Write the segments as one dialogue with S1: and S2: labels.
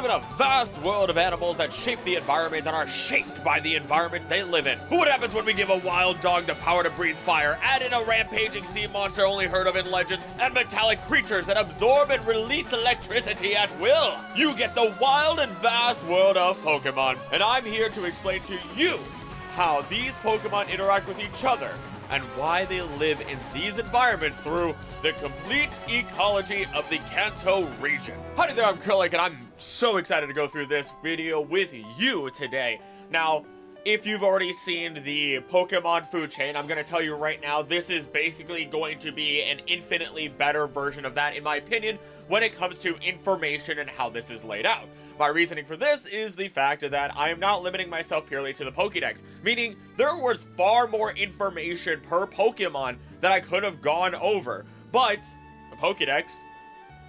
S1: live in a vast world of animals that shape the environment and are shaped by the environment they live in. What happens when we give a wild dog the power to breathe fire, add in a rampaging sea monster only heard of in legends, and metallic creatures that absorb and release electricity at will? You get the wild and vast world of Pokemon, and I'm here to explain to you how these Pokemon interact with each other and why they live in these environments through the complete ecology of the Kanto region. Howdy there, I'm Curlic, and I'm so excited to go through this video with you today. Now, if you've already seen the Pokemon food chain, I'm going to tell you right now, this is basically going to be an infinitely better version of that, in my opinion, when it comes to information and how this is laid out. My reasoning for this is the fact that I am not limiting myself purely to the Pokédex, meaning there was far more information per Pokemon that I could have gone over, but the Pokédex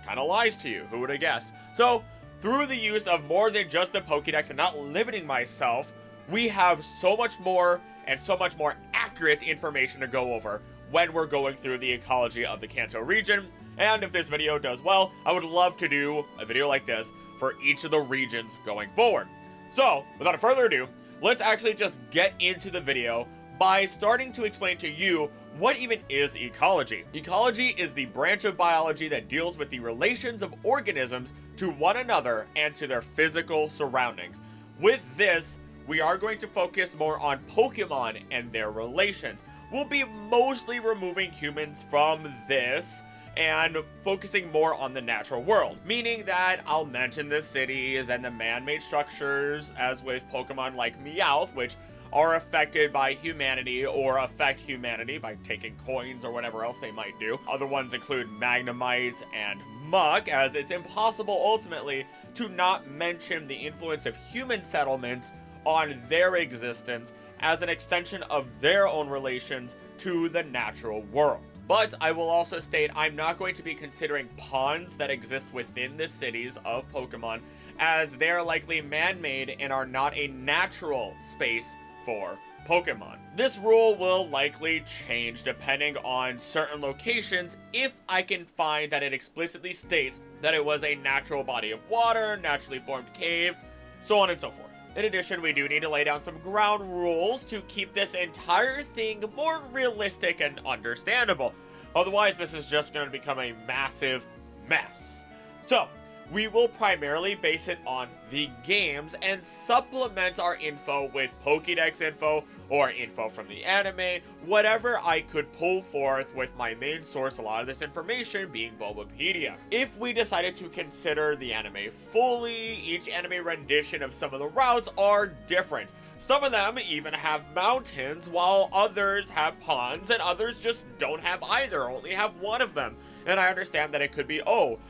S1: kind of lies to you, who would have guessed? So, through the use of more than just the Pokédex and not limiting myself, we have so much more and so much more accurate information to go over when we're going through the ecology of the Kanto region. And if this video does well, I would love to do a video like this for each of the regions going forward. So, without further ado, let's actually just get into the video by starting to explain to you what even is ecology. Ecology is the branch of biology that deals with the relations of organisms to one another and to their physical surroundings. With this, we are going to focus more on Pokemon and their relations. We'll be mostly removing humans from this and focusing more on the natural world, meaning that I'll mention the cities and the man-made structures, as with Pokemon like Meowth, which are affected by humanity or affect humanity by taking coins or whatever else they might do. Other ones include Magnemite and Muck, as it's impossible ultimately to not mention the influence of human settlements on their existence as an extension of their own relations to the natural world. But I will also state I'm not going to be considering ponds that exist within the cities of Pokemon, as they're likely man-made and are not a natural space for Pokemon. This rule will likely change depending on certain locations if I can find that it explicitly states that it was a natural body of water, naturally formed cave, so on and so forth. In addition, we do need to lay down some ground rules to keep this entire thing more realistic and understandable. Otherwise, this is just going to become a massive mess. So, we will primarily base it on the games and supplement our info with Pokédex info or info from the anime, whatever I could pull forth, with my main source, a lot of this information being Bulbapedia. If we decided to consider the anime fully, each anime rendition of some of the routes are different. Some of them even have mountains, while others have ponds, and others just don't have either, only have one of them. And I understand that it could be, oh,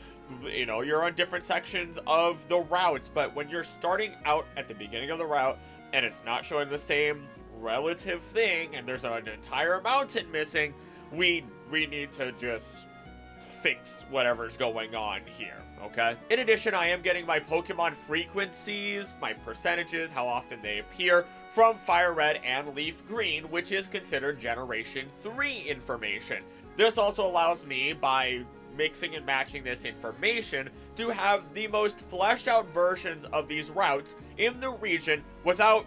S1: you know, you're on different sections of the routes, but when you're starting out at the beginning of the route and it's not showing the same relative thing and there's an entire mountain missing, we need to just fix whatever's going on here, okay? In addition, I am getting my Pokemon frequencies, my percentages, how often they appear, from Fire Red and Leaf Green, which is considered Generation 3 information. This also allows me, by mixing and matching this information, to have the most fleshed out versions of these routes in the region without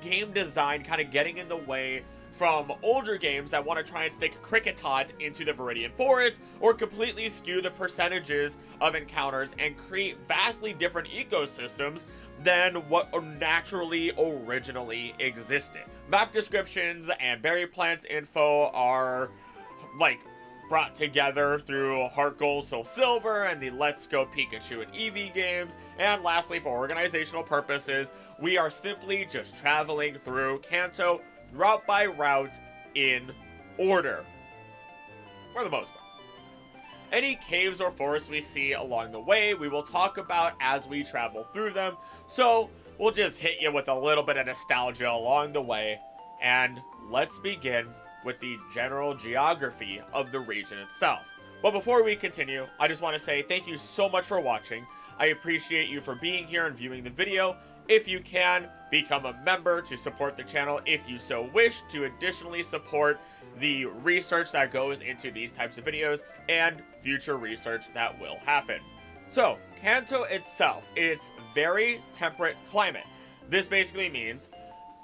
S1: game design kind of getting in the way from older games that want to try and stick Cricketot into the Viridian Forest or completely skew the percentages of encounters and create vastly different ecosystems than what naturally originally existed. Map descriptions and berry plants info are like brought together through Heart Gold, Soul Silver, and the Let's Go Pikachu and Eevee games. And lastly, for organizational purposes, we are simply just traveling through Kanto route by route in order, for the most part. Any caves or forests we see along the way, we will talk about as we travel through them, so we'll just hit you with a little bit of nostalgia along the way, and let's begin with the general geography of the region itself. But before we continue, I just want to say thank you so much for watching. I appreciate you for being here and viewing the video. If you can, become a member to support the channel if you so wish, to additionally support the research that goes into these types of videos and future research that will happen. So, Kanto itself, it's very temperate climate. This basically means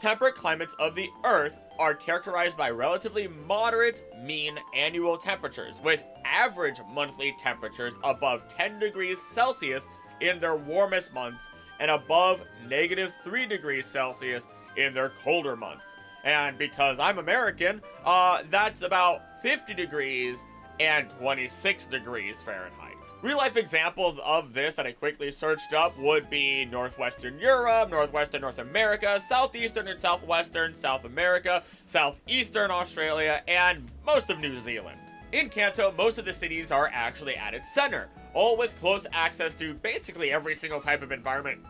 S1: temperate climates of the Earth are characterized by relatively moderate mean annual temperatures, with average monthly temperatures above 10 degrees Celsius in their warmest months and above -3 degrees Celsius in their colder months. And because I'm American, that's about 50 degrees and 26 degrees Fahrenheit. Real-life examples of this that I quickly searched up would be Northwestern Europe, Northwestern North America, Southeastern and Southwestern South America, Southeastern Australia, and most of New Zealand. In Kanto, most of the cities are actually at its center, all with close access to basically every single type of environment.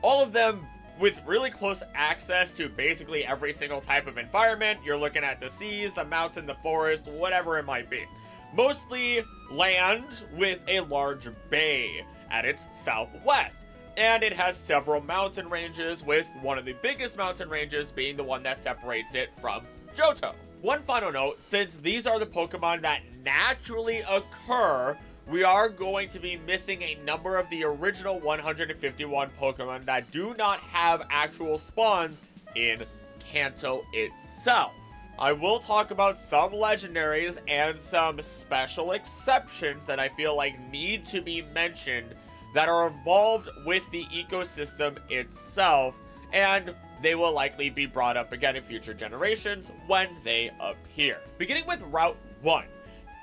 S1: All of them with really close access to basically every single type of environment. You're looking at the seas, the mountain, the forest, whatever it might be. Mostly land with a large bay at its southwest. And it has several mountain ranges, with one of the biggest mountain ranges being the one that separates it from Johto. One final note, since these are the Pokemon that naturally occur, we are going to be missing a number of the original 151 Pokemon that do not have actual spawns in Kanto itself. I will talk about some legendaries and some special exceptions that I feel like need to be mentioned that are involved with the ecosystem itself, and they will likely be brought up again in future generations when they appear. Beginning with Route 1,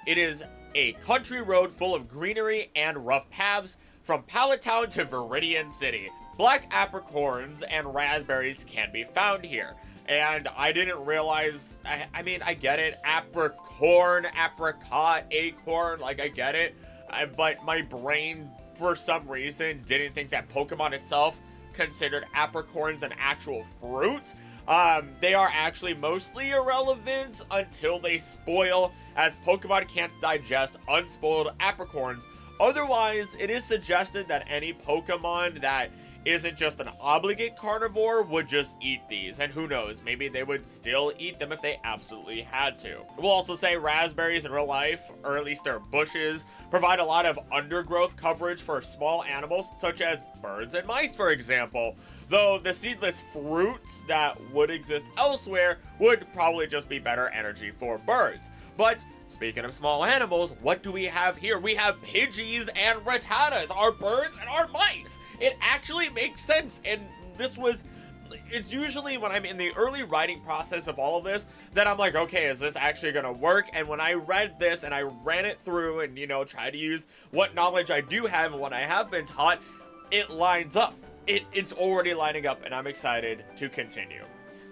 S1: it is a country road full of greenery and rough paths from Pallet Town to Viridian City. Black apricorns and raspberries can be found here. And I didn't realize, I mean, I get it, apricorn, apricot, acorn, like, I get it. But my brain, for some reason, didn't think that Pokemon itself considered apricorns an actual fruit. They are actually mostly irrelevant until they spoil, as Pokemon can't digest unspoiled apricorns. Otherwise, it is suggested that any Pokemon that isn't just an obligate carnivore would just eat these, and who knows, maybe they would still eat them if they absolutely had to. We'll also say raspberries in real life, or at least their bushes, provide a lot of undergrowth coverage for small animals such as birds and mice, for example. Though the seedless fruits that would exist elsewhere would probably just be better energy for birds. But speaking of small animals, what do we have here? We have Pidgeys and Rattatas, our birds and our mice. It actually makes sense, and it's usually when I'm in the early writing process of all of this that I'm like, okay, is this actually gonna work? And when I read this and I ran it through and, you know, try to use what knowledge I do have and what I have been taught, it lines up. It's already lining up, and I'm excited to continue.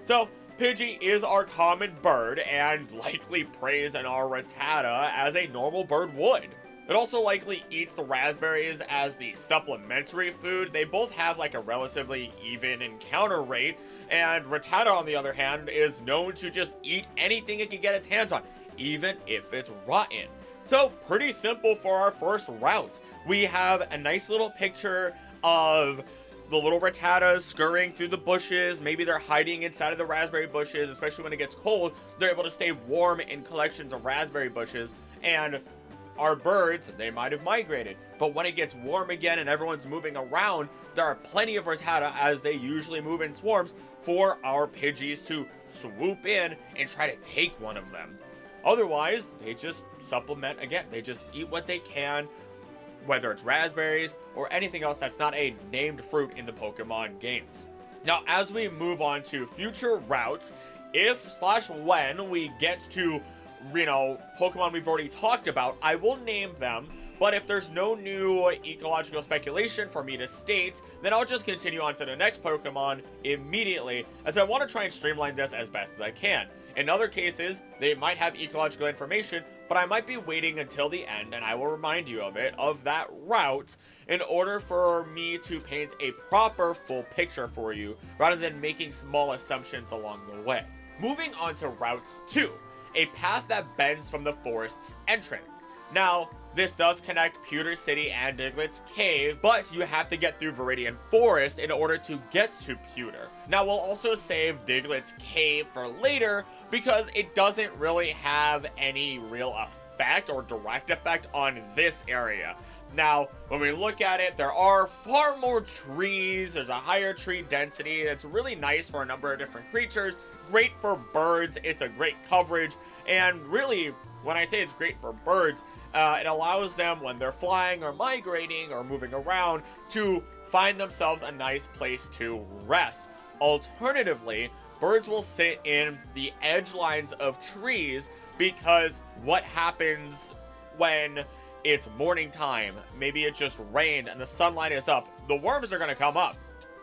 S1: So, Pidgey is our common bird, and likely preys on our Rattata as a normal bird would. It also likely eats the raspberries as the supplementary food. They both have like a relatively even encounter rate, and Rattata, on the other hand, is known to just eat anything it can get its hands on, even if it's rotten. So, pretty simple for our first route. We have a nice little picture of the little Rattatas scurrying through the bushes. Maybe they're hiding inside of the raspberry bushes, especially when it gets cold. They're able to stay warm in collections of raspberry bushes, and our birds, they might have migrated, but when it gets warm again and everyone's moving around, there are plenty of Rattata, as they usually move in swarms, for our Pidgeys to swoop in and try to take one of them. Otherwise, they just supplement again. They just eat what they can, whether it's raspberries or anything else that's not a named fruit in the Pokemon games. Now, as we move on to future routes, if/when we get to, you know, Pokemon we've already talked about, I will name them, but if there's no new ecological speculation for me to state, then I'll just continue on to the next Pokemon immediately, as I want to try and streamline this as best as I can. In other cases, they might have ecological information, but I might be waiting until the end, and I will remind you of that route, in order for me to paint a proper full picture for you, rather than making small assumptions along the way. Moving on to Route 2, a path that bends from the forest's entrance. Now, this does connect Pewter City and Diglett's Cave, but you have to get through Viridian Forest in order to get to Pewter. Now, we'll also save Diglett's Cave for later, because it doesn't really have any real effect or direct effect on this area. Now, when we look at it, there are far more trees, there's a higher tree density, it's really nice for a number of different creatures, great for birds, it's a great coverage, and really, when I say it's great for birds, it allows them, when they're flying or migrating or moving around, to find themselves a nice place to rest. Alternatively, birds will sit in the edge lines of trees because what happens when it's morning time, maybe it just rained and the sunlight is up, the worms are going to come up.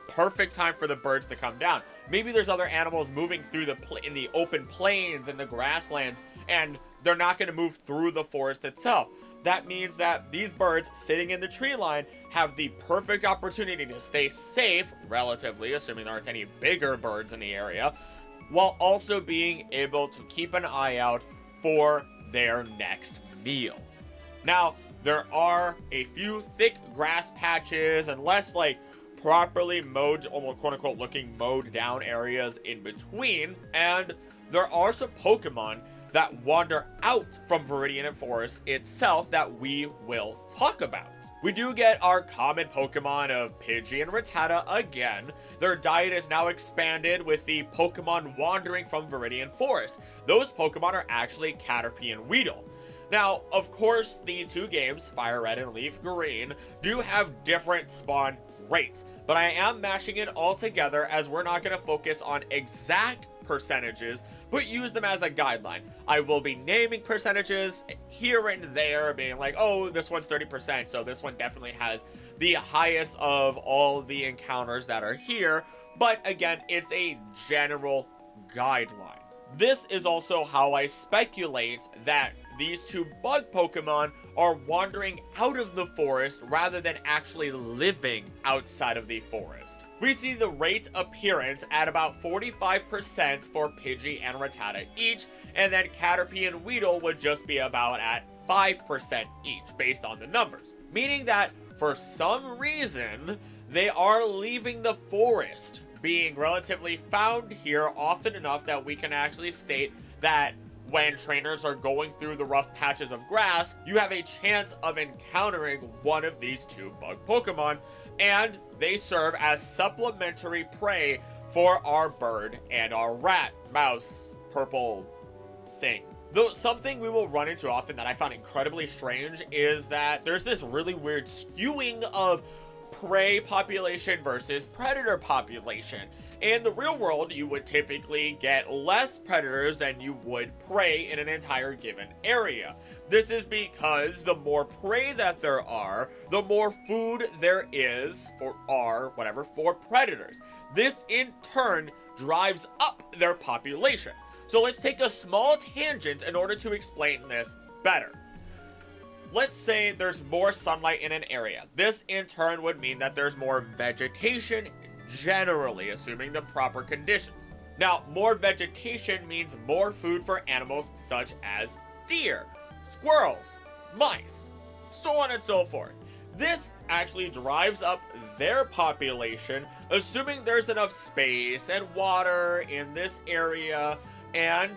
S1: Perfect time for the birds to come down. Maybe there's other animals moving through in the open plains and the grasslands, and they're not going to move through the forest itself. That means that these birds sitting in the tree line have the perfect opportunity to stay safe, relatively, assuming there aren't any bigger birds in the area, while also being able to keep an eye out for their next meal. Now, there are a few thick grass patches and less like properly mowed, almost quote-unquote looking mowed down areas in between, and there are some Pokemon that wander out from Viridian Forest itself that we will talk about. We do get our common Pokemon of Pidgey and Rattata again. Their diet is now expanded with the Pokemon wandering from Viridian Forest. Those Pokemon are actually Caterpie and Weedle. Now, of course, the two games, Fire Red and Leaf Green, do have different spawn rates, but I am mashing it all together as we're not going to focus on exact percentages, but use them as a guideline. I will be naming percentages here and there, being like, oh, this one's 30%, so this one definitely has the highest of all the encounters that are here, but again, it's a general guideline. This is also how I speculate that these two bug Pokemon are wandering out of the forest rather than actually living outside of the forest. We see the rate appearance at about 45% for Pidgey and Rattata each, and then Caterpie and Weedle would just be about at 5% each, based on the numbers. Meaning that, for some reason, they are leaving the forest, being relatively found here often enough that we can actually state that when trainers are going through the rough patches of grass, you have a chance of encountering one of these two bug Pokemon, and they serve as supplementary prey for our bird and our rat, mouse, purple thing. Though something we will run into often that I found incredibly strange is that there's this really weird skewing of prey population versus predator population. In the real world, you would typically get less predators than you would prey in an entire given area. This is because the more prey that there are, the more food there is for predators. This in turn drives up their population. So let's take a small tangent in order to explain this better. Let's say there's more sunlight in an area. This in turn would mean that there's more vegetation generally, assuming the proper conditions. Now, more vegetation means more food for animals such as deer, squirrels, mice, so on and so forth. This actually drives up their population, assuming there's enough space and water in this area, and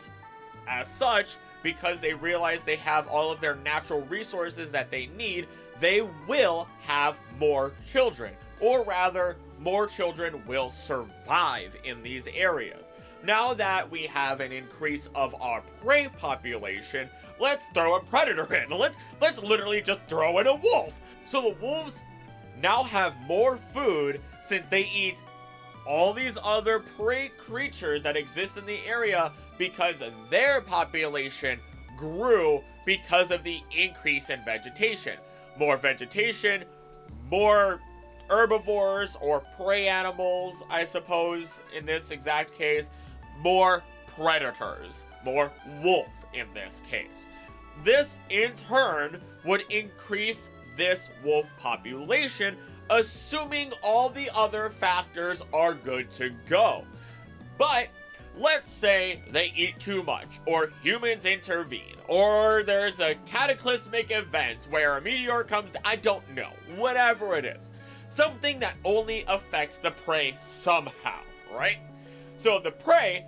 S1: as such, because they realize they have all of their natural resources that they need, they will have more children, or rather, more children will survive in these areas. Now that we have an increase of our prey population, let's throw a predator in. Let's literally just throw in a wolf. So the wolves now have more food since they eat all these other prey creatures that exist in the area because their population grew because of the increase in vegetation. More vegetation, more herbivores or prey animals, I suppose, in this exact case, more predators, more wolf in this case. This, in turn, would increase this wolf population, assuming all the other factors are good to go. But let's say they eat too much, or humans intervene, or there's a cataclysmic event where a meteor comes, I don't know, whatever it is. Something that only affects the prey somehow, right? So the prey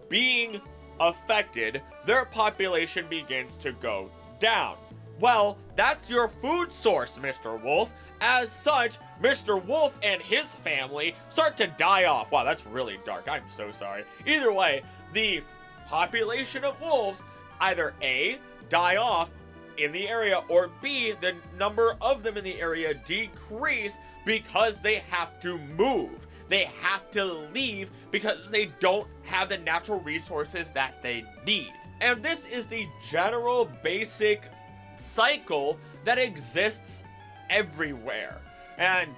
S1: being affected, their population begins to go down. Well, that's your food source, Mr. Wolf. As such, Mr. Wolf and his family start to die off. Wow, that's really dark. I'm so sorry. Either way, the population of wolves either A, die off in the area, or B, the number of them in the area decrease because they have to move. They have to leave because they don't have the natural resources that they need. And this is the general basic cycle that exists everywhere. And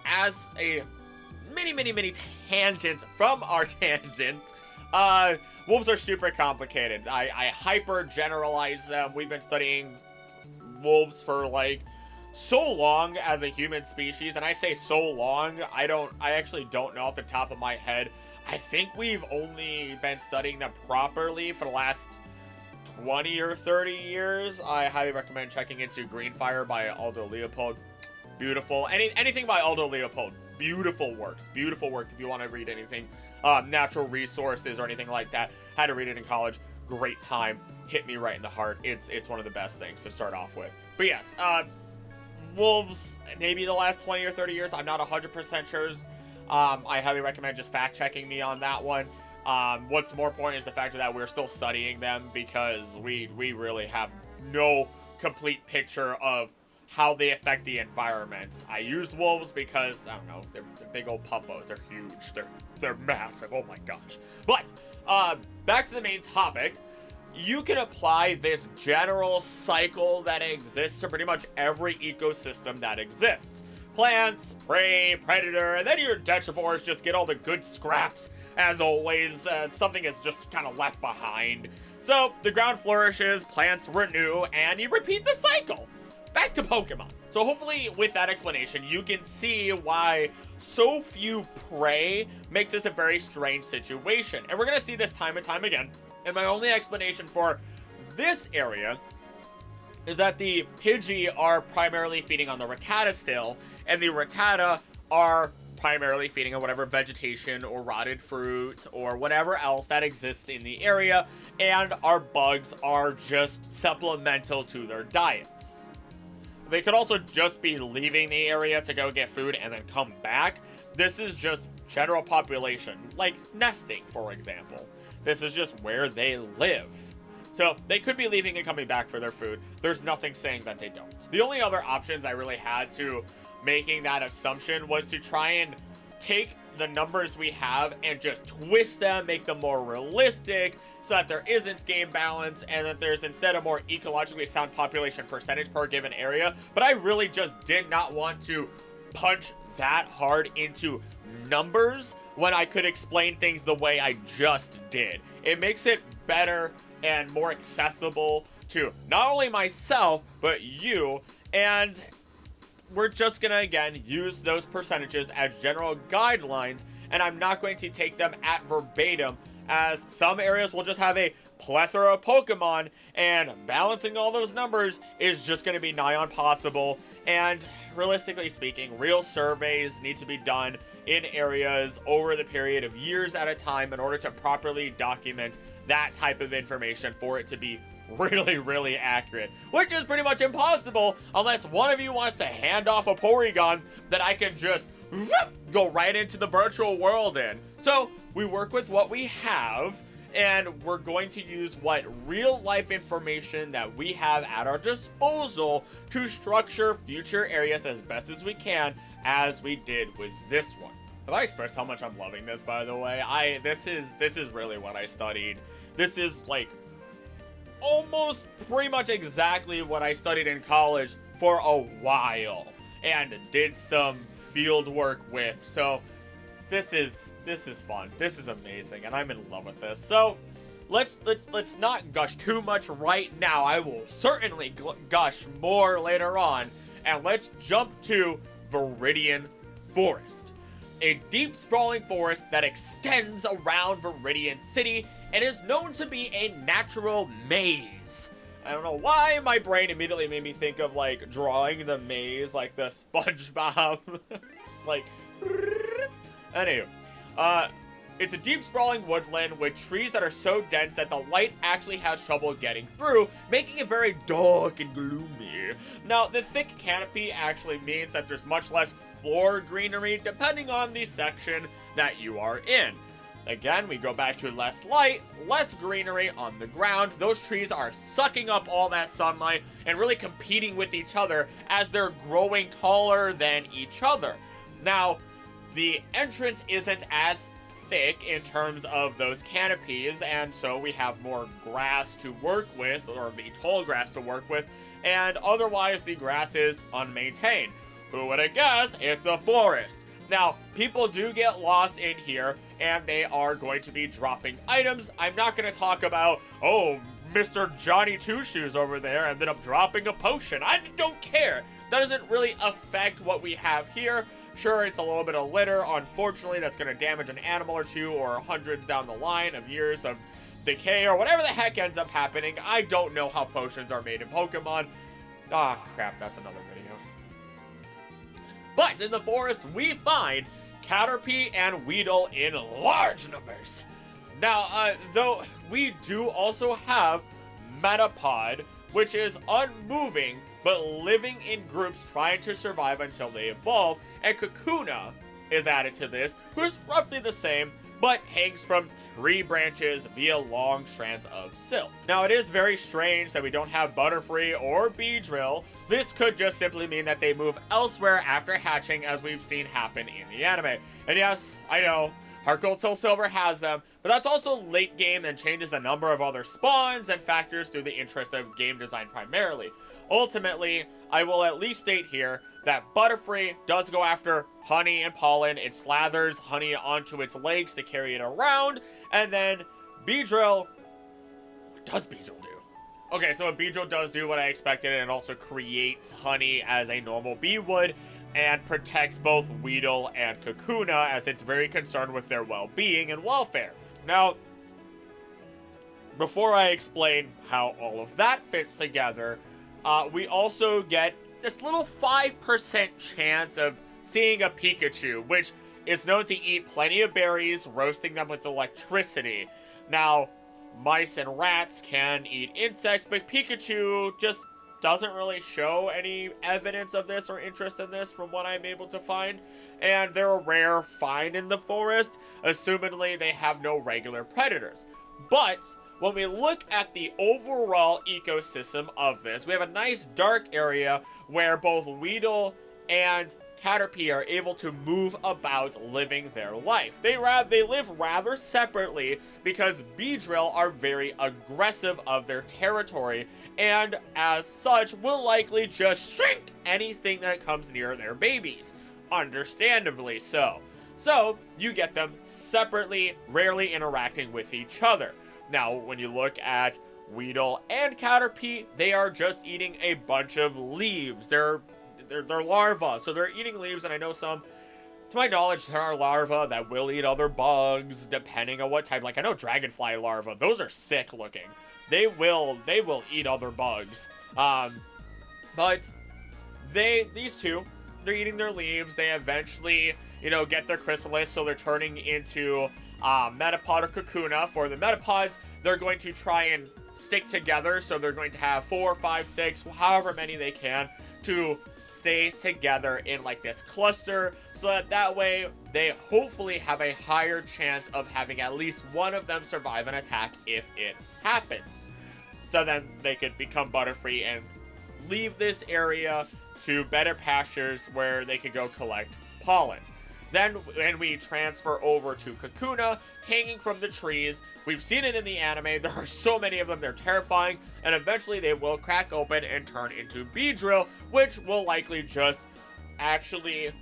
S1: as a many tangents from our tangents, wolves are super complicated. I hyper generalize them. We've been studying wolves for like so long as a human species, and I say so long, I actually don't know off the top of my head. I think we've only been studying them properly for the last 20 or 30 years. I highly recommend checking into Greenfire by Aldo Leopold. Beautiful. Anything by Aldo Leopold. Beautiful works. Beautiful works if you want to read anything. Natural resources or anything like that. Had to read it in college. Great time. Hit me right in the heart. It's one of the best things to start off with. But yes, wolves, maybe the last 20 or 30 years. I'm not 100% sure. I highly recommend just fact-checking me on that one. What's more important is the fact that we're still studying them because we really have no complete picture of how they affect the environment. I used wolves because, I don't know, they're big old puppos. They're huge. They're massive. Oh my gosh. But, back to the main topic. You can apply this general cycle that exists to pretty much every ecosystem that exists. Plants, prey, predator, and then your detrivores just get all the good scraps. As always, something is just kind of left behind. So, the ground flourishes, plants renew, and you repeat the cycle. Back to Pokemon. So hopefully with that explanation, you can see why so few prey makes this a very strange situation. And we're going to see this time and time again. And my only explanation for this area is that the Pidgey are primarily feeding on the Rattata still, and the Rattata are primarily feeding on whatever vegetation or rotted fruit or whatever else that exists in the area, and our bugs are just supplemental to their diets. They could also just be leaving the area to go get food and then come back. This is just general population, like nesting, for example. This is just where they live. So they could be leaving and coming back for their food. There's nothing saying that they don't. The only other options I really had to making that assumption was to try and take the numbers we have and just twist them, make them more realistic so that there isn't game balance and that there's instead a more ecologically sound population percentage per given area. But I really just did not want to punch that hard into numbers when I could explain things the way I just did. It makes it better and more accessible to not only myself, but you. And we're just gonna, again, use those percentages as general guidelines, and I'm not going to take them at verbatim, as some areas will just have a plethora of Pokemon, and balancing all those numbers is just gonna be nigh impossible. And realistically speaking, real surveys need to be done in areas over the period of years at a time in order to properly document that type of information for it to be really accurate, which is pretty much impossible unless one of you wants to hand off a Porygon that I can just go right into the virtual world in. So we work with what we have, and we're going to use what real life information that we have at our disposal to structure future areas as best as we can, as we did with this one. Have I expressed how much I'm loving this, by the way? This is really what I studied. This is like almost pretty much exactly what I studied in college for a while and did some field work with. So this is fun. This is amazing, and I'm in love with this. So let's not gush too much right now. I will certainly gush more later on, and let's jump to Viridian Forest, a deep sprawling forest that extends around Viridian City and is known to be a natural maze. I don't know why my brain immediately made me think of like drawing the maze, like the SpongeBob, like. Anywho, It's a deep sprawling woodland with trees that are so dense that the light actually has trouble getting through, making it very dark and gloomy. Now, the thick canopy actually means that there's much less floor greenery depending on the section that you are in. Again, we go back to less light, less greenery on the ground. Those trees are sucking up all that sunlight and really competing with each other as they're growing taller than each other. Now, the entrance isn't as thick in terms of those canopies, and so we have more grass to work with, or the tall grass to work with, and otherwise the grass is unmaintained. Who would have guessed? It's a forest. Now, people do get lost in here, and they are going to be dropping items. I'm not going to talk about, oh, Mr. Johnny Two Shoes over there ended up dropping a potion. I don't care. That doesn't really affect what we have here. Sure, it's a little bit of litter. Unfortunately, that's going to damage an animal or two, or hundreds down the line of years of decay, or whatever the heck ends up happening. I don't know how potions are made in Pokemon. Ah, crap, that's another video. But in the forest, we find Caterpie and Weedle in large numbers. Now, though, we do also have Metapod, which is unmoving, but living in groups trying to survive until they evolve, and Kakuna is added to this, who's roughly the same, but hangs from tree branches via long strands of silk. Now, it is very strange that we don't have Butterfree or Beedrill. This could just simply mean that they move elsewhere after hatching, as we've seen happen in the anime. And yes, I know, Heart Gold Soul Silver has them, but that's also late game and changes a number of other spawns and factors through the interest of game design primarily. Ultimately, I will at least state here that Butterfree does go after honey and pollen. It slathers honey onto its legs to carry it around, and then Beedrill, what does Beedrill do? Okay, so a Beedrill does do what I expected, and it also creates honey as a normal bee would, and protects both Weedle and Kakuna, as it's very concerned with their well-being and welfare. Now, before I explain how all of that fits together, we also get this little 5% chance of seeing a Pikachu, which is known to eat plenty of berries, roasting them with electricity. Now, mice and rats can eat insects, but Pikachu just doesn't really show any evidence of this or interest in this from what I'm able to find. And they're a rare find in the forest. Assumedly, they have no regular predators. But when we look at the overall ecosystem of this, we have a nice dark area where both Weedle and Caterpie are able to move about living their life. They live rather separately because Beedrill are very aggressive of their territory, and as such will likely just shrink anything that comes near their babies. Understandably so. So, you get them separately, rarely interacting with each other. Now, when you look at Weedle and Caterpie, they are just eating a bunch of leaves. They're larvae, so they're eating leaves, and I know some, to my knowledge, there are larvae that will eat other bugs, depending on what type. Like, I know dragonfly larvae, those are sick looking. They will eat other bugs. But these two, they're eating their leaves. They eventually, get their chrysalis, so they're turning into Metapod or Kakuna. For the Metapods, they're going to try and stick together, so they're going to have 4, 5, 6, however many they can, to stay together in like this cluster, so that way they hopefully have a higher chance of having at least one of them survive an attack if it happens. So then they could become Butterfree and leave this area to better pastures where they could go collect pollen. Then when we transfer over to Kakuna, hanging from the trees, we've seen it in the anime, there are so many of them, they're terrifying, and eventually they will crack open and turn into Beedrill, which will likely just actually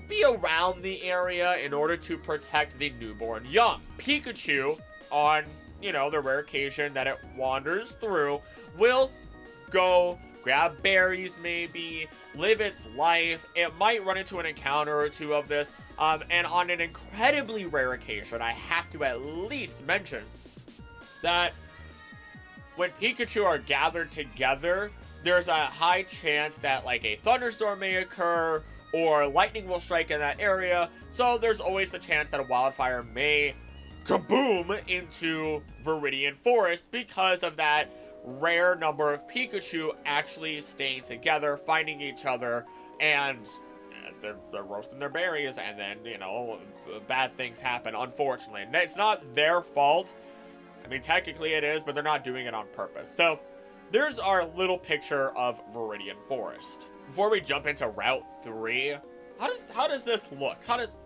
S1: be around the area in order to protect the newborn young. Pikachu, on, the rare occasion that it wanders through, will go grab berries maybe, live its life. It might run into an encounter or two of this, and on an incredibly rare occasion, I have to at least mention that when Pikachu are gathered together, there's a high chance that like a thunderstorm may occur, or lightning will strike in that area, so there's always the chance that a wildfire may kaboom into Viridian Forest because of that rare number of Pikachu actually staying together, finding each other, and they're roasting their berries, and then, you know, bad things happen, unfortunately. And it's not their fault. I mean, technically it is, but they're not doing it on purpose. So there's our little picture of Viridian Forest. Before we jump into Route 3, how does this look?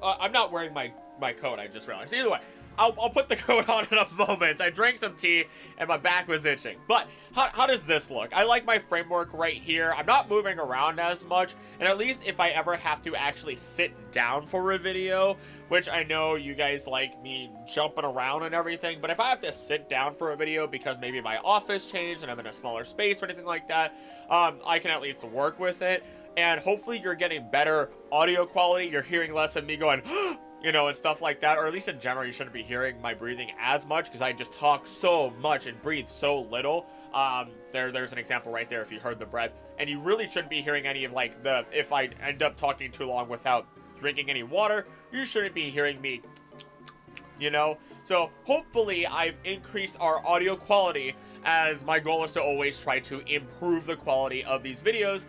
S1: I'm not wearing my coat, I just realized. Either way, I'll put the coat on in a moment. I drank some tea and my back was itching. But how does this look? I like my framework right here. I'm not moving around as much. And at least if I ever have to actually sit down for a video, which I know you guys like me jumping around and everything, but if I have to sit down for a video because maybe my office changed and I'm in a smaller space or anything like that, I can at least work with it. And hopefully you're getting better audio quality. You're hearing less of me going, you know, and stuff like that, or at least in general, you shouldn't be hearing my breathing as much because I just talk so much and breathe so little. There's an example right there if you heard the breath, and you really shouldn't be hearing any of like if I end up talking too long without drinking any water, you shouldn't be hearing me, you know. So hopefully I've increased our audio quality, as my goal is to always try to improve the quality of these videos.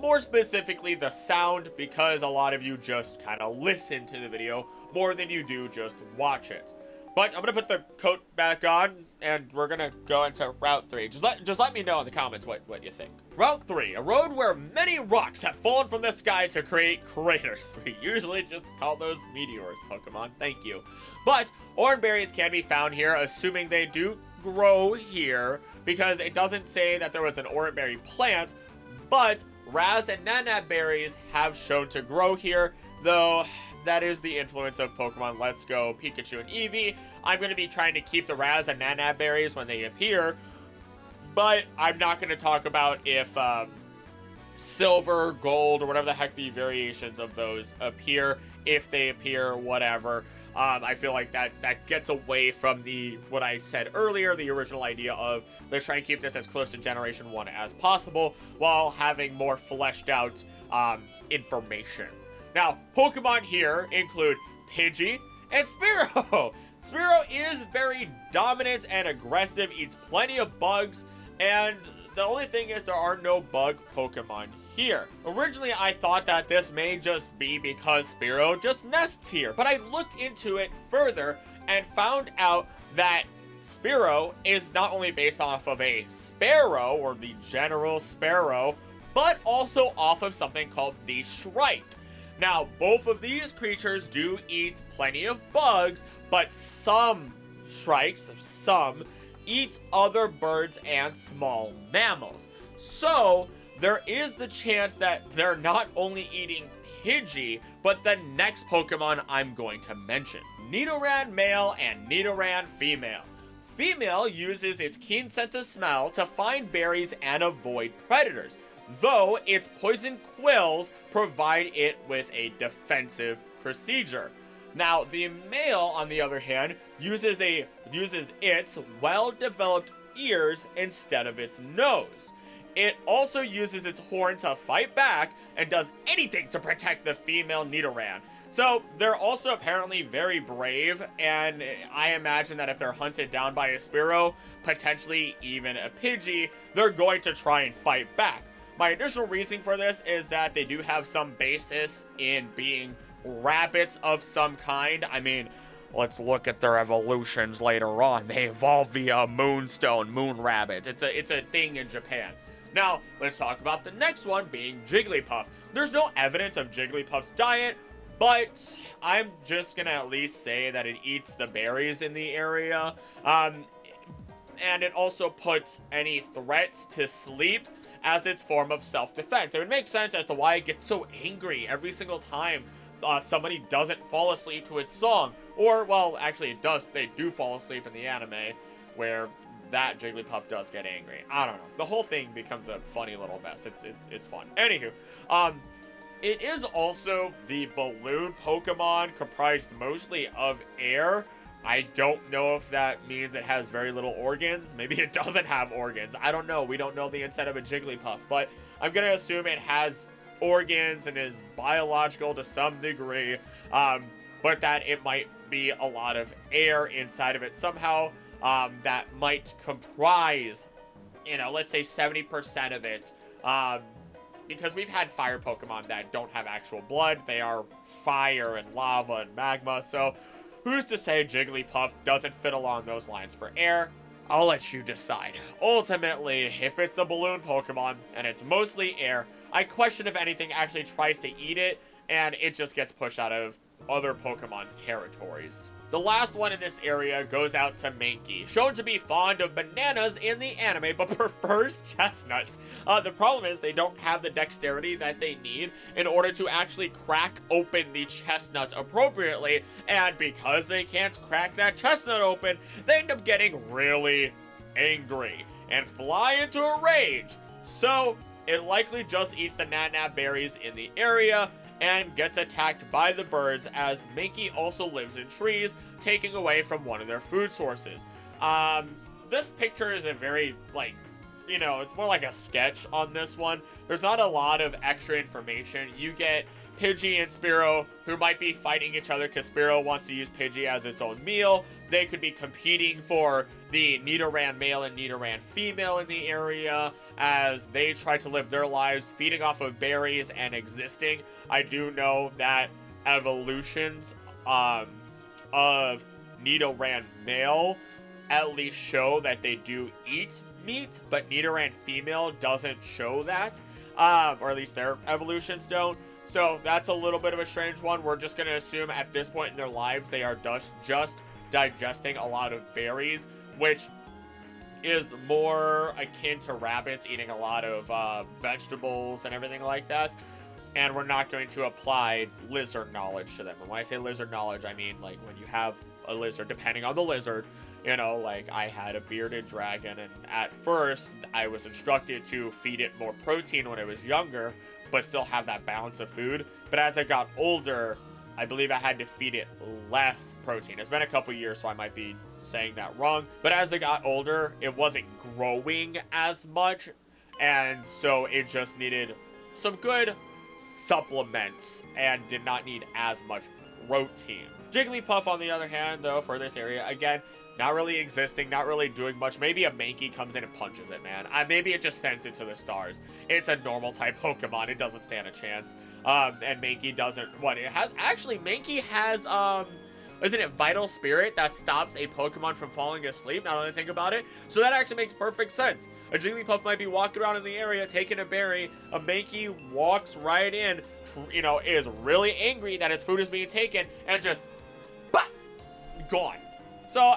S1: More specifically, the sound, because a lot of you just kind of listen to the video more than you do just watch it. But I'm going to put the coat back on, and we're going to go into Route 3. Just let me know in the comments what you think. Route 3, a road where many rocks have fallen from the sky to create craters. We usually just call those meteors, Pokemon. Thank you. But orange berries can be found here, assuming they do grow here, because it doesn't say that there was an orange berry plant, but Raz and Nanab berries have shown to grow here, though that is the influence of Pokemon Let's Go, Pikachu, and Eevee. I'm going to be trying to keep the Raz and Nanab berries when they appear, but I'm not going to talk about if silver, gold, or whatever the heck the variations of those appear, if they appear, whatever. I feel like that gets away from what I said earlier, the original idea of let's try and keep this as close to Generation 1 as possible while having more fleshed out information. Now, Pokemon here include Pidgey and Spearow. Spearow is very dominant and aggressive, eats plenty of bugs, and the only thing is there are no bug Pokemon here. Originally, I thought that this may just be because Spearow just nests here, but I looked into it further and found out that Spearow is not only based off of a sparrow, or the general sparrow, but also off of something called the shrike. Now, both of these creatures do eat plenty of bugs, but some shrikes, eat other birds and small mammals. So there is the chance that they're not only eating Pidgey, but the next Pokemon I'm going to mention. Nidoran male and Nidoran female. Female uses its keen sense of smell to find berries and avoid predators, though its poison quills provide it with a defensive procedure. Now, the male, on the other hand, uses its well-developed ears instead of its nose. It also uses its horn to fight back and does anything to protect the female Nidoran. So they're also apparently very brave, and I imagine that if they're hunted down by a Spearow, potentially even a Pidgey, they're going to try and fight back. My initial reasoning for this is that they do have some basis in being rabbits of some kind. I mean, let's look at their evolutions later on. They evolved via moonstone, moon rabbit. It's a thing in Japan. Now, let's talk about the next one, being Jigglypuff. There's no evidence of Jigglypuff's diet, but I'm just gonna at least say that it eats the berries in the area. And it also puts any threats to sleep as its form of self-defense. It would make sense as to why it gets so angry every single time somebody doesn't fall asleep to its song. Or, well, actually it does. They do fall asleep in the anime, where that Jigglypuff does get angry. I don't know. The whole thing becomes a funny little mess. It's fun. Anywho, it is also the balloon Pokemon, comprised mostly of air. I don't know if that means it has very little organs. Maybe it doesn't have organs. I don't know. We don't know the inside of a Jigglypuff, but I'm going to assume it has organs and is biological to some degree, but that it might be a lot of air inside of it somehow, that might comprise, you know, let's say 70% of it, because we've had fire Pokemon that don't have actual blood. They are fire and lava and magma, so who's to say Jigglypuff doesn't fit along those lines for air? I'll let you decide. Ultimately, if it's the balloon Pokemon and it's mostly air, I question if anything actually tries to eat it and it just gets pushed out of other Pokemon's territories. The last one in this area goes out to Mankey, shown to be fond of bananas in the anime, but prefers chestnuts. The problem is they don't have the dexterity that they need in order to actually crack open the chestnuts appropriately, and because they can't crack that chestnut open, they end up getting really angry and fly into a rage. So it likely just eats the nat-nat berries in the area and gets attacked by the birds, as Mankey also lives in trees, taking away from one of their food sources. This picture is a very, like, you know, it's more like a sketch on this one. There's not a lot of extra information. You get Pidgey and Spearow, who might be fighting each other because Spearow wants to use Pidgey as its own meal. They could be competing for the Nidoran male and Nidoran female in the area as they try to live their lives feeding off of berries and existing. I do know that evolutions of Nidoran male at least show that they do eat meat, but Nidoran female doesn't show that, or at least their evolutions don't. So that's a little bit of a strange one. We're just going to assume at this point in their lives they are just digesting a lot of berries, which is more akin to rabbits eating a lot of vegetables and everything like that. And we're not going to apply lizard knowledge to them. And when I say lizard knowledge, I mean like when you have a lizard, depending on the lizard, you know, like I had a bearded dragon, and at first I was instructed to feed it more protein when I was younger, but still have that balance of food. But as I got older, I believe I had to feed it less protein. It's been a couple years, so I might be saying that wrong. But as I got older, it wasn't growing as much, and so it just needed some good supplements and did not need as much protein. Jigglypuff, on the other hand, though, for this area, again, not really existing, not really doing much. Maybe a Mankey comes in and punches it, man. Maybe it just sends it to the stars. It's a normal type Pokemon. It doesn't stand a chance. And Mankey doesn't, what, it has, actually, Mankey has, isn't it Vital Spirit that stops a Pokemon from falling asleep, now that I think about it? So that actually makes perfect sense. A Jigglypuff might be walking around in the area, taking a berry. A Mankey walks right in, you know, is really angry that his food is being taken, and just, bah, gone. So,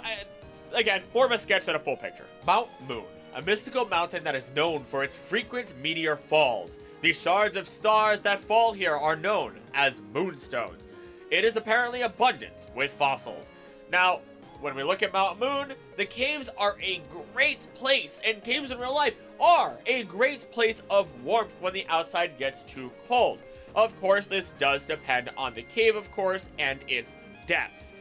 S1: again, more of a sketch than a full picture. Mount Moon, a mystical mountain that is known for its frequent meteor falls. The shards of stars that fall here are known as moonstones. It is apparently abundant with fossils. Now, when we look at Mount Moon, the caves are a great place, and caves in real life are a great place of warmth when the outside gets too cold. Of course, this does depend on the cave, of course, and its depth.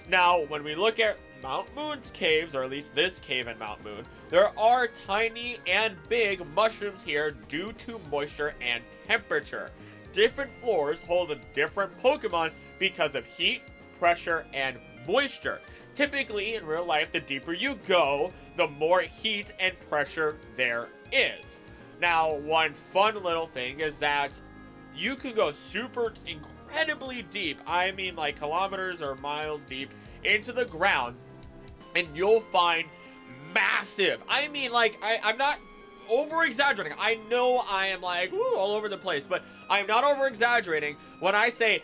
S1: Now, when we look at Mount Moon's caves, or at least this cave in Mount Moon, there are tiny and big mushrooms here due to moisture and temperature. Different floors hold a different Pokemon because of heat, pressure, and moisture. Typically, in real life, the deeper you go, the more heat and pressure there is. Now, one fun little thing is that you can go incredibly deep, I mean like kilometers or miles deep, into the ground, and you'll find massive, I mean like, I'm not over-exaggerating. I know I am like, woo, all over the place, but I'm not over-exaggerating when I say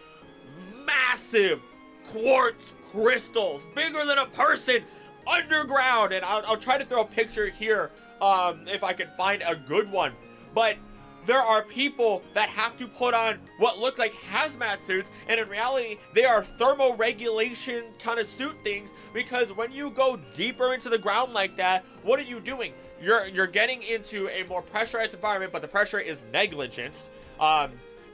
S1: massive quartz crystals, bigger than a person, underground. And I'll try to throw a picture here if I can find a good one. But there are people that have to put on what look like hazmat suits, and in reality, they are thermoregulation kind of suit things, because when you go deeper into the ground like that, what are you doing? You're getting into a more pressurized environment, but the pressure is negligent.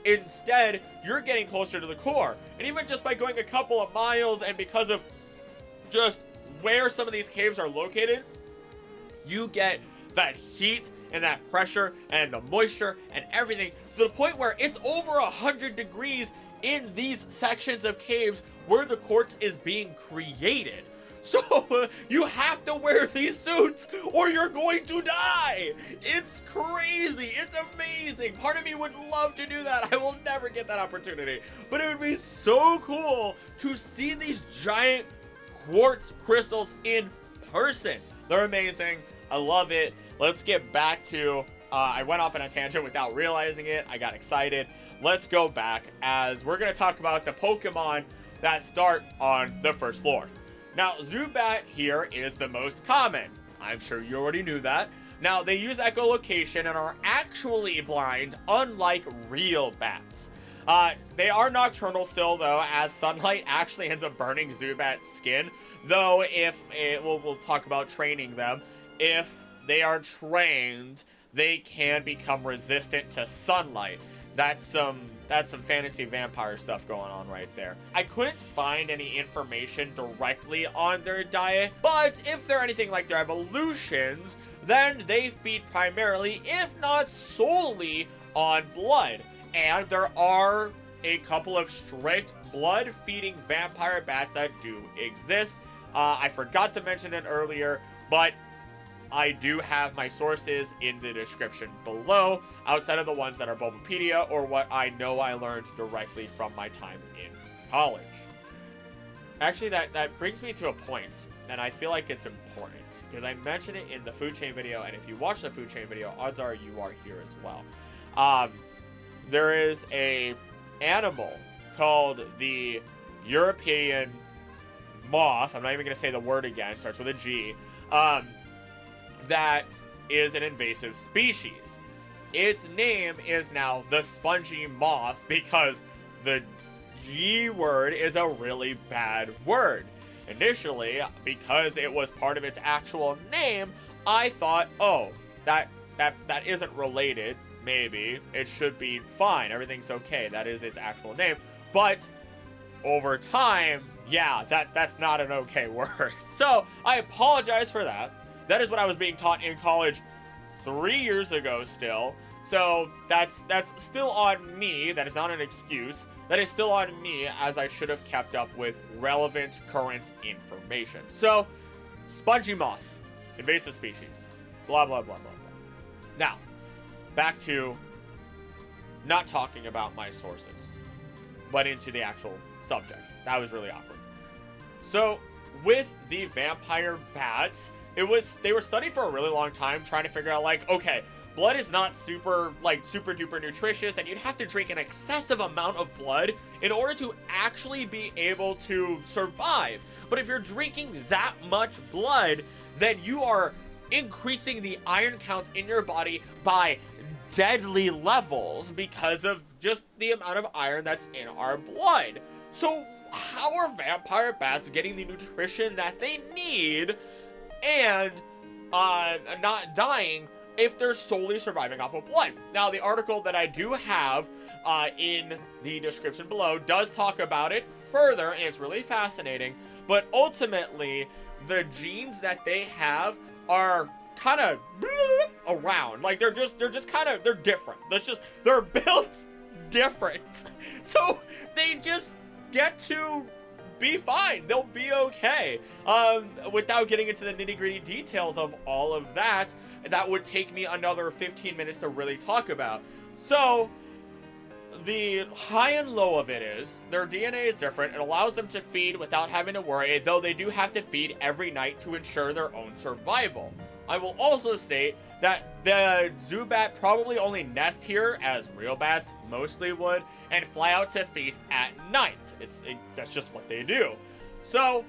S1: Instead, you're getting closer to the core. And even just by going a couple of miles, and because of just where some of these caves are located, you get that heat and that pressure and the moisture and everything to the point where it's over 100 degrees in these sections of caves where the quartz is being created. So you have to wear these suits or you're going to die. It's crazy. It's amazing. Part of me would love to do that. I will never get that opportunity. But it would be so cool to see these giant quartz crystals in person. They're amazing. I love it. Let's get back to, I went off on a tangent without realizing it. I got excited. Let's go back as we're going to talk about the Pokemon that start on the first floor. Now, Zubat here is the most common. I'm sure you already knew that. Now, they use echolocation and are actually blind, unlike real bats. They are nocturnal still, though, as sunlight actually ends up burning Zubat's skin. Though, we'll talk about training them. If they are trained, they can become resistant to sunlight. That's some fantasy vampire stuff going on right there. I couldn't find any information directly on their diet, but if they're anything like their evolutions, then they feed primarily, if not solely, on blood. And there are a couple of strict blood-feeding vampire bats that do exist. I forgot to mention it earlier, but I do have my sources in the description below, outside of the ones that are Bulbapedia or what I know I learned directly from my time in college. Actually, that brings me to a point, and I feel like it's important, because I mentioned it in the food chain video, and if you watch the food chain video, odds are you are here as well. There is a animal called the European moth. I'm not even going to say the word again. It starts with a G. That is an invasive species. Its name is now the spongy moth because the G word is a really bad word. Initially, because it was part of its actual name, I thought, oh, that isn't related. Maybe it should be fine. Everything's okay. That is its actual name. But over time, yeah, that's not an okay word. So I apologize for that. That is what I was being taught in college 3 years ago still. So that's still on me. That is not an excuse. That is still on me, as I should have kept up with relevant current information. So, spongy moth, invasive species, blah, blah, blah, blah, blah. Now, back to not talking about my sources, but into the actual subject. That was really awkward. So, with the vampire bats, they were studied for a really long time trying to figure out, like, okay, blood is not super duper nutritious, and you'd have to drink an excessive amount of blood in order to actually be able to survive. But if you're drinking that much blood, then you are increasing the iron count in your body by deadly levels because of just the amount of iron that's in our blood. So how are vampire bats getting the nutrition that they need and not dying if they're solely surviving off of blood? Now, the article that I do have in the description below does talk about it further, and it's really fascinating. But ultimately, the genes that they have are kind of around. Like, they're different. They're built different. So they just get to be fine. They'll be okay. Without getting into the nitty-gritty details of all of that, that would take me another 15 minutes to really talk about. So, the high and low of it is, their DNA is different. It allows them to feed without having to worry, though they do have to feed every night to ensure their own survival. I will also state that the Zubat probably only nest here, as real bats mostly would, and fly out to feast at night. That's just what they do. So,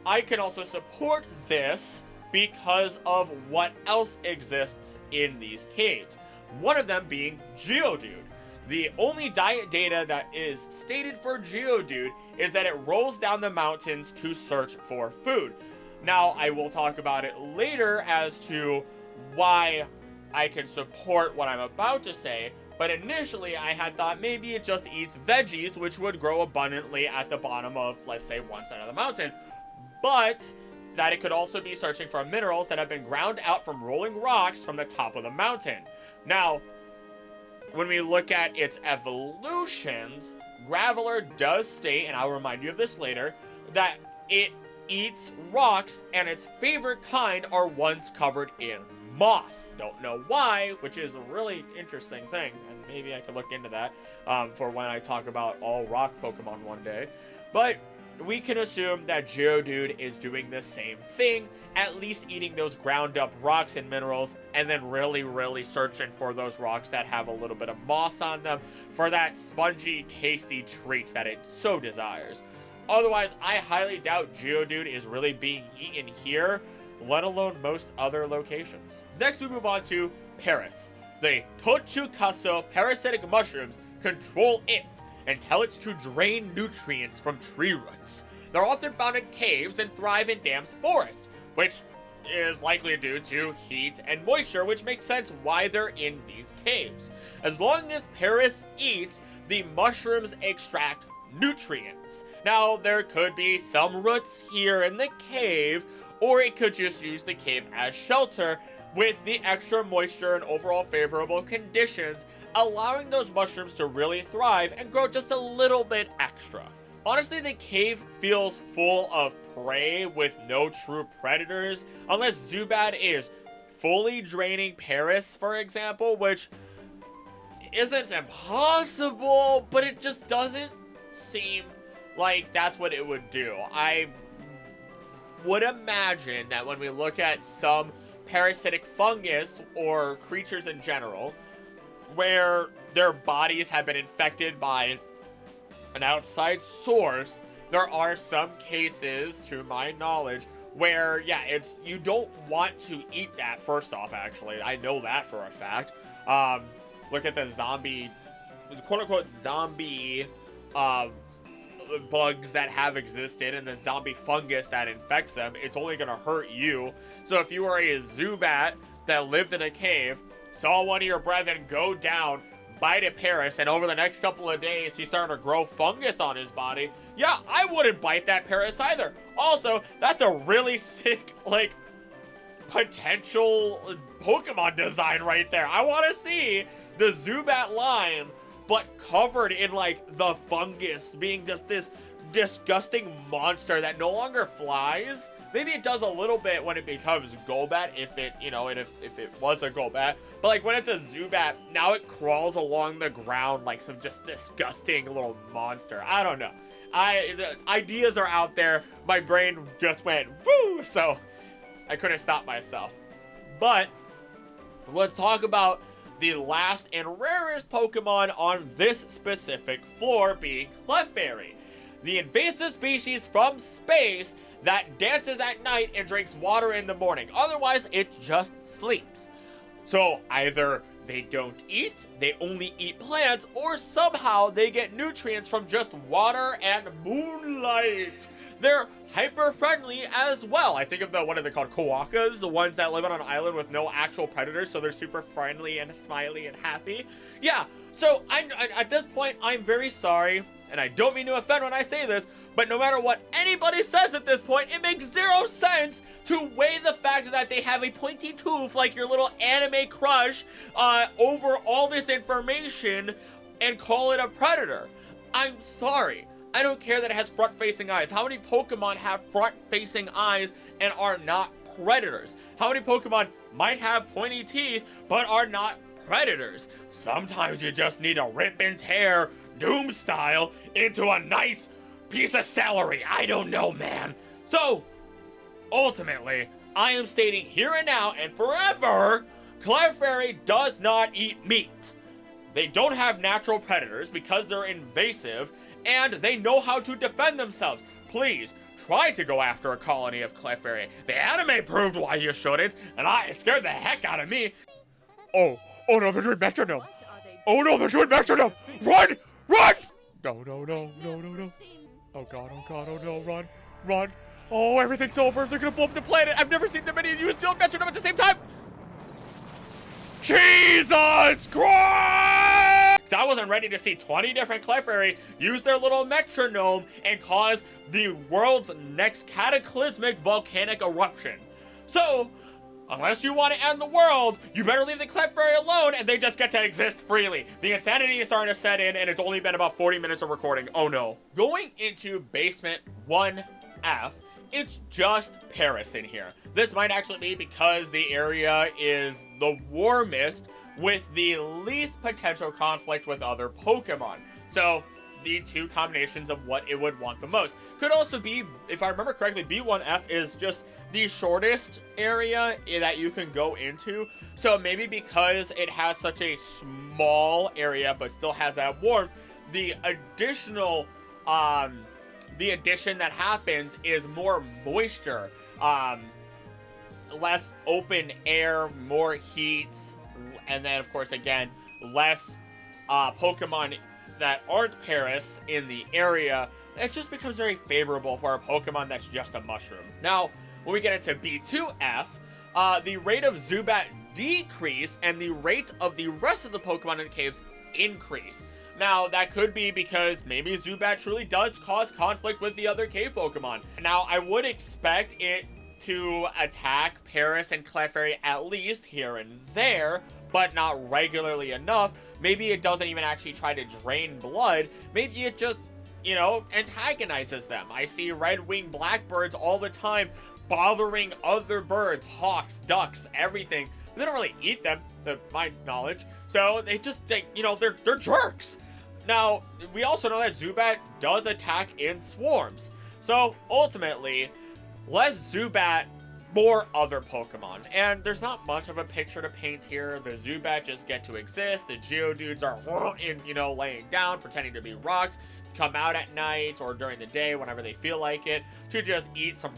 S1: I can also support this because of what else exists in these caves. One of them being Geodude. The only diet data that is stated for Geodude is that it rolls down the mountains to search for food. Now, I will talk about it later as to why I can support what I'm about to say, but initially I had thought maybe it just eats veggies, which would grow abundantly at the bottom of, let's say, one side of the mountain. But that it could also be searching for minerals that have been ground out from rolling rocks from the top of the mountain. Now, when we look at its evolutions, Graveler does state, and I'll remind you of this later, that it eats rocks and its favorite kind are ones covered in moss. Don't know why, which is a really interesting thing, and maybe I could look into that for when I talk about all rock Pokemon one day. But we can assume that Geodude is doing the same thing, at least eating those ground up rocks and minerals, and then really searching for those rocks that have a little bit of moss on them for that spongy, tasty treats that it so desires. Otherwise, I highly doubt Geodude is really being eaten here, let alone most other locations. Next, we move on to Paras. The Tochukaso parasitic mushrooms control it and tell it to drain nutrients from tree roots. They're often found in caves and thrive in damp forests, which is likely due to heat and moisture, which makes sense why they're in these caves. As long as Paras eats, the mushrooms extract nutrients. Now, there could be some roots here in the cave, or it could just use the cave as shelter with the extra moisture and overall favorable conditions, allowing those mushrooms to really thrive and grow just a little bit extra. Honestly, the cave feels full of prey with no true predators, unless Zubat is fully draining Paras, for example, which isn't impossible, but it just doesn't seem like that's what it would do. I would imagine that when we look at some parasitic fungus or creatures in general, where their bodies have been infected by an outside source, there are some cases, to my knowledge, where, yeah, you don't want to eat that, first off, actually. I know that for a fact. Look at the zombie, quote-unquote zombie, bugs that have existed and the zombie fungus that infects them. It's only gonna hurt you. So if you were a Zubat that lived in a cave, saw one of your brethren go down, bite a Paras, and over the next couple of days he's starting to grow fungus on his body, yeah, I wouldn't bite that Paras either. Also, that's a really sick, like, potential Pokemon design right there. I want to see the Zubat line, but covered in, like, the fungus, being just this disgusting monster that no longer flies. Maybe it does a little bit when it becomes Golbat, if it, you know, if it was a Golbat. But, like, when it's a Zubat, now it crawls along the ground like some just disgusting little monster. I don't know. The ideas are out there. My brain just went, woo! So, I couldn't stop myself. But, let's talk about the last and rarest Pokemon on this specific floor, being Clefairy, the invasive species from space that dances at night and drinks water in the morning. Otherwise, it just sleeps. So either they don't eat, they only eat plants, or somehow they get nutrients from just water and moonlight. They're hyper friendly as well. I think of what are they called? Koakas, the ones that live on an island with no actual predators, so they're super friendly and smiley and happy. Yeah, so at this point, I'm very sorry, and I don't mean to offend when I say this, but no matter what anybody says at this point, it makes zero sense to weigh the fact that they have a pointy tooth like your little anime crush over all this information and call it a predator. I'm sorry. I don't care that it has front-facing eyes. How many Pokemon have front-facing eyes and are not predators? How many Pokemon might have pointy teeth but are not predators? Sometimes you just need to rip and tear Doom style into a nice piece of celery. I don't know, man. So, ultimately, I am stating here and now and forever, Clefairy does not eat meat. They don't have natural predators because they're invasive, and they know how to defend themselves. Please, try to go after a colony of Clefairy. The anime proved why you shouldn't, and it scared the heck out of me. Oh no, they're doing metronome. Oh no, they're doing metronome. Run! Run! No. Oh god, oh no, run. Oh, everything's over. They're gonna blow up the planet. I've never seen that many use dual metronome at the same time. Jesus Christ! I wasn't ready to see 20 different Clefairy use their little metronome and cause the world's next cataclysmic volcanic eruption. So, unless you want to end the world, you better leave the Clefairy alone and they just get to exist freely. The insanity is starting to set in and it's only been about 40 minutes of recording. Oh no. Going into Basement 1F, it's just Paris in here. This might actually be because the area is the warmest with the least potential conflict with other Pokemon. So, the two combinations of what it would want the most. Could also be, if I remember correctly, B1F is just the shortest area that you can go into. So maybe because it has such a small area but still has that warmth, the additional, the addition that happens is more moisture, less open air, more heat, and then of course again, less Pokemon that aren't Paris in the area. It just becomes very favorable for a Pokemon that's just a mushroom. Now, when we get into B2F, the rate of Zubat decrease and the rate of the rest of the Pokemon in the caves increase. Now, that could be because maybe Zubat truly does cause conflict with the other cave Pokemon. Now, I would expect it to attack Paris and Clefairy at least here and there, but not regularly enough. Maybe it doesn't even actually try to drain blood. Maybe it just, you know, antagonizes them. I see red-winged blackbirds all the time bothering other birds, hawks, ducks, everything. They don't really eat them, to my knowledge. So they just, you know, they're jerks. Now, we also know that Zubat does attack in swarms. So ultimately, less Zubat, more other Pokemon. And there's not much of a picture to paint here. The Zubat just get to exist. The Geodudes are, you know, laying down, pretending to be rocks, come out at night or during the day whenever they feel like it to just eat some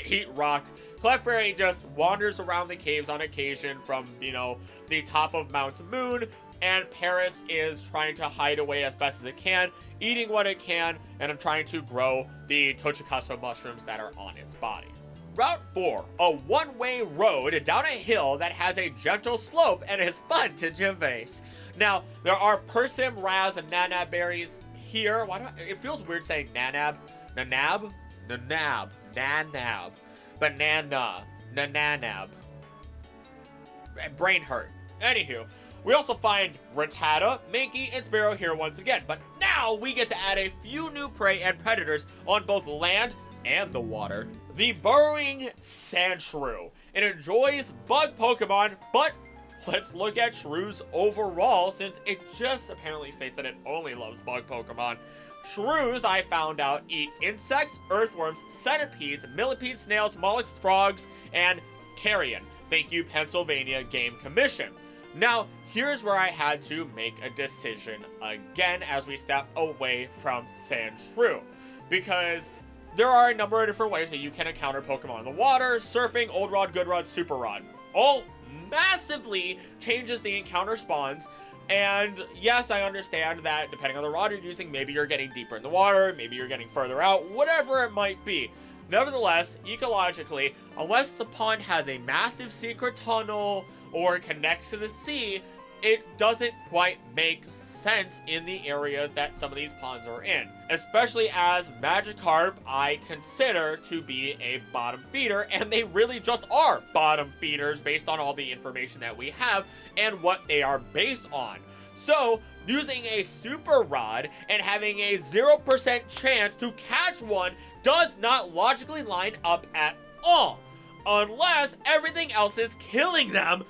S1: eat rocks. Clefairy just wanders around the caves on occasion from, you know, the top of Mount Moon, and Paris is trying to hide away as best as it can, eating what it can, and trying to grow the Tochikaso mushrooms that are on its body. Route 4, a one-way road down a hill that has a gentle slope and is fun to traverse. Now, there are Persim, Raz, and Nanab berries here. Why do it feels weird saying Nanab? Nanab? Nanab. Nanab. Banana. Nananab. Brain hurt. Anywho, we also find Rattata, Mankey, and Sparrow here once again. But now we get to add a few new prey and predators on both land and the water. The burrowing Sandshrew. It enjoys bug Pokemon, but let's look at Shrew's overall, since it just apparently states that it only loves bug Pokemon. Shrews, I found out, eat insects, earthworms, centipedes, millipedes, snails, mollusks, frogs, and carrion. Thank you, Pennsylvania Game Commission. Now, here's where I had to make a decision again as we step away from Sandshrew, because there are a number of different ways that you can encounter Pokemon in the water: surfing, Old Rod, Good Rod, Super Rod. All massively changes the encounter spawns. And yes, I understand that depending on the rod you're using, maybe you're getting deeper in the water, maybe you're getting further out, whatever it might be. Nevertheless, ecologically, unless the pond has a massive secret tunnel or connects to the sea, it doesn't quite make sense in the areas that some of these ponds are in. Especially as Magikarp I consider to be a bottom feeder, and they really just are bottom feeders based on all the information that we have and what they are based on. So, using a Super Rod and having a 0% chance to catch one does not logically line up at all. Unless everything else is killing them,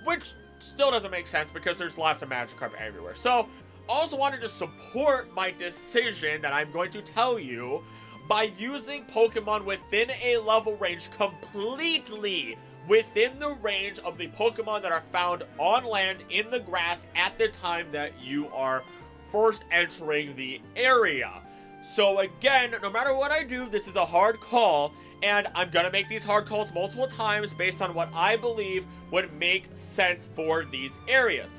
S1: which still doesn't make sense because there's lots of Magikarp everywhere. So, also wanted to support my decision that I'm going to tell you by using Pokemon within a level range completely within the range of the Pokemon that are found on land in the grass at the time that you are first entering the area. So again, no matter what I do, this is a hard call, and I'm gonna make these hard calls multiple times based on what I believe would make sense for these areas.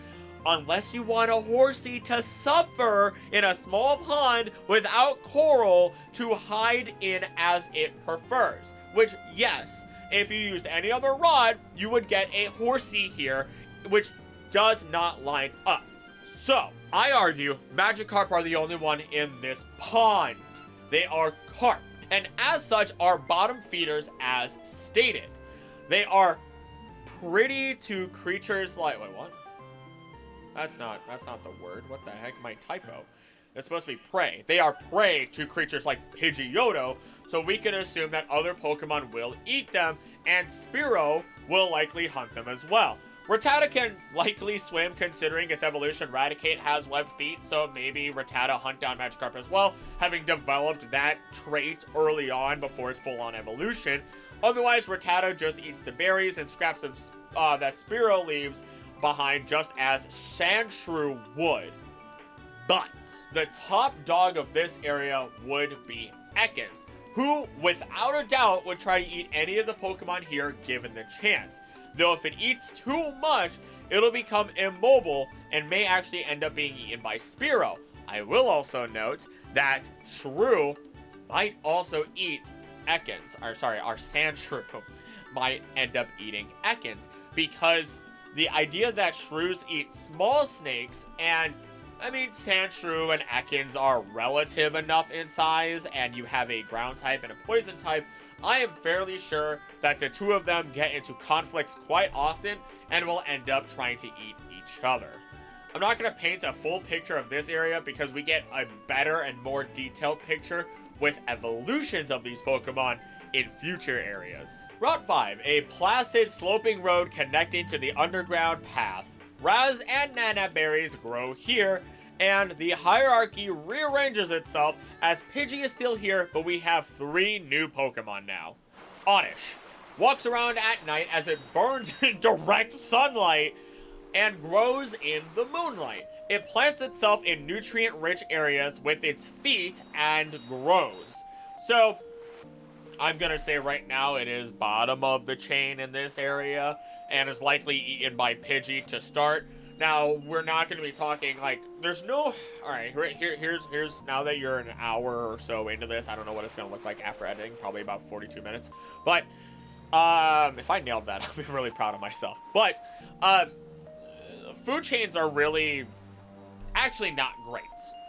S1: Unless you want a Horsey to suffer in a small pond without coral to hide in as it prefers. Which, yes, if you used any other rod, you would get a Horsey here, which does not line up. So, I argue Magikarp are the only one in this pond. They are carp, and as such are bottom feeders as stated. They are pretty to creatures like, wait, what? That's not the word. What the heck? My typo. It's supposed to be prey. They are prey to creatures like Pidgeotto, so we can assume that other Pokemon will eat them, and Spearow will likely hunt them as well. Rattata can likely swim considering its evolution. Raticate has webbed feet, so maybe Rattata hunt down Magikarp as well, having developed that trait early on before its full-on evolution. Otherwise, Rattata just eats the berries and scraps of that Spearow leaves behind, just as Sandshrew would. But the top dog of this area would be Ekans, who without a doubt would try to eat any of the Pokemon here given the chance. Though if it eats too much, it'll become immobile and may actually end up being eaten by Spearow. I will also note that Shrew might also eat Ekans, or sorry, our Sandshrew might end up eating Ekans, because the idea that Shrews eat small snakes, and I mean, Sandshrew and Ekans are relative enough in size, and you have a ground type and a poison type, I am fairly sure that the two of them get into conflicts quite often and will end up trying to eat each other. I'm not going to paint a full picture of this area because we get a better and more detailed picture with evolutions of these Pokemon in future areas. Route 5, a placid sloping road connecting to the underground path. Raz and Nana berries grow here, and the hierarchy rearranges itself as Pidgey is still here, but we have 3 new Pokemon now. Oddish walks around at night as it burns in direct sunlight and grows in the moonlight. It plants itself in nutrient-rich areas with its feet and grows. So, I'm gonna say right now it is bottom of the chain in this area and is likely eaten by Pidgey to start. Now, we're not going to be talking, like, there's no... Alright, here's now that you're an hour or so into this, I don't know what it's going to look like after editing, probably about 42 minutes. But, if I nailed that, I'll be really proud of myself. But, food chains are really, actually not great,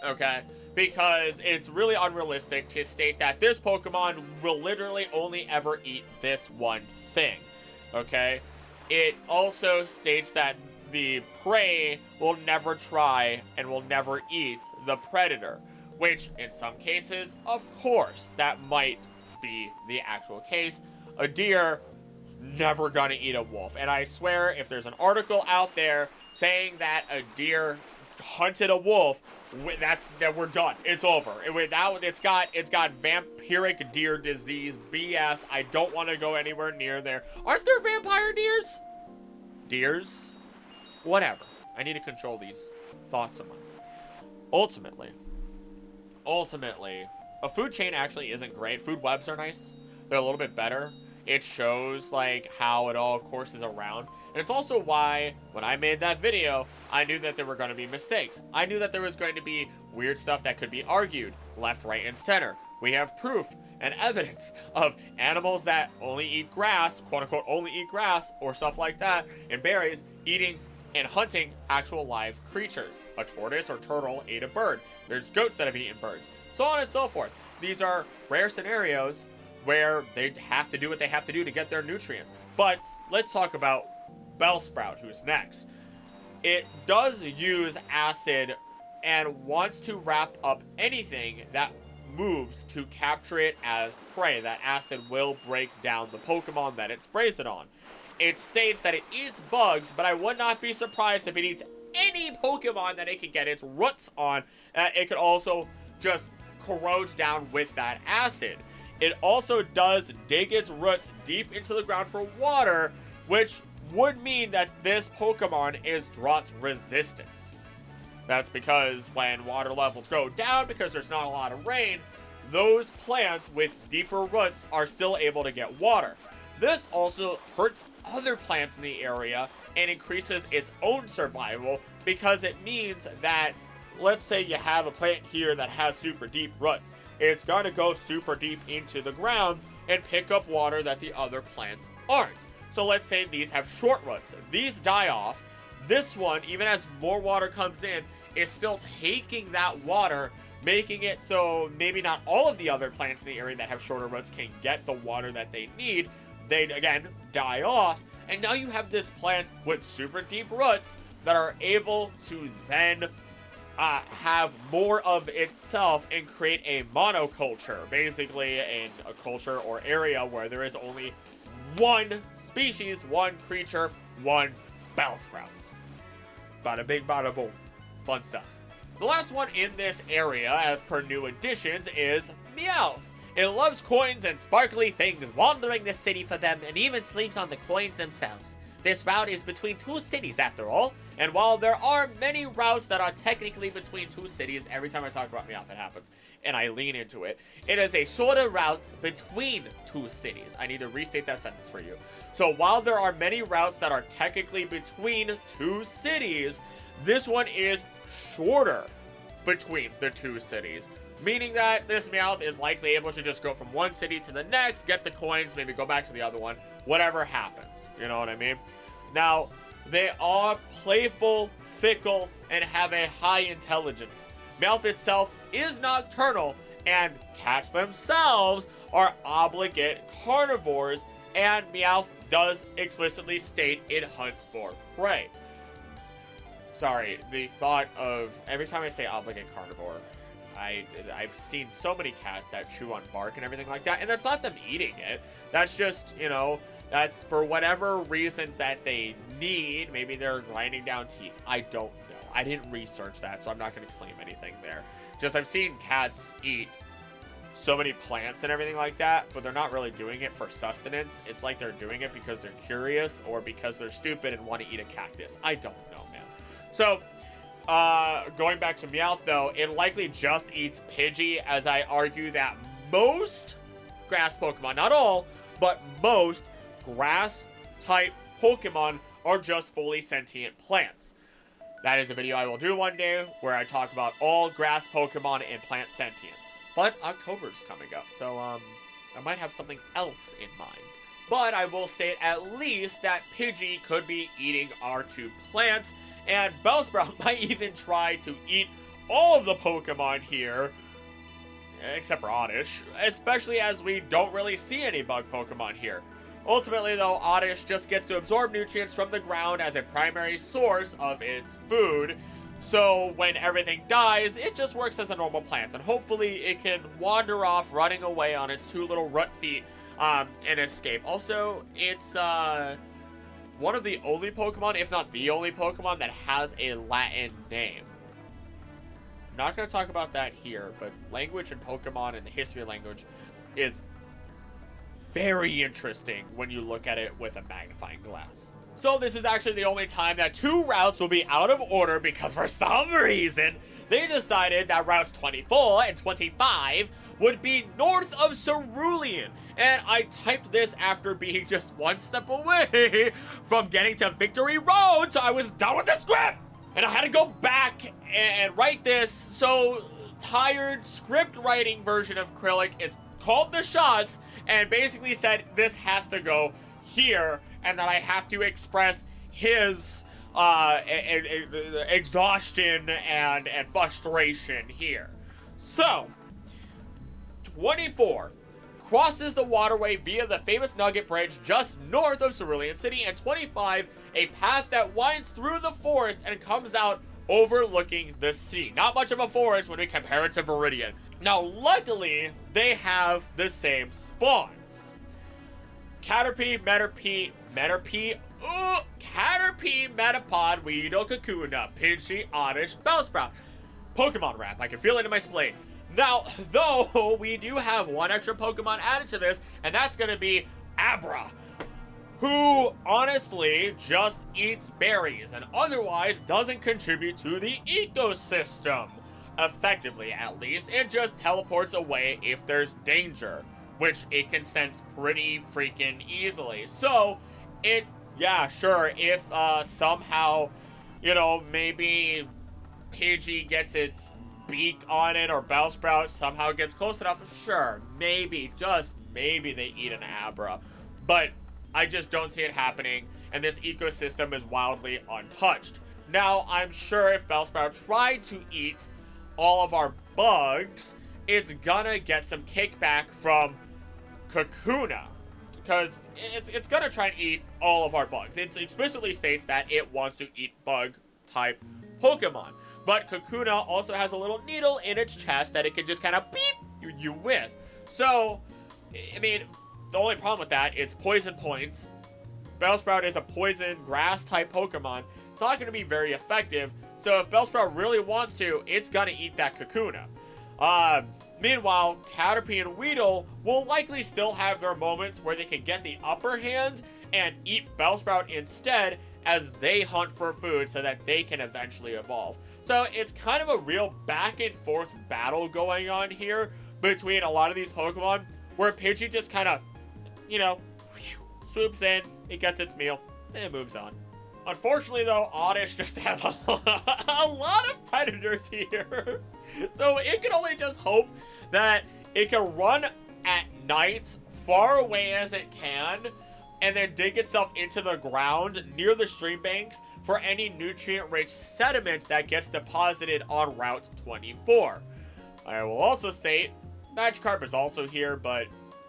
S1: okay? Because it's really unrealistic to state that this Pokemon will literally only ever eat this one thing, okay? It also states that the prey will never try and will never eat the predator, which in some cases, of course, that might be the actual case. A deer never gonna eat a wolf, and I swear if there's an article out there saying that a deer hunted a wolf, that we're done. It's over. It's got vampiric deer disease BS. I don't want to go anywhere near there. Aren't there vampire deers? Deers? Whatever. I need to control these thoughts of mine. Ultimately, a food chain actually isn't great. Food webs are nice. They're a little bit better. It shows, like, how it all courses around. And it's also why, when I made that video, I knew that there were going to be mistakes. I knew that there was going to be weird stuff that could be argued, left, right, and center. We have proof and evidence of animals that only eat grass, quote-unquote only eat grass, or stuff like that, and berries, eating and hunting actual live creatures. A tortoise or turtle ate a bird. There's goats that have eaten birds. So on and so forth. These are rare scenarios where they have to do what they have to do to get their nutrients. But let's talk about Bellsprout, who's next. It does use acid and wants to wrap up anything that moves to capture it as prey. That acid will break down the Pokemon that it sprays it on. It states that it eats bugs, but I would not be surprised if it eats any Pokemon that it can get its roots on. It could also just corrode down with that acid. It also does dig its roots deep into the ground for water, which would mean that this Pokemon is drought resistant. That's because when water levels go down, because there's not a lot of rain, those plants with deeper roots are still able to get water. This also hurts other plants in the area and increases its own survival, because it means that, let's say you have a plant here that has super deep roots. It's going to go super deep into the ground and pick up water that the other plants aren't. So let's say these have short roots. These die off. This one, even as more water comes in, is still taking that water, making it so maybe not all of the other plants in the area that have shorter roots can get the water that they need. They, again, die off. And now you have this plant with super deep roots that are able to then have more of itself and create a monoculture. Basically, in a culture or area where there is only one species, one creature, one Bellsprout. Bada bing, bada boom. Fun stuff. The last one in this area, as per new additions, is Meowth. It loves coins and sparkly things, wandering the city for them, and even sleeps on the coins themselves. This route is between two cities, after all, and while there are many routes that are technically between two cities, every time I talk about Meowth that happens, and I lean into it, it is a shorter route between two cities. I need to restate that sentence for you. So while there are many routes that are technically between two cities, this one is shorter between the two cities. Meaning that this Meowth is likely able to just go from one city to the next, get the coins, maybe go back to the other one, whatever happens. You know what I mean? Now, they are playful, fickle, and have a high intelligence. Meowth itself is nocturnal, and cats themselves are obligate carnivores, and Meowth does explicitly state it hunts for prey. Sorry, the thought of, every time I say obligate carnivore, I've seen so many cats that chew on bark and everything like that, and that's not them eating it. That's just, you know, that's for whatever reasons that they need. Maybe they're grinding down teeth. I don't know. I didn't research that, so I'm not going to claim anything there. Just I've seen cats eat so many plants and everything like that, but they're not really doing it for sustenance. It's like they're doing it because they're curious or because they're stupid and want to eat a cactus. I don't know, man. So, going back to Meowth, though, it likely just eats Pidgey, as I argue that most grass Pokemon, not all, but most grass-type Pokemon are just fully sentient plants. That is a video I will do one day, where I talk about all grass Pokemon and plant sentience. But October's coming up, so, I might have something else in mind. But I will state at least that Pidgey could be eating our two plants, and Bellsprout might even try to eat all of the Pokemon here, except for Oddish, especially as we don't really see any bug Pokemon here. Ultimately, though, Oddish just gets to absorb nutrients from the ground as a primary source of its food, so when everything dies, it just works as a normal plant, and hopefully it can wander off running away on its two little root feet and escape. Also, it's one of the only Pokemon, if not the only Pokemon, that has a Latin name. I'm not going to talk about that here, but language in Pokemon and the history of language is very interesting when you look at it with a magnifying glass. So this is actually the only time that two routes will be out of order, because for some reason, they decided that routes 24 and 25 would be north of Cerulean. And I typed this after being just one step away from getting to Victory Road, so I was done with the script! And I had to go back and write this, so tired script writing version of Acrylic is called the shots, and basically said this has to go here, and that I have to express his exhaustion and frustration here. So, 24 crosses the waterway via the famous Nugget Bridge just north of Cerulean City, and 25, a path that winds through the forest and comes out overlooking the sea. Not much of a forest when we compare it to Viridian. Now, luckily, they have the same spawns. Caterpie, Caterpie, Metapod, Weedle, Kakuna, Pidgey, Oddish, Bellsprout. Pokemon rap, I can feel it in my spleen. Now, though, we do have one extra Pokemon added to this, and that's going to be Abra, who honestly just eats berries and otherwise doesn't contribute to the ecosystem. Effectively, at least. It just teleports away if there's danger, which it can sense pretty freaking easily. So, yeah, sure, if somehow, you know, maybe Pidgey gets its beak on it, or Bellsprout somehow gets close enough, sure, maybe, just maybe they eat an Abra. But I just don't see it happening, and this ecosystem is wildly untouched. Now, I'm sure if Bellsprout tried to eat all of our bugs, it's gonna get some kickback from Kakuna, because it's gonna try and eat all of our bugs. It explicitly states that it wants to eat bug-type Pokemon. But Kakuna also has a little needle in its chest that it can just kind of beep you with. So, I mean, the only problem with that, it's poison points. Bellsprout is a poison grass-type Pokemon. It's not going to be very effective. So if Bellsprout really wants to, it's going to eat that Kakuna. Meanwhile, Caterpie and Weedle will likely still have their moments where they can get the upper hand and eat Bellsprout instead as they hunt for food so that they can eventually evolve. So it's kind of a real back and forth battle going on here between a lot of these Pokemon where Pidgey just kind of, you know, swoops in, it gets its meal, and it moves on. Unfortunately, though, Oddish just has a lot of predators here. So it can only just hope that it can run at night, far away as it can, and then dig itself into the ground near the stream banks for any nutrient-rich sediment that gets deposited on Route 24. I will also state, Magikarp is also here, but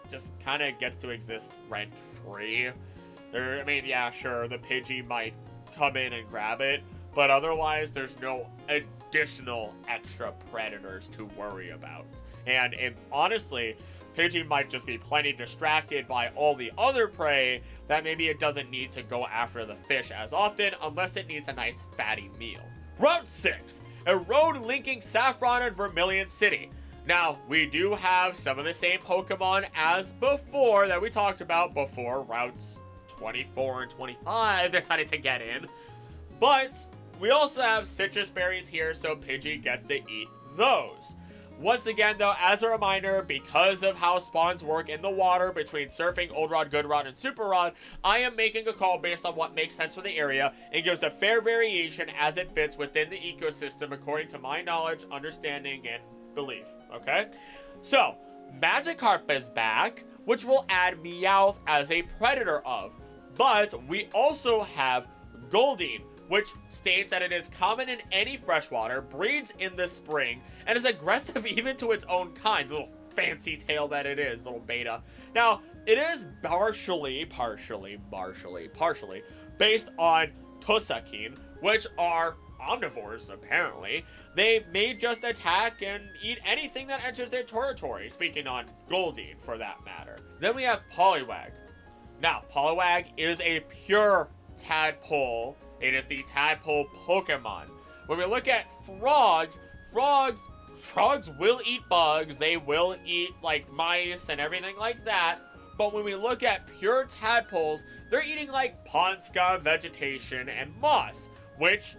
S1: just kind of gets to exist rent-free. I mean, yeah, sure, the Pidgey might come in and grab it, but otherwise there's no additional extra predators to worry about. And honestly, Pidgey might just be plenty distracted by all the other prey that maybe it doesn't need to go after the fish as often unless it needs a nice fatty meal. Route 6, a road linking Saffron and Vermilion City. Now, we do have some of the same Pokemon as before that we talked about before routes 24 and 25 decided to get in. But we also have citrus berries here, so Pidgey gets to eat those. Once again, though, as a reminder, because of how spawns work in the water between Surfing, Old Rod, Good Rod, and Super Rod, I am making a call based on what makes sense for the area and gives a fair variation as it fits within the ecosystem according to my knowledge, understanding, and belief. Okay? So, Magikarp is back, which will add Meowth as a predator of. But we also have Goldeen, which states that it is common in any freshwater, breeds in the spring, and is aggressive even to its own kind. Little fancy tail that it is, little beta. Now, it is partially based on Tusakeen, which are omnivores, apparently. They may just attack and eat anything that enters their territory, speaking on Goldeen, for that matter. Then we have Poliwag. Now, Poliwag is a pure tadpole. It is the tadpole Pokemon. When we look at frogs will eat bugs. They will eat, like, mice and everything like that. But when we look at pure tadpoles, they're eating, like, pond scum, vegetation, and moss. Which,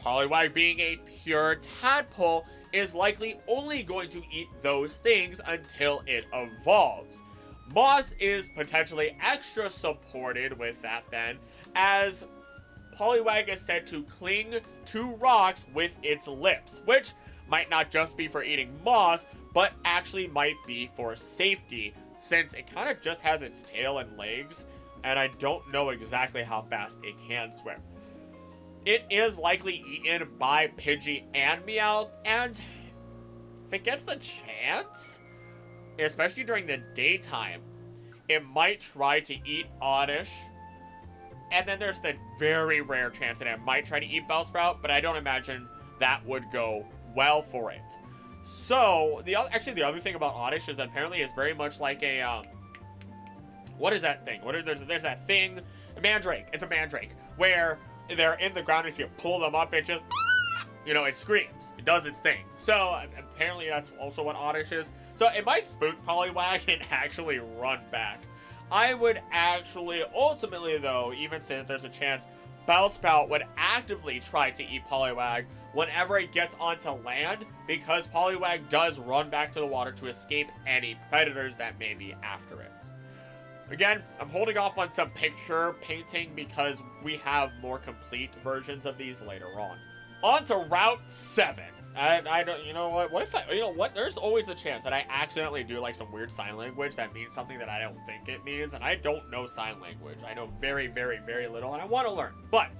S1: Poliwag being a pure tadpole, is likely only going to eat those things until it evolves. Moss is potentially extra supported with that then, as Poliwag is said to cling to rocks with its lips, which might not just be for eating moss, but actually might be for safety, since it kind of just has its tail and legs, and I don't know exactly how fast it can swim. It is likely eaten by Pidgey and Meowth, and if it gets the chance, especially during the daytime, it might try to eat Oddish. And then there's the very rare chance that it might try to eat Bellsprout, but I don't imagine that would go well for it. So, the other thing about Oddish is that apparently it's very much like a, what is that thing? There's that thing, a mandrake. It's a mandrake, where they're in the ground, and if you pull them up, it just, you know, it screams. It does its thing. So, apparently that's also what Oddish is. So, it might spook Poliwag and actually run back. I would actually, ultimately though, even say that there's a chance Bellsprout would actively try to eat Poliwag whenever it gets onto land, because Poliwag does run back to the water to escape any predators that may be after it. Again, I'm holding off on some picture painting because we have more complete versions of these later on. On to Route 7. I don't, you know what, there's always a chance that I accidentally do like some weird sign language that means something that I don't think it means, and I don't know sign language. I know very, very, very little, and I want to learn. But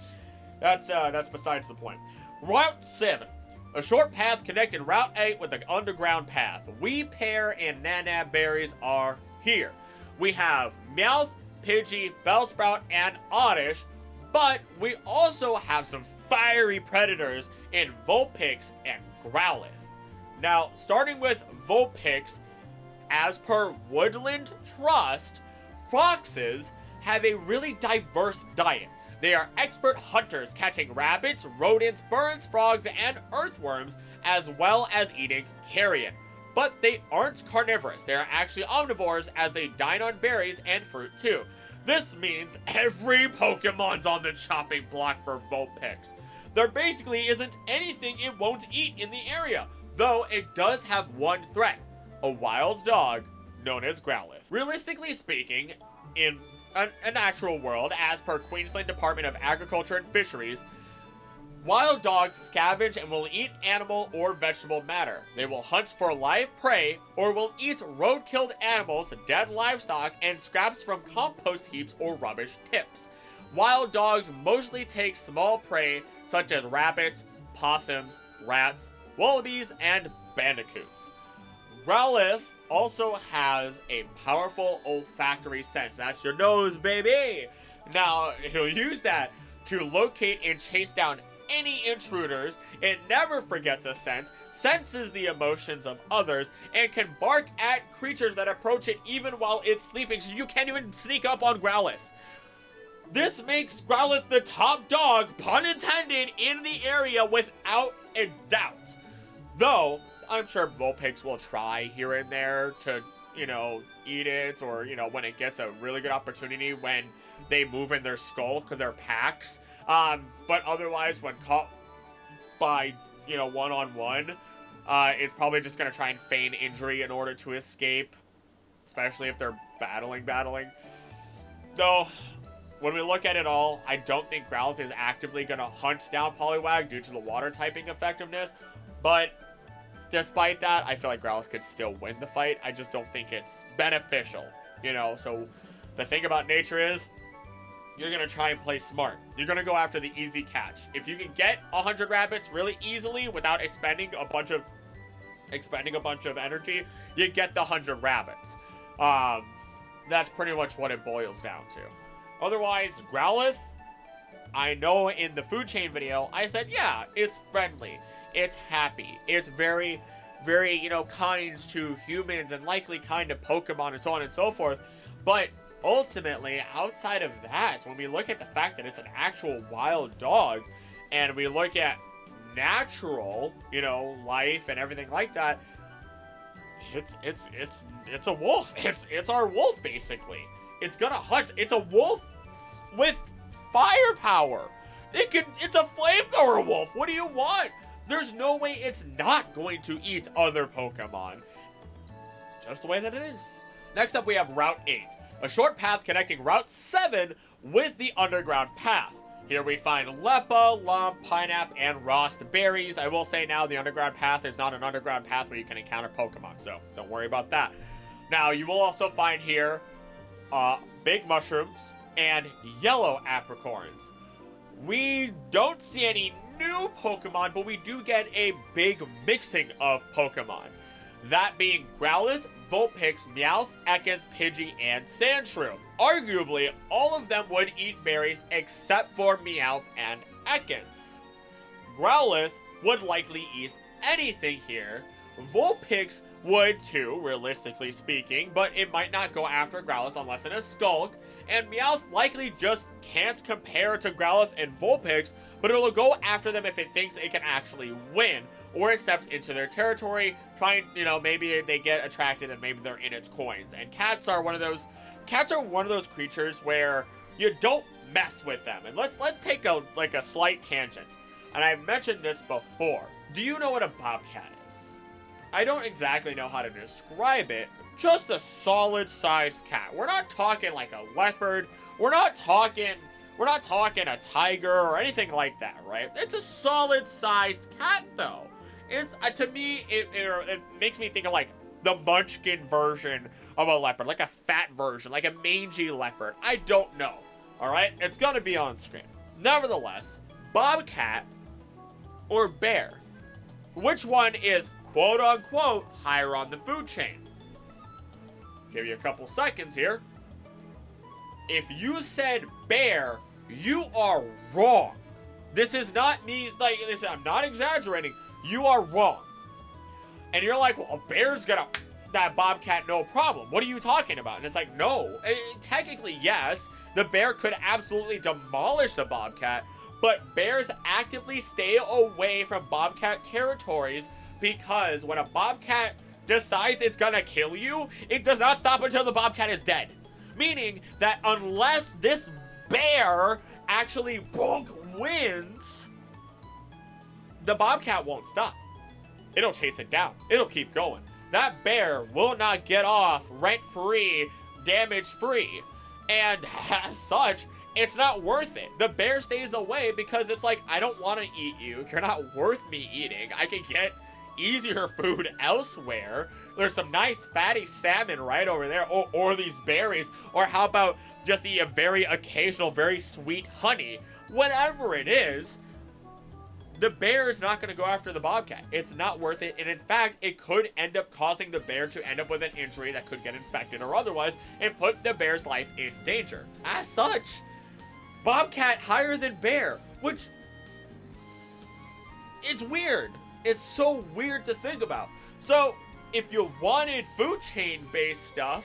S1: That's besides the point. Route 7. A short path connecting Route 8 with the underground path. Weepear and Nanab berries are here. We have Meowth, Pidgey, Bellsprout, and Oddish, but we also have some fiery predators in Vulpix and Growlithe. Now, starting with Vulpix, as per Woodland Trust, foxes have a really diverse diet. They are expert hunters, catching rabbits, rodents, birds, frogs, and earthworms, as well as eating carrion. But they aren't carnivorous. They are actually omnivores, as they dine on berries and fruit too. This means every Pokemon's on the chopping block for Vulpix. There basically isn't anything it won't eat in the area, though it does have one threat: a wild dog known as Growlithe. Realistically speaking, in a natural world, as per Queensland Department of Agriculture and Fisheries, wild dogs scavenge and will eat animal or vegetable matter. They will hunt for live prey or will eat road-killed animals, dead livestock, and scraps from compost heaps or rubbish tips. Wild dogs mostly take small prey such as rabbits, possums, rats, wallabies, and bandicoots. Growlithe also has a powerful olfactory sense. That's your nose, baby! Now, he'll use that to locate and chase down any intruders. It never forgets a scent, senses the emotions of others, and can bark at creatures that approach it even while it's sleeping, so you can't even sneak up on Growlithe. This makes Growlithe the top dog, pun intended, in the area without a doubt. Though, I'm sure Vulpix will try here and there to, eat it, or, when it gets a really good opportunity when they move in their skull, because they're packs. But otherwise, when caught by, one-on-one, it's probably just going to try and feign injury in order to escape, especially if they're battling. Though, when we look at it all, I don't think Growlithe is actively going to hunt down Poliwag due to the water typing effectiveness, but despite that, I feel like Growlithe could still win the fight. I just don't think it's beneficial, so the thing about nature is, you're going to try and play smart. You're going to go after the easy catch. If you can get 100 rabbits really easily without expending a bunch of energy, you get the 100 rabbits. That's pretty much what it boils down to. Otherwise, Growlithe, I know in the food chain video, I said, yeah, it's friendly, it's happy, it's very, very, kind to humans and likely kind to Pokemon and so on and so forth. But ultimately, outside of that, when we look at the fact that it's an actual wild dog, and we look at natural, life and everything like that, it's a wolf. It's our wolf, basically. It's gonna hunt. It's a wolf with firepower. It's a flamethrower wolf. What do you want? There's no way it's not going to eat other Pokemon. Just the way that it is. Next up, we have Route 8. A short path connecting Route 7 with the underground path. Here we find Leppa, Lump, Pineapple, and Rost berries. I will say now, the underground path is not an underground path where you can encounter Pokemon, so don't worry about that. Now, you will also find here big mushrooms and yellow apricorns. We don't see any new Pokemon, but we do get a big mixing of Pokemon. That being Growlithe, Vulpix, Meowth, Ekans, Pidgey, and Sandshrew. Arguably, all of them would eat berries except for Meowth and Ekans. Growlithe would likely eat anything here. Vulpix would too, realistically speaking, but it might not go after Growlithe unless in a skulk. And Meowth likely just can't compare to Growlithe and Vulpix, but it will go after them if it thinks it can actually win, or it steps into their territory, trying, maybe they get attracted and maybe they're in its coins. And cats are one of those creatures where you don't mess with them. And let's take a slight tangent. And I've mentioned this before. Do you know what a bobcat is? I don't exactly know how to describe it. Just a solid-sized cat. We're not talking like a leopard. We're not talking a tiger or anything like that, right? It's a solid-sized cat, though. It's to me, it makes me think of like the Munchkin version of a leopard, like a fat version, like a mangy leopard. I don't know. All right, it's gonna be on screen. Nevertheless, bobcat or bear? Which one is quote-unquote higher on the food chain? Give you a couple seconds here. If you said bear, you are wrong. This is not me, like, listen, I'm not exaggerating. You are wrong. And you're like, well, a bear's gonna that bobcat no problem. What are you talking about? And it's like, no. Technically, yes. The bear could absolutely demolish the bobcat, but bears actively stay away from bobcat territories because when a bobcat decides it's gonna kill you, it does not stop until the bobcat is dead. Meaning that unless this bear actually wins, the bobcat won't stop. It'll chase it down. It'll keep going. That bear will not get off rent-free, damage-free. And as such, it's not worth it. The bear stays away because it's like, I don't want to eat you. You're not worth me eating. I can get easier food elsewhere. There's some nice fatty salmon right over there. Or these berries. Or how about just a very occasional, very sweet honey. Whatever it is, the bear is not going to go after the bobcat. It's not worth it. And in fact, it could end up causing the bear to end up with an injury that could get infected or otherwise and put the bear's life in danger. As such, bobcat higher than bear, which it's weird. It's so weird to think about. So if you wanted food chain based stuff,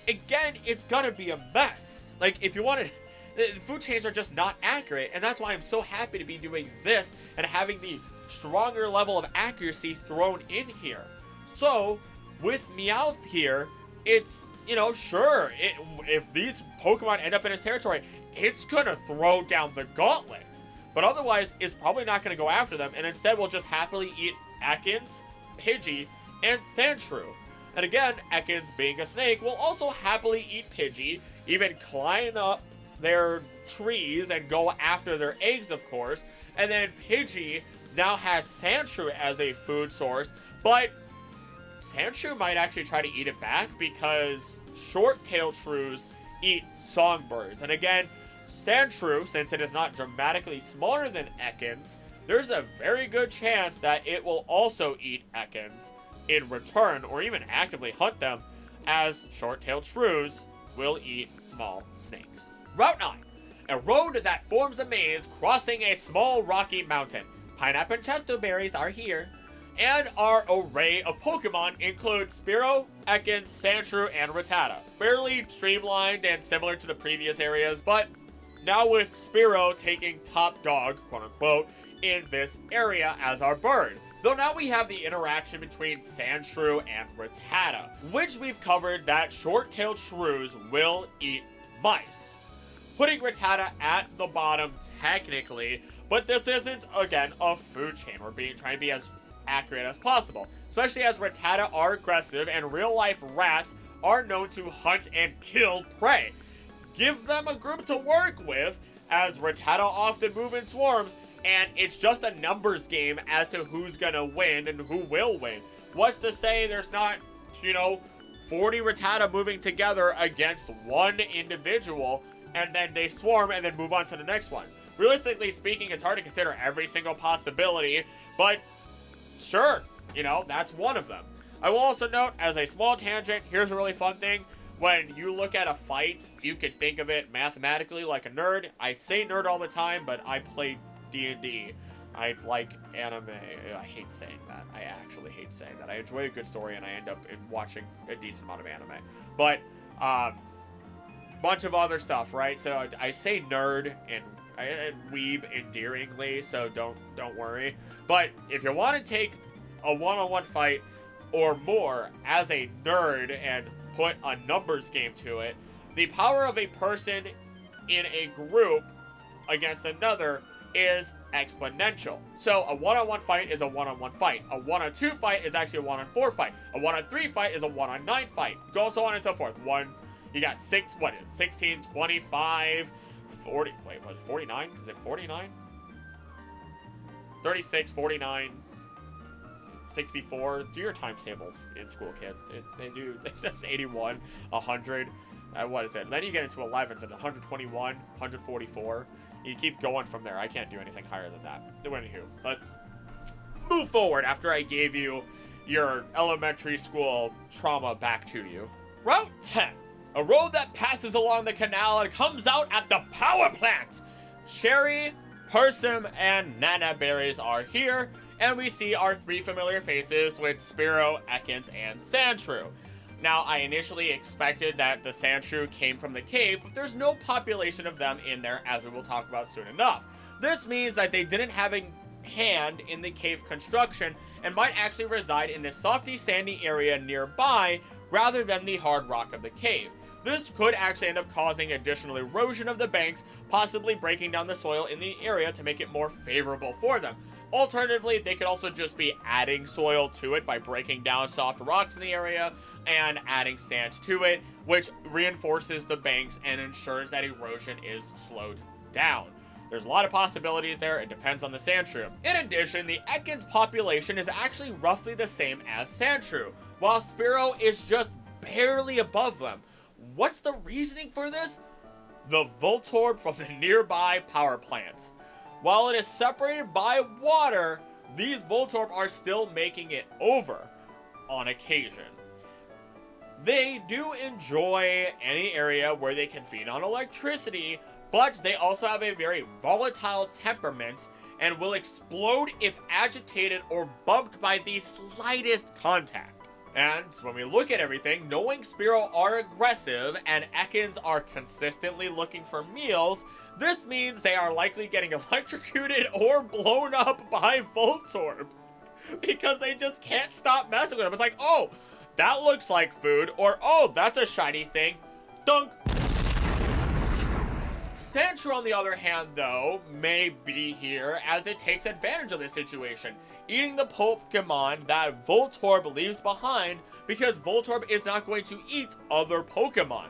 S1: again, it's going to be a mess. Like if you wanted... The food chains are just not accurate, and that's why I'm so happy to be doing this and having the stronger level of accuracy thrown in here. So, with Meowth here, it's, you know, sure, if these Pokemon end up in its territory, it's gonna throw down the gauntlet. But otherwise, it's probably not gonna go after them, and instead will just happily eat Ekans, Pidgey, and Sandshrew. And again, Ekans, being a snake, will also happily eat Pidgey, even climb up their trees and go after their eggs, of course. And then Pidgey now has Sandshrew as a food source, but Sandshrew might actually try to eat it back because short-tailed shrews eat songbirds. And again, Sandshrew, since it is not dramatically smaller than Ekans, there's a very good chance that it will also eat Ekans in return, or even actively hunt them, as short-tailed shrews will eat small snakes. Route 9. A road that forms a maze crossing a small rocky mountain. Pineapple and Chesto berries are here. And our array of Pokemon includes Spearow, Ekans, Sandshrew, and Rattata. Fairly streamlined and similar to the previous areas, but now with Spearow taking top dog, quote-unquote, in this area as our bird. Though now we have the interaction between Sandshrew and Rattata, which we've covered that short-tailed shrews will eat mice. Putting Rattata at the bottom technically, but this isn't, again, a food chain. We're trying to be as accurate as possible, especially as Rattata are aggressive and real-life rats are known to hunt and kill prey. Give them a group to work with, as Rattata often move in swarms, and it's just a numbers game as to who's gonna win and who will win. What's to say there's not, 40 Rattata moving together against one individual, and then they swarm and then move on to the next one. Realistically speaking, it's hard to consider every single possibility, but sure, that's one of them. I will also note, as a small tangent, here's a really fun thing. When you look at a fight, you could think of it mathematically like a nerd. I say nerd all the time, but I play D&D. I like anime. I hate saying that. I actually hate saying that. I enjoy a good story, and I end up watching a decent amount of anime. But, bunch of other stuff, right? So I say nerd and weeb endearingly, so don't worry. But if you want to take a one-on-one fight or more as a nerd and put a numbers game to it, the power of a person in a group against another is exponential. So a one-on-one fight is a one-on-one fight. A one-on-two fight is actually a one-on-4 fight. A one-on-3 fight is a one-on-9 fight. Go so on and so forth. You got 16, 25, 40, wait, was it 49? Is it 49? 36, 49, 64. Do your times tables in school, kids. They do 81, 100. What is it? Then you get into 11s at 121, 144. You keep going from there. I can't do anything higher than that. Anywho, let's move forward after I gave you your elementary school trauma back to you. Route 10. A road that passes along the canal and comes out at the power plant. Cherry, Persim, and Nana berries are here, and we see our 3 familiar faces with Spearow, Ekans, and Sandshrew. Now, I initially expected that the Sandshrew came from the cave, but there's no population of them in there, as we will talk about soon enough. This means that they didn't have a hand in the cave construction and might actually reside in the softy, sandy area nearby rather than the hard rock of the cave. This could actually end up causing additional erosion of the banks, possibly breaking down the soil in the area to make it more favorable for them. Alternatively, they could also just be adding soil to it by breaking down soft rocks in the area and adding sand to it, which reinforces the banks and ensures that erosion is slowed down. There's a lot of possibilities there. It depends on the Sandshrew. In addition, the Ekans population is actually roughly the same as Sandshrew, while Spearow is just barely above them. What's the reasoning for this? The Voltorb from the nearby power plant. While it is separated by water, these Voltorb are still making it over on occasion. They do enjoy any area where they can feed on electricity, but they also have a very volatile temperament and will explode if agitated or bumped by the slightest contact. And when we look at everything, knowing Spearow are aggressive and Ekans are consistently looking for meals, this means they are likely getting electrocuted or blown up by Voltorb. Because they just can't stop messing with them. It's like, oh, that looks like food, or oh, that's a shiny thing. Dunk! Sandshrew, on the other hand, though, may be here as it takes advantage of this situation, eating the Pokemon that Voltorb leaves behind because Voltorb is not going to eat other Pokemon.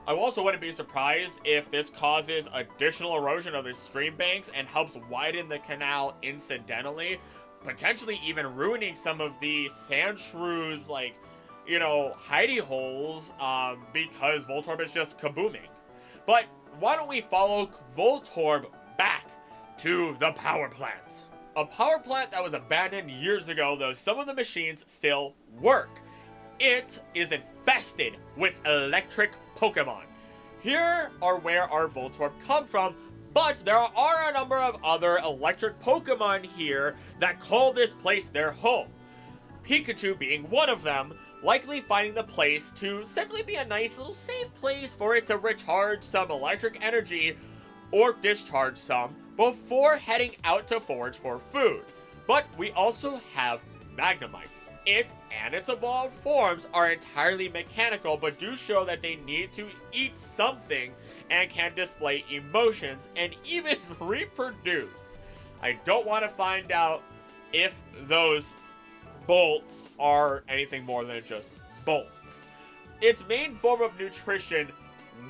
S1: I also wouldn't be surprised if this causes additional erosion of the stream banks and helps widen the canal incidentally, potentially even ruining some of the Sandshrew's, like, you know, hidey holes because Voltorb is just kabooming. But why don't we follow Voltorb back to the power plant? A power plant that was abandoned years ago, though some of the machines still work. It is infested with electric Pokemon. Here are where our Voltorb come from, but there are a number of other electric Pokemon here that call this place their home. Pikachu being one of them, likely finding the place to simply be a nice little safe place for it to recharge some electric energy or discharge some before heading out to forage for food. But we also have Magnemite. It and its evolved forms are entirely mechanical, but do show that they need to eat something and can display emotions and even reproduce. I don't want to find out if those bolts are anything more than just bolts. Its main form of nutrition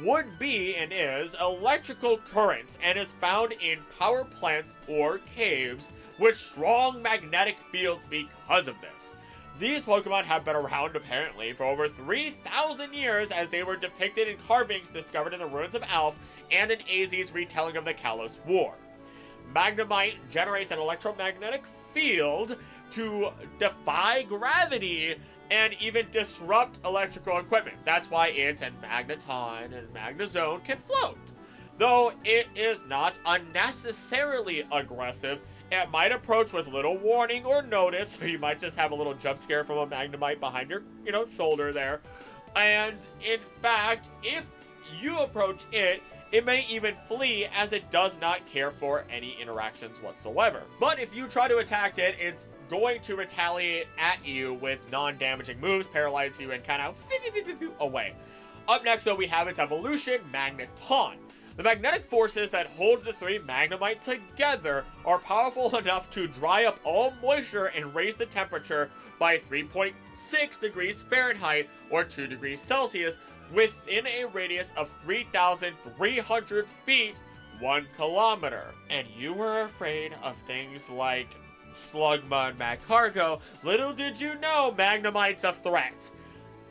S1: would be and is electrical currents and is found in power plants or caves with strong magnetic fields because of this. These Pokemon have been around apparently for over 3,000 years, as they were depicted in carvings discovered in the ruins of Alph and in AZ's retelling of the Kalos War. Magnemite generates an electromagnetic field to defy gravity and even disrupt electrical equipment. That's why its and Magneton and Magnezone can float. Though it is not unnecessarily aggressive, it might approach with little warning or notice, so you might just have a little jump scare from a Magnemite behind your, shoulder there. And in fact, if you approach it, it may even flee, as it does not care for any interactions whatsoever. But if you try to attack it, it's going to retaliate at you with non-damaging moves, paralyze you, and kind of away. Up next, though, we have its evolution, Magneton. The magnetic forces that hold the 3 Magnemite together are powerful enough to dry up all moisture and raise the temperature by 3.6 degrees Fahrenheit or 2 degrees Celsius within a radius of 3,300 feet, 1 kilometer. And you were afraid of things like Slugma and Magcargo. Little did you know Magnemite's a threat.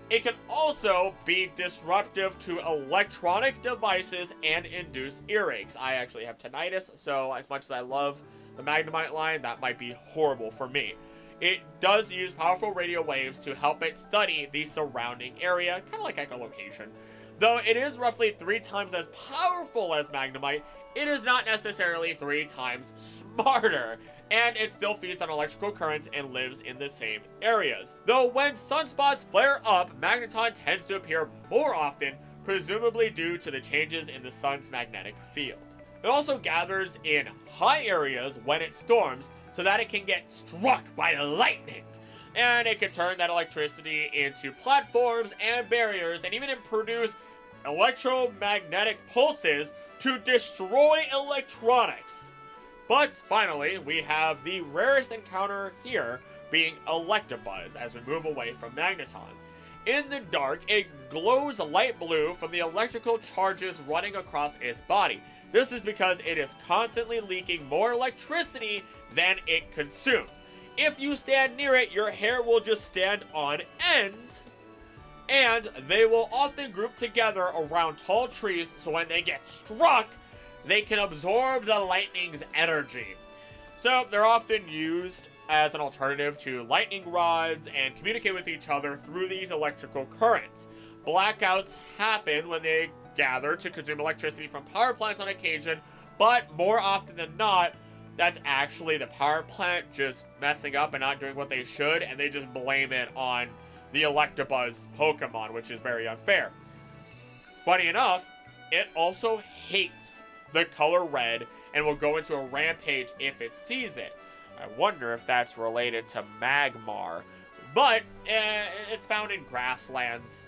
S1: It can also be disruptive to electronic devices and induce earaches. I actually have tinnitus, so as much as I love the Magnemite line, that might be horrible for me. It does use powerful radio waves to help it study the surrounding area, kind of like echolocation. Though it is roughly 3 times as powerful as Magnemite, it is not necessarily 3 times smarter, and it still feeds on electrical currents and lives in the same areas. Though when sunspots flare up, Magneton tends to appear more often, presumably due to the changes in the sun's magnetic field. It also gathers in high areas when it storms so that it can get struck by lightning. And it can turn that electricity into platforms and barriers and even produce electromagnetic pulses to destroy electronics. But finally, we have the rarest encounter here being Electabuzz as we move away from Magneton. In the dark, it glows light blue from the electrical charges running across its body. This is because it is constantly leaking more electricity than it consumes. If you stand near it, your hair will just stand on end, and they will often group together around tall trees so when they get struck, they can absorb the lightning's energy. So they're often used as an alternative to lightning rods and communicate with each other through these electrical currents. Blackouts happen when they gather to consume electricity from power plants on occasion, but more often than not, that's actually the power plant just messing up and not doing what they should, and they just blame it on the Electabuzz Pokemon, which is very unfair. Funny enough, it also hates the color red and will go into a rampage if it sees it. I wonder if that's related to Magmar, but it's found in grasslands,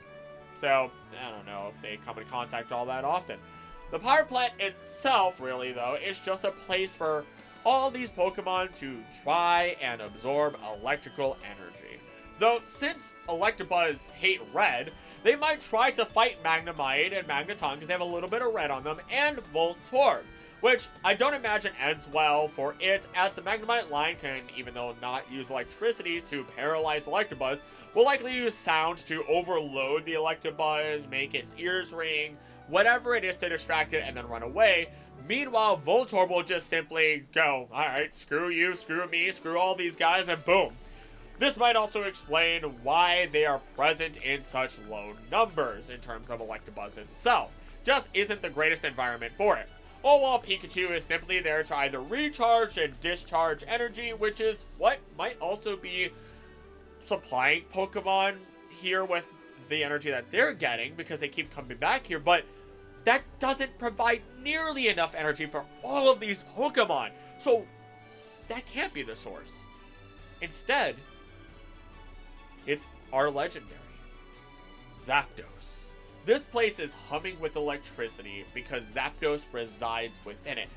S1: so I don't know if they come in contact all that often. The power plant itself, really, though, is just a place for all these Pokemon to try and absorb electrical energy. Though, since Electabuzz hate red, they might try to fight Magnemite and Magneton because they have a little bit of red on them, and Voltorb, which I don't imagine ends well for it, as the Magnemite line can, even though not use electricity to paralyze Electabuzz, will likely use sound to overload the Electabuzz, make its ears ring, whatever it is to distract it, and then run away. Meanwhile, Voltorb will just simply go, alright, screw you, screw me, screw all these guys, and boom. This might also explain why they are present in such low numbers in terms of Electabuzz itself. Just isn't the greatest environment for it. All while Pikachu is simply there to either recharge and discharge energy, which is what might also be supplying Pokemon here with the energy that they're getting because they keep coming back here, but that doesn't provide nearly enough energy for all of these Pokemon. So that can't be the source. Instead, it's our legendary, Zapdos. This place is humming with electricity because Zapdos resides within it,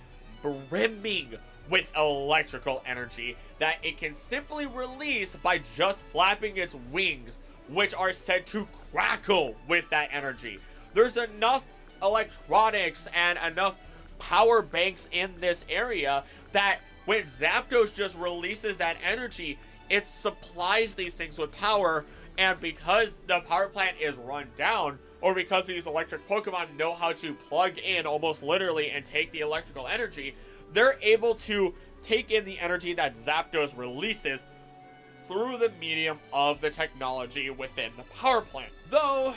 S1: brimming with electrical energy that it can simply release by just flapping its wings, which are said to crackle with that energy. There's enough electronics and enough power banks in this area that when Zapdos just releases that energy, it supplies these things with power, and because the power plant is run down, or because these electric Pokemon know how to plug in almost literally and take the electrical energy, they're able to take in the energy that Zapdos releases through the medium of the technology within the power plant. Though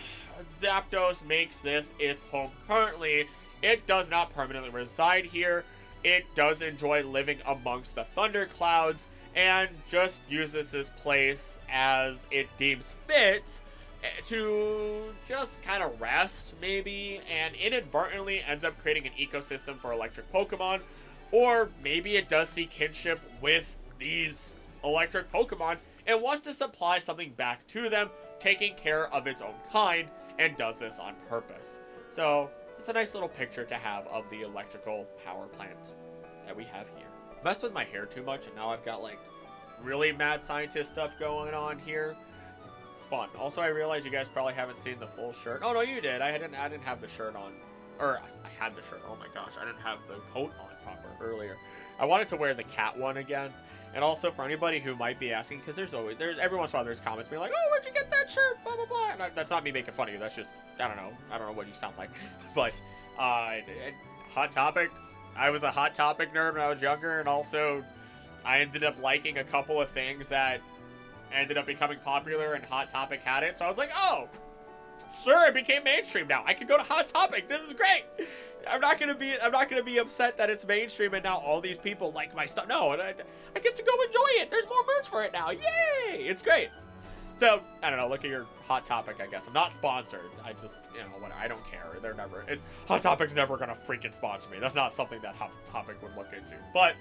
S1: Zapdos makes this its home currently, it does not permanently reside here. It does enjoy living amongst the thunderclouds and just uses this place as it deems fit to just kind of rest, maybe, and inadvertently ends up creating an ecosystem for electric Pokemon. Or maybe it does see kinship with these electric Pokemon and wants to supply something back to them, taking care of its own kind, and does this on purpose. So it's a nice little picture to have of the electrical power plant that we have here. Messed with my hair too much, and now I've got like really mad scientist stuff going on here. It's fun. Also, I realize you guys probably haven't seen the full shirt. Oh no, you did. I didn't have the shirt on, or I had the shirt. Oh my gosh, I didn't have the coat on. proper earlier. I wanted to wear the cat one again. And also for anybody who might be asking, because every once in a while there's comments being like, oh, where'd you get that shirt? Blah, blah, blah. And that's not me making fun of you. That's just, I don't know what you sound like. But, Hot Topic, I was a Hot Topic nerd when I was younger. And also, I ended up liking a couple of things that ended up becoming popular and Hot Topic had it. So I was like, oh, sure, it became mainstream now. I can go to Hot Topic. This is great. I'm not gonna be upset that it's mainstream and now all these people like my stuff. No, I get to go enjoy it. There's more merch for it now. Yay! It's great. So I don't know. Look at your Hot Topic. I guess I'm not sponsored. I just, whatever. I don't care. They're never. Hot Topic's never gonna freaking sponsor me. That's not something that Hot Topic would look into. But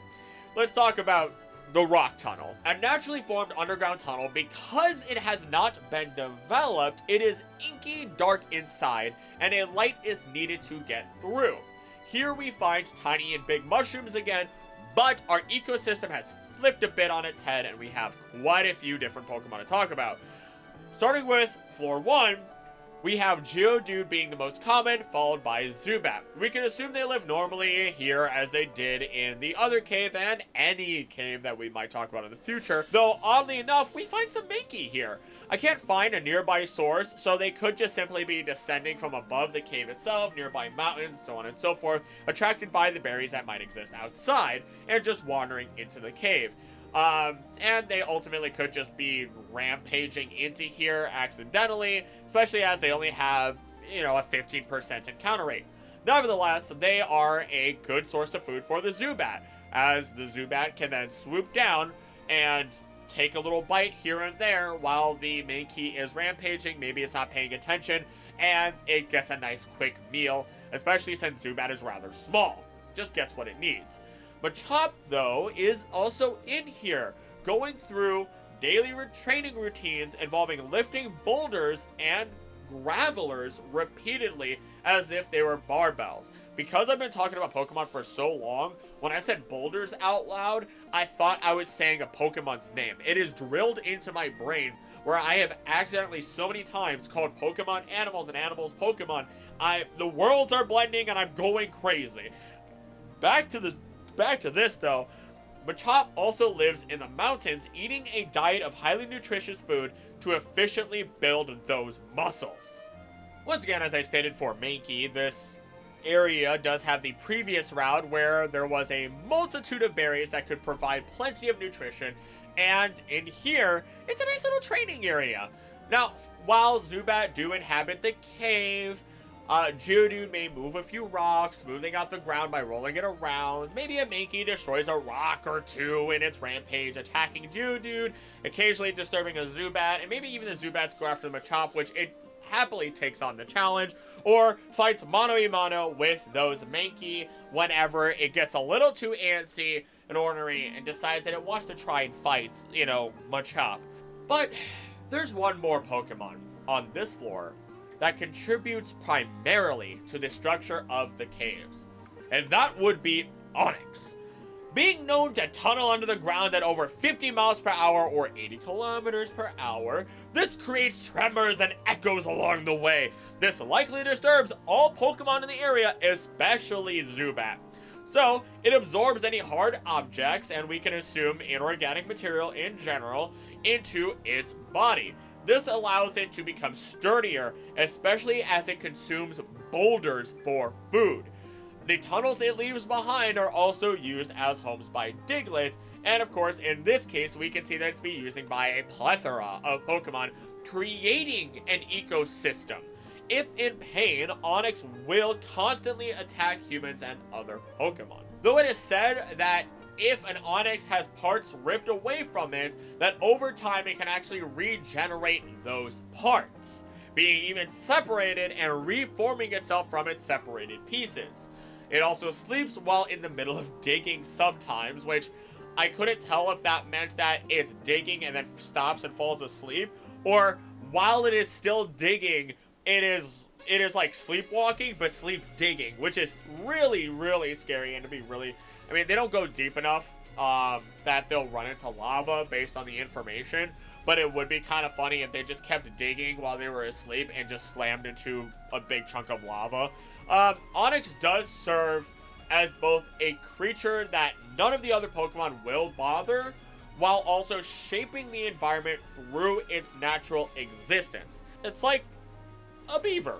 S1: let's talk about the rock tunnel. A naturally formed underground tunnel. Because it has not been developed, it is inky dark inside and a light is needed to get through. Here we find tiny and big mushrooms again, but our ecosystem has flipped a bit on its head and we have quite a few different Pokemon to talk about. Starting with floor 1, we have Geodude being the most common, followed by Zubat. We can assume they live normally here as they did in the other cave and any cave that we might talk about in the future, though oddly enough, we find some Mankey here. I can't find a nearby source, so they could just simply be descending from above the cave itself, nearby mountains, so on and so forth, attracted by the berries that might exist outside, and just wandering into the cave. And they ultimately could just be rampaging into here accidentally, especially as they only have, a 15% encounter rate. Nevertheless, they are a good source of food for the Zubat, as the Zubat can then swoop down and take a little bite here and there while the Mankey is rampaging. Maybe it's not paying attention, and it gets a nice quick meal, especially since Zubat is rather small. Just gets what it needs. Machop, though, is also in here, going through daily training routines involving lifting boulders and gravelers repeatedly as if they were barbells. Because I've been talking about Pokemon for so long, when I said boulders out loud, I thought I was saying a Pokemon's name. It is drilled into my brain where I have accidentally so many times called Pokemon animals and animals Pokemon. The worlds are blending and I'm going crazy. Back to this though, Machop also lives in the mountains, eating a diet of highly nutritious food to efficiently build those muscles. Once again, as I stated for Mankey, this area does have the previous route where there was a multitude of berries that could provide plenty of nutrition, and in here, it's a nice little training area. Now, while Zubat do inhabit the cave, Geodude may move a few rocks, smoothing out the ground by rolling it around. Maybe a Mankey destroys a rock or two in its rampage, attacking Geodude, occasionally disturbing a Zubat, and maybe even the Zubats go after the Machop, which it happily takes on the challenge, or fights mano-a-mano with those Mankey whenever it gets a little too antsy and ornery and decides that it wants to try and fight, Machop. But there's one more Pokemon on this floor that contributes primarily to the structure of the caves, and that would be Onix. Being known to tunnel under the ground at over 50 miles per hour or 80 kilometers per hour, this creates tremors and echoes along the way. This likely disturbs all Pokemon in the area, especially Zubat. So, it absorbs any hard objects, and we can assume inorganic material in general, into its body. This allows it to become sturdier, especially as it consumes boulders for food. The tunnels it leaves behind are also used as homes by Diglett, and of course, in this case, we can see that it's being used by a plethora of Pokemon, creating an ecosystem. If in pain, Onix will constantly attack humans and other Pokemon. Though it is said that if an Onix has parts ripped away from it, that over time it can actually regenerate those parts, being even separated and reforming itself from its separated pieces. It also sleeps while in the middle of digging sometimes, which I couldn't tell if that meant that it's digging and then stops and falls asleep, or while it is still digging, it is like sleepwalking, but sleep digging, which is really, really scary and to be really... I mean, they don't go deep enough that they'll run into lava based on the information, but it would be kind of funny if they just kept digging while they were asleep and just slammed into a big chunk of lava. Onix does serve as both a creature that none of the other Pokemon will bother, while also shaping the environment through its natural existence. It's like a beaver,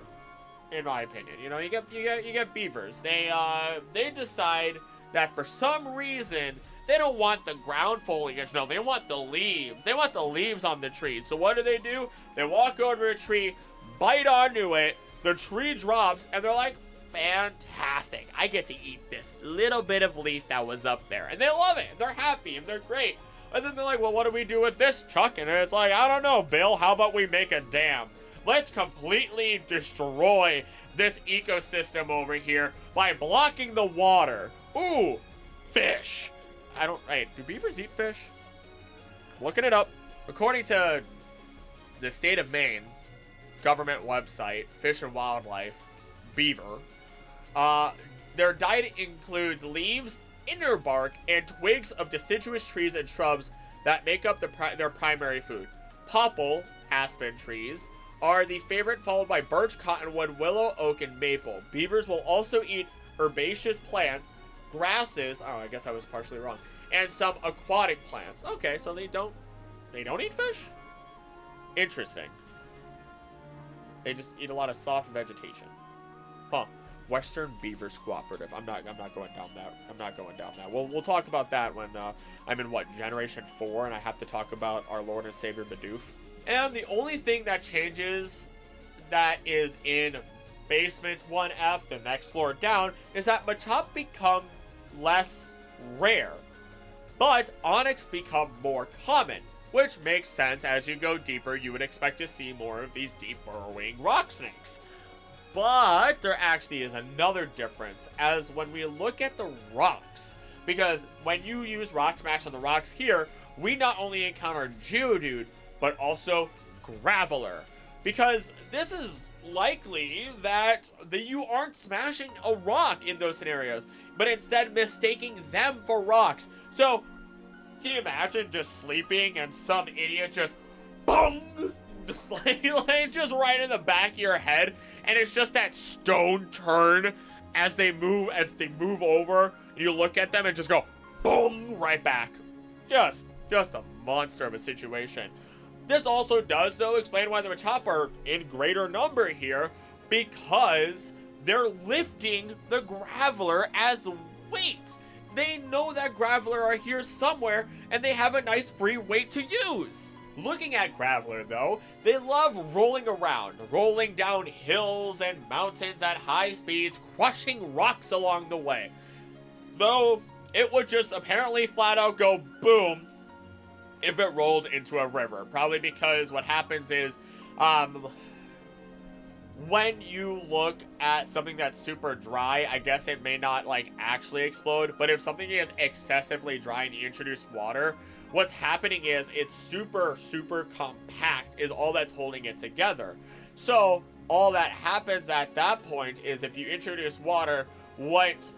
S1: in my opinion. You know, you get beavers. They decide that for some reason they don't want the ground foliage. No, they want the leaves. They want the leaves on the tree. So what do? They walk over a tree, bite onto it, the tree drops, and they're like, fantastic. I get to eat this little bit of leaf that was up there. And they love it. They're happy and they're great. And then they're like, well, what do we do with this, Chuck? And it's like, I don't know, Bill. How about we make a dam? Let's completely destroy this ecosystem over here by blocking the water. Ooh, fish. Wait, do beavers eat fish? Looking it up. According to the state of Maine government website, Fish and Wildlife, beaver, their diet includes leaves, inner bark, and twigs of deciduous trees and shrubs that make up their primary food. Popple, aspen trees, are the favorite, followed by birch, cottonwood, willow, oak, and maple. Beavers will also eat herbaceous plants, grasses, oh, I guess I was partially wrong, and some aquatic plants. Okay, so they don't eat fish? Interesting. They just eat a lot of soft vegetation. Huh. Western Beavers Cooperative. I'm not going down that. I'm not going down that. We'll talk about that when I'm in Generation 4 and I have to talk about our Lord and Savior Bidoof. And the only thing that changes that is in Basements 1F, the next floor down, is that Machop become less rare, but Onyx become more common, which makes sense. As you go deeper, you would expect to see more of these deep burrowing rock snakes. But there actually is another difference, as when we look at the rocks, because when you use Rock Smash on the rocks here, we not only encounter Geodude, but also Graveler, because this is likely that you aren't smashing a rock in those scenarios, but instead mistaking them for rocks. So, can you imagine just sleeping and some idiot just boom, like just right in the back of your head, and it's just that stone turn as they move over, and you look at them and just go boom right back. Just a monster of a situation. This also does, though, explain why the Machop are in greater number here, because they're lifting the Graveler as weights. They know that Graveler are here somewhere, and they have a nice free weight to use. Looking at Graveler, though, they love rolling around, rolling down hills and mountains at high speeds, crushing rocks along the way. Though, it would just apparently flat out go boom if it rolled into a river. Probably because what happens is, when you look at something that's super dry, I guess it may not, actually explode. But if something is excessively dry and you introduce water, what's happening is it's super, super compact is all that's holding it together. So, all that happens at that point is if you introduce water, what,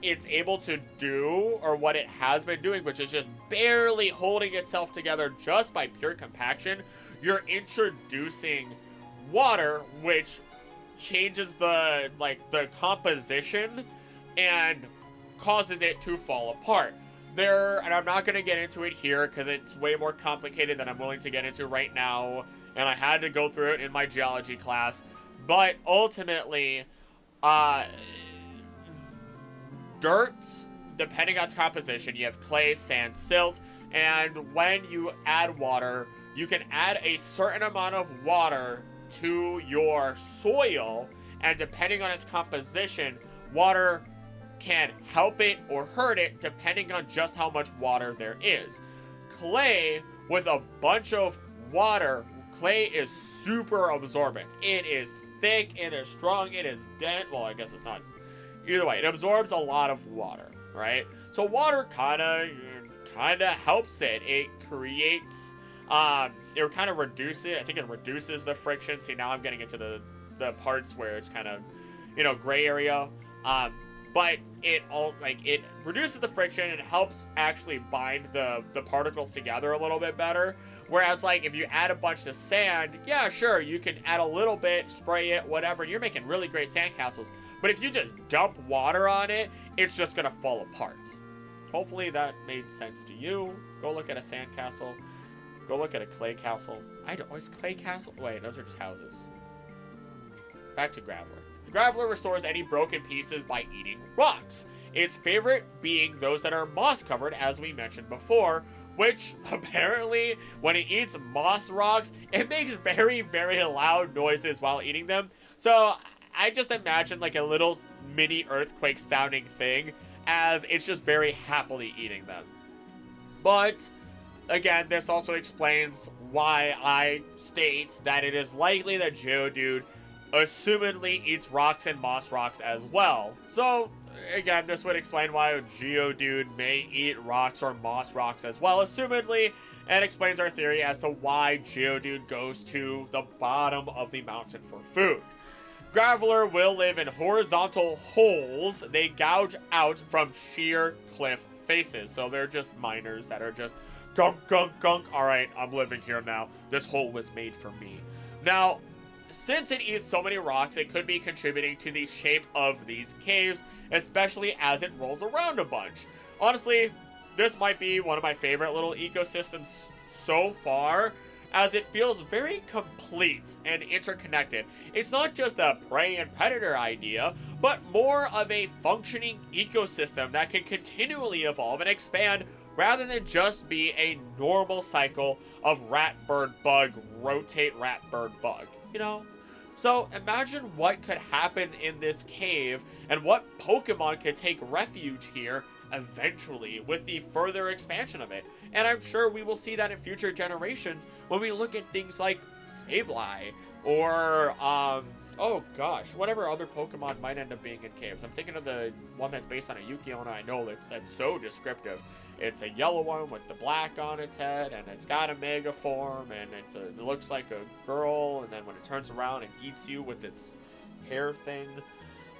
S1: it's able to do, or what it has been doing, which is just barely holding itself together just by pure compaction, you're introducing water, which changes the composition and causes it to fall apart. And I'm not going to get into it here because it's way more complicated than I'm willing to get into right now, and I had to go through it in my geology class, but ultimately, dirts, depending on its composition, you have clay, sand, silt, and when you add water, you can add a certain amount of water to your soil, and depending on its composition, water can help it or hurt it depending on just how much water there is. Clay, with a bunch of water, clay is super absorbent. It is thick, it is strong, it is dense. Well, I guess it's not. Either way, it absorbs a lot of water, right? So water kind of helps it. It creates, it kind of reduces it. I think it reduces the friction. See, now I'm getting into the parts where it's kind of, gray area. But it reduces the friction and helps actually bind the particles together a little bit better, Whereas, like, if you add a bunch of sand, yeah, sure, you can add a little bit, spray it, whatever, you're making really great sandcastles. But if you just dump water on it, it's just gonna fall apart. Hopefully that made sense to you. Go look at a sandcastle. Go look at a clay castle. I don't, what's clay castle? Wait, those are just houses. Back to Graveler. Graveler restores any broken pieces by eating rocks. Its favorite being those that are moss covered, as we mentioned before, which apparently when it eats moss rocks, it makes very, very loud noises while eating them. So I just imagine like a little mini earthquake sounding thing as it's just very happily eating them. But again, this also explains why I state that it is likely that Geodude assumedly eats rocks and moss rocks as well. So again, this would explain why Geodude may eat rocks or moss rocks as well, assumedly, and explains our theory as to why Geodude goes to the bottom of the mountain for food. Graveler will live in horizontal holes they gouge out from sheer cliff faces. So they're just miners that are just gunk, gunk, gunk. Alright, I'm living here now. This hole was made for me. Now, since it eats so many rocks, it could be contributing to the shape of these caves, especially as it rolls around a bunch. Honestly, this might be one of my favorite little ecosystems so far, as it feels very complete and interconnected. It's not just a prey and predator idea, but more of a functioning ecosystem that can continually evolve and expand rather than just be a normal cycle of rat, bird, bug, rotate, rat, bird, bug, you know? So imagine what could happen in this cave and what Pokemon could take refuge here eventually with the further expansion of it. And I'm sure we will see that in future generations when we look at things like Sableye or, oh gosh, whatever other Pokemon might end up being in caves. I'm thinking of the one that's based on a Yukiona. I know that's so descriptive. It's a yellow one with the black on its head, and it's got a mega form, and it looks like a girl, and then when it turns around, it eats you with its hair thing.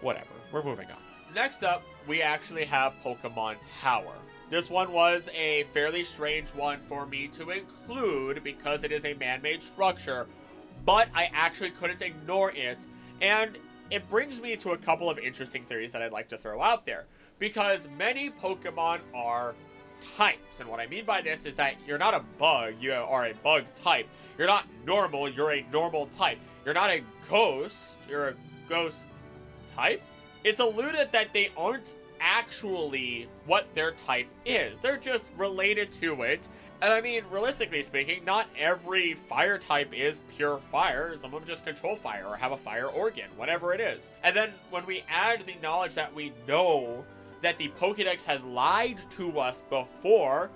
S1: Whatever, we're moving on. Next up, we actually have Pokémon Tower. This one was a fairly strange one for me to include because it is a man-made structure, but I actually couldn't ignore it, and it brings me to a couple of interesting theories that I'd like to throw out there, because many Pokemon are types, and what I mean by this is that you're not a bug, you are a bug type. You're not normal, you're a normal type. You're not a ghost, you're a ghost type. It's alluded that they aren't actually what their type is. They're just related to it. And I mean, realistically speaking, not every fire type is pure fire. Some of them just control fire or have a fire organ, whatever it is. And then when we add the knowledge that we know that the Pokédex has lied to us before,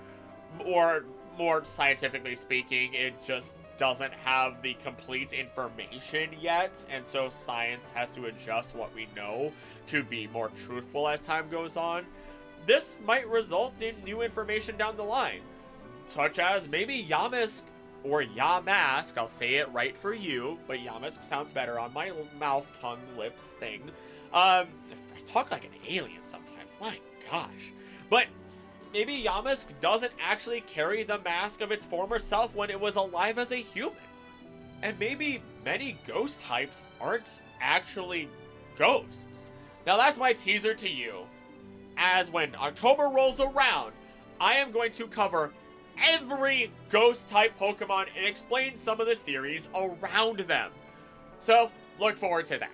S1: or more scientifically speaking, it just doesn't have the complete information yet, and so science has to adjust what we know to be more truthful as time goes on. This might result in new information down the line, such as maybe Yamask, or Yamask, I'll say it right for you, but Yamask sounds better on my mouth, tongue, lips thing. I talk like an alien sometimes, my gosh. But maybe Yamask doesn't actually carry the mask of its former self when it was alive as a human. And maybe many ghost types aren't actually ghosts. Now that's my teaser to you, as when October rolls around, I am going to cover every ghost type Pokemon and explain some of the theories around them. So look forward to that.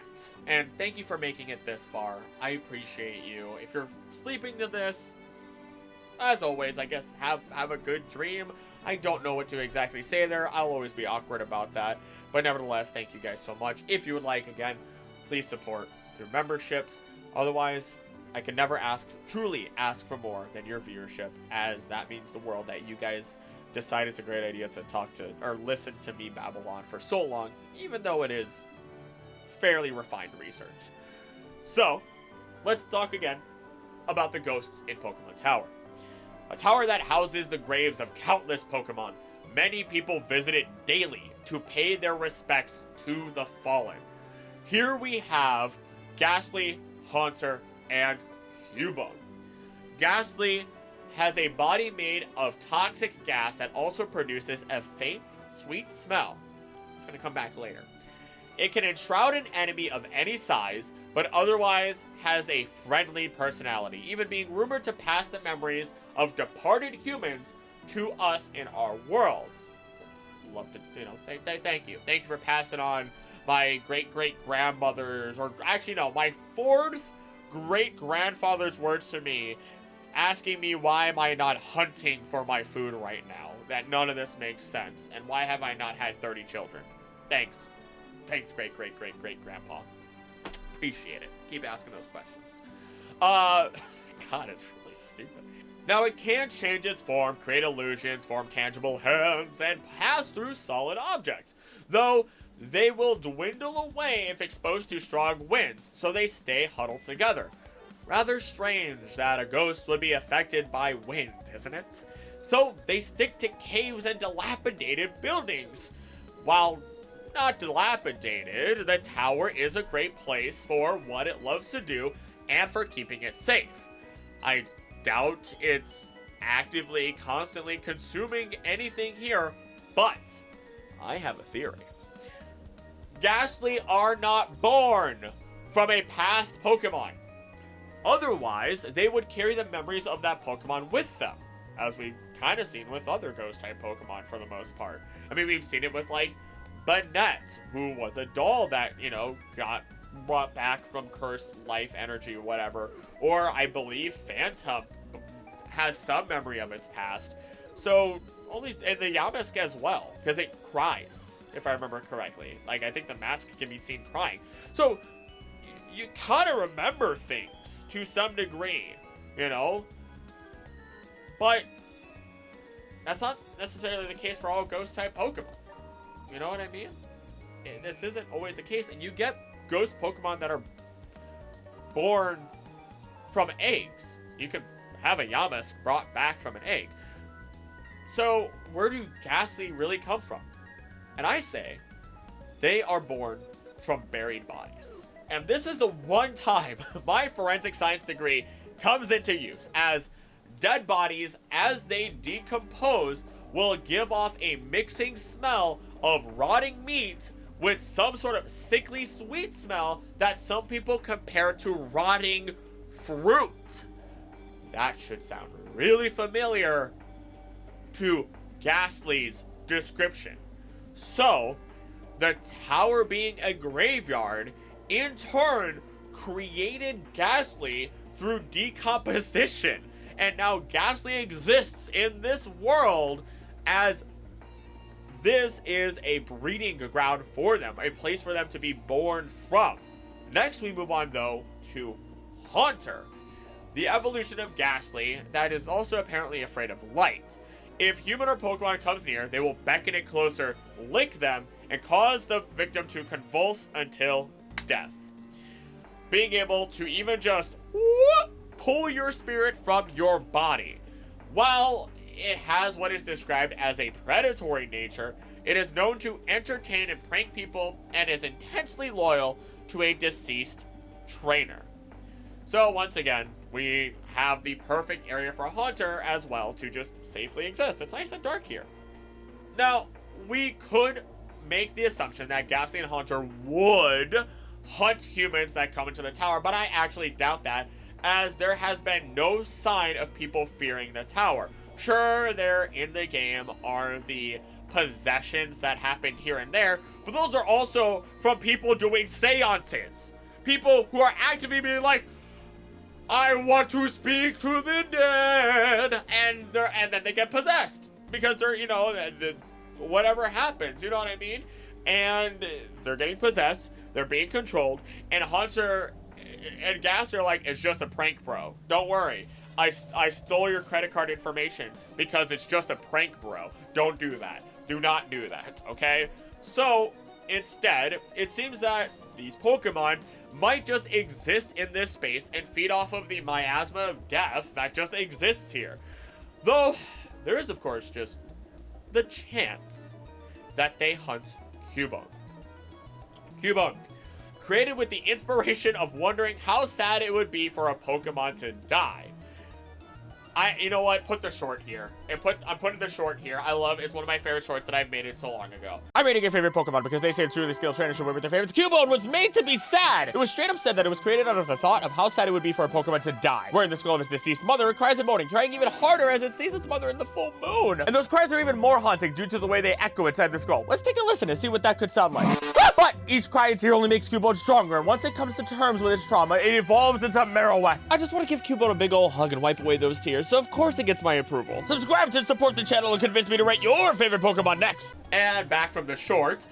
S1: And thank you for making it this far. I appreciate you. If you're sleeping to this, as always, I guess have a good dream. I don't know what to exactly say there. I'll always be awkward about that. But nevertheless, thank you guys so much. If you would like, again, please support through memberships. Otherwise, I can never truly ask for more than your viewership, as that means the world that you guys decide it's a great idea to talk to or listen to me babble on for so long, even though it is fairly refined research. So, let's talk again about the ghosts in Pokémon Tower. A tower that houses the graves of countless Pokemon. Many people visit it daily to pay their respects to the fallen. Here we have Ghastly, Haunter, and Cubone. Ghastly has a body made of toxic gas that also produces a faint, sweet smell. It's going to come back later. It can enshroud an enemy of any size, but otherwise has a friendly personality, even being rumored to pass the memories of departed humans to us in our world. Love to, thank you. Thank you for passing on my great-great-grandmother's, or actually no, my 4th great-grandfather's words to me, asking me why am I not hunting for my food right now, that none of this makes sense, and why have I not had 30 children. Thanks. Thanks, great-great-great-great-grandpa. Appreciate it. Keep asking those questions. God, it's really stupid. Now, it can change its form, create illusions, form tangible hands, and pass through solid objects, though they will dwindle away if exposed to strong winds, so they stay huddled together. Rather strange that a ghost would be affected by wind, isn't it? So they stick to caves and dilapidated buildings. While not dilapidated, the tower is a great place for what it loves to do and for keeping it safe. I doubt it's actively, constantly consuming anything here, but I have a theory. Ghastly are not born from a past Pokemon. Otherwise, they would carry the memories of that Pokemon with them, as we've kind of seen with other Ghost-type Pokemon for the most part. I mean, we've seen it with, like, Banette, who was a doll that, got brought back from cursed life energy or whatever. Or, I believe, Phantom has some memory of its past. So, and the Yamask as well, because it cries, if I remember correctly. Like, I think the mask can be seen crying. So, you kind of remember things to some degree, But that's not necessarily the case for all Ghost-type Pokemon. You know what I mean? This isn't always the case, and you get Ghost Pokemon that are born from eggs. You can have a Yamask brought back from an egg. So, where do Ghastly really come from? And I say, they are born from buried bodies. And this is the one time my forensic science degree comes into use, as dead bodies, as they decompose, will give off a mixing smell of rotting meat with some sort of sickly sweet smell that some people compare to rotting fruit. That should sound really familiar to Ghastly's description. So, the tower being a graveyard, in turn, created Ghastly through decomposition. And now Ghastly exists in this world as this is a breeding ground for them, a place for them to be born from. Next, we move on, though, to Haunter, the evolution of Ghastly that is also apparently afraid of light. If human or Pokemon comes near, they will beckon it closer, lick them, and cause the victim to convulse until death. Being able to even just pull your spirit from your body. While it has what is described as a predatory nature, it is known to entertain and prank people and is intensely loyal to a deceased trainer. So once again, we have the perfect area for Haunter as well to just safely exist. It's nice and dark here. Now, we could make the assumption that Ghastly and Haunter would hunt humans that come into the tower, but I actually doubt that, as there has been no sign of people fearing the tower. Sure, there in the game are the possessions that happen here and there, but those are also from people doing seances. People who are actively being like, I want to speak to the dead, and then they get possessed because they're, whatever happens, you know what I mean? And they're getting possessed, they're being controlled, and Haunter and Ghastly are like, it's just a prank, bro. Don't worry. I stole your credit card information because it's just a prank, bro. Don't do that. Do not do that, okay? So, instead, it seems that these Pokemon might just exist in this space and feed off of the miasma of death that just exists here. Though, there is, of course, just the chance that they hunt Cubone. Cubone, created with the inspiration of wondering how sad it would be for a Pokemon to die. You know what? Put the short here. I'm putting the short here. I love it's one of my favorite shorts that I've made it so long ago. I'm rating your favorite Pokemon because they say it's truly skilled trainers should win with their favorites. Cubone was made to be sad. It was straight up said that it was created out of the thought of how sad it would be for a Pokemon to die. Wearing the skull of its deceased mother, it cries and moaning, crying even harder as it sees its mother in the full moon. And those cries are even more haunting due to the way they echo inside the skull. Let's take a listen and see what that could sound like. But each cry and tear only makes Cubone stronger, and once it comes to terms with its trauma, it evolves into Marowak. I just want to give Cubone a big ol' hug and wipe away those tears, so of course it gets my approval. Subscribe to support the channel and convince me to rate your favorite Pokemon next. And back from the short,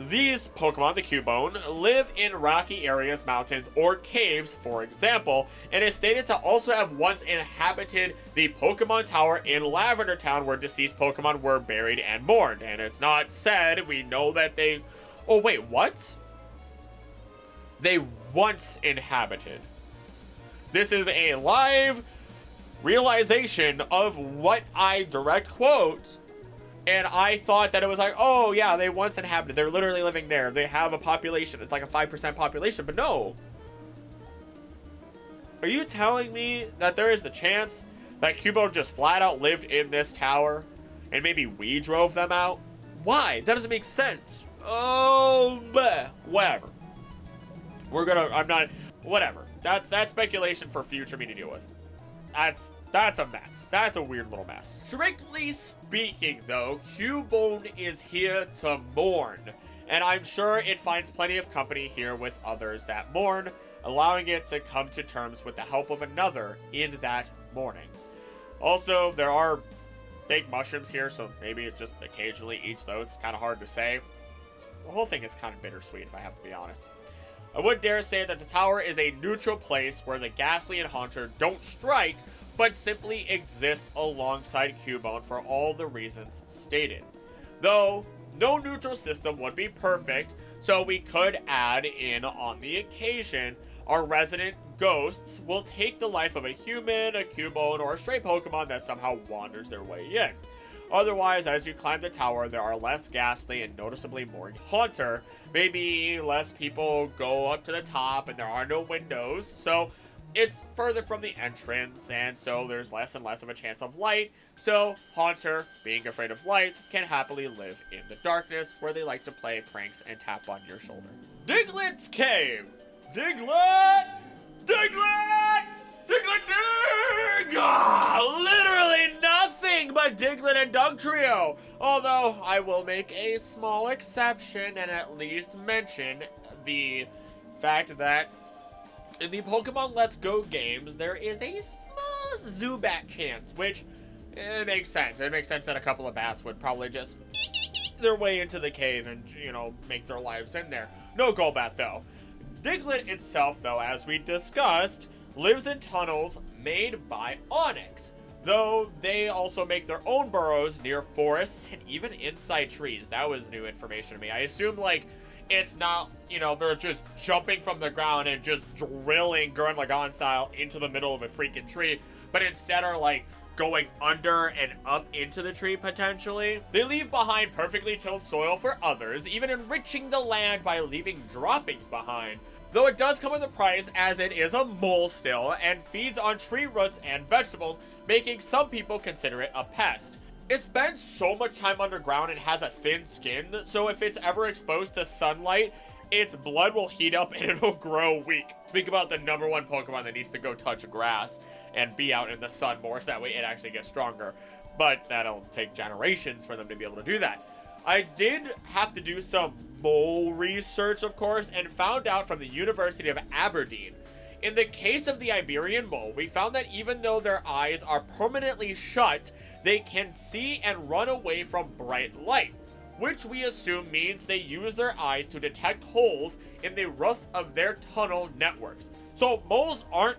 S1: these Pokemon, the Cubone, live in rocky areas, mountains, or caves, for example, and is stated to also have once inhabited the Pokémon Tower in Lavender Town where deceased Pokemon were buried and mourned. And it's not said, we know that they... Oh, wait, what? They once inhabited. This is a live realization of what I direct quote, and I thought that it was like, oh yeah, they once inhabited, they're literally living there, they have a population, it's like a 5% population, but no. Are you telling me that there is the chance that Cubone just flat out lived in this tower, and maybe we drove them out? Why? That doesn't make sense. Oh, bleh. Whatever. Whatever. That's speculation for future me to deal with. That's a mess. That's a weird little mess. Strictly speaking, though, Cubone is here to mourn, and I'm sure it finds plenty of company here with others that mourn, allowing it to come to terms with the help of another in that mourning. Also, there are big mushrooms here, so maybe it just occasionally eats those. It's kind of hard to say. The whole thing is kind of bittersweet, if I have to be honest. I would dare say that the tower is a neutral place where the Ghastly and Haunter don't strike, but simply exist alongside Cubone for all the reasons stated. Though, no neutral system would be perfect, so we could add in on the occasion, our resident ghosts will take the life of a human, a Cubone, or a stray Pokemon that somehow wanders their way in. Otherwise, as you climb the tower, there are less Ghastly and noticeably more Haunter. Maybe less people go up to the top and there are no windows, so it's further from the entrance, and so there's less and less of a chance of light. So Haunter, being afraid of light, can happily live in the darkness where they like to play pranks and tap on your shoulder. Diglett's Cave! Diglett! Diglett! Diglett Dig! Literally nothing but Diglett and Dugtrio! Although, I will make a small exception and at least mention the fact that in the Pokemon Let's Go games, there is a small Zubat chance, which it makes sense. It makes sense that a couple of bats would probably just their way into the cave and, you know, make their lives in there. No Golbat, though. Diglett itself, though, as we discussed, lives in tunnels made by Onyx, though they also make their own burrows near forests and even inside trees. That was new information to me. I assumed, like, it's not, you know, they're just jumping from the ground and just drilling Gurren Lagann style into the middle of a freaking tree, but instead are, like, going under and up into the tree, potentially. They leave behind perfectly tilled soil for others, even enriching the land by leaving droppings behind. Though it does come with a price, as it is a mole still, and feeds on tree roots and vegetables, making some people consider it a pest. It spends so much time underground and has a thin skin, so if it's ever exposed to sunlight, its blood will heat up and it'll grow weak. Speak about the #1 Pokemon that needs to go touch grass and be out in the sun more, so that way it actually gets stronger. But that'll take generations for them to be able to do that. I did have to do some mole research, of course, and found out from the University of Aberdeen. In the case of the Iberian mole, we found that even though their eyes are permanently shut, they can see and run away from bright light, which we assume means they use their eyes to detect holes in the roof of their tunnel networks. So moles aren't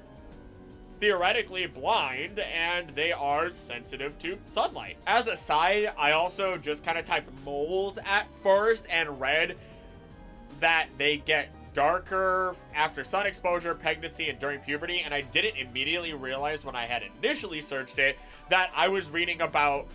S1: theoretically blind, and they are sensitive to sunlight. As a side, I also just kind of typed moles at first and read that they get darker after sun exposure, pregnancy, and during puberty, and I didn't immediately realize when I had initially searched it that I was reading about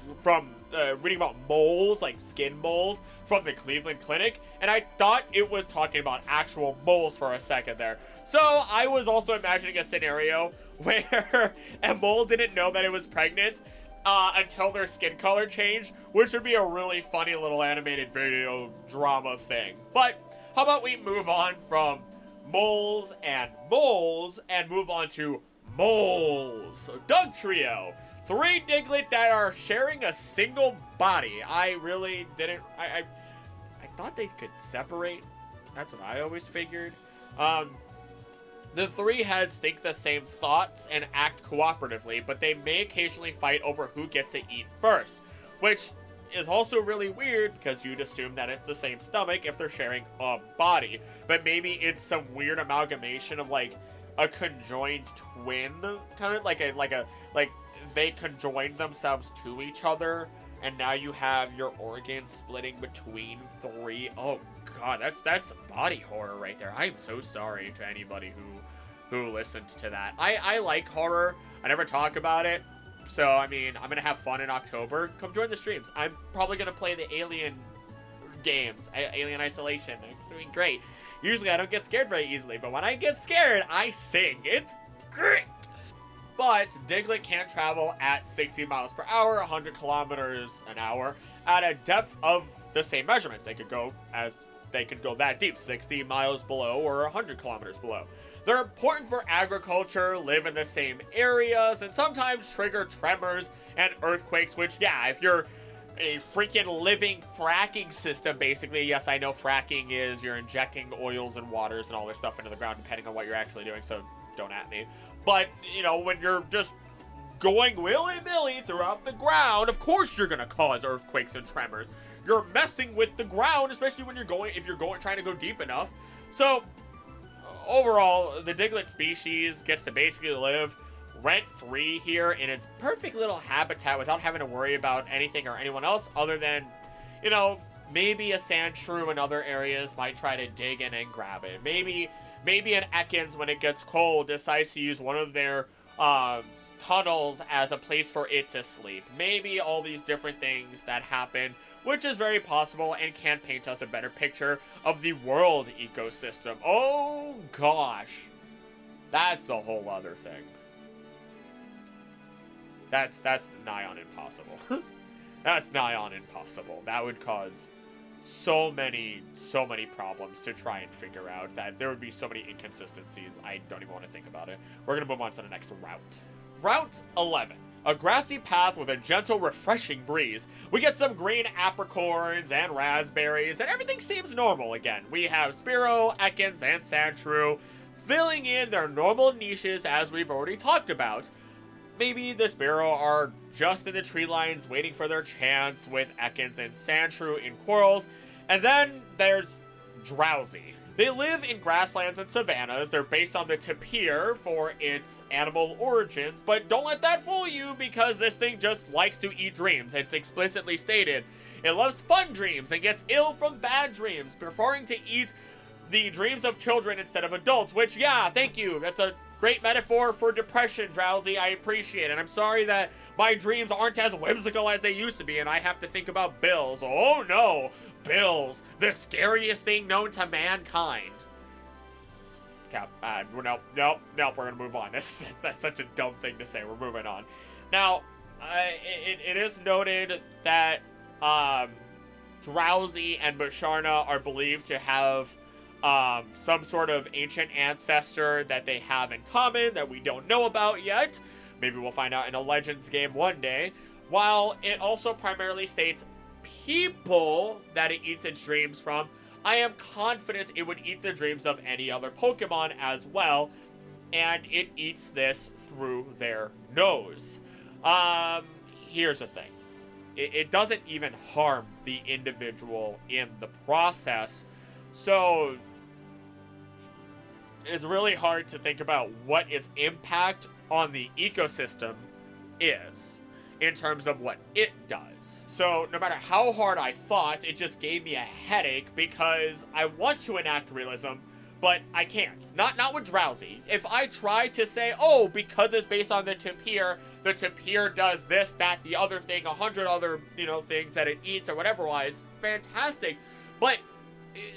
S1: moles, like skin moles, from the Cleveland Clinic, and I thought it was talking about actual moles for a second there. So I was also imagining a scenario where a mole didn't know that it was pregnant until their skin color changed, which would be a really funny little animated video drama thing. But how about we move on from moles and move on to moles. So Doug Trio. 3 Diglett that are sharing a single body. I really didn't... I thought they could separate. That's what I always figured. The 3 heads think the same thoughts and act cooperatively, but they may occasionally fight over who gets to eat first, which is also really weird because you'd assume that it's the same stomach if they're sharing a body, but maybe it's some weird amalgamation of like a conjoined twin, kind of like they conjoined themselves to each other, and now you have your organs splitting between 3. Oh god, that's body horror right there. I am so sorry to anybody who listened to that. I like horror. I never talk about it. So, I mean, I'm gonna have fun in October. Come join the streams. I'm probably gonna play the Alien games, Alien Isolation. It's doing great. Usually I don't get scared very easily, but when I get scared, I sing. It's great. But Diglett can't travel at 60 miles per hour, 100 kilometers an hour, at a depth of the same measurements. They could go that deep, 60 miles below or 100 kilometers below. They're important for agriculture, live in the same areas, and sometimes trigger tremors and earthquakes, which, yeah, if you're a freaking living fracking system, basically, yes, I know fracking is you're injecting oils and waters and all this stuff into the ground, depending on what you're actually doing, so don't at me. But, you know, when you're just going willy-nilly throughout the ground, of course you're gonna cause earthquakes and tremors. You're messing with the ground, especially when if you're trying to go deep enough. So, overall, the Diglett species gets to basically live rent-free here in its perfect little habitat without having to worry about anything or anyone else other than, you know, maybe a Sandshrew in other areas might try to dig in and grab it. Maybe an Ekans, when it gets cold, decides to use one of their tunnels as a place for it to sleep. Maybe all these different things that happen, which is very possible and can paint us a better picture of the world ecosystem. Oh gosh, that's a whole other thing. That's nigh on impossible. That's nigh on impossible. That would cause so many problems to try and figure out, that there would be so many inconsistencies. I don't even want to think about it. We're going to move on to the next route. Route 11. A grassy path with a gentle, refreshing breeze. We get some green apricorns and raspberries, and everything seems normal again. We have Spearow, Ekans, and Sandshrew filling in their normal niches as we've already talked about. Maybe the Spearow are just in the tree lines waiting for their chance with Ekans and Sandshrew in quarrels. And then there's Drowsy. They live in grasslands and savannas. They're based on the tapir for its animal origins, but don't let that fool you because this thing just likes to eat dreams. It's explicitly stated. It loves fun dreams and gets ill from bad dreams, preferring to eat the dreams of children instead of adults, which, yeah, thank you. That's a great metaphor for depression, Drowsy. I appreciate it. I'm sorry that my dreams aren't as whimsical as they used to be, and I have to think about bills. Oh no, bills, the scariest thing known to mankind. Nope, we're gonna move on. That's such a dumb thing to say. We're moving on. Now, it is noted that Drowsy and Musharna are believed to have some sort of ancient ancestor that they have in common that we don't know about yet. Maybe we'll find out in a Legends game one day. While it also primarily states people that it eats its dreams from, I am confident it would eat the dreams of any other Pokemon as well, and it eats this through their nose. Here's the thing. It doesn't even harm the individual in the process, so it's really hard to think about what its impact on the ecosystem is in terms of what it does. So no matter how hard I thought, it just gave me a headache because I want to enact realism, but I can't. Not with Drowsy. If I try to say, oh, because it's based on the tapir does this, that, the other thing, 100 other, things that it eats or whatever-wise, fantastic. But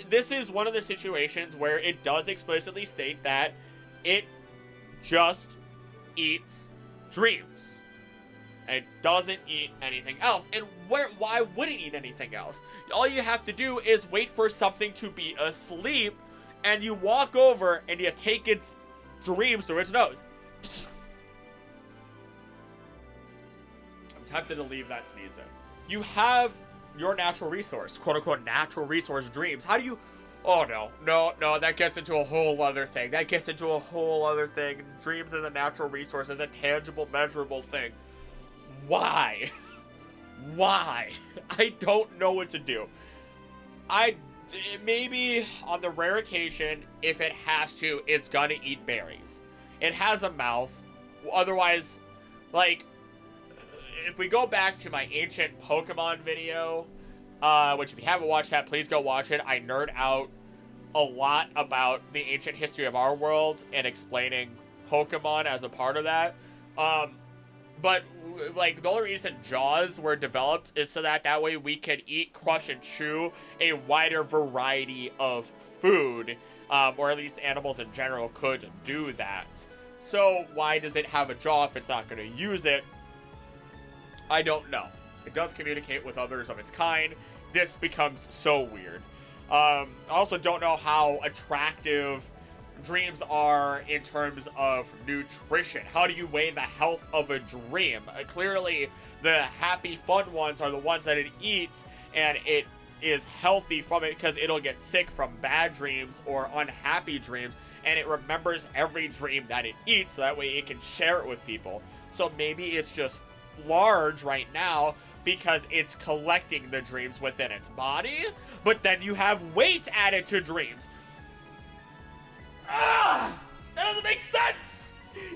S1: this is one of the situations where it does explicitly state that it just eats dreams. It doesn't eat anything else. And why would it eat anything else? All you have to do is wait for something to be asleep, and you walk over and you take its dreams through its nose. I'm tempted to leave that sneeze in. You have your natural resource, quote unquote natural resource dreams. How do you... Oh, no, that gets into a whole other thing. Dreams as a natural resource, as a tangible, measurable thing. Why? Why? I don't know what to do. Maybe on the rare occasion, if it has to, it's gonna eat berries. It has a mouth. Otherwise, like, if we go back to my ancient Pokemon video, which if you haven't watched that, please go watch it. I nerd out a lot about the ancient history of our world and explaining Pokemon as a part of that. But, like, the only reason Jaws were developed is so that way we can eat, crush, and chew a wider variety of food, or at least animals in general could do that. So, why does it have a jaw if it's not going to use it? I don't know. It does communicate with others of its kind. This becomes so weird. I also don't know how attractive dreams are in terms of nutrition. How do you weigh the health of a dream? Clearly, the happy, fun ones are the ones that it eats, and it is healthy from it because it'll get sick from bad dreams or unhappy dreams, and it remembers every dream that it eats, so that way it can share it with people. So maybe it's just large right now because it's collecting the dreams within its body, but then you have weight added to dreams. That doesn't make sense!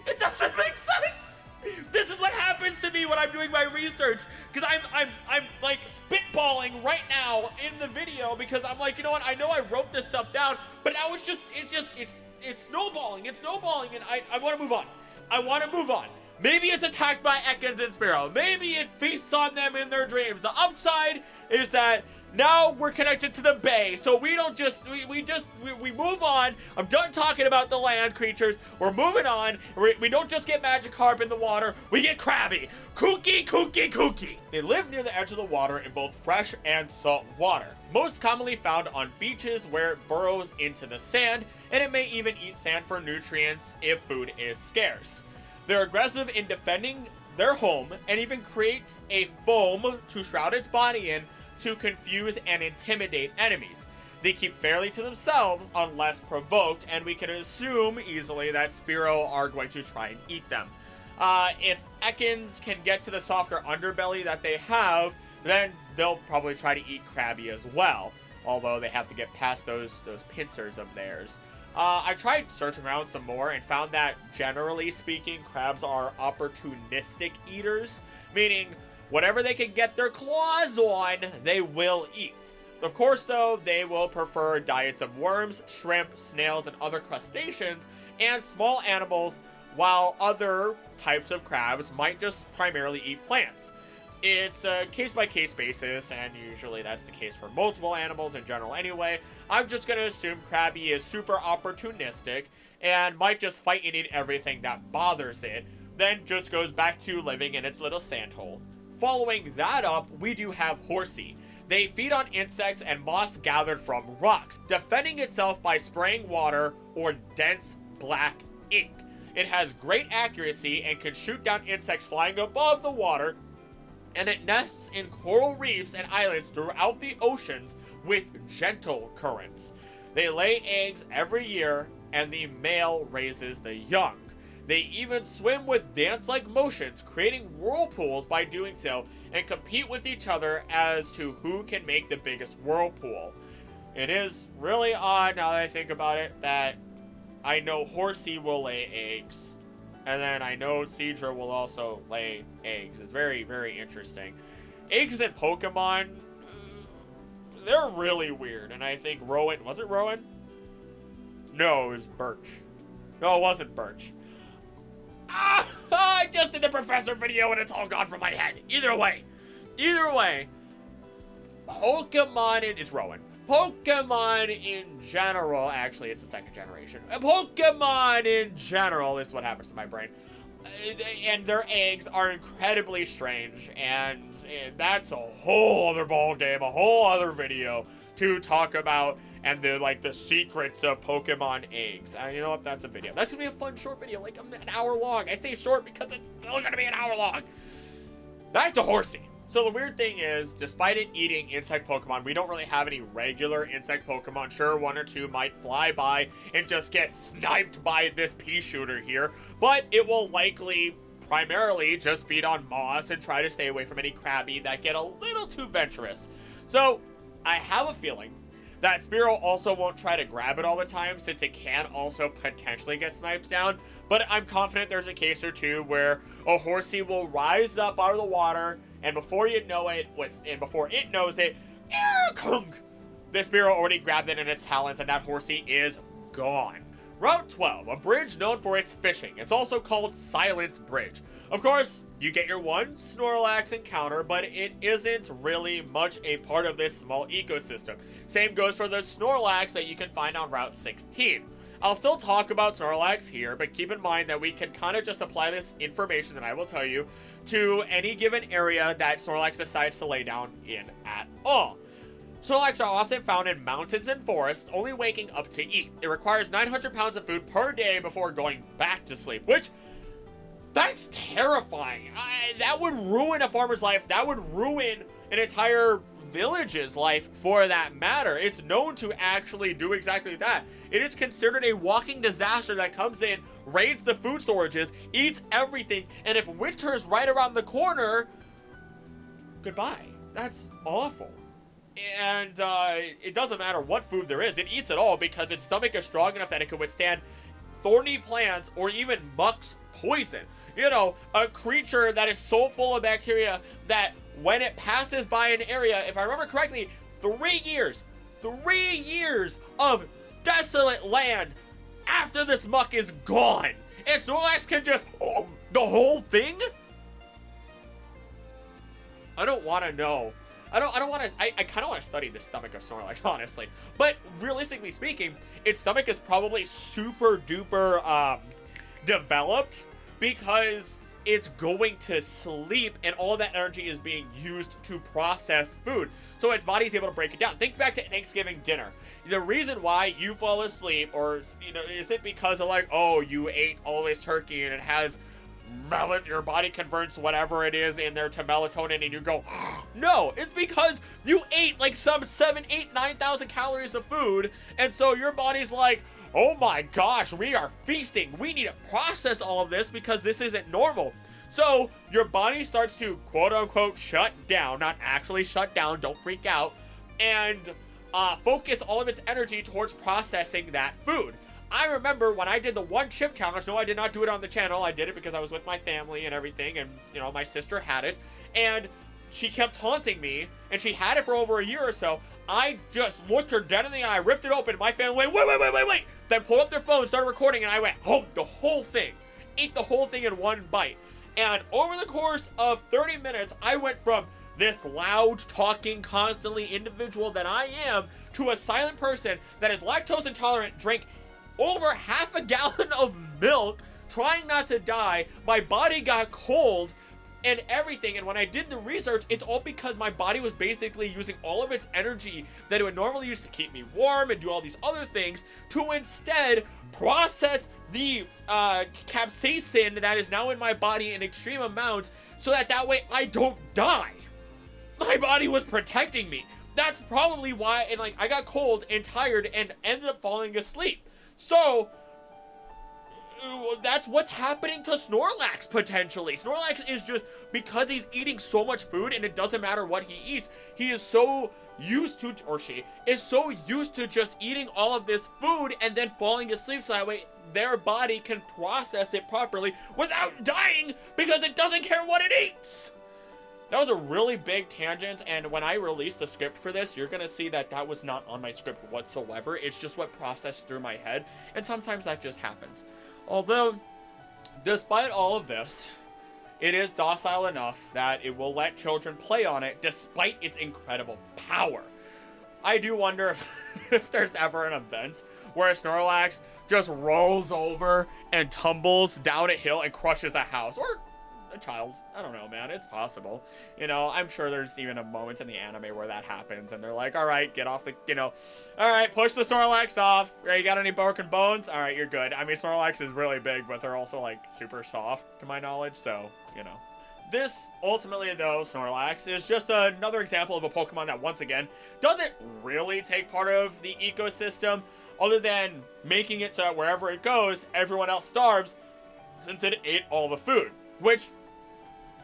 S1: It doesn't make sense! This is what happens to me when I'm doing my research, because I'm like spitballing right now in the video, because I'm like, you know what, I know I wrote this stuff down, but now it's snowballing, and I want to move on. I want to move on. Maybe it's attacked by Ekans and Spearow. Maybe it feasts on them in their dreams. The upside is that now we're connected to the bay, so we don't just, we move on. I'm done talking about the land creatures. We're moving on. We don't just get Magikarp in the water, we get Krabby. Kooky. They live near the edge of the water in both fresh and salt water. Most commonly found on beaches where it burrows into the sand, and it may even eat sand for nutrients if food is scarce. They're aggressive in defending their home, and even creates a foam to shroud its body in to confuse and intimidate enemies. They keep fairly to themselves unless provoked, and we can assume easily that Spearow are going to try and eat them. If Ekans can get to the softer underbelly that they have, then they'll probably try to eat Krabby as well, although they have to get past those pincers of theirs. I tried searching around some more and found that, generally speaking, crabs are opportunistic eaters, meaning whatever they can get their claws on, they will eat. Of course, though, they will prefer diets of worms, shrimp, snails, and other crustaceans, and small animals, while other types of crabs might just primarily eat plants. It's a case-by-case basis, and usually that's the case for multiple animals in general anyway. I'm just going to assume Krabby is super opportunistic and might just fight and eat everything that bothers it, then just goes back to living in its little sandhole. Following that up, we do have Horsey. They feed on insects and moss gathered from rocks, defending itself by spraying water or dense black ink. It has great accuracy and can shoot down insects flying above the water, and it nests in coral reefs and islands throughout the oceans with gentle currents. They lay eggs every year, and the male raises the young. They even swim with dance-like motions, creating whirlpools by doing so, and compete with each other as to who can make the biggest whirlpool. It is really odd, now that I think about it, that I know Horsey will lay eggs, and then I know Seadra will also lay eggs. It's very, very interesting. Eggs in Pokemon, they're really weird, and I think Rowan, was it Rowan? No, it was Birch. No, it wasn't Birch. I just did the professor video and it's all gone from my head. Either way, Pokemon, it's Rowan. Pokemon in general, actually it's the second generation. Pokemon in general, this is what happens to my brain. and their eggs are incredibly strange, and that's a whole other ball game, a whole other video to talk about, and the secrets of Pokemon eggs. You know what? That's a video. That's gonna be a fun short video, like an hour long. I say short because it's still gonna be an hour long. Back to Horsey. So the weird thing is, despite it eating insect Pokemon, we don't really have any regular insect Pokemon. Sure, one or two might fly by and just get sniped by this pea shooter here, but it will likely primarily just feed on moss and try to stay away from any Krabby that get a little too venturous. So I have a feeling that Spearow also won't try to grab it all the time, since it can also potentially get sniped down, but I'm confident there's a case or two where a Horsey will rise up out of the water, and before you know it, before it knows it, the Spearow already grabbed it in its talons, and that Horsey is gone. Route 12, a bridge known for its fishing. It's also called Silence Bridge. Of course, you get your one Snorlax encounter, but it isn't really much a part of this small ecosystem. Same goes for the Snorlax that you can find on Route 16. I'll still talk about Snorlax here, but keep in mind that we can kind of just apply this information that I will tell you to any given area that Snorlax decides to lay down in at all. Snorlax are often found in mountains and forests, only waking up to eat. It requires 900 pounds of food per day before going back to sleep, which, that's terrifying. That would ruin a farmer's life. That would ruin an entire village's life, for that matter. It's known to actually do exactly that. It is considered a walking disaster that comes in, raids the food storages, eats everything, and if winter is right around the corner, goodbye. That's awful. And it doesn't matter what food there is, it eats it all because its stomach is strong enough that it can withstand thorny plants or even Muck's poison. You know, a creature that is so full of bacteria that when it passes by an area, if I remember correctly, 3 years of desolate land after this Muck is gone, and Snorlax can just, the whole thing? I don't want to know. I kind of want to study the stomach of Snorlax, honestly. But realistically speaking, its stomach is probably super duper developed, because it's going to sleep and all that energy is being used to process food. So its body is able to break it down. Think back to Thanksgiving dinner. The reason why you fall asleep, or, you know, is it because of like, oh, you ate all this turkey and it has your body converts whatever it is in there to melatonin and you go, no, it's because you ate like some 7, 8, 9,000 calories of food, and so your body's like, oh my gosh, we are feasting. We need to process all of this because this isn't normal. So your body starts to quote unquote shut down, not actually shut down, don't freak out, and focus all of its energy towards processing that food. I remember when I did the 1 chip challenge, no, I did not do it on the channel. I did it because I was with my family and everything, and, you know, my sister had it, and she kept taunting me, and she had it for over a year or so. I just looked her dead in the eye, ripped it open, my family went, wait, then pulled up their phone, started recording, and I went, the whole thing. Ate the whole thing in 1 bite. And over the course of 30 minutes, I went from this loud, talking, constantly individual that I am to a silent person that is lactose intolerant, drank over half a gallon of milk, trying not to die. My body got cold and everything, and when I did the research, it's all because my body was basically using all of its energy that it would normally use to keep me warm and do all these other things to instead process the capsaicin that is now in my body in extreme amounts, so that way I don't die. My body was protecting me. That's probably why, and like, I got cold and tired and ended up falling asleep. So that's what's happening to Snorlax, potentially. Snorlax is just, because he's eating so much food and it doesn't matter what he eats, he is so used to, or she is so used to just eating all of this food and then falling asleep, so that way their body can process it properly without dying, because it doesn't care what it eats. That was a really big tangent, and when I release the script for this, you're gonna see that that was not on my script whatsoever. It's just what processed through my head, and sometimes that just happens. Although, despite all of this, it is docile enough that it will let children play on it despite its incredible power. I do wonder if there's ever an event where a Snorlax just rolls over and tumbles down a hill and crushes a house or a child. I don't know, man. It's possible. You know, I'm sure there's even a moment in the anime where that happens and they're like, all right, get off the, you know, all right, push the Snorlax off. You got any broken bones? All right, you're good. I mean, Snorlax is really big, but they're also like super soft to my knowledge. So, you know. This, ultimately, though, Snorlax, is just another example of a Pokemon that, once again, doesn't really take part of the ecosystem, other than making it so that wherever it goes, everyone else starves, since it ate all the food. Which,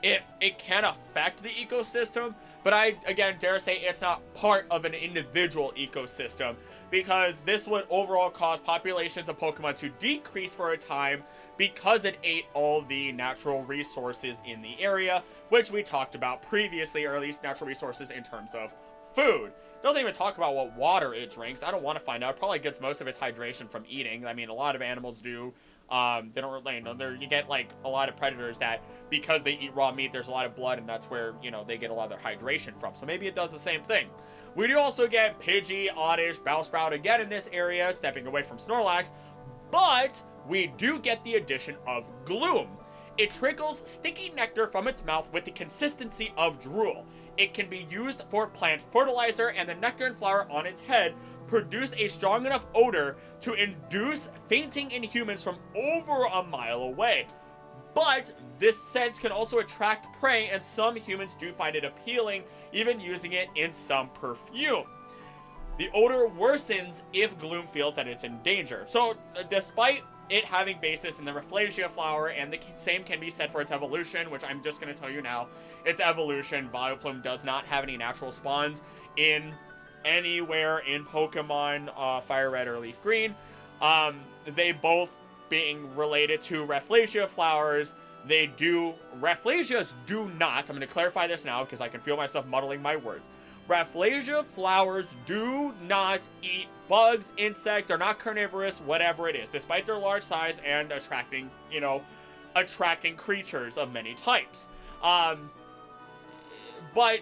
S1: it can affect the ecosystem, but I, again, dare say it's not part of an individual ecosystem, because this would overall cause populations of Pokemon to decrease for a time, because it ate all the natural resources in the area, which we talked about previously, or at least natural resources in terms of food. It doesn't even talk about what water it drinks. I don't want to find out. It probably gets most of its hydration from eating. I mean, a lot of animals do. They don't really, you know, you get like a lot of predators that, because they eat raw meat, there's a lot of blood, and that's where, you know, they get a lot of their hydration from. So maybe it does the same thing. We do also get Pidgey, Oddish, Bellsprout again in this area, stepping away from Snorlax, but we do get the addition of Gloom. It trickles sticky nectar from its mouth with the consistency of drool. It can be used for plant fertilizer, and the nectar and flower on its head produce a strong enough odor to induce fainting in humans from over a mile away. But this scent can also attract prey, and some humans do find it appealing, even using it in some perfume. The odor worsens if Gloom feels that it's in danger. So, despite it having basis in the Rafflesia flower, and the same can be said for its evolution, which I'm just going to tell you now, its evolution, Vileplume does not have any natural spawns in anywhere in Pokemon Fire Red or Leaf Green. They both being related to Rafflesia flowers, Rafflesias do not, I'm going to clarify this now because I can feel myself muddling my words. Rafflesia flowers do not eat bugs, insects, they're not carnivorous, whatever it is, despite their large size and attracting creatures of many types. But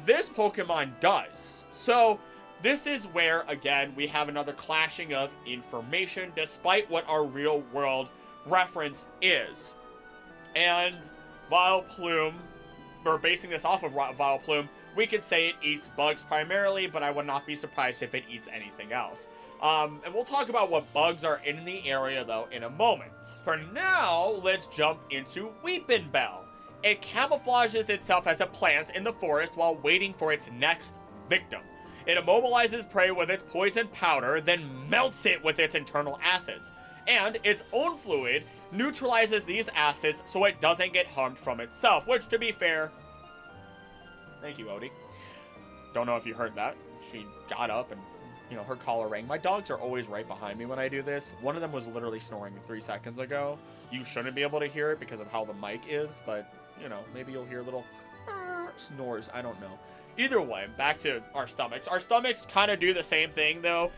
S1: this Pokemon does. So this is where, again, we have another clashing of information, despite what our real world reference is. And Vileplume, we're basing this off of Vileplume, we could say it eats bugs primarily, but I would not be surprised if it eats anything else. And we'll talk about what bugs are in the area, though, in a moment. For now, let's jump into Weepinbell. It camouflages itself as a plant in the forest while waiting for its next victim. It immobilizes prey with its poison powder, then melts it with its internal acids. And its own fluid neutralizes these acids so it doesn't get harmed from itself, which, to be fair... Thank you, Odie. Don't know if you heard that. She got up and, you know, her collar rang. My dogs are always right behind me when I do this. One of them was literally snoring 3 seconds ago. You shouldn't be able to hear it because of how the mic is, but, you know, maybe you'll hear little snores. I don't know. Either way, back to our stomachs. Our stomachs kind of do the same thing, though.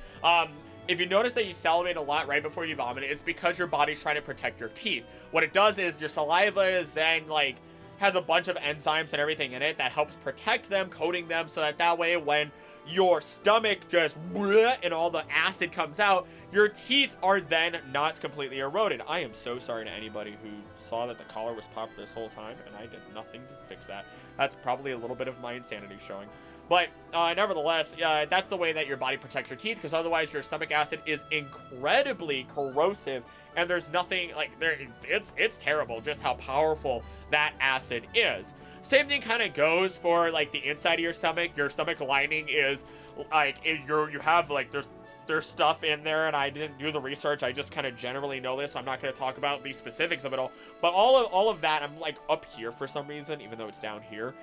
S1: If you notice that you salivate a lot right before you vomit, it's because your body's trying to protect your teeth. What it does is your saliva is then, like, has a bunch of enzymes and everything in it that helps protect them, coating them, so that way when your stomach just and all the acid comes out, your teeth are then not completely eroded. I am so sorry to anybody who saw that the collar was popped this whole time, and I did nothing to fix that. That's probably a little bit of my insanity showing. But nevertheless, that's the way that your body protects your teeth, because otherwise your stomach acid is incredibly corrosive, and there's nothing, like, it's terrible just how powerful that acid is. Same thing kind of goes for, like, the inside of your stomach. Your stomach lining is, like, you have, like, there's stuff in there, and I didn't do the research. I just kind of generally know this, so I'm not going to talk about the specifics of it all. But all of that, I'm, like, up here for some reason, even though it's down here,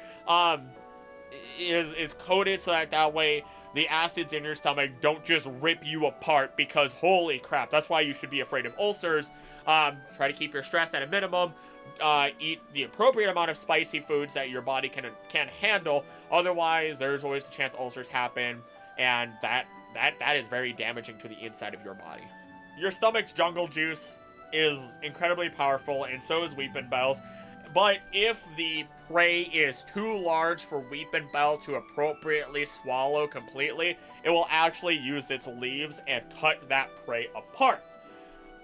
S1: is coated so that way the acids in your stomach don't just rip you apart, because holy crap, that's why you should be afraid of ulcers. Try to keep your stress at a minimum. Eat the appropriate amount of spicy foods that your body can handle. Otherwise, there's always a chance ulcers happen, and that is very damaging to the inside of your body. Your stomach's jungle juice is incredibly powerful, and so is Weepinbell's. but if the prey is too large for Weepinbell to appropriately swallow completely, it will actually use its leaves and cut that prey apart.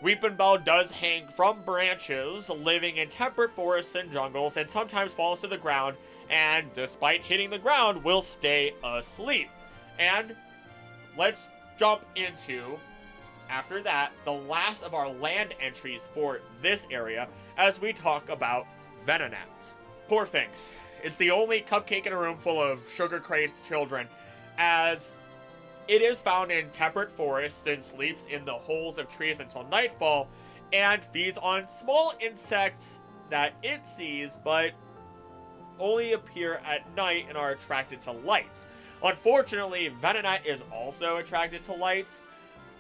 S1: Weepinbell does hang from branches, living in temperate forests and jungles, and sometimes falls to the ground, and despite hitting the ground, will stay asleep. And let's jump into, after that, the last of our land entries for this area, as we talk about Venonat. Poor thing. It's the only cupcake in a room full of sugar-crazed children, as it is found in temperate forests and sleeps in the holes of trees until nightfall, and feeds on small insects that it sees, but only appear at night and are attracted to lights. Unfortunately, Venonat is also attracted to lights.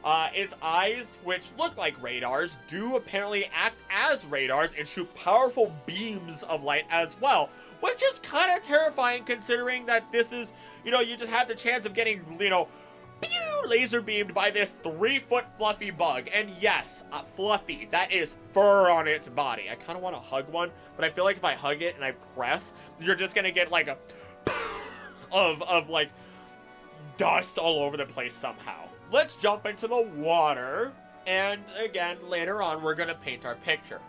S1: Its eyes, which look like radars, do apparently act as radars and shoot powerful beams of light as well, which is kind of terrifying considering that this is, you just have the chance of getting, pew, laser beamed by this 3-foot fluffy bug. And yes, fluffy, that is fur on its body. I kind of want to hug one, but I feel like if I hug it and I press, you're just going to get like a of like dust all over the place somehow. Let's jump into the water, and again, later on, we're gonna paint our picture.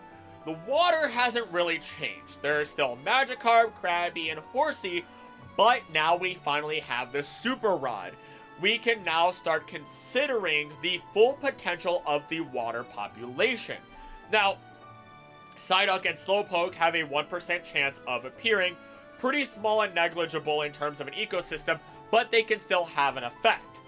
S1: The water hasn't really changed. There's still Magikarp, Krabby, and Horsey, but now we finally have the Super Rod. We can now start considering the full potential of the water population. Now, Psyduck and Slowpoke have a 1% chance of appearing, pretty small and negligible in terms of an ecosystem, but they can still have an effect.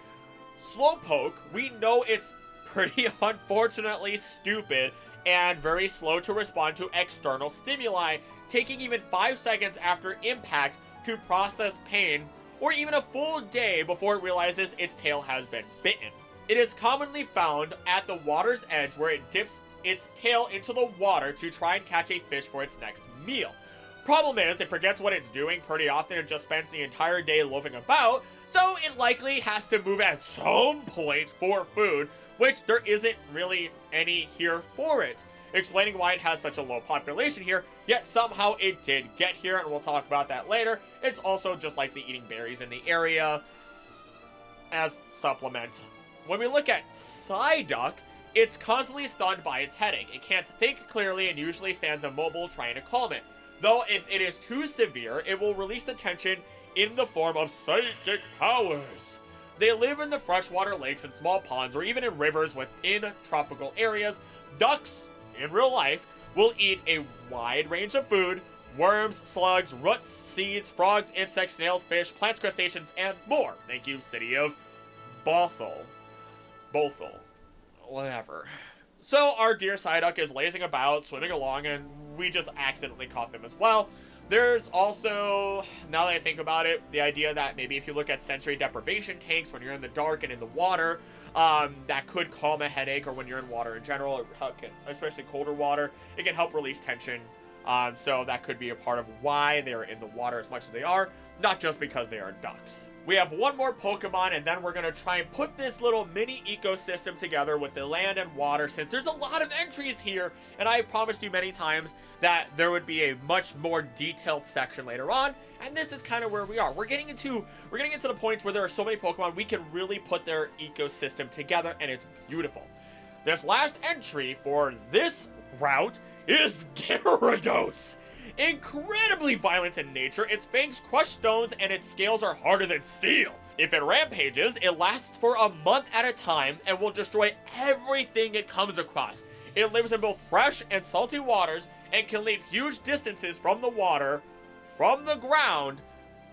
S1: Slowpoke, we know it's pretty unfortunately stupid and very slow to respond to external stimuli, taking even 5 seconds after impact to process pain, or even a full day before it realizes its tail has been bitten. It is commonly found at the water's edge where it dips its tail into the water to try and catch a fish for its next meal. Problem is, it forgets what it's doing pretty often and just spends the entire day loafing about, so it likely has to move at some point for food, which there isn't really any here for it, explaining why it has such a low population here, yet somehow it did get here, and we'll talk about that later. It's also just likely eating berries in the area as supplement. When we look at Psyduck, it's constantly stunned by its headache. It can't think clearly and usually stands immobile trying to calm it. Though if it is too severe, it will release the tension in the form of psychic powers. They live in the freshwater lakes and small ponds, or even in rivers within tropical areas. Ducks, in real life, will eat a wide range of food: worms, slugs, roots, seeds, frogs, insects, snails, fish, plants, crustaceans, and more. Thank you, city of Bothell. Whatever. So our dear Psyduck is lazing about, swimming along, and we just accidentally caught them as well. There's also, now that I think about it, the idea that maybe if you look at sensory deprivation tanks when you're in the dark and in the water, that could calm a headache, or when you're in water in general, especially colder water, it can help release tension. So that could be a part of why they're in the water as much as they are, not just because they are ducks. We have one more Pokemon, and then we're going to try and put this little mini ecosystem together with the land and water, since there's a lot of entries here, and I promised you many times that there would be a much more detailed section later on, and this is kind of where we are. We're getting into the points where there are so many Pokemon, we can really put their ecosystem together, and it's beautiful. This last entry for this route is Gyarados. Incredibly violent in nature, its fangs crush stones and its scales are harder than steel. If it rampages, it lasts for a month at a time and will destroy everything it comes across. It lives in both fresh and salty waters and can leap huge distances from the water, from the ground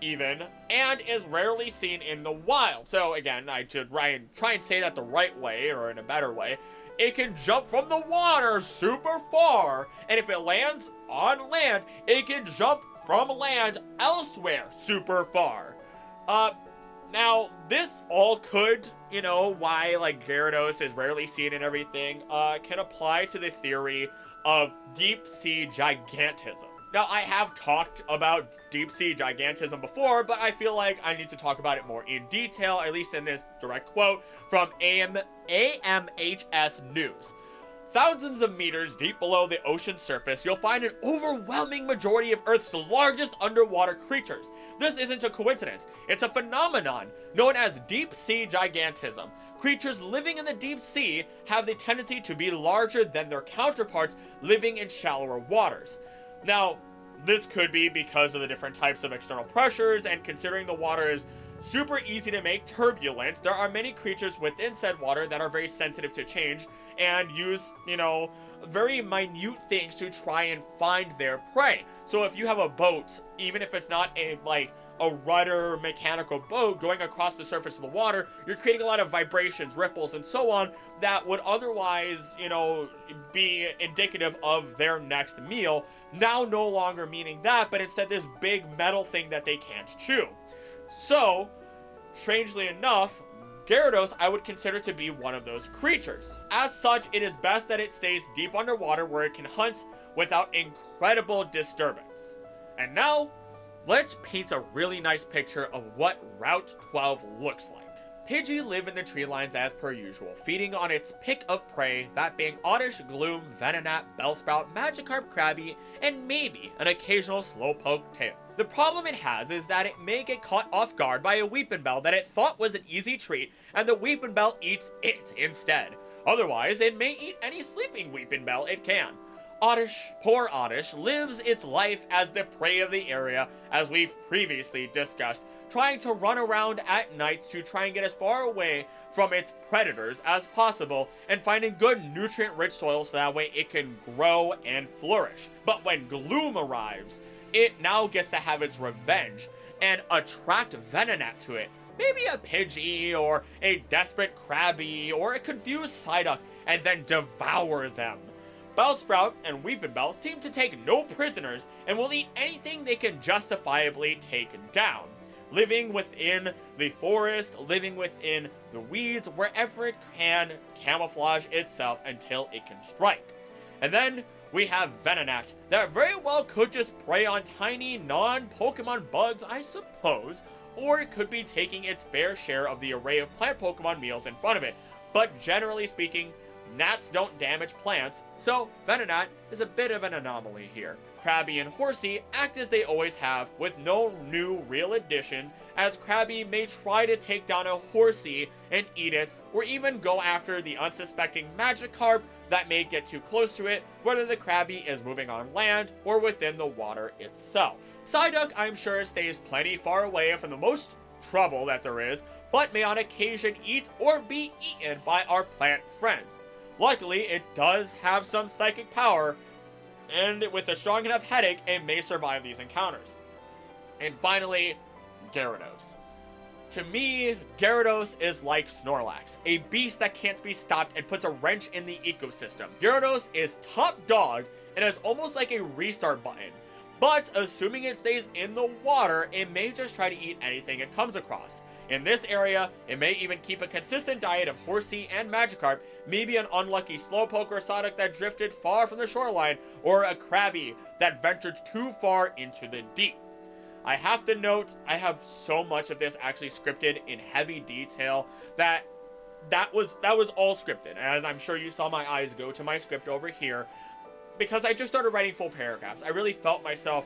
S1: even, and is rarely seen in the wild. So again, I should try and say that the right way, or in a better way. It can jump from the water super far, and if it lands on land, it can jump from land elsewhere super far. Now, this all could, why, like, Gyarados is rarely seen and everything, can apply to the theory of deep sea gigantism. Now, I have talked about deep sea gigantism before, but I feel like I need to talk about it more in detail, at least in this direct quote from AMHS News. Thousands of meters deep below the ocean's surface, you'll find an overwhelming majority of Earth's largest underwater creatures. This isn't a coincidence. It's a phenomenon known as deep sea gigantism. Creatures living in the deep sea have the tendency to be larger than their counterparts living in shallower waters. Now, this could be because of the different types of external pressures, and considering the water is super easy to make turbulent, there are many creatures within said water that are very sensitive to change and use, very minute things to try and find their prey. So if you have a boat, even if it's not a rudder mechanical boat going across the surface of the water, you're creating a lot of vibrations, ripples, and so on that would otherwise, be indicative of their next meal. Now no longer meaning that, but instead this big metal thing that they can't chew. So, strangely enough, Gyarados I would consider to be one of those creatures. As such, it is best that it stays deep underwater where it can hunt without incredible disturbance. And now, let's paint a really nice picture of what Route 12 looks like. Pidgey live in the tree lines as per usual, feeding on its pick of prey, that being Oddish, Gloom, Venonat, Bellsprout, Magikarp, Krabby, and maybe an occasional Slowpoke tail. The problem it has is that it may get caught off guard by a Weepinbell that it thought was an easy treat, and the Weepinbell eats it instead. Otherwise, it may eat any sleeping Weepinbell it can. Oddish, poor Oddish, lives its life as the prey of the area, as we've previously discussed, trying to run around at night to try and get as far away from its predators as possible, and finding good nutrient-rich soil so that way it can grow and flourish. But when Gloom arrives, it now gets to have its revenge and attract Venonat to it. Maybe a Pidgey, or a desperate Krabby, or a confused Psyduck, and then devour them. Bellsprout and Weepinbell seem to take no prisoners and will eat anything they can justifiably take down. Living within the forest, living within the weeds, wherever it can camouflage itself until it can strike. And then we have Venonat, that very well could just prey on tiny non-Pokemon bugs, I suppose, or it could be taking its fair share of the array of plant Pokemon meals in front of it. But generally speaking, gnats don't damage plants, so Venonat is a bit of an anomaly here. Krabby and Horsey act as they always have, with no new real additions, as Krabby may try to take down a Horsey and eat it, or even go after the unsuspecting Magikarp that may get too close to it, whether the Krabby is moving on land or within the water itself. Psyduck, I'm sure, stays plenty far away from the most trouble that there is, but may on occasion eat or be eaten by our plant friends. Luckily, it does have some psychic power, and with a strong enough headache, it may survive these encounters. And finally, Gyarados. To me, Gyarados is like Snorlax, a beast that can't be stopped and puts a wrench in the ecosystem. Gyarados is top dog and is almost like a restart button, but assuming it stays in the water, it may just try to eat anything it comes across. In this area, it may even keep a consistent diet of Horsey and Magikarp, maybe an unlucky Slowpoke or Psyduck that drifted far from the shoreline, or a Krabby that ventured too far into the deep. I have to note, I have so much of this actually scripted in heavy detail that was all scripted, as I'm sure you saw my eyes go to my script over here, because I just started writing full paragraphs. I really felt myself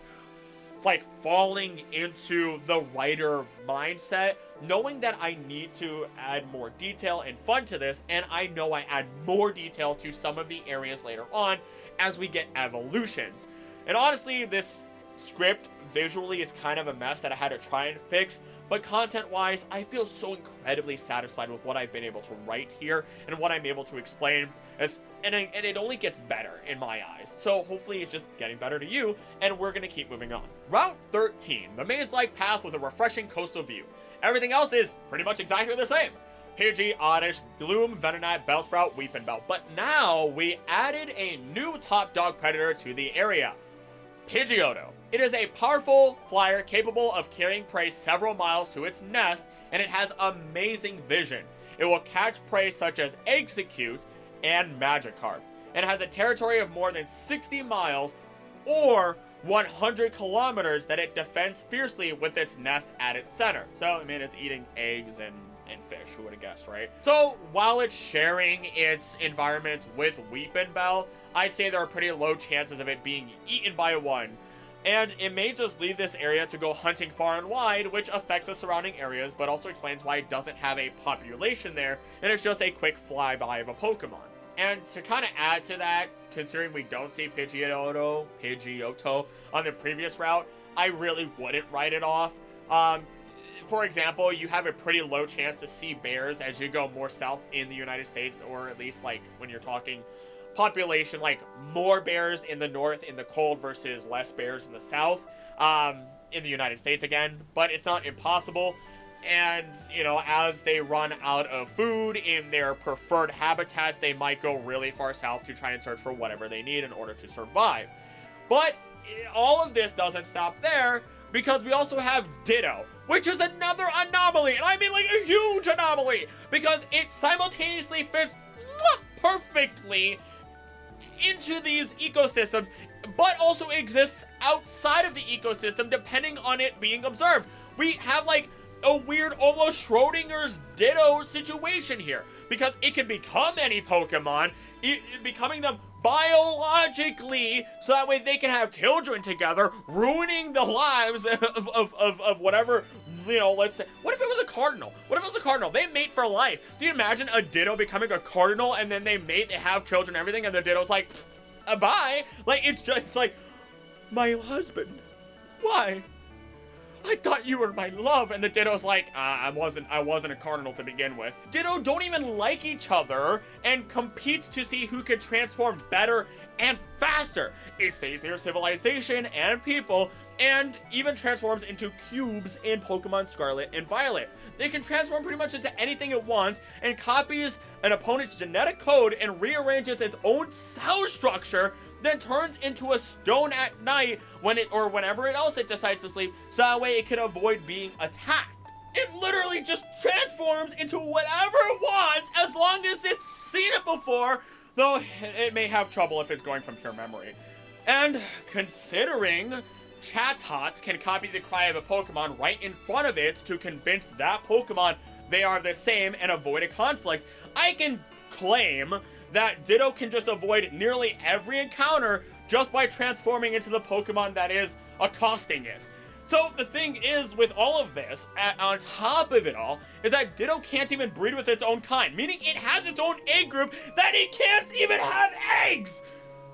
S1: falling into the writer mindset, knowing that I need to add more detail and fun to this, and I know I add more detail to some of the areas later on as we get evolutions. And honestly, this script visually is kind of a mess that I had to try and fix, but content-wise, I feel so incredibly satisfied with what I've been able to write here and what I'm able to explain, and it only gets better in my eyes. So hopefully it's just getting better to you, and we're gonna keep moving on. Route 13, the maze-like path with a refreshing coastal view. Everything else is pretty much exactly the same. Pidgey, Oddish, Gloom, Venonat, Bellsprout, Weepinbell. But now we added a new top dog predator to the area, Pidgeotto. It is a powerful flyer capable of carrying prey several miles to its nest, and it has amazing vision. It will catch prey such as Execute and Magikarp, and has a territory of more than 60 miles or 100 kilometers that it defends fiercely with its nest at its center. So, I mean, it's eating eggs and and fish. Who would have guessed, right? So while it's sharing its environment with Weepinbell, I'd say there are pretty low chances of it being eaten by one. And it may just leave this area to go hunting far and wide, which affects the surrounding areas, but also explains why it doesn't have a population there, and it's just a quick flyby of a Pokemon. And to kind of add to that, considering we don't see Pidgeotto on the previous route, I really wouldn't write it off. For example, you have a pretty low chance to see bears as you go more south in the United States, or at least like when you're talking population, like more bears in the north in the cold versus less bears in the south in the United States again, but it's not impossible. And, you know, as they run out of food in their preferred habitats, they might go really far south to try and search for whatever they need in order to survive. But all of this doesn't stop there, because we also have Ditto, which is another anomaly, and I mean like a huge anomaly, because it simultaneously fits perfectly into these ecosystems, but also exists outside of the ecosystem depending on it being observed. We have like a weird, almost Schrodinger's Ditto situation here, because it can become any Pokemon, becoming them biologically, so that way they can have children together, ruining the lives of whatever, you know, let's say, what if it was a cardinal? What if it was a cardinal? They mate for life. Do you imagine a Ditto becoming a cardinal, and then they mate, they have children, everything, and the Ditto's like, bye? Like, it's like, my husband, why? I thought you were my love. And the Ditto's like, I wasn't a cardinal to begin with. Ditto don't even like each other and competes to see who can transform better and faster. It stays near civilization and people, and even transforms into cubes in Pokemon Scarlet and Violet. They can transform pretty much into anything it wants, and copies an opponent's genetic code and rearranges its own cell structure, then turns into a stone at night when it, or whenever else it decides to sleep, so that way it can avoid being attacked. It literally just transforms into whatever it wants as long as it's seen it before, though it may have trouble if it's going from pure memory. And considering Chatot can copy the cry of a Pokemon right in front of it to convince that Pokemon they are the same and avoid a conflict, I can claim that Ditto can just avoid nearly every encounter just by transforming into the Pokemon that is accosting it. So the thing is, with all of this, on top of it all, is that Ditto can't even breed with its own kind, meaning it has its own egg group that it can't even have eggs!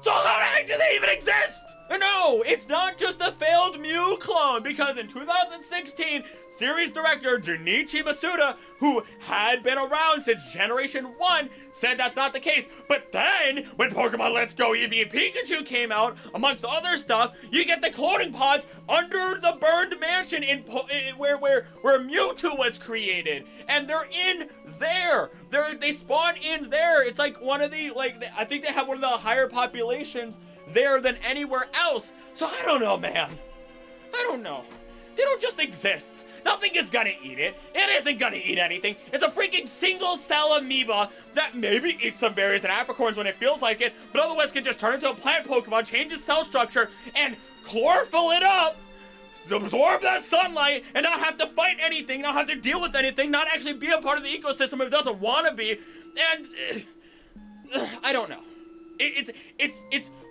S1: So how the heck do they even exist? No, it's not just a failed Mew clone, because in 2016, series director Junichi Masuda, who had been around since Generation 1, said that's not the case. But then, when Pokemon Let's Go Eevee and Pikachu came out, amongst other stuff, you get the cloning pods under the burned mansion where Mewtwo was created. And they're in there. They spawn in there. It's like one of the, I think they have one of the higher populations there than anywhere else. So I don't know, man. I don't know. Ditto just exists. Nothing is gonna eat it. It isn't gonna eat anything. It's a freaking single cell amoeba that maybe eats some berries and apricorns when it feels like it, but otherwise can just turn into a plant Pokemon, change its cell structure, and chlorophyll it up, absorb that sunlight, and not have to fight anything, not have to deal with anything, not actually be a part of the ecosystem if it doesn't want to be. And I don't know.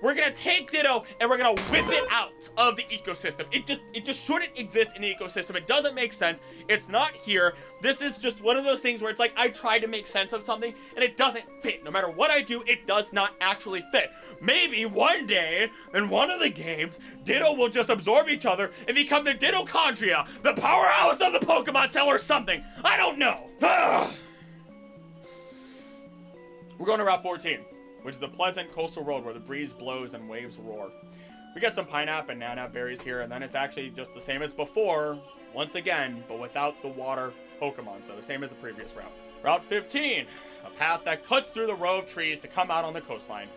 S1: We're gonna take Ditto and we're gonna whip it out of the ecosystem. It just shouldn't exist in the ecosystem. It doesn't make sense. It's not here. This is just one of those things where it's like, I tried to make sense of something and it doesn't fit. No matter what I do, it does not actually fit. Maybe one day, in one of the games, Ditto will just absorb each other and become the Dittochondria, the powerhouse of the Pokemon cell or something. I don't know. We're going to Route 14. Which is a pleasant coastal road where the breeze blows and waves roar. We get some pineapple and nanap berries here, and then it's actually just the same as before, once again, but without the water Pokemon, so the same as the previous route. Route 15, a path that cuts through the row of trees to come out on the coastline.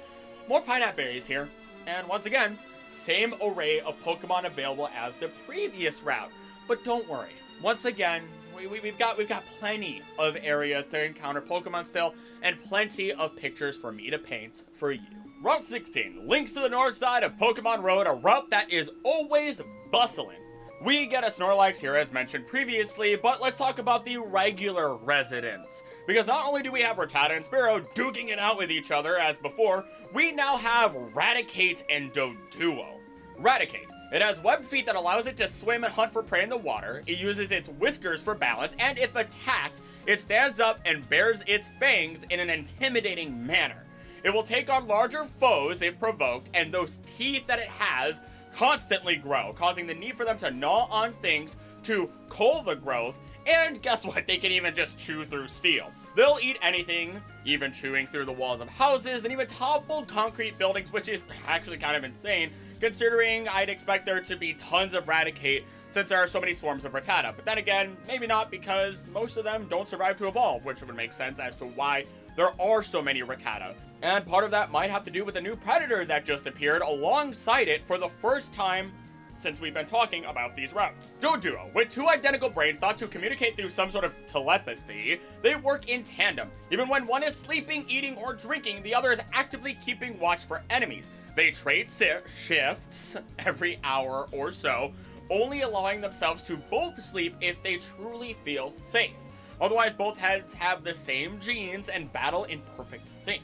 S1: More pineapple berries here, and once again, same array of Pokemon available as the previous route. But don't worry, once again, we've got plenty of areas to encounter Pokemon still, and plenty of pictures for me to paint for you. Route 16 links to the north side of Pokemon Road, a route that is always bustling. We get a Snorlax here as mentioned previously, but let's talk about the regular residents. Because not only do we have Rattata and Spearow duking it out with each other as before, we now have Raticate and Doduo. Raticate. It has webbed feet that allows it to swim and hunt for prey in the water, it uses its whiskers for balance, and if attacked, it stands up and bares its fangs in an intimidating manner. It will take on larger foes if provoked, and those teeth that it has constantly grow, causing the need for them to gnaw on things to cull the growth, and guess what? They can even just chew through steel. They'll eat anything, even chewing through the walls of houses, and even topple concrete buildings, which is actually kind of insane, considering I'd expect there to be tons of Raticate since there are so many swarms of Rattata. But then again, maybe not, because most of them don't survive to evolve, which would make sense as to why there are so many Rattata. And part of that might have to do with the new predator that just appeared alongside it for the first time since we've been talking about these routes. Doduo, with two identical brains thought to communicate through some sort of telepathy, they work in tandem. Even when one is sleeping, eating, or drinking, the other is actively keeping watch for enemies. They trade shifts every hour or so, only allowing themselves to both sleep if they truly feel safe. Otherwise, both heads have the same genes and battle in perfect sync.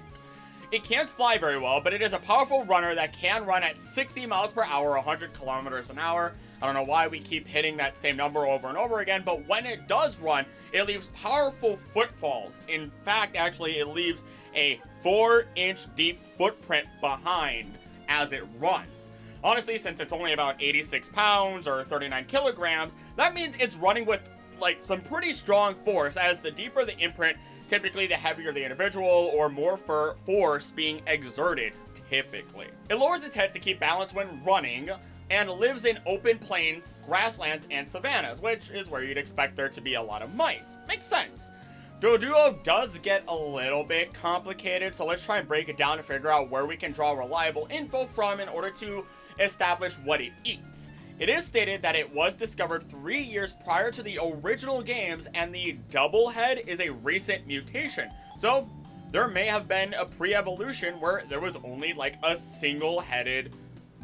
S1: It can't fly very well, but it is a powerful runner that can run at 60 miles per hour, 100 kilometers an hour. I don't know why we keep hitting that same number over and over again, but when it does run, it leaves powerful footfalls. In fact, actually, it leaves a 4-inch deep footprint behind as it runs. Honestly, since it's only about 86 pounds or 39 kilograms, that means it's running with like some pretty strong force, as the deeper the imprint, typically the heavier the individual, or more force being exerted, typically. It lowers its head to keep balance when running, and lives in open plains, grasslands, and savannas, which is where you'd expect there to be a lot of mice. Makes sense. Doduo does get a little bit complicated, so let's try and break it down to figure out where we can draw reliable info from in order to establish what it eats. It is stated that it was discovered 3 years prior to the original games, and the double head is a recent mutation. So there may have been a pre-evolution where there was only like a single-headed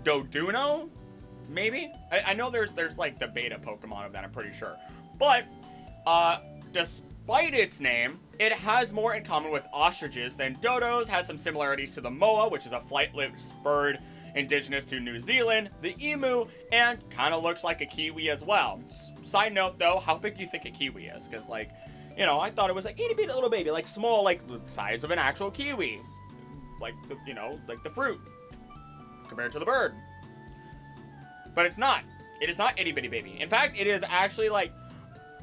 S1: Doduo, maybe? I know there's like the beta Pokemon of that, I'm pretty sure. But despite its name, it has more in common with ostriches than dodos, has some similarities to the moa, which is a flight-lived bird indigenous to New Zealand, the emu, and kind of looks like a kiwi as well. Side note though, how big do you think a kiwi is? Because like, you know, I thought it was like itty bitty little baby, like small, like the size of an actual kiwi. Like, you know, like the fruit compared to the bird. But it's not. It is not itty bitty baby. In fact, it is actually like,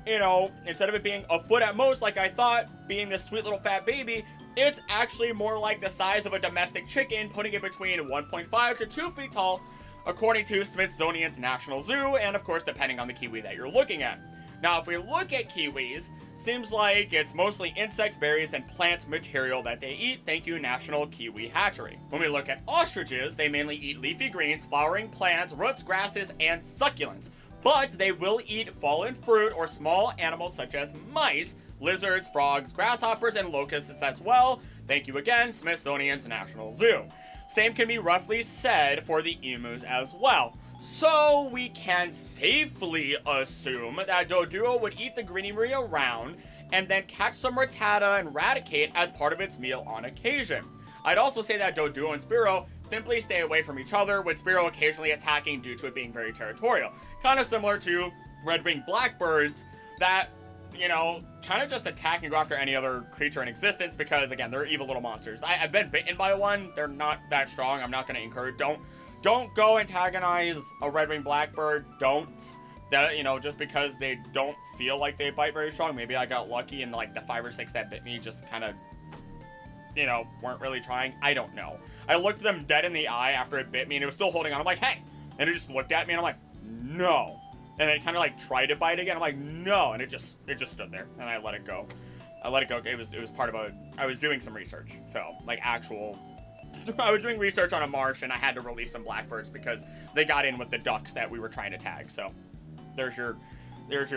S1: you know, instead of it being a foot at most, like I thought, being this sweet little fat baby, it's actually more like the size of a domestic chicken, putting it between 1.5 to 2 feet tall, according to Smithsonian's National Zoo, and of course, depending on the kiwi that you're looking at. Now, if we look at kiwis, seems like it's mostly insects, berries, and plant material that they eat. Thank you, National Kiwi Hatchery. When we look at ostriches, they mainly eat leafy greens, flowering plants, roots, grasses, and succulents. But they will eat fallen fruit or small animals such as mice, lizards, frogs, grasshoppers, and locusts as well. Thank you again, Smithsonian's National Zoo. Same can be roughly said for the emus as well. So we can safely assume that Doduo would eat the greenery around and then catch some Rattata and Raticate as part of its meal on occasion. I'd also say that Doduo and Spearow simply stay away from each other, with Spearow occasionally attacking due to it being very territorial. Kind of similar to red-winged blackbirds that, you know, kind of just attack and go after any other creature in existence because, again, they're evil little monsters. I've been bitten by one. They're not that strong. I'm not going to encourage. Don't go antagonize a red-winged blackbird. Don't. That, you know, just because they don't feel like they bite very strong. Maybe I got lucky and like the 5 or 6 that bit me just kind of, you know, weren't really trying. I don't know. I looked them dead in the eye after it bit me and it was still holding on. I'm like, hey. And it just looked at me and I'm like, no. And then it kind of like tried to bite again. I'm like, no. And it just stood there and I let it go. I let it go. It was part of I was doing some research. So like I was doing research on a marsh and I had to release some blackbirds because they got in with the ducks that we were trying to tag. So there's your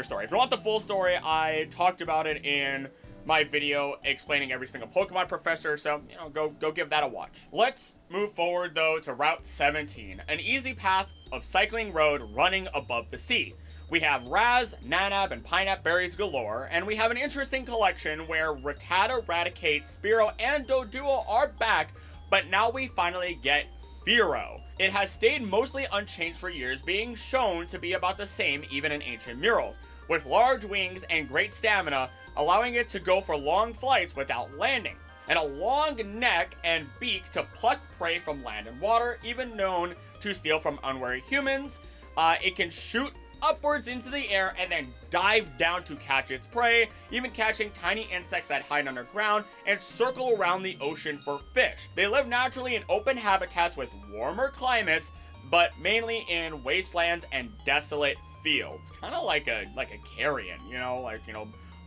S1: story. If you want the full story, I talked about it in my video explaining every single Pokemon professor, so, you know, go give that a watch. Let's move forward, though, to Route 17, an easy path of cycling road running above the sea. We have Raz, Nanab, and Pineapple berries galore, and we have an interesting collection where Rattata, Raticate, Spearow, and Doduo are back, but now we finally get Fearow. It has stayed mostly unchanged for years, being shown to be about the same even in ancient murals, with large wings and great stamina, allowing it to go for long flights without landing, and a long neck and beak to pluck prey from land and water, even known to steal from unwary humans. It can shoot upwards into the air and then dive down to catch its prey, even catching tiny insects that hide underground and circle around the ocean for fish. They live naturally in open habitats with warmer climates, but mainly in wastelands and desolate fields. Kind of like a carrion, you know,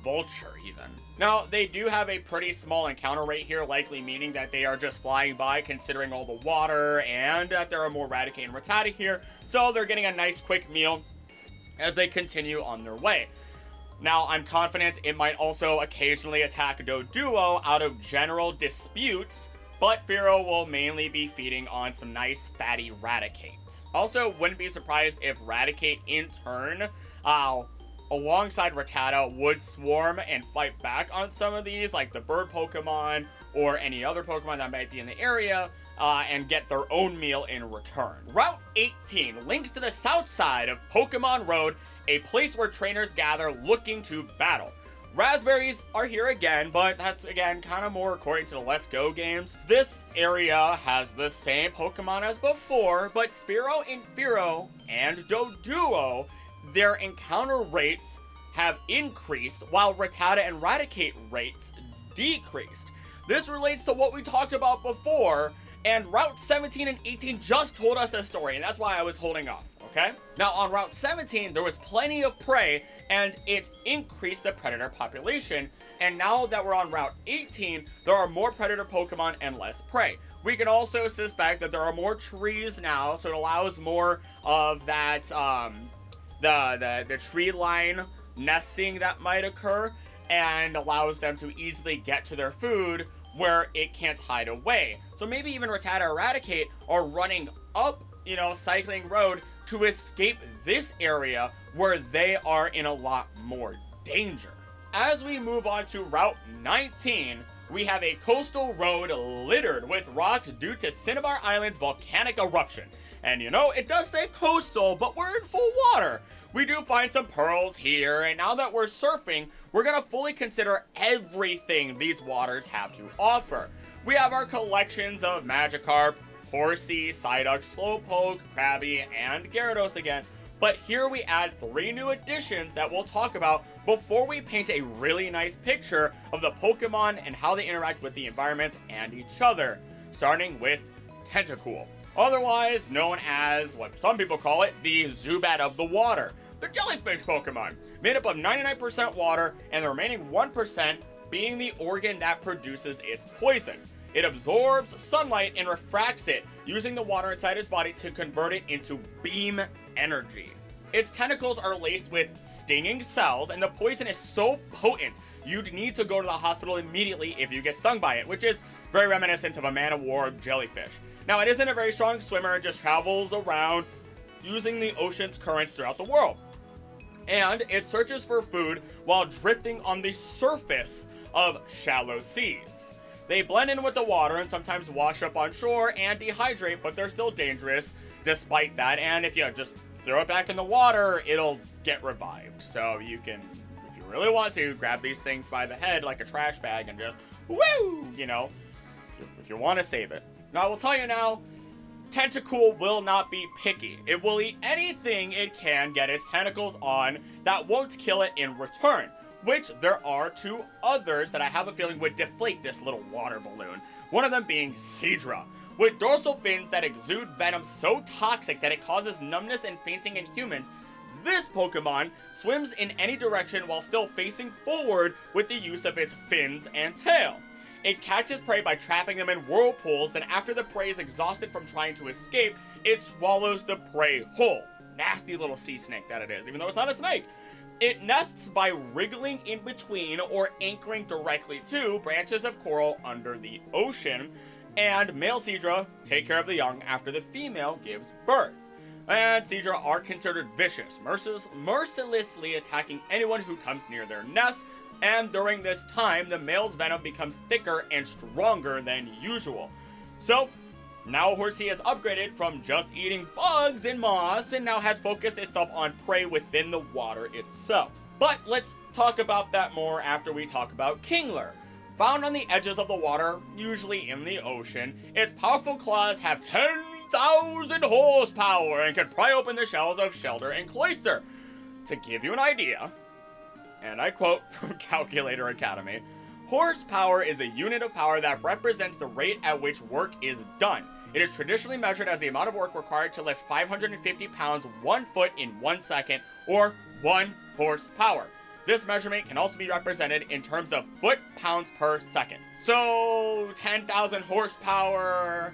S1: vulture even. Now, they do have a pretty small encounter rate here, likely meaning that they are just flying by considering all the water and that there are more Raticate and Rattata here, so they're getting a nice quick meal as they continue on their way. Now, I'm confident it might also occasionally attack Doduo out of general disputes, but Fearow will mainly be feeding on some nice fatty Raticate. Also, wouldn't be surprised if Raticate in turn, alongside Rattata, would swarm and fight back on some of these, like the bird Pokemon or any other Pokemon that might be in the area, and get their own meal in return. Route 18 links to the south side of Pokemon Road, a place where trainers gather looking to battle. Raspberries are here again, but that's again kind of more according to the Let's Go games. This area has the same Pokemon as before, but Spearow and Fearow and Doduo, their encounter rates have increased while Rattata and Raticate rates decreased. This relates to what we talked about before, and Route 17 and 18 just told us a story, and that's why I was holding off, okay? Now, on Route 17, there was plenty of prey, and it increased the predator population, and now that we're on Route 18, there are more predator Pokemon and less prey. We can also suspect that there are more trees now, so it allows more of that, the tree line nesting that might occur, and allows them to easily get to their food where it can't hide away. So maybe even Rattata or Raticate are running up, cycling road to escape this area where they are in a lot more danger. As we move on to Route 19, we have a coastal road littered with rocks due to Cinnabar Island's volcanic eruption. And it does say coastal, but we're in full water. We do find some pearls here, and now that we're surfing, we're gonna fully consider everything these waters have to offer. We have our collections of Magikarp, Horsey, Psyduck, Slowpoke, Krabby, and Gyarados again, but here we add 3 new additions that we'll talk about before we paint a really nice picture of the Pokemon and how they interact with the environment and each other, starting with Tentacool, otherwise known as what some people call it, the Zubat of the water. The jellyfish Pokemon, made up of 99% water and the remaining 1% being the organ that produces its poison. It absorbs sunlight and refracts it, using the water inside its body to convert it into beam energy. Its tentacles are laced with stinging cells, and the poison is so potent you'd need to go to the hospital immediately if you get stung by it, which is very reminiscent of a man-of-war jellyfish. Now, it isn't a very strong swimmer and just travels around using the ocean's currents throughout the world. And it searches for food while drifting on the surface of shallow seas. They blend in with the water and sometimes wash up on shore and dehydrate, but they're still dangerous despite that. And if you just throw it back in the water, it'll get revived. So you can, if you really want to, grab these things by the head like a trash bag and just, woo, if you want to save it. Now, I will tell you now, Tentacool will not be picky. It will eat anything it can get its tentacles on that won't kill it in return, which there are 2 others that I have a feeling would deflate this little water balloon, one of them being Seadra. With dorsal fins that exude venom so toxic that it causes numbness and fainting in humans, this Pokemon swims in any direction while still facing forward with the use of its fins and tail. It catches prey by trapping them in whirlpools, and after the prey is exhausted from trying to escape, it swallows the prey whole. Nasty little sea snake that it is, even though it's not a snake. It nests by wriggling in between or anchoring directly to branches of coral under the ocean, and male Seadra take care of the young after the female gives birth. And Seadra are considered vicious, mercilessly attacking anyone who comes near their nest, and during this time, the male's venom becomes thicker and stronger than usual. So, now Horsea is upgraded from just eating bugs and moss and now has focused itself on prey within the water itself. But let's talk about that more after we talk about Kingler. Found on the edges of the water, usually in the ocean, its powerful claws have 10,000 horsepower and can pry open the shells of Shellder and Cloyster. To give you an idea, and I quote from Calculator Academy, horsepower is a unit of power that represents the rate at which work is done. It is traditionally measured as the amount of work required to lift 550 pounds 1 foot in 1 second, or 1 horsepower. This measurement can also be represented in terms of foot-pounds per second. So, 10,000 horsepower,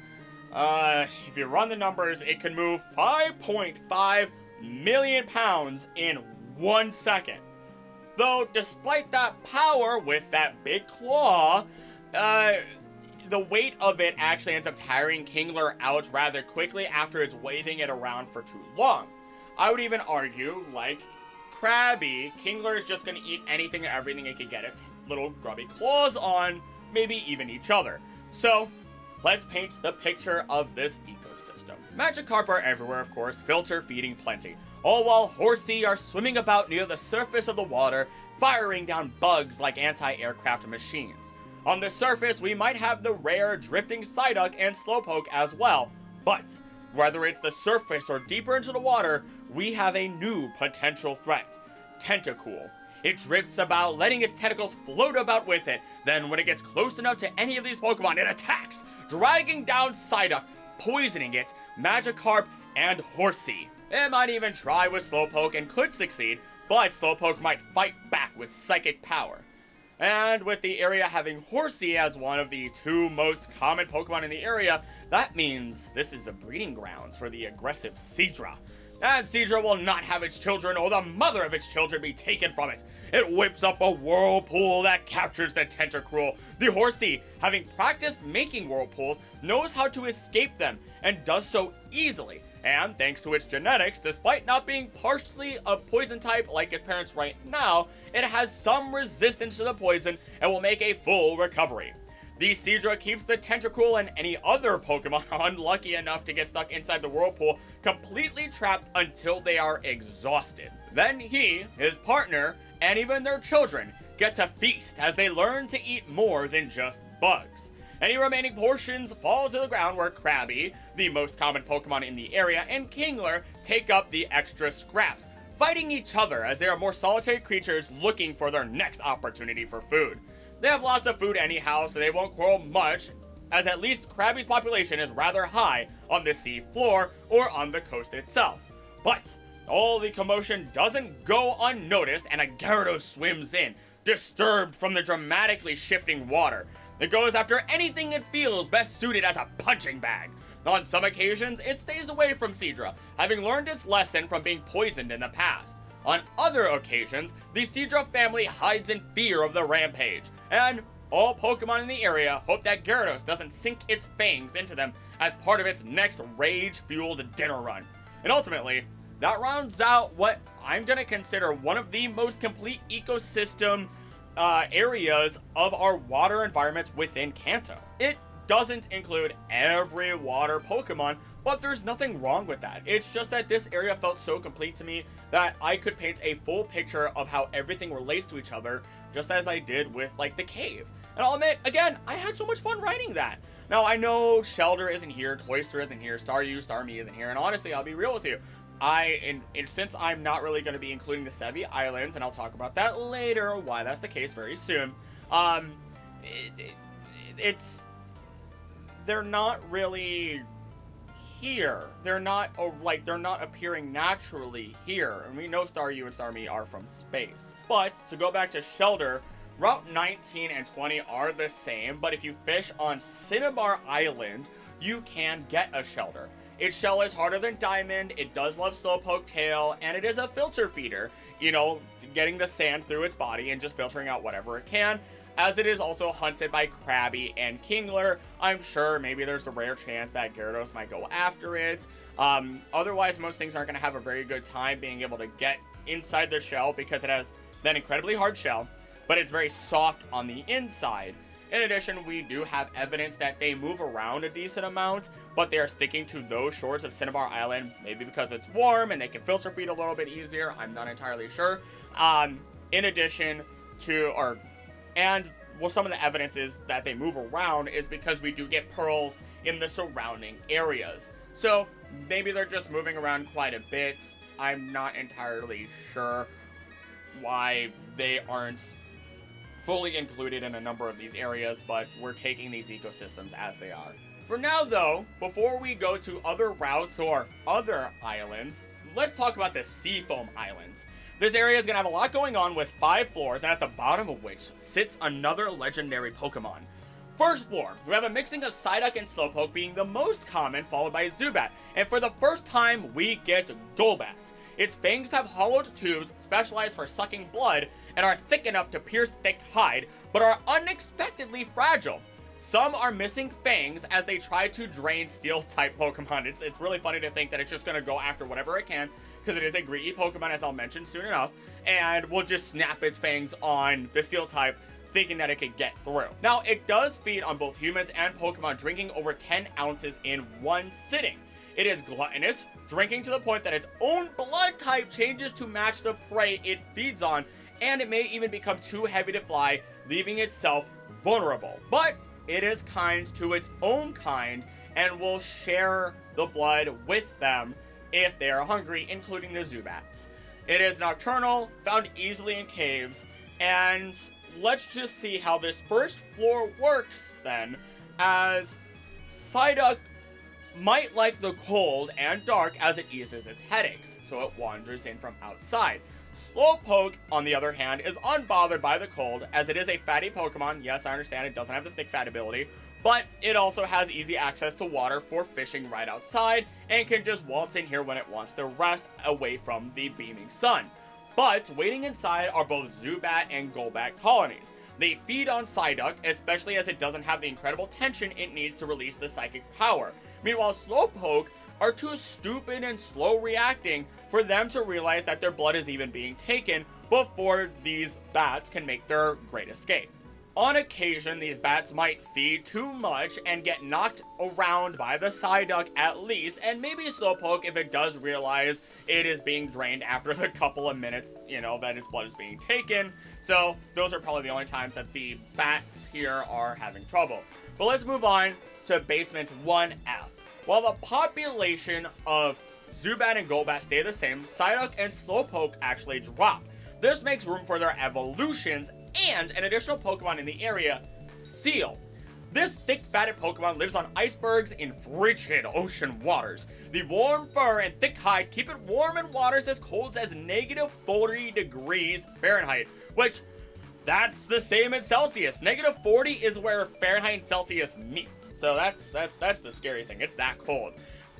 S1: if you run the numbers, it can move 5.5 million pounds in 1 second. Though, despite that power with that big claw, the weight of it actually ends up tiring Kingler out rather quickly after it's waving it around for too long. I would even argue, like Krabby, Kingler is just going to eat anything and everything it can get its little grubby claws on, maybe even each other. So, let's paint the picture of this ecosystem. Magikarp are everywhere, of course, filter feeding plenty, all while Horsea are swimming about near the surface of the water, firing down bugs like anti-aircraft machines. On the surface, we might have the rare drifting Psyduck and Slowpoke as well, but whether it's the surface or deeper into the water, we have a new potential threat, Tentacool. It drifts about, letting its tentacles float about with it. Then when it gets close enough to any of these Pokemon, it attacks, dragging down Psyduck, poisoning it, Magikarp, and Horsea. It might even try with Slowpoke and could succeed, but Slowpoke might fight back with psychic power. And with the area having Horsea as one of the 2 most common Pokemon in the area, that means this is a breeding grounds for the aggressive Seadra. And Seadra will not have its children or the mother of its children be taken from it. It whips up a whirlpool that captures the Tentacruel. The Horsea, having practiced making whirlpools, knows how to escape them, and does so easily. And thanks to its genetics, despite not being partially a poison type like its parents right now, it has some resistance to the poison and will make a full recovery. The Seadra keeps the Tentacruel and any other Pokemon unlucky enough to get stuck inside the whirlpool completely trapped until they are exhausted. Then he, his partner, and even their children get to feast as they learn to eat more than just bugs. Any remaining portions fall to the ground where Krabby, the most common Pokemon in the area, and Kingler take up the extra scraps, fighting each other as they are more solitary creatures looking for their next opportunity for food. They have lots of food anyhow, so they won't quarrel much, as at least Krabby's population is rather high on the sea floor or on the coast itself. But all the commotion doesn't go unnoticed, and a Gyarados swims in, disturbed from the dramatically shifting water. It goes after anything it feels best suited as a punching bag. On some occasions, it stays away from Seadra, having learned its lesson from being poisoned in the past. On other occasions, the Seadra family hides in fear of the rampage, and all Pokemon in the area hope that Gyarados doesn't sink its fangs into them as part of its next rage-fueled dinner run. And ultimately, that rounds out what I'm going to consider one of the most complete ecosystem areas of our water environments within Kanto. It doesn't include every water Pokemon, but there's nothing wrong with that. It's just that this area felt so complete to me that I could paint a full picture of how everything relates to each other, just as I did with, like, the cave. And I'll admit, again, I had so much fun writing that. Now, I know Shellder isn't here, Cloyster isn't here, Starmie isn't here, and honestly, I'll be real with you. Since I'm not really going to be including the Seafoam Islands, and I'll talk about that later, why that's the case very soon, they're not really here. They're not appearing naturally here. And we know Staryu and Starmie are from space. But, to go back to Shellder, Route 19 and 20 are the same, but if you fish on Cinnabar Island, you can get a Shellder. Its shell is harder than diamond, it does love Slowpoke tail, and it is a filter feeder, you know, getting the sand through its body and just filtering out whatever it can. As it is also hunted by Krabby and Kingler, I'm sure maybe there's a rare chance that Gyarados might go after it. Otherwise, most things aren't going to have a very good time being able to get inside the shell because it has that incredibly hard shell, but it's very soft on the inside. In addition, we do have evidence that they move around a decent amount, but they are sticking to those shores of Cinnabar Island, maybe because it's warm and they can filter feed a little bit easier. I'm not entirely sure. In addition to, well, some of the evidence is that they move around is because we do get pearls in the surrounding areas. So maybe they're just moving around quite a bit. I'm not entirely sure why they aren't fully included in a number of these areas, but we're taking these ecosystems as they are. For now though, before we go to other routes or other islands, let's talk about the Seafoam Islands. This area is going to have a lot going on with 5 floors, and at the bottom of which sits another legendary Pokemon. First floor, we have a mixing of Psyduck and Slowpoke being the most common, followed by Zubat, and for the first time we get Golbat. Its fangs have hollowed tubes specialized for sucking blood and are thick enough to pierce thick hide, but are unexpectedly fragile. Some are missing fangs as they try to drain Steel-type Pokemon. It's really funny to think that it's just going to go after whatever it can, because it is a greedy Pokemon, as I'll mention soon enough, and will just snap its fangs on the Steel-type, thinking that it could get through. Now, it does feed on both humans and Pokemon, drinking over 10 ounces in one sitting. It is gluttonous, drinking to the point that its own blood type changes to match the prey it feeds on, and it may even become too heavy to fly, leaving itself vulnerable. But it is kind to its own kind and will share the blood with them if they are hungry, including the Zubats. It is nocturnal, found easily in caves, and let's just see how this first floor works then, as Psyduck might like the cold and dark as it eases its headaches, so it wanders in from outside. Slowpoke, on the other hand, is unbothered by the cold, as it is a fatty Pokemon. Yes, I understand it doesn't have the thick fat ability, but it also has easy access to water for fishing right outside, and can just waltz in here when it wants to rest away from the beaming sun. But waiting inside are both Zubat and Golbat colonies. They feed on Psyduck, especially as it doesn't have the incredible tension it needs to release the psychic power. Meanwhile, Slowpoke are too stupid and slow reacting for them to realize that their blood is even being taken before these bats can make their great escape. On occasion, these bats might feed too much and get knocked around by the Psyduck at least, and maybe Slowpoke if it does realize it is being drained after the couple of minutes, you know, that its blood is being taken. So those are probably the only times that the bats here are having trouble. But let's move on to Basement 1F. While the population of Zubat and Golbat stay the same, Psyduck and Slowpoke actually drop. This makes room for their evolutions and an additional Pokemon in the area, Seal. This thick-fatted Pokemon lives on icebergs in frigid ocean waters. The warm fur and thick hide keep it warm in waters as cold as negative 40 degrees Fahrenheit, which that's the same in Celsius. Negative 40 is where Fahrenheit and Celsius meet. So that's the scary thing. It's that cold.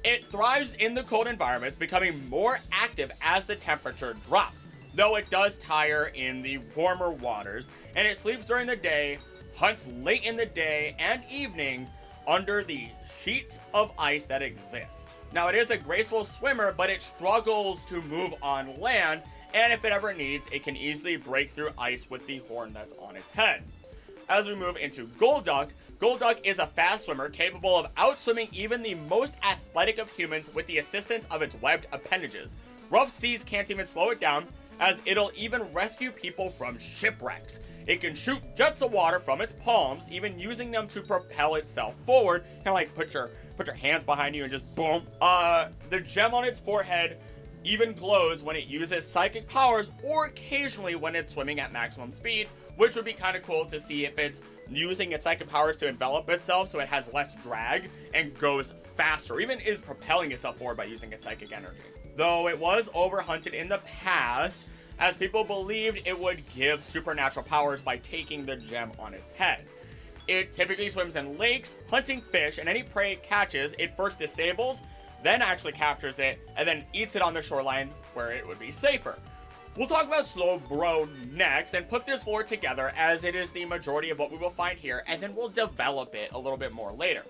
S1: It thrives in the cold environments, becoming more active as the temperature drops, though it does tire in the warmer waters, and it sleeps during the day, hunts late in the day and evening under the sheets of ice that exist. Now, it is a graceful swimmer, but it struggles to move on land, and if it ever needs, it can easily break through ice with the horn that's on its head. As we move into Golduck, Golduck is a fast swimmer capable of outswimming even the most athletic of humans with the assistance of its webbed appendages. Rough seas can't even slow it down, as it'll even rescue people from shipwrecks. It can shoot jets of water from its palms, even using them to propel itself forward. Kind of like put your hands behind you and just boom. The gem on its forehead even glows when it uses psychic powers, or occasionally when it's swimming at maximum speed, which would be kind of cool to see if it's using its psychic powers to envelop itself so it has less drag and goes faster, or even is propelling itself forward by using its psychic energy. Though it was overhunted in the past, as people believed it would give supernatural powers by taking the gem on its head. It typically swims in lakes, hunting fish, and any prey it catches, it first disables,
S2: then actually captures it, and then eats it on the shoreline where it would be safer. We'll talk about Slowbro next and put this lore together as it is the majority of what we will find here, and then we'll develop it a little bit more later.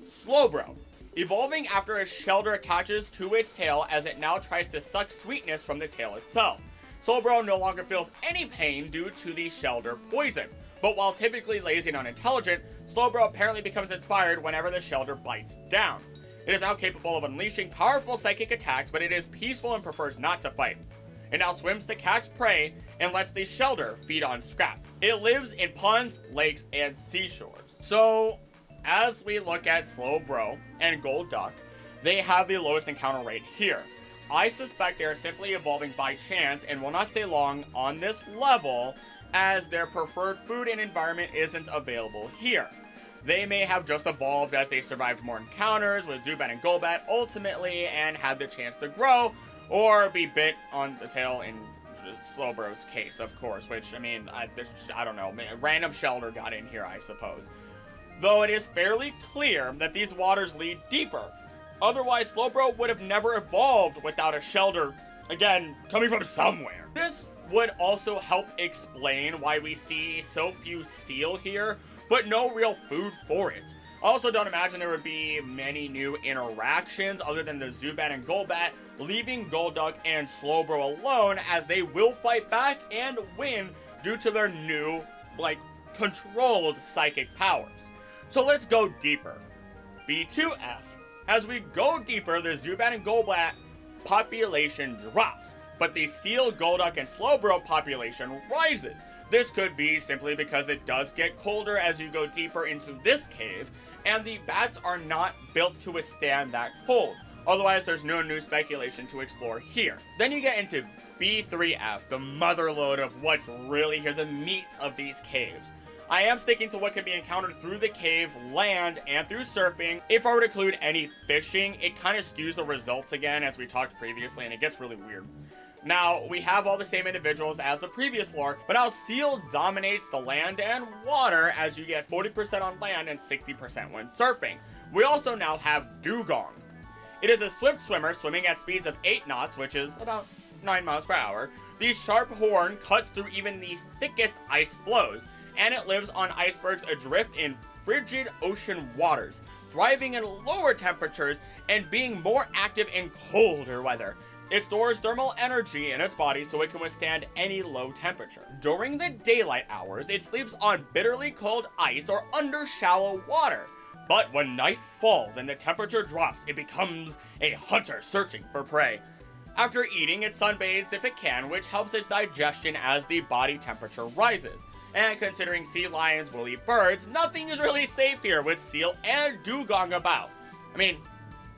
S2: Slowbro, evolving after a shelter attaches to its tail as it now tries to suck sweetness from the tail itself. Slowbro no longer feels any pain due to the shelter poison, but while typically lazy and unintelligent, Slowbro apparently becomes inspired whenever the shelter bites down. It is now capable of unleashing powerful psychic attacks, but it is peaceful and prefers not to fight. It now swims to catch prey and lets the shelter feed on scraps. It lives in ponds, lakes, and seashores. So, as we look at Slowbro and Golduck, they have the lowest encounter rate here. I suspect they are simply evolving by chance and will not stay long on this level as their preferred food and environment isn't available here. They may have just evolved as they survived more encounters with Zubat and Golbat ultimately and had the chance to grow, or be bit on the tail in Slowbro's case, of course, which, I mean, I don't know, random shelter got in here, I suppose. Though it is fairly clear that these waters lead deeper. Otherwise, Slowbro would have never evolved without a shelter, again, coming from somewhere. This would also help explain why we see so few seal here, but no real food for it. I also don't imagine there would be many new interactions other than the Zubat and Golbat, leaving Golduck and Slowbro alone as they will fight back and win due to their new, controlled psychic powers. So let's go deeper. B2F. As we go deeper, the Zubat and Golbat population drops, but the Seal, Golduck, and Slowbro population rises. This could be simply because it does get colder as you go deeper into this cave, and the bats are not built to withstand that cold. Otherwise, there's no new speculation to explore here. Then you get into B3F, the motherlode of what's really here, the meat of these caves. I am sticking to what can be encountered through the cave, land, and through surfing. If I were to include any fishing, it kind of skews the results again, as we talked previously, and it gets really weird. Now, we have all the same individuals as the previous lore, but now Seal dominates the land and water as you get 40% on land and 60% when surfing. We also now have Dugong. It is a swift swimmer swimming at speeds of 8 knots, which is about 9 miles per hour. The sharp horn cuts through even the thickest ice floes, and it lives on icebergs adrift in frigid ocean waters, thriving in lower temperatures and being more active in colder weather. It stores thermal energy in its body so it can withstand any low temperature. During the daylight hours, it sleeps on bitterly cold ice or under shallow water. But when night falls and the temperature drops, it becomes a hunter searching for prey. After eating, it sunbathes if it can, which helps its digestion as the body temperature rises. And considering sea lions will eat birds, nothing is really safe here with Seal and Dugong about. I mean,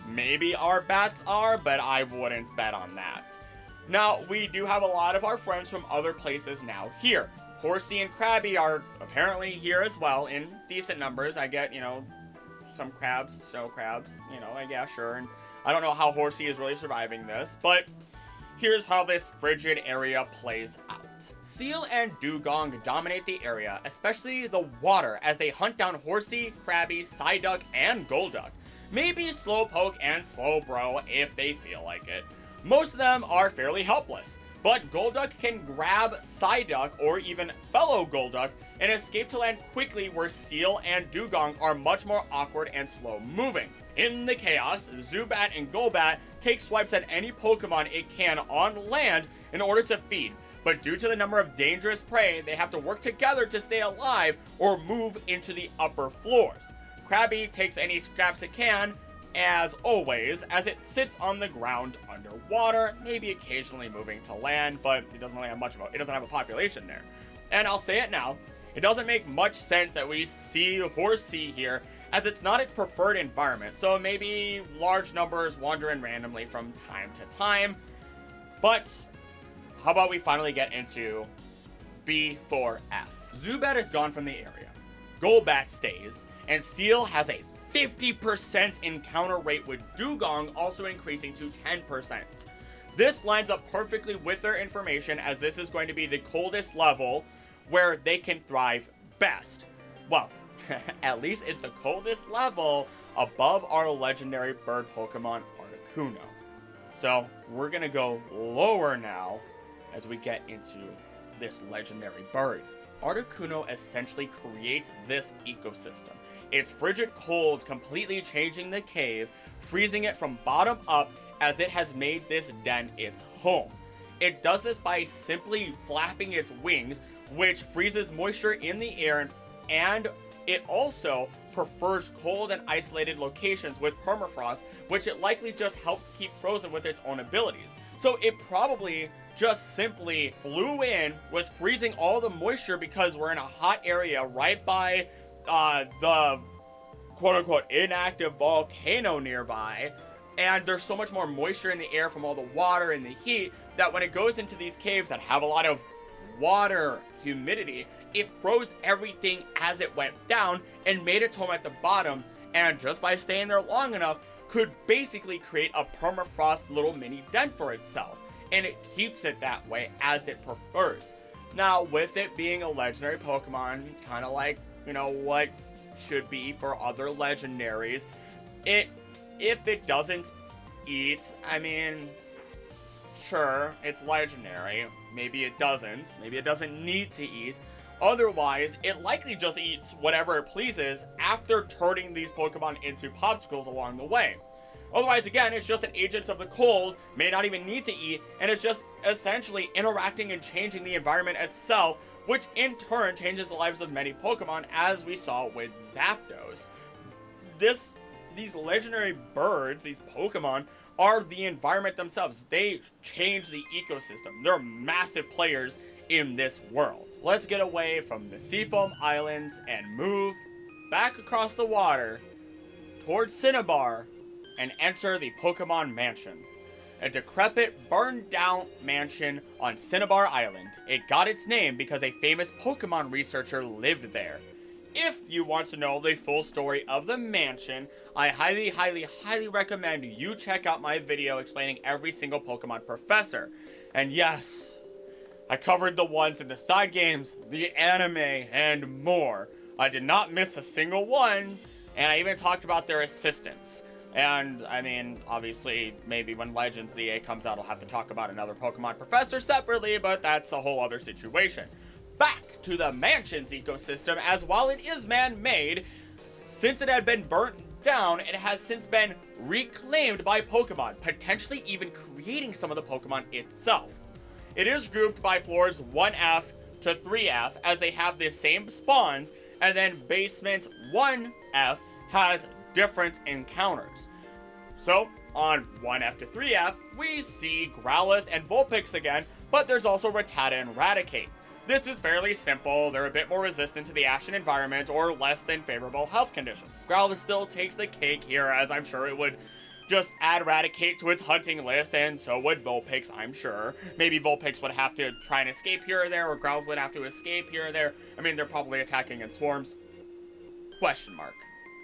S2: maybe our bats are, but I wouldn't bet on that. Now, we do have a lot of our friends from other places now here. Horsey and Krabby are apparently here as well in decent numbers. I get, some crabs, snow crabs, yeah, sure. And I don't know how Horsey is really surviving this, but here's how this frigid area plays out. Seal and Dugong dominate the area, especially the water, as they hunt down Horsey, Krabby, Psyduck, and Golduck. Maybe Slowpoke and Slowbro if they feel like it. Most of them are fairly helpless, but Golduck can grab Psyduck or even fellow Golduck and escape to land quickly where Seal and Dugong are much more awkward and slow moving. In the chaos, Zubat and Golbat take swipes at any Pokemon it can on land in order to feed, but due to the number of dangerous prey, they have to work together to stay alive or move into the upper floors. Krabby takes any scraps it can, as always, as it sits on the ground underwater, maybe occasionally moving to land, but it doesn't really have it doesn't have a population there. And I'll say it now, it doesn't make much sense that we see Horsey here, as it's not its preferred environment, so maybe large numbers wander in randomly from time to time. But how about we finally get into B4F? Zubat is gone from the area, Golbat stays, and Seal has a 50% encounter rate, with Dugong also increasing to 10%. This lines up perfectly with their information, as this is going to be the coldest level where they can thrive best. Well, at least it's the coldest level above our legendary bird Pokemon Articuno. So we're gonna go lower now as we get into this legendary bird. Articuno essentially creates this ecosystem. Its frigid cold completely changing the cave, freezing it from bottom up as it has made this den its home. It does this by simply flapping its wings, which freezes moisture in the air, and it also prefers cold and isolated locations with permafrost, which it likely just helps keep frozen with its own abilities. So it probably just simply flew in, was freezing all the moisture because we're in a hot area right by the quote-unquote inactive volcano nearby, and there's so much more moisture in the air from all the water and the heat that when it goes into these caves that have a lot of water humidity, it froze everything as it went down and made its home at the bottom, and just by staying there long enough could basically create a permafrost little mini den for itself, and it keeps it that way as it prefers. Now, with it being a legendary Pokemon, kind of like, you know, what should be for other legendaries, if it doesn't eat, I mean, sure, it's legendary, maybe it doesn't need to eat. Otherwise, it likely just eats whatever it pleases after turning these Pokemon into popsicles along the way. Otherwise, again, it's just an agent of the cold, may not even need to eat, and it's just essentially interacting and changing the environment itself, which in turn changes the lives of many Pokemon, as we saw with Zapdos. These legendary birds, these Pokemon, are the environment themselves. They change the ecosystem. They're massive players in this world. Let's get away from the Seafoam Islands and move back across the water towards Cinnabar and enter the Pokémon Mansion. A decrepit, burned-down mansion on Cinnabar Island. It got its name because a famous Pokemon researcher lived there. If you want to know the full story of the mansion, I highly recommend you check out my video explaining every single Pokemon professor. And yes, I covered the ones in the side games, the anime, and more. I did not miss a single one, and I even talked about their assistants. And, I mean, obviously, maybe when Legends ZA comes out, I'll have to talk about another Pokemon professor separately, but that's a whole other situation. Back to the mansion's ecosystem, as while it is man-made, since it had been burnt down, it has since been reclaimed by Pokemon, potentially even creating some of the Pokemon itself. It is grouped by floors 1F to 3F, as they have the same spawns, and then basement 1F has different encounters. So, on 1F to 3F, we see Growlithe and Vulpix again, but there's also Rattata and Raticate. This is fairly simple. They're a bit more resistant to the ashen environment or less than favorable health conditions. Growlithe still takes the cake here, as I'm sure it would just add Raticate to its hunting list, and so would Vulpix, I'm sure. Maybe Vulpix would have to try and escape here or there, or Growlithe would have to escape here or there. I mean, they're probably attacking in swarms. Question mark.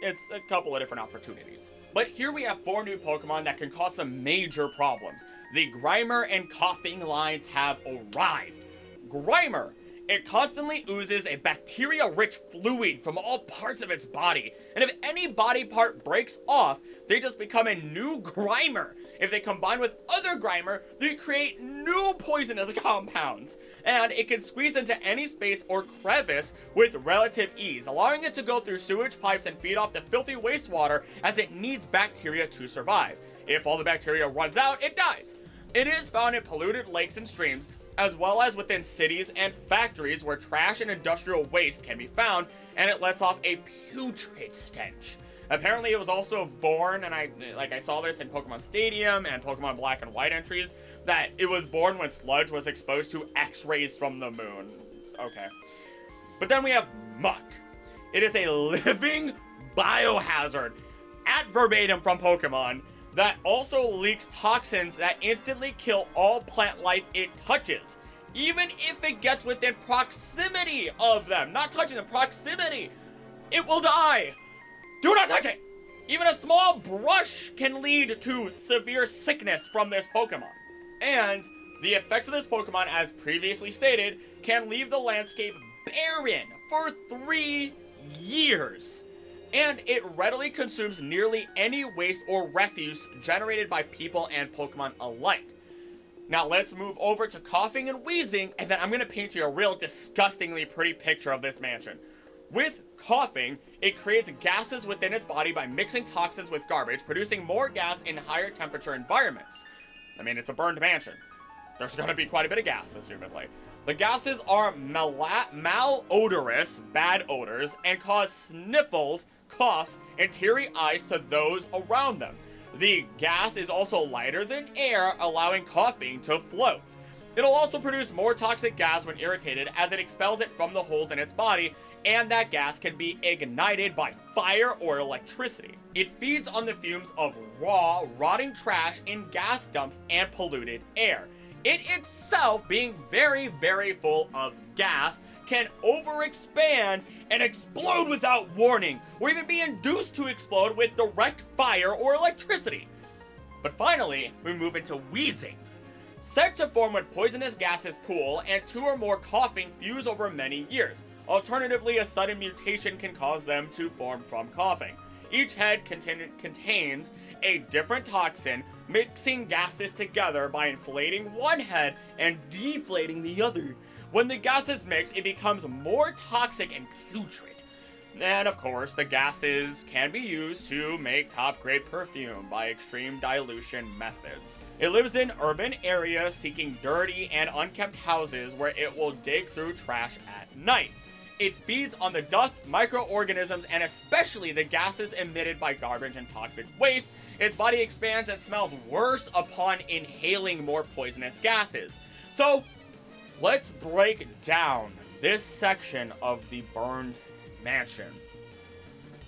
S2: It's a couple of different opportunities. But here we have 4 new Pokemon that can cause some major problems. The Grimer and Coughing lines have arrived. Grimer, it constantly oozes a bacteria-rich fluid from all parts of its body, and if any body part breaks off, they just become a new Grimer. If they combine with other Grimer, they create new poisonous compounds, and it can squeeze into any space or crevice with relative ease, allowing it to go through sewage pipes and feed off the filthy wastewater as it needs bacteria to survive. If all the bacteria runs out, it dies. It is found in polluted lakes and streams, as well as within cities and factories where trash and industrial waste can be found, and it lets off a putrid stench. Apparently it was also born, and I saw this in Pokemon Stadium and Pokemon Black and White entries, that it was born when sludge was exposed to X-rays from the moon. Okay. But then we have Muck. It is a living biohazard, at verbatim from Pokemon, that also leaks toxins that instantly kill all plant life it touches, even if it gets within proximity of them. Not touching them, proximity. It will die. Do not touch it. Even a small brush can lead to severe sickness from this Pokemon. And the effects of this Pokemon, as previously stated, can leave the landscape barren for 3 years. and it readily consumes nearly any waste or refuse generated by people and Pokemon alike. Now let's move over to coughing and wheezing, and then I'm going to paint you a real disgustingly pretty picture of this mansion. With coughing, it creates gases within its body by mixing toxins with garbage, producing more gas in higher temperature environments. I mean, it's a burned mansion. There's going to be quite a bit of gas, assumedly. The gases are malodorous, bad odors, and cause sniffles, coughs, and teary eyes to those around them. The gas is also lighter than air, allowing coughing to float. It'll also produce more toxic gas when irritated, as it expels it from the holes in its body, and that gas can be ignited by fire or electricity. It feeds on the fumes of raw, rotting trash in gas dumps and polluted air. It itself, being very, very full of gas, can overexpand and explode without warning, or even be induced to explode with direct fire or electricity. But finally, we move into wheezing. Said to form when poisonous gases pool and two or more coughing fuse over many years. Alternatively, a sudden mutation can cause them to form from coughing. Each head contains a different toxin, mixing gases together by inflating one head and deflating the other. When the gases mix, it becomes more toxic and putrid. And of course, the gases can be used to make top-grade perfume by extreme dilution methods. It lives in urban areas seeking dirty and unkept houses where it will dig through trash at night. It feeds on the dust, microorganisms, and especially the gases emitted by garbage and toxic waste. Its body expands and smells worse upon inhaling more poisonous gases. So, let's break down this section of the burned mansion.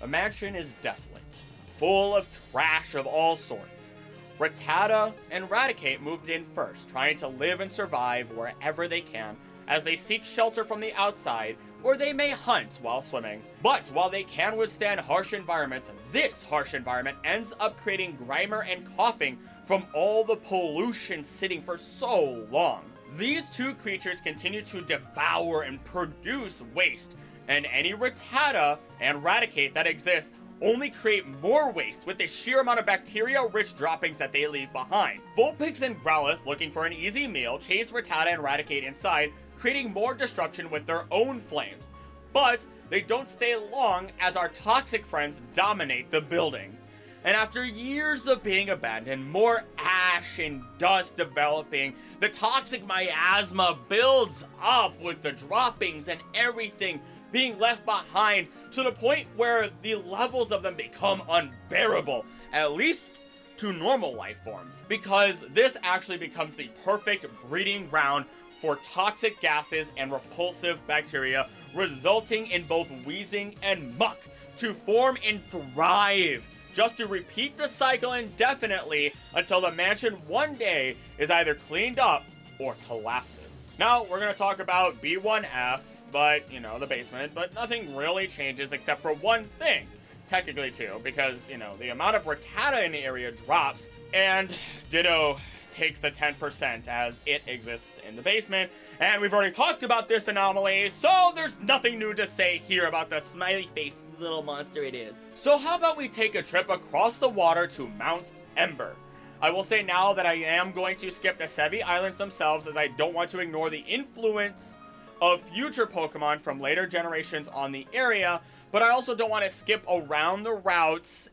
S2: The mansion is desolate, full of trash of all sorts. Rattata and Raticate moved in first, trying to live and survive wherever they can, as they seek shelter from the outside, or they may hunt while swimming. But while they can withstand harsh environments, this harsh environment ends up creating Grimer and coughing from all the pollution sitting for so long. These two creatures continue to devour and produce waste, and any Rattata and Raticate that exist only create more waste with the sheer amount of bacteria-rich droppings that they leave behind. Vulpix and Growlithe, looking for an easy meal, chase Rattata and Raticate inside, creating more destruction with their own flames. But they don't stay long, as our toxic friends dominate the building. And after years of being abandoned, more ash and dust developing, the toxic miasma builds up with the droppings and everything being left behind, to the point where the levels of them become unbearable, at least to normal life forms, because this actually becomes the perfect breeding ground for toxic gases and repulsive bacteria, resulting in both wheezing and muck to form and thrive, just to repeat the cycle indefinitely until the mansion one day is either cleaned up or collapses. Now, we're going to talk about B1F, but, you know, the basement, but nothing really changes except for one thing. Technically two, because, you know, the amount of Rattata in the area drops, and Ditto takes the 10% as it exists in the basement, and we've already talked about this anomaly, so there's nothing new to say here about the smiley face little monster it is. So how about we take a trip across the water to Mount Ember? I will say now that I am going to skip the Seafoam Islands themselves, as I don't want to ignore the influence of future Pokemon from later generations on the area, but I also don't want to skip around the routes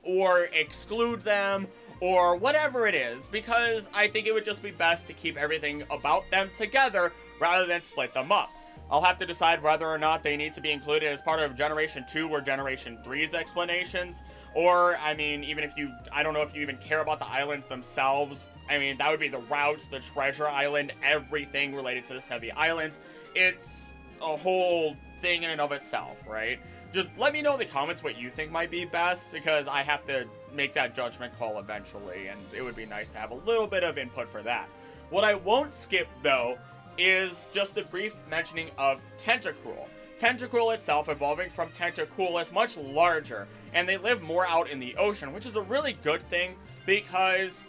S2: or exclude them or whatever it is, because I think it would just be best to keep everything about them together rather than split them up. I'll have to decide whether or not they need to be included as part of Generation 2 or Generation 3's explanations, or, I mean, even if you, I don't know if you even care about the islands themselves. I mean, that would be the routes, the treasure island, everything related to the Seafoam Islands. It's a whole thing in and of itself, right? Just let me know in the comments what you think might be best, because I have to make that judgment call eventually, and it would be nice to have a little bit of input for that. What I won't skip, though, is just the brief mentioning of Tentacruel. Tentacruel itself, evolving from Tentacool, is much larger, and they live more out in the ocean, which is a really good thing, because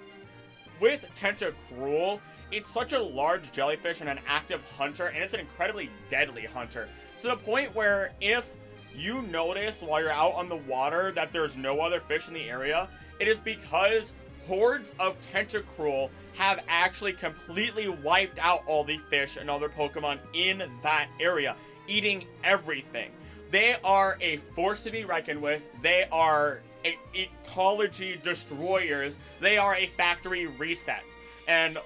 S2: with Tentacruel, it's such a large jellyfish and an active hunter, and it's an incredibly deadly hunter, to the point where if you notice while you're out on the water that there's no other fish in the area, it is because hordes of Tentacruel have actually completely wiped out all the fish and other Pokemon in that area, eating everything. They are a force to be reckoned with. They are ecology destroyers. They are a factory reset. And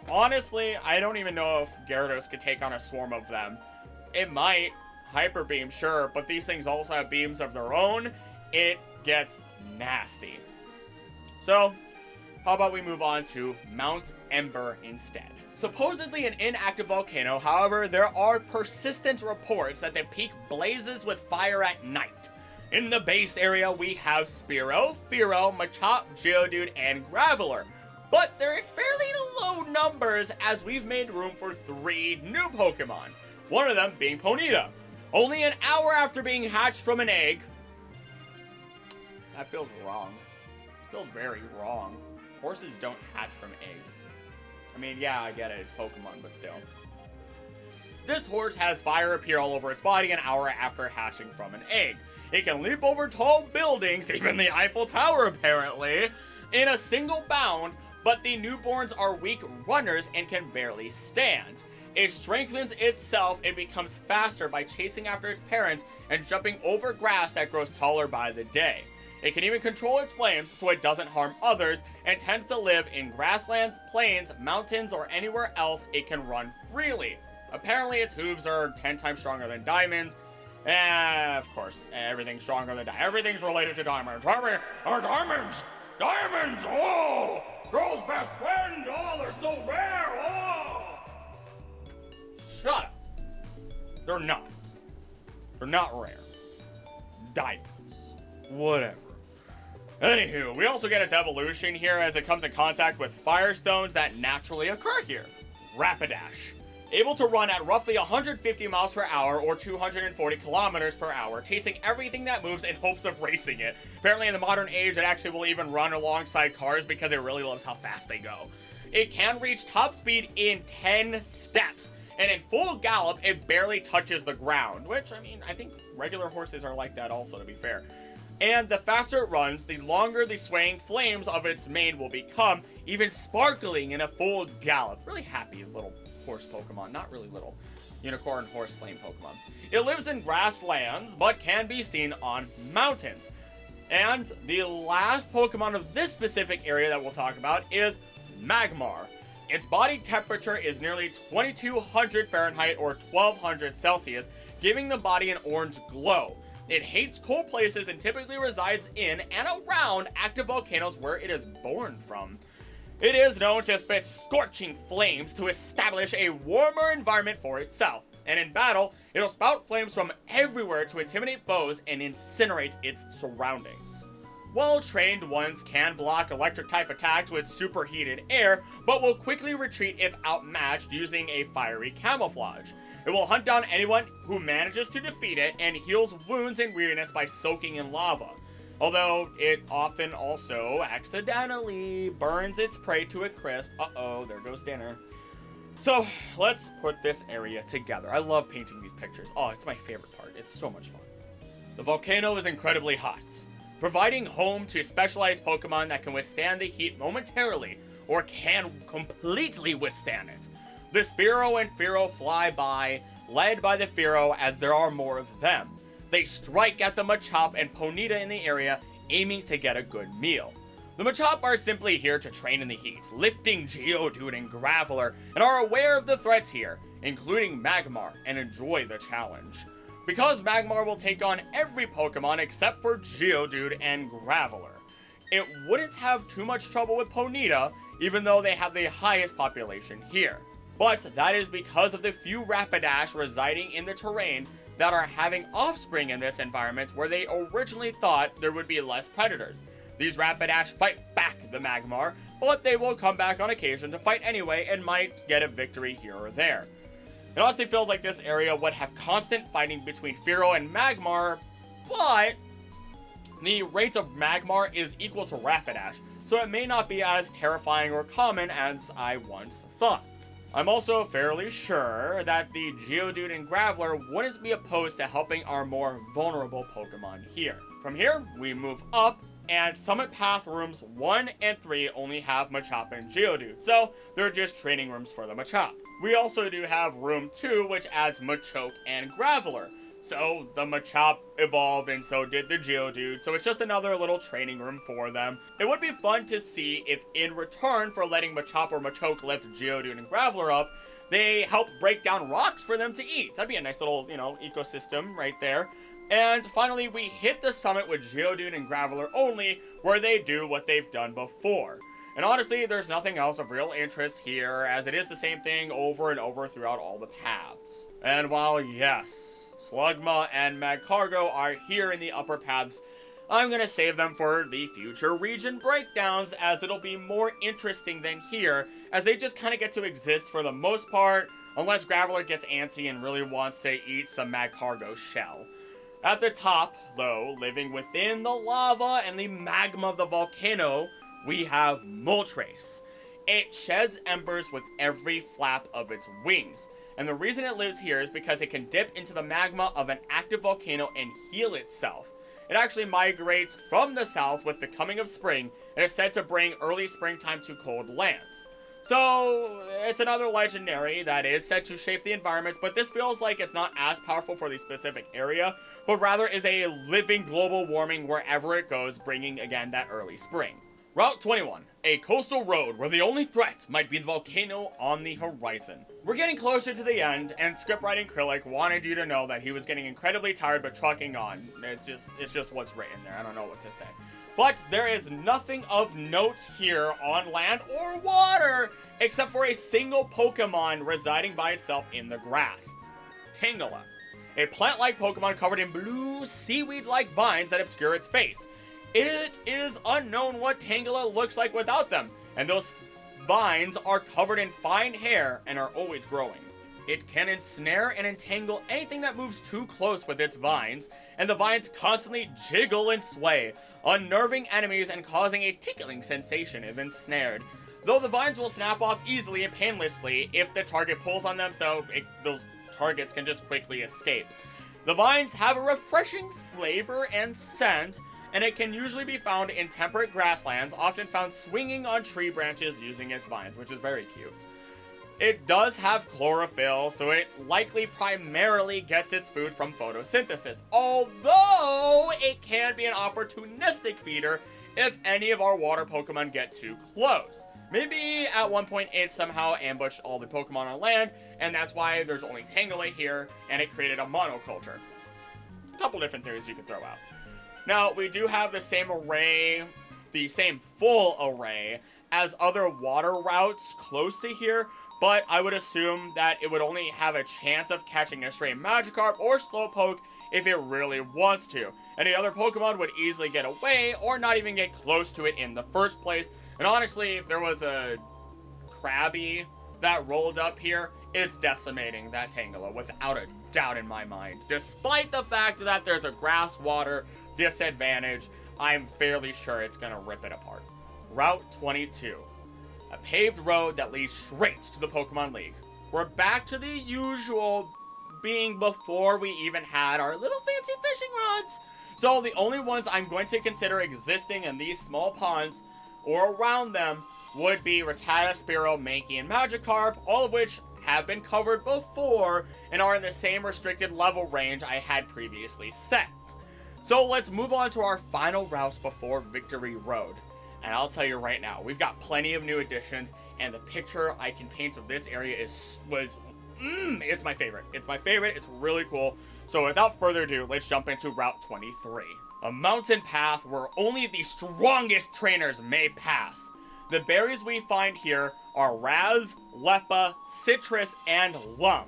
S2: honestly, I don't even know if Gyarados could take on a swarm of them. It might. Hyper Beam, sure, but these things also have beams of their own. It gets nasty. So, how about we move on to Mount Ember instead? Supposedly an inactive volcano, however, there are persistent reports that the peak blazes with fire at night. In the base area, we have Spearow, Fearow, Machop, Geodude, and Graveler. But they're in fairly low numbers as we've made room for 3 new Pokemon. One of them being Ponyta. Only an hour after being hatched from an egg. That feels wrong. It feels very wrong. Horses don't hatch from eggs. I mean, yeah, I get it, it's Pokemon, but still. This horse has fire appear all over its body an hour after hatching from an egg. It can leap over tall buildings, even the Eiffel Tower apparently, in a single bound, but the newborns are weak runners and can barely stand. It strengthens itself and becomes faster by chasing after its parents and jumping over grass that grows taller by the day. It can even control its flames so it doesn't harm others, and tends to live in grasslands, plains, mountains, or anywhere else it can run freely. Apparently its hooves are 10 times stronger than diamonds. Of course, everything's stronger than diamonds. Everything's related to diamonds. Diamonds! Diamonds! Oh! Girl's best friend! Oh, they're so rare! Oh! Shut up. They're not. They're not rare. Diamonds. Whatever. Anywho, we also get its evolution here as it comes in contact with firestones that naturally occur here. Rapidash. Able to run at roughly 150 miles per hour or 240 kilometers per hour, chasing everything that moves in hopes of racing it. Apparently in the modern age, it actually will even run alongside cars because it really loves how fast they go. It can reach top speed in 10 steps. And in full gallop, it barely touches the ground, which, I mean, I think regular horses are like that also, to be fair. And the faster it runs, the longer the swaying flames of its mane will become, even sparkling in a full gallop. Really happy little horse Pokemon, not really little. Unicorn horse flame Pokemon. It lives in grasslands, but can be seen on mountains. And the last Pokemon of this specific area that we'll talk about is Magmar. Its body temperature is nearly 2200 Fahrenheit or 1200 Celsius, giving the body an orange glow. It hates cold places and typically resides in and around active volcanoes where it is born from. It is known to spit scorching flames to establish a warmer environment for itself, and in battle, it'll spout flames from everywhere to intimidate foes and incinerate its surroundings. Well-trained ones can block electric-type attacks with superheated air, but will quickly retreat if outmatched using a fiery camouflage. It will hunt down anyone who manages to defeat it and heals wounds and weariness by soaking in lava. Although it often also accidentally burns its prey to a crisp. Uh-oh, there goes dinner. So, let's put this area together. I love painting these pictures. Oh, it's my favorite part. It's so much fun. The volcano is incredibly hot, providing home to specialized Pokemon that can withstand the heat momentarily, or can completely withstand it. The Spearow and Fearow fly by, led by the Fearow as there are more of them. They strike at the Machop and Ponyta in the area, aiming to get a good meal. The Machop are simply here to train in the heat, lifting Geodude and Graveler, and are aware of the threats here, including Magmar, and enjoy the challenge. Because Magmar will take on every Pokemon except for Geodude and Graveler. It wouldn't have too much trouble with Ponyta, even though they have the highest population here. But that is because of the few Rapidash residing in the terrain that are having offspring in this environment where they originally thought there would be less predators. These Rapidash fight back the Magmar, but they will come back on occasion to fight anyway and might get a victory here or there. It honestly feels like this area would have constant fighting between Fearow and Magmar, but the rate of Magmar is equal to Rapidash, so it may not be as terrifying or common as I once thought. I'm also fairly sure that the Geodude and Graveler wouldn't be opposed to helping our more vulnerable Pokemon here. From here, we move up, and Summit Path rooms 1 and 3 only have Machop and Geodude, so they're just training rooms for the Machop. We also do have room 2, which adds Machoke and Graveler. So the Machop evolved and so did the Geodude, so it's just another little training room for them. It would be fun to see if in return for letting Machop or Machoke lift Geodude and Graveler up, they help break down rocks for them to eat. That'd be a nice little, ecosystem right there. And finally, we hit the summit with Geodude and Graveler only, where they do what they've done before. And honestly, there's nothing else of real interest here, as it is the same thing over and over throughout all the paths. And while, yes, Slugma and Magcargo are here in the upper paths, I'm gonna save them for the future region breakdowns, as it'll be more interesting than here, as they just kind of get to exist for the most part, unless Graveler gets antsy and really wants to eat some Magcargo shell. At the top, though, living within the lava and the magma of the volcano, we have Moltres. It sheds embers with every flap of its wings. And the reason it lives here is because it can dip into the magma of an active volcano and heal itself. It actually migrates from the south with the coming of spring, and is said to bring early springtime to cold lands. So, it's another legendary that is said to shape the environments, but this feels like it's not as powerful for the specific area, but rather is a living global warming wherever it goes, bringing again that early spring. Route 21, a coastal road where the only threat might be the volcano on the horizon. We're getting closer to the end, and scriptwriting Krillic wanted you to know that he was getting incredibly tired but trucking on. It's just what's written there, I don't know what to say. But there is nothing of note here on land or water, except for a single Pokemon residing by itself in the grass. Tangela, a plant-like Pokemon covered in blue seaweed-like vines that obscure its face. It is unknown what Tangela looks like without them, and those vines are covered in fine hair and are always growing. It can ensnare and entangle anything that moves too close with its vines, and the vines constantly jiggle and sway, unnerving enemies and causing a tickling sensation if ensnared. Though the vines will snap off easily and painlessly if the target pulls on them, so those targets can just quickly escape. The vines have a refreshing flavor and scent, and it can usually be found in temperate grasslands, often found swinging on tree branches using its vines, which is very cute. It does have chlorophyll, so it likely primarily gets its food from photosynthesis, although it can be an opportunistic feeder if any of our water Pokemon get too close. Maybe at one point it somehow ambushed all the Pokemon on land, and that's why there's only Tangela here, and it created a monoculture. A couple different theories you could throw out. Now, we do have the same array, the same full array as other water routes close to here, but I would assume that it would only have a chance of catching a stray Magikarp or Slowpoke if it really wants to. Any other Pokemon would easily get away or not even get close to it in the first place. And honestly, if there was a Krabby that rolled up here, it's decimating that Tangela without a doubt in my mind. Despite the fact that there's a grass water disadvantage, I'm fairly sure it's gonna rip it apart. Route 22, a paved road that leads straight to the Pokemon League. We're back to the usual being before we even had our little fancy fishing rods. So the only ones I'm going to consider existing in these small ponds or around them would be Rattata, Spearow, Mankey, and Magikarp, all of which have been covered before and are in the same restricted level range I had previously set. So let's move on to our final routes before Victory Road. And I'll tell you right now, we've got plenty of new additions, and the picture I can paint of this area it's my favorite. It's my favorite, it's really cool. So without further ado, let's jump into Route 23. A mountain path where only the strongest trainers may pass. The berries we find here are Raz, Leppa, Citrus, and Lum.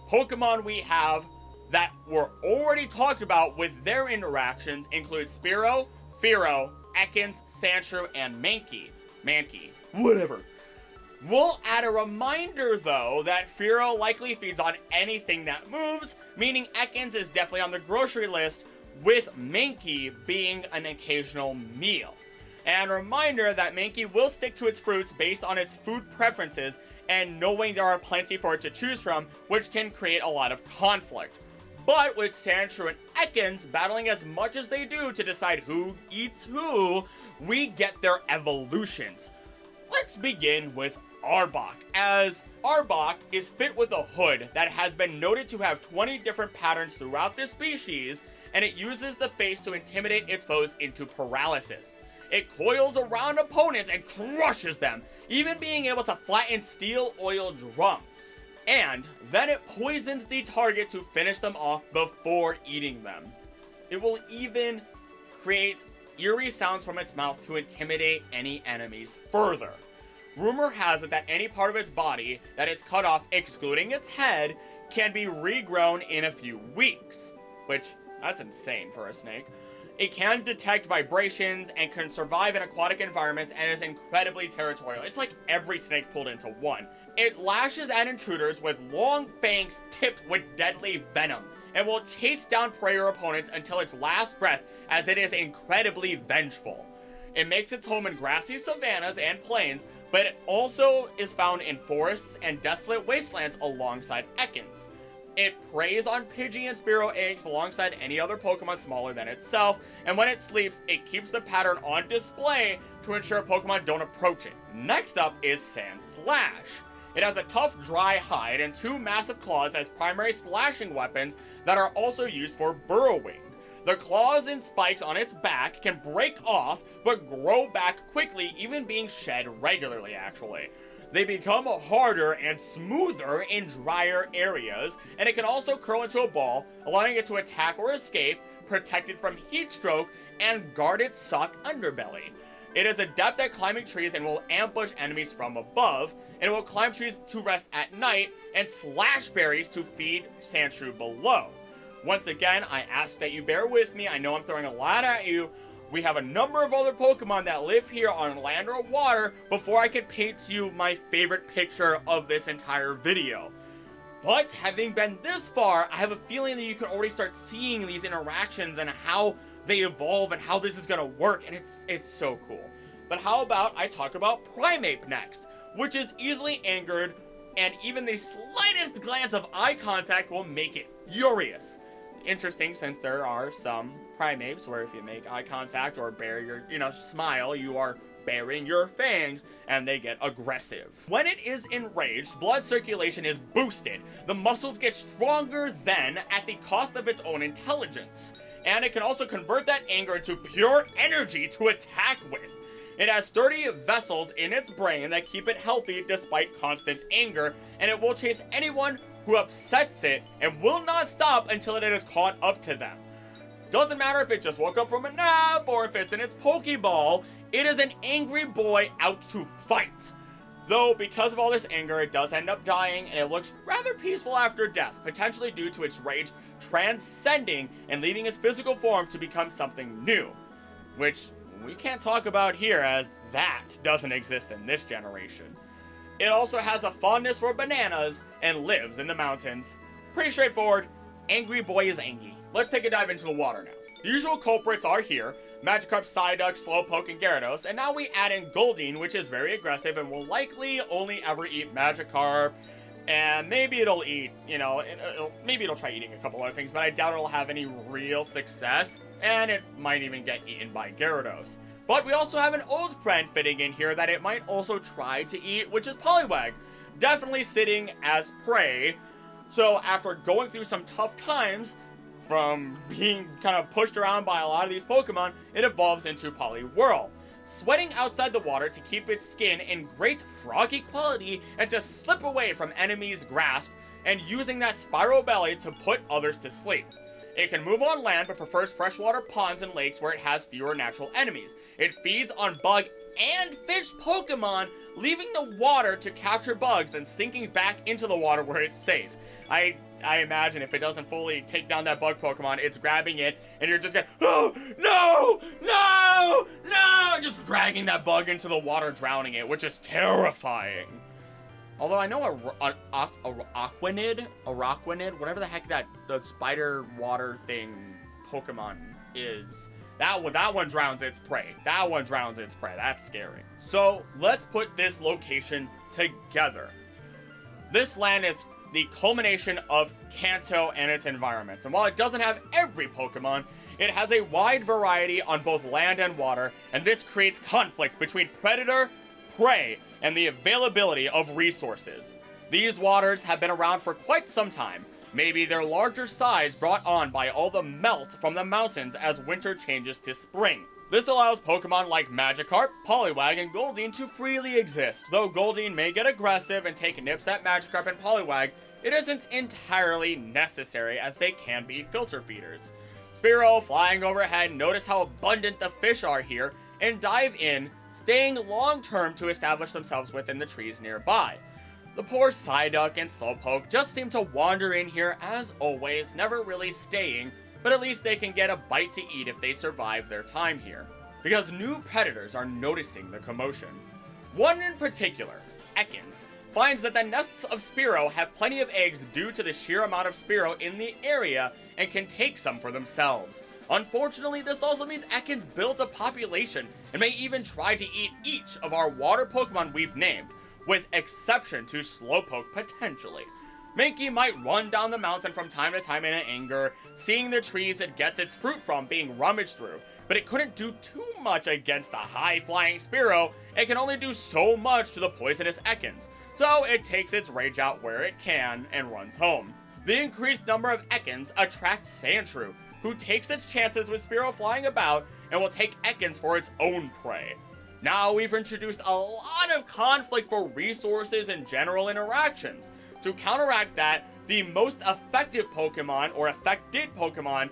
S2: Pokemon we have that were already talked about with their interactions include Spearow, Fearow, Ekans, Sandshrew, and Mankey. Whatever. We'll add a reminder, though, that Fearow likely feeds on anything that moves, meaning Ekans is definitely on the grocery list, with Mankey being an occasional meal. And a reminder that Mankey will stick to its fruits based on its food preferences, and knowing there are plenty for it to choose from, which can create a lot of conflict. But with Sandshrew and Ekans battling as much as they do to decide who eats who, we get their evolutions. Let's begin with Arbok, as Arbok is fit with a hood that has been noted to have 20 different patterns throughout the species, and it uses the face to intimidate its foes into paralysis. It coils around opponents and crushes them, even being able to flatten steel oil drums. And then it poisons the target to finish them off before eating them. It will even create eerie sounds from its mouth to intimidate any enemies further. Rumor has it that any part of its body that is cut off, excluding its head, can be regrown in a few weeks. Which, that's insane for a snake. It can detect vibrations and can survive in aquatic environments and is incredibly territorial. It's like every snake pulled into one. It lashes at intruders with long fangs tipped with deadly venom and will chase down prey or opponents until its last breath, as it is incredibly vengeful. It makes its home in grassy savannas and plains, but it also is found in forests and desolate wastelands alongside Ekans. It preys on Pidgey and Spearow eggs alongside any other Pokemon smaller than itself, and when it sleeps, it keeps the pattern on display to ensure Pokemon don't approach it. Next up is Sandslash. It has a tough, dry hide and 2 massive claws as primary slashing weapons that are also used for burrowing. The claws and spikes on its back can break off, but grow back quickly, even being shed regularly, actually. They become harder and smoother in drier areas, and it can also curl into a ball, allowing it to attack or escape, protected from heat stroke, and guard its soft underbelly. It is adept at climbing trees and will ambush enemies from above, and it will climb trees to rest at night, and slash berries to feed Sandshrew below. Once again, I ask that you bear with me. I know I'm throwing a lot at you. We have a number of other Pokemon that live here on land or water before I can paint you my favorite picture of this entire video. But having been this far, I have a feeling that you can already start seeing these interactions and how they evolve and how this is going to work, and it's so cool. But how about I talk about Primeape next, which is easily angered, and even the slightest glance of eye contact will make it furious. Interesting, since there are some Primeapes where if you make eye contact or bare your, smile, you are baring your fangs, and they get aggressive. When it is enraged, blood circulation is boosted. The muscles get stronger then at the cost of its own intelligence. And it can also convert that anger into pure energy to attack with. It has sturdy vessels in its brain that keep it healthy despite constant anger, and it will chase anyone who upsets it and will not stop until it is caught up to them. Doesn't matter if it just woke up from a nap or if it's in its Pokeball, it is an angry boy out to fight. Though, because of all this anger, it does end up dying, and it looks rather peaceful after death, potentially due to its rage transcending and leaving its physical form to become something new. Which we can't talk about here, as that doesn't exist in this generation. It also has a fondness for bananas and lives in the mountains. Pretty straightforward. Angry boy is angry. Let's take a dive into the water now. The usual culprits are here: Magikarp, Psyduck, Slowpoke, and Gyarados, and now we add in Goldeen, which is very aggressive and will likely only ever eat Magikarp, and maybe it'll eat, maybe it'll try eating a couple other things, but I doubt it'll have any real success, and it might even get eaten by Gyarados. But we also have an old friend fitting in here that it might also try to eat, which is Poliwag, definitely sitting as prey. So after going through some tough times, from being kind of pushed around by a lot of these Pokemon, it evolves into Poliwhirl, sweating outside the water to keep its skin in great froggy quality and to slip away from enemies' grasp, and using that spiral belly to put others to sleep. It can move on land but prefers freshwater ponds and lakes where it has fewer natural enemies. It feeds on bug and fish Pokemon, leaving the water to capture bugs and sinking back into the water where it's safe. I imagine if it doesn't fully take down that bug Pokemon, it's grabbing it, and you're just going, oh, no, no, no, just dragging that bug into the water, drowning it, which is terrifying. Although I know Araquanid, whatever the heck the spider water thing Pokemon is, that one drowns its prey. That's scary. So let's put this location together. This land is the culmination of Kanto and its environments, and while it doesn't have every Pokemon, it has a wide variety on both land and water, and this creates conflict between predator, prey, and the availability of resources. These waters have been around for quite some time, maybe their larger size brought on by all the melt from the mountains as winter changes to spring. This allows Pokemon like Magikarp, Poliwag, and Goldeen to freely exist. Though Goldeen may get aggressive and take nips at Magikarp and Poliwag, it isn't entirely necessary as they can be filter feeders. Spearow, flying overhead, notice how abundant the fish are here, and dive in, staying long term to establish themselves within the trees nearby. The poor Psyduck and Slowpoke just seem to wander in here as always, never really staying, but at least they can get a bite to eat if they survive their time here. Because new predators are noticing the commotion. One in particular, Ekans, finds that the nests of Spearow have plenty of eggs due to the sheer amount of Spearow in the area and can take some for themselves. Unfortunately, this also means Ekans builds a population and may even try to eat each of our water Pokemon we've named, with exception to Slowpoke potentially. Mankey might run down the mountain from time to time in anger, seeing the trees it gets its fruit from being rummaged through, but it couldn't do too much against the high-flying Spearow. It can only do so much to the poisonous Ekans, so it takes its rage out where it can and runs home. The increased number of Ekans attracts Sandshrew, who takes its chances with Spearow flying about and will take Ekans for its own prey. Now we've introduced a lot of conflict for resources and general interactions. To counteract that, the most effective Pokemon, or affected Pokemon,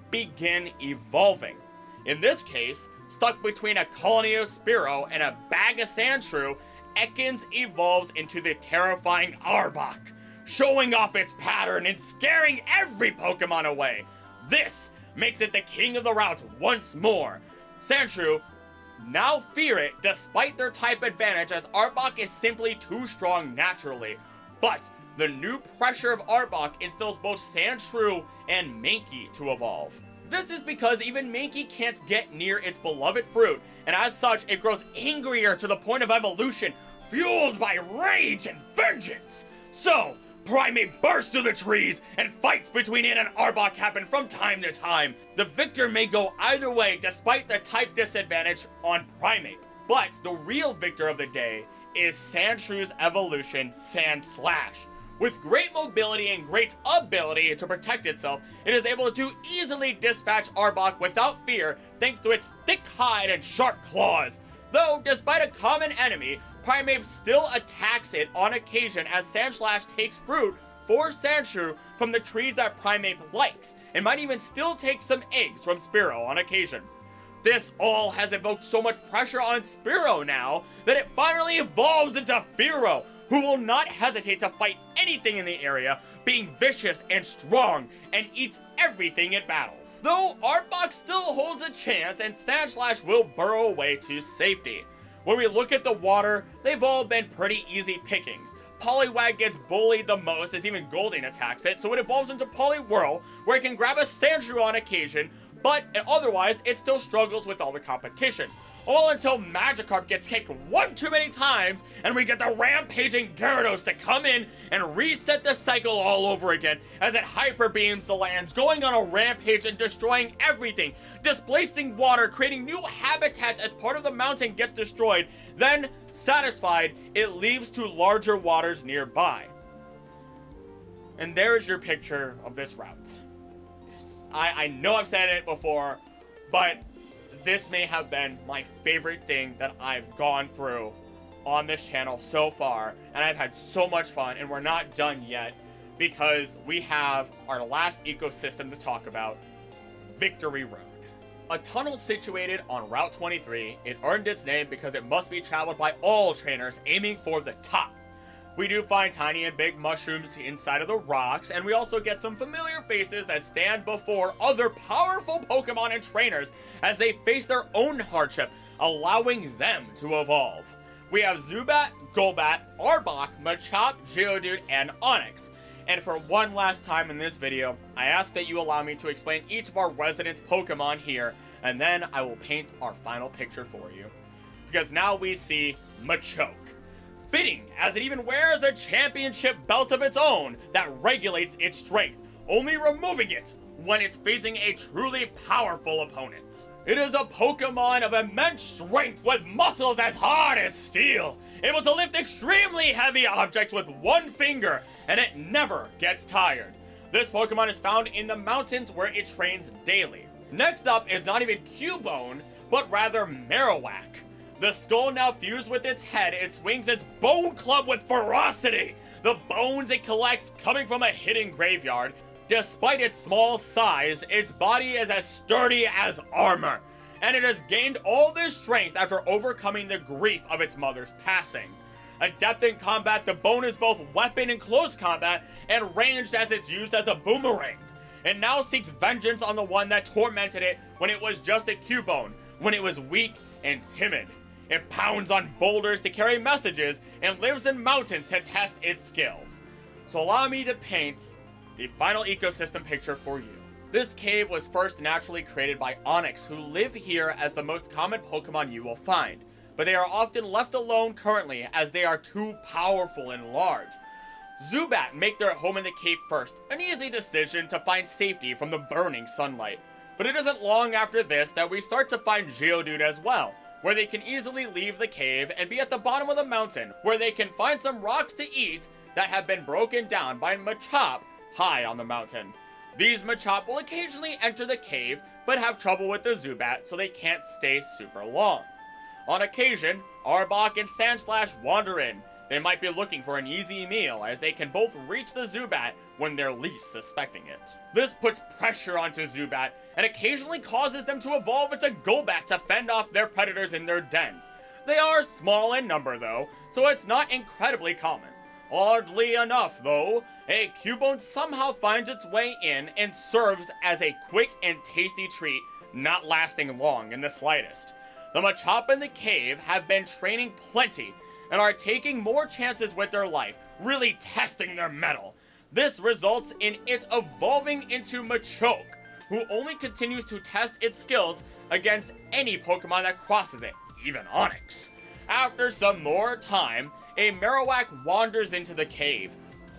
S2: begin evolving. In this case, stuck between a colony of Spearow and a bag of Sandshrew, Ekans evolves into the terrifying Arbok, showing off its pattern and scaring every Pokemon away. This makes it the king of the route once more. Sandshrew now fear it despite their type advantage, as Arbok is simply too strong naturally. But the new pressure of Arbok instills both Sandshrew and Mankey to evolve. This is because even Mankey can't get near its beloved fruit, and as such, it grows angrier to the point of evolution, fueled by rage and vengeance. So, Primeape bursts through the trees, and fights between it and Arbok happen from time to time. The victor may go either way despite the type disadvantage on Primeape. But the real victor of the day is Sandshrew's evolution, Sandslash. With great mobility and great ability to protect itself, it is able to easily dispatch Arbok without fear thanks to its thick hide and sharp claws. Though, despite a common enemy, Primeape still attacks it on occasion as Sandslash takes fruit for Sandshrew from the trees that Primeape likes, and might even still take some eggs from Spearow on occasion. This all has evoked so much pressure on Spearow now that it finally evolves into Fearow, who will not hesitate to fight anything in the area, being vicious and strong, and eats everything it battles. Though Arbok still holds a chance, and Sandslash will burrow away to safety. When we look at the water, they've all been pretty easy pickings. Poliwag gets bullied the most as even Goldeen attacks it, so it evolves into Poliwhirl, where it can grab a Sandshrew on occasion, but otherwise it still struggles with all the competition. All until Magikarp gets kicked one too many times, and we get the rampaging Gyarados to come in and reset the cycle all over again as it hyper beams the lands, going on a rampage and destroying everything, displacing water, creating new habitats as part of the mountain gets destroyed. Then, satisfied, it leaves to larger waters nearby. And there's your picture of this route. I know I've said it before, but this may have been my favorite thing that I've gone through on this channel so far, and I've had so much fun, and we're not done yet because we have our last ecosystem to talk about, Victory Road. A tunnel situated on Route 23, it earned its name because it must be traveled by all trainers aiming for the top. We do find tiny and big mushrooms inside of the rocks, and we also get some familiar faces that stand before other powerful Pokemon and trainers as they face their own hardship, allowing them to evolve. We have Zubat, Golbat, Arbok, Machop, Geodude, and Onix. And for one last time in this video, I ask that you allow me to explain each of our resident Pokemon here, and then I will paint our final picture for you. Because now we see Machoke. Fitting, as it even wears a championship belt of its own that regulates its strength, only removing it when it's facing a truly powerful opponent. It is a Pokemon of immense strength with muscles as hard as steel, able to lift extremely heavy objects with one finger, and it never gets tired. This Pokemon is found in the mountains where it trains daily. Next up is not even Cubone, but rather Marowak. The skull now fused with its head, it swings its bone club with ferocity. The bones it collects coming from a hidden graveyard. Despite its small size, its body is as sturdy as armor. And it has gained all this strength after overcoming the grief of its mother's passing. Adept in combat, the bone is both weapon in close combat and ranged as it's used as a boomerang. It now seeks vengeance on the one that tormented it when it was just a Cubone, when it was weak and timid. It pounds on boulders to carry messages and lives in mountains to test its skills. So allow me to paint the final ecosystem picture for you. This cave was first naturally created by Onix, who live here as the most common Pokemon you will find, but they are often left alone currently as they are too powerful and large. Zubat make their home in the cave first, an easy decision to find safety from the burning sunlight. But it isn't long after this that we start to find Geodude as well, where they can easily leave the cave and be at the bottom of the mountain, where they can find some rocks to eat that have been broken down by Machop high on the mountain. These Machop will occasionally enter the cave, but have trouble with the Zubat, so they can't stay super long. On occasion, Arbok and Sandslash wander in. They might be looking for an easy meal, as they can both reach the Zubat when they're least suspecting it. This puts pressure onto Zubat, and occasionally causes them to evolve into Golbat to fend off their predators in their dens. They are small in number though, so it's not incredibly common. Oddly enough though, a Cubone somehow finds its way in and serves as a quick and tasty treat, not lasting long in the slightest. The Machop in the cave have been training plenty, and are taking more chances with their life, really testing their mettle. This results in it evolving into Machoke, who only continues to test its skills against any Pokemon that crosses it, even Onix. After some more time, a Marowak wanders into the cave,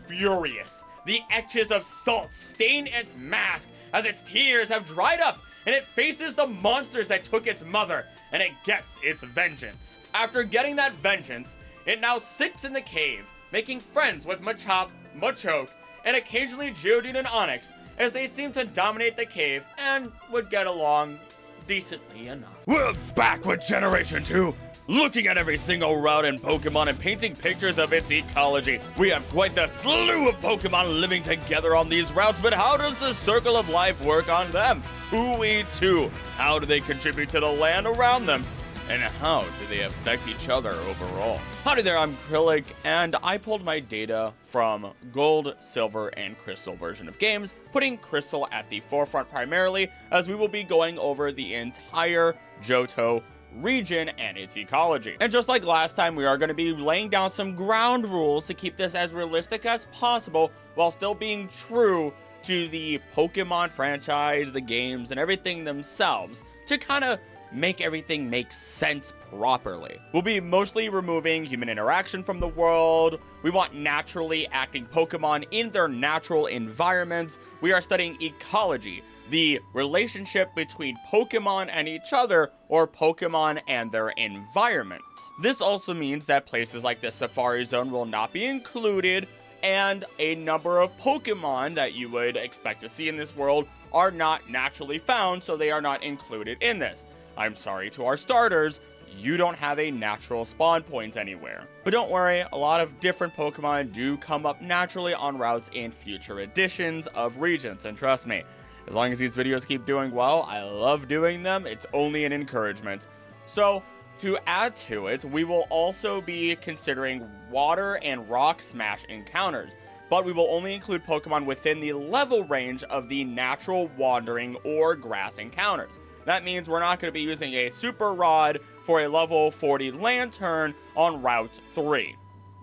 S2: furious. The etches of salt stain its mask as its tears have dried up, and it faces the monsters that took its mother, and it gets its vengeance. After getting that vengeance, it now sits in the cave, making friends with Machop, Machoke, and occasionally Geodude and Onix, as they seem to dominate the cave and would get along decently enough.
S1: We're back with Generation 2, looking at every single route in Pokemon and painting pictures of its ecology. We have quite the slew of Pokemon living together on these routes, but how does the circle of life work on them? Who eats who? How do they contribute to the land around them? And how do they affect each other overall? Howdy there, I'm Krillic, and I pulled my data from Gold, Silver, and Crystal version of games, putting Crystal at the forefront primarily, as we will be going over the entire Johto region and its ecology. And just like last time, we are going to be laying down some ground rules to keep this as realistic as possible, while still being true to the Pokemon franchise, the games, and everything themselves, to kind of make everything make sense properly. We'll be mostly removing human interaction from the world. We want naturally acting Pokemon in their natural environments. We are studying ecology, the relationship between Pokemon and each other, or Pokemon and their environment. This also means that places like the Safari Zone will not be included, and a number of Pokemon that you would expect to see in this world are not naturally found, so they are not included in this. I'm sorry to our starters, you don't have a natural spawn point anywhere. But don't worry, a lot of different Pokemon do come up naturally on routes in future editions of regions, and trust me, as long as these videos keep doing well, I love doing them, it's only an encouragement. So, to add to it, we will also be considering water and rock smash encounters, but we will only include Pokemon within the level range of the natural wandering or grass encounters. That means we're not going to be using a Super Rod for a level 40 Lantern on Route 3,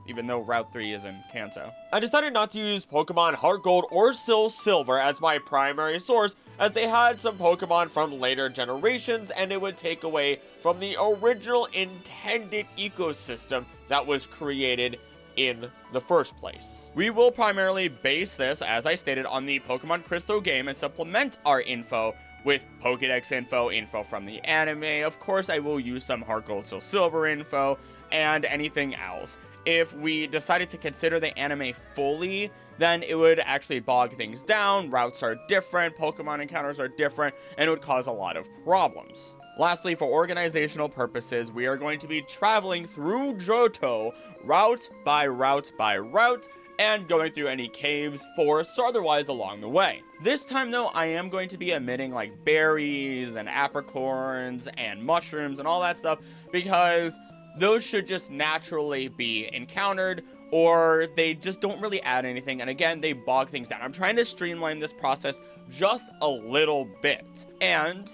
S1: even though Route 3 is in Kanto. I decided not to use Pokemon Heart Gold or Silver as my primary source, as they had some Pokemon from later generations, and it would take away from the original intended ecosystem that was created in the first place. We will primarily base this, as I stated, on the Pokemon Crystal game and supplement our info with Pokédex info from the anime. Of course, I will use some Heart Gold Soul Silver info, and anything else. If we decided to consider the anime fully, then it would actually bog things down, routes are different, Pokemon encounters are different, and it would cause a lot of problems. Lastly, for organizational purposes, we are going to be traveling through Johto, route by route by route, and going through any caves, forests, or otherwise along the way. This time though, I am going to be omitting like berries and apricorns and mushrooms and all that stuff, because those should just naturally be encountered, or they just don't really add anything, and again, they bog things down. I'm trying to streamline this process just a little bit, and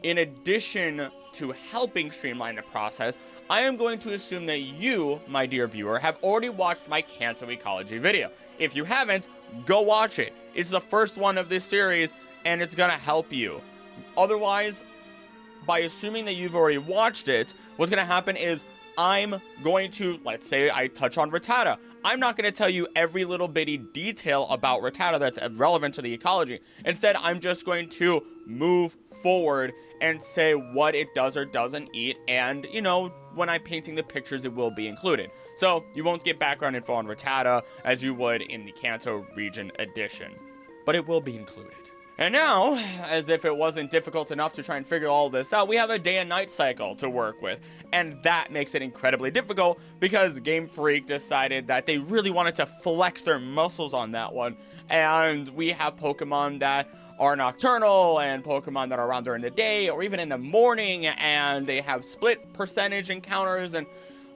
S1: in addition to helping streamline the process, I am going to assume that you, my dear viewer, have already watched my Kanto Ecology video. If you haven't, go watch it. It's the first one of this series, and it's gonna help you. Otherwise, by assuming that you've already watched it, what's gonna happen is I'm going to, let's say I touch on Rattata. I'm not going to tell you every little bitty detail about Rattata that's relevant to the ecology. Instead, I'm just going to move forward and say what it does or doesn't eat, and, you know, when I'm painting the pictures, it will be included. So, you won't get background info on Rattata as you would in the Kanto region edition, but it will be included. And now, as if it wasn't difficult enough to try and figure all this out, we have a day and night cycle to work with. And that makes it incredibly difficult because Game Freak decided that they really wanted to flex their muscles on that one. And we have Pokemon that are nocturnal and Pokemon that are around during the day or even in the morning, and they have split percentage encounters, and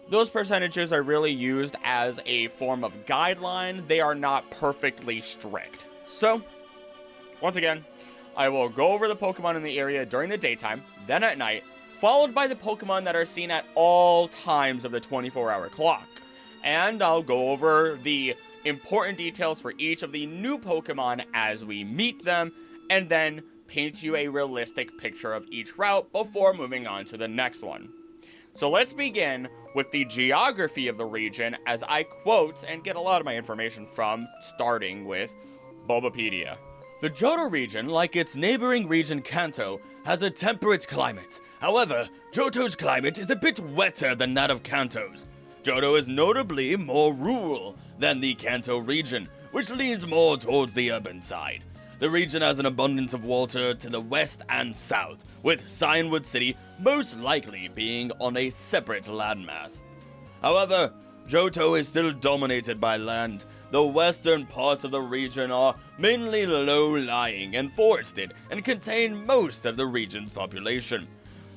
S1: those percentages are really used as a form of guideline. They are not perfectly strict. So, once again, I will go over the Pokemon in the area during the daytime, then at night, followed by the Pokemon that are seen at all times of the 24-hour clock. And I'll go over the important details for each of the new Pokemon as we meet them, and then paint you a realistic picture of each route before moving on to the next one. So let's begin with the geography of the region, as I quote and get a lot of my information from, starting with Bulbapedia. The Johto region, like its neighboring region Kanto, has a temperate climate. However, Johto's climate is a bit wetter than that of Kanto's. Johto is notably more rural than the Kanto region, which leans more towards the urban side. The region has an abundance of water to the west and south, with Cyanwood City most likely being on a separate landmass. However, Johto is still dominated by land. The western parts of the region are mainly low-lying and forested and contain most of the region's population.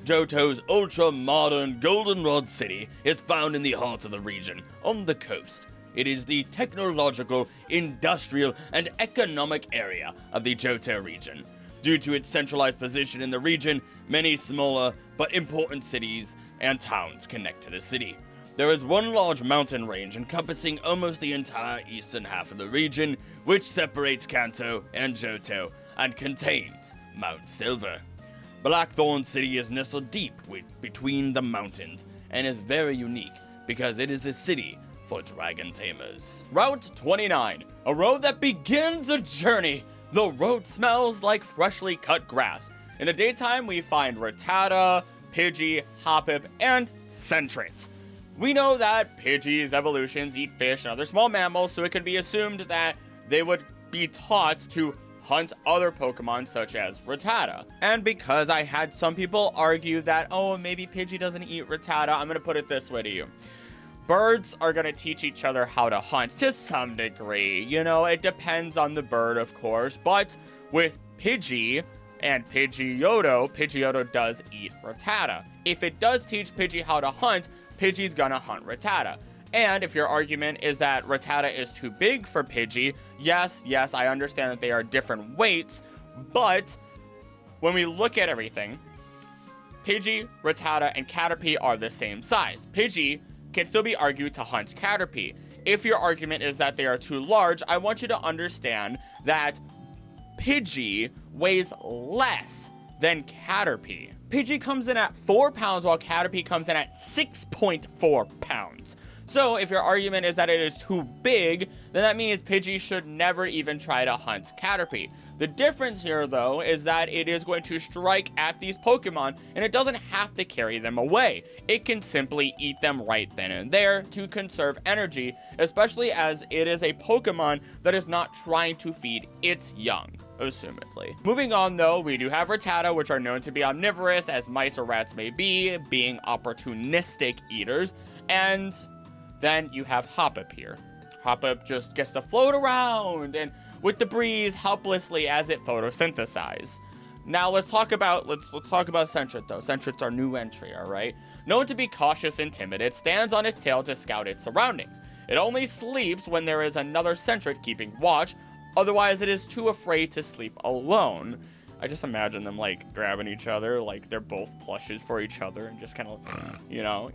S1: Johto's ultra-modern Goldenrod City is found in the heart of the region, on the coast. It is the technological, industrial, and economic area of the Johto region. Due to its centralized position in the region, many smaller but important cities and towns connect to the city. There is one large mountain range encompassing almost the entire eastern half of the region, which separates Kanto and Johto and contains Mount Silver. Blackthorn City is nestled deep between the mountains and is very unique because it is a city for dragon tamers. Route 29, a road that begins a journey. The road smells like freshly cut grass. In the daytime, we find Rattata, Pidgey, Hoppip, and Sentret. We know that Pidgey's evolutions eat fish and other small mammals, so it can be assumed that they would be taught to hunt other Pokemon such as Rattata. And because I had some people argue that, oh, maybe Pidgey doesn't eat Rattata, I'm gonna put it this way to you. Birds are gonna teach each other how to hunt to some degree. You know, it depends on the bird, of course, but with Pidgey and Pidgeotto does eat Rattata. If it does teach Pidgey how to hunt, Pidgey's gonna hunt Rattata. And if your argument is that Rattata is too big for Pidgey, yes, I understand that they are different weights, but when we look at everything, Pidgey, Rattata, and Caterpie are the same size. Pidgey can still be argued to hunt Caterpie. If your argument is that they are too large, I want you to understand that Pidgey
S2: weighs less than Caterpie. Pidgey comes in at 4 pounds while Caterpie comes in at 6.4 pounds. So if your argument is that it is too big, then that means Pidgey should never even try to hunt Caterpie. The difference here, though, is that it is going to strike at these Pokemon, and it doesn't have to carry them away. It can simply eat them right then and there to conserve energy, especially as it is a Pokemon that is not trying to feed its young, assumedly. Moving on, though, we do have Rattata, which are known to be omnivorous, as mice or rats may be, being opportunistic eaters, and then you have Hoppip here. Hoppip just gets to float around and with the breeze helplessly as it photosynthesizes. Now let's talk about Sentret though. Sentret's our new entry, alright? Known to be cautious and timid, it stands on its tail to scout its surroundings. It only sleeps when there is another Sentret keeping watch, otherwise it is too afraid to sleep alone. I just imagine them like grabbing each other, like they're both plushes for each other and just kind of, you know,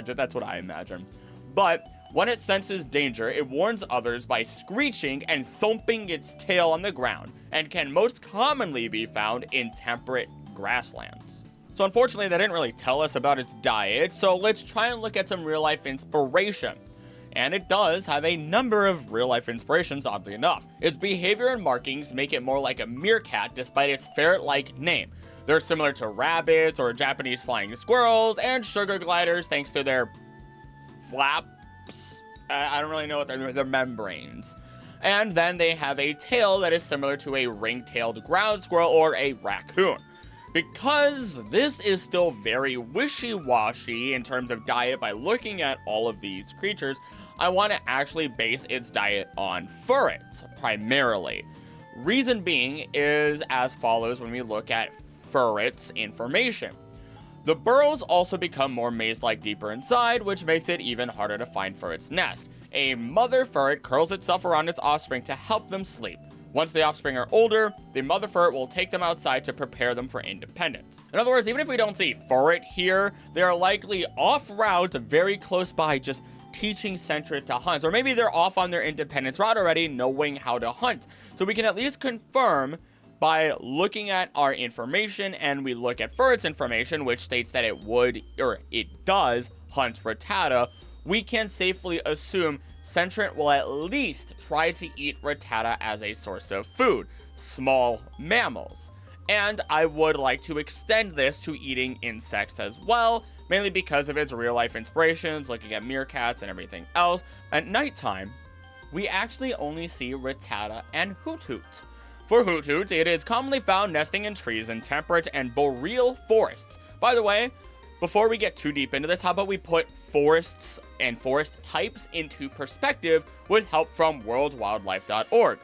S2: that's what I imagine. But when it senses danger, it warns others by screeching and thumping its tail on the ground, and can most commonly be found in temperate grasslands. So unfortunately, they didn't really tell us about its diet, so let's try and look at some real-life inspiration. And it does have a number of real-life inspirations, oddly enough. Its behavior and markings make it more like a meerkat despite its ferret-like name. They're similar to rabbits or Japanese flying squirrels and sugar gliders thanks to their flaps. I don't really know what they're membranes. And then they have a tail that is similar to a ring-tailed ground squirrel or a raccoon. Because this is still very wishy-washy in terms of diet by looking at all of these creatures, I want to actually base its diet on ferrets, primarily. Reason being is as follows when we look at ferrets' information. The burrows also become more maze-like deeper inside, which makes it even harder to find ferret's nest. A mother ferret curls itself around its offspring to help them sleep. Once the offspring are older, the mother ferret will take them outside to prepare them for independence. In other words, even if we don't see ferret here, they are likely off route, very close by, just teaching Sentret to hunt. Or maybe they're off on their independence route already, knowing how to hunt. So we can at least confirm by looking at our information, and we look at ferret's information, which states that it does hunt Rattata, we can safely assume Sentret will at least try to eat Rattata as a source of food, small mammals. And I would like to extend this to eating insects as well, mainly because of its real-life inspirations, looking at meerkats and everything else. At nighttime, we actually only see Rattata and Hoot. For Hoot, it is commonly found nesting in trees in temperate and boreal forests. By the way, before we get too deep into this, how about we put forests and forest types into perspective with help from worldwildlife.org.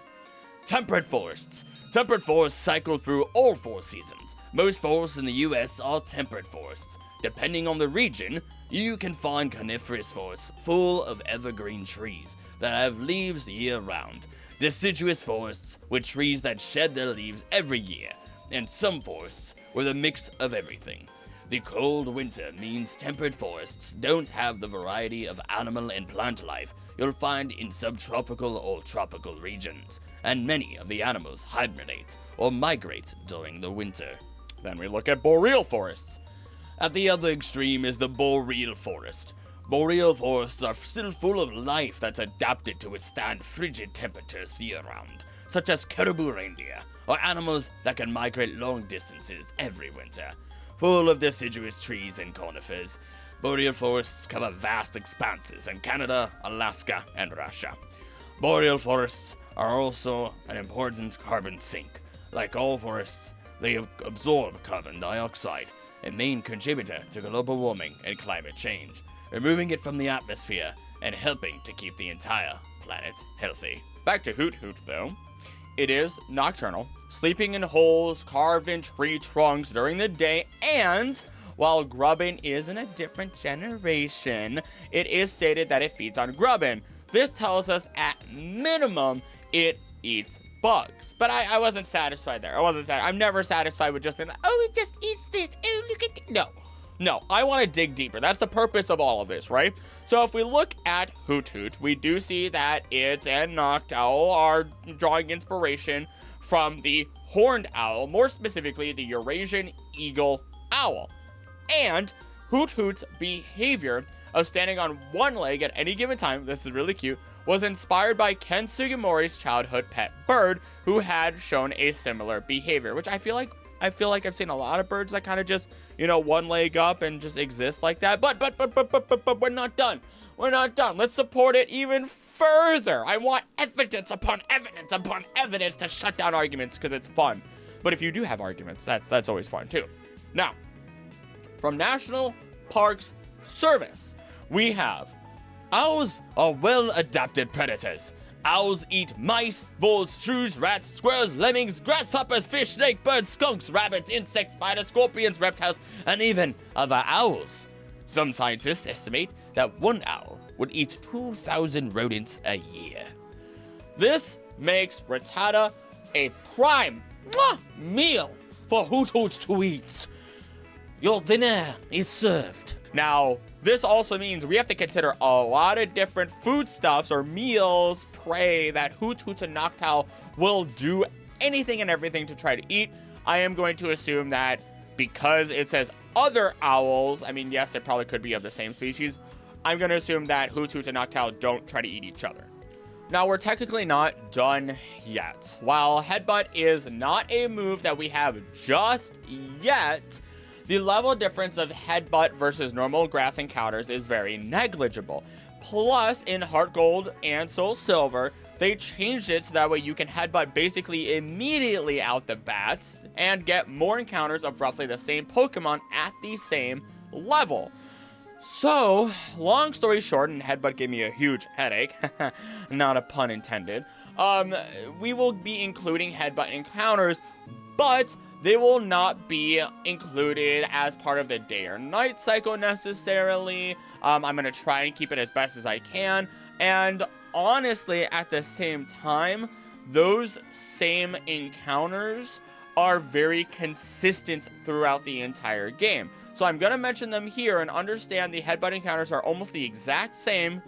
S2: Temperate forests. Temperate forests cycle through all 4 seasons. Most forests in the US are temperate forests. Depending on the region, you can find coniferous forests full of evergreen trees that have leaves year-round. Deciduous forests with trees that shed their leaves every year, and some forests with a mix of everything. The cold winter means temperate forests don't have the variety of animal and plant life you'll find in subtropical or tropical regions, and many of the animals hibernate or migrate during the winter. Then we look at boreal forests. At the other extreme is the boreal forest. Boreal forests are still full of life that's adapted to withstand frigid temperatures year-round, such as caribou reindeer, or animals that can migrate long distances every winter. Full of deciduous trees and conifers, boreal forests cover vast expanses in Canada, Alaska, and Russia. Boreal forests are also an important carbon sink. Like all forests, they absorb carbon dioxide, a main contributor to global warming and climate change, removing it from the atmosphere and helping to keep the entire planet healthy. Back to Hoot though. It is nocturnal, sleeping in holes carved in tree trunks during the day, and while Grubbin is in a different generation, it is stated that it feeds on Grubbin. This tells us at minimum it eats bugs. But I wasn't satisfied there. I'm never satisfied with just being like, oh, it just eats this. Oh, look at this. No, I want to dig deeper. That's the purpose of all of this, right? So if we look at Hoot, we do see that it and Noctowl are drawing inspiration from the horned owl, more specifically the Eurasian eagle owl. And Hoot Hoot's behavior of standing on one leg at any given time, this is really cute, was inspired by Ken Sugimori's childhood pet bird, who had shown a similar behavior, which I feel like I've seen a lot of birds that kind of just, you know, one leg up and just exist like that. But we're not done. We're not done. Let's support it even further. I want evidence upon evidence upon evidence to shut down arguments because it's fun. But if you do have arguments, that's always fun too. Now, from National Parks Service, we have owls are well-adapted predators. Owls eat mice, voles, shrews, rats, squirrels, lemmings, grasshoppers, fish, snake, birds, skunks, rabbits, insects, spiders, scorpions, reptiles, and even other owls. Some scientists estimate that one owl would eat 2,000 rodents a year. This makes Rattata a prime meal for Hoot Hoot to eat. Your dinner is served. Now, this also means we have to consider a lot of different foodstuffs or meals, prey that Hoot Hoot and Noctowl will do anything and everything to try to eat. I am going to assume that because it says other owls, I mean, yes, it probably could be of the same species. I'm going to assume that Hoot Hoot and Noctowl don't try to eat each other. Now, we're technically not done yet. While Headbutt is not a move that we have just yet, the level difference of Headbutt versus normal grass encounters is very negligible. Plus, in Heart Gold and Soul Silver, they changed it so that way you can Headbutt basically immediately out the bats and get more encounters of roughly the same Pokemon at the same level. So, long story short, and Headbutt gave me a huge headache, not a pun intended, we will be including Headbutt encounters, but they will not be included as part of the day or night cycle necessarily. I'm going to try and keep it as best as I can. And honestly, at the same time, those same encounters are very consistent throughout the entire game. So I'm going to mention them here and understand the Headbutt encounters are almost the exact same.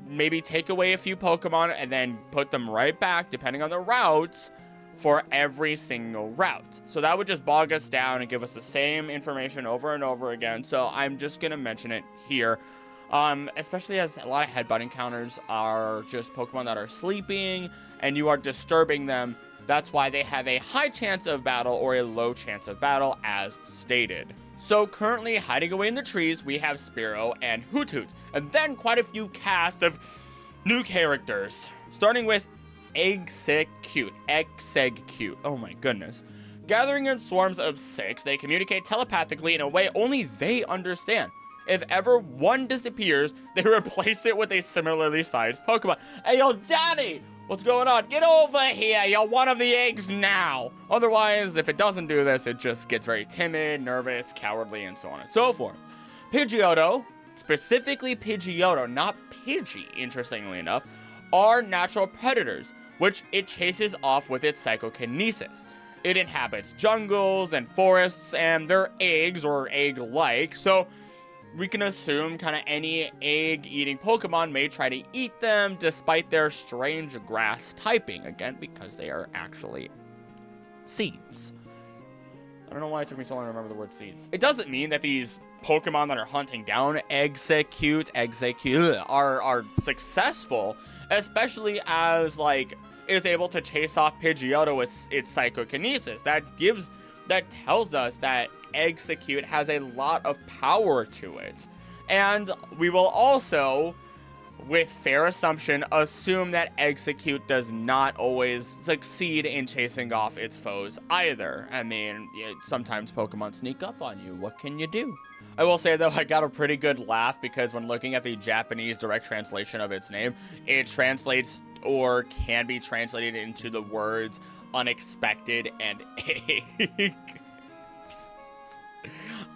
S2: Maybe take away a few Pokemon and then put them right back, depending on the routes, for every single route. So that would just bog us down and give us the same information over and over again. So I'm just going to mention it here. Especially as a lot of Headbutt encounters are just Pokemon that are sleeping and you are disturbing them. That's why they have a high chance of battle or a low chance of battle as stated. So currently hiding away in the trees, we have Spearow and Hoot Hoot. And then quite a few cast of new characters. Starting with Execute. Oh my goodness. Gathering in swarms of 6, they communicate telepathically in a way only they understand. If ever one disappears, they replace it with a similarly sized Pokemon. Hey, yo, Daddy! What's going on? Get over here! You're one of the eggs now! Otherwise, if it doesn't do this, it just gets very timid, nervous, cowardly, and so on and so forth. Pidgeotto, specifically Pidgeotto, not Pidgey, interestingly enough, are natural predators, which it chases off with its psychokinesis. It inhabits jungles and forests, and they're eggs or egg-like, so we can assume kind of any egg-eating Pokemon may try to eat them despite their strange grass typing, again, because they are actually seeds. I don't know why it took me so long to remember the word seeds. It doesn't mean that these Pokemon that are hunting down Execute are successful, especially as, like, is able to chase off Pidgeotto with its psychokinesis. That tells us that Execute has a lot of power to it. And we will also, with fair assumption, assume that Execute does not always succeed in chasing off its foes either. I mean, sometimes Pokemon sneak up on you. What can you do? I will say, though, I got a pretty good laugh because when looking at the Japanese direct translation of its name, it translates or can be translated into the words unexpected and egg.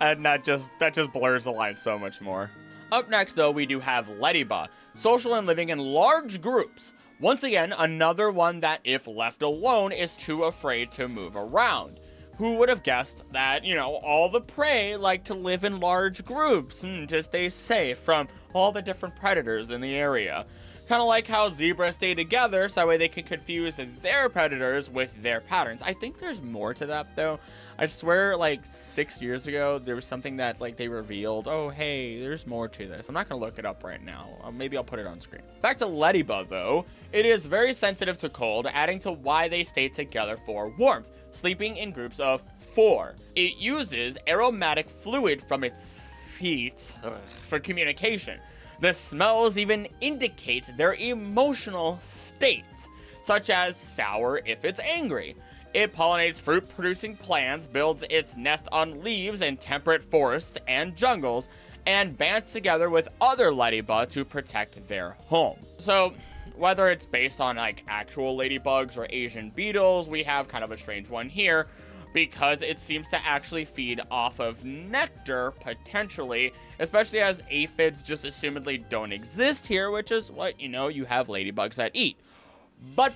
S2: And that just blurs the line so much more. Up next, though, we do have Ladybug, social and living in large groups. Once again, another one that, if left alone, is too afraid to move around. Who would have guessed that, all the prey like to live in large groups to stay safe from all the different predators in the area? Kind of like how zebras stay together so that way they can confuse their predators with their patterns. I think there's more to that though. I swear like 6 years ago, there was something that like they revealed, oh hey, there's more to this. I'm not gonna look it up right now. Maybe I'll put it on screen. Back to Ladybug though, it is very sensitive to cold, adding to why they stay together for warmth, sleeping in groups of 4. It uses aromatic fluid from its feet for communication. The smells even indicate their emotional state, such as sour if it's angry. It pollinates fruit-producing plants, builds its nest on leaves in temperate forests and jungles, and bands together with other ladybugs to protect their home. So, whether it's based on like actual ladybugs or Asian beetles, we have kind of a strange one here, because it seems to actually feed off of nectar, potentially, especially as aphids just assumedly don't exist here, which is what, you know, you have ladybugs that eat. But,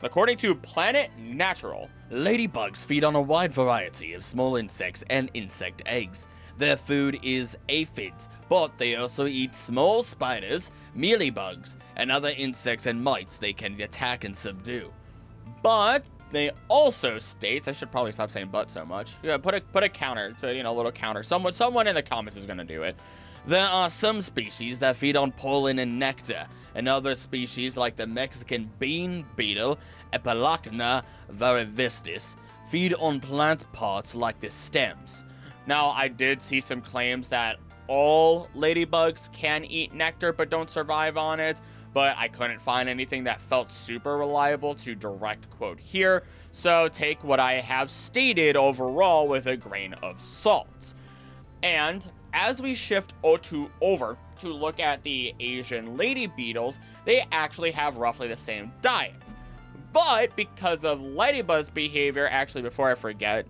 S2: according to Planet Natural,
S3: Ladybugs feed on a wide variety of small insects and insect eggs. Their food is aphids, but they also eat small spiders, mealybugs, and other insects and mites they can attack and subdue.
S2: But they also states, I should probably stop saying but so much. Yeah, put a counter to, you know, a little counter. Someone in the comments is gonna do it.
S3: There are some species that feed on pollen and nectar, and other species like the Mexican bean beetle, Epilacna varivistis, feed on plant parts like the stems.
S2: Now, I did see some claims that all ladybugs can eat nectar but don't survive on it, but I couldn't find anything that felt super reliable to direct quote here, so take what I have stated overall with a grain of salt. And as we shift over to look at the Asian lady beetles, they actually have roughly the same diet. But because of ladybug's behavior, actually before I forget,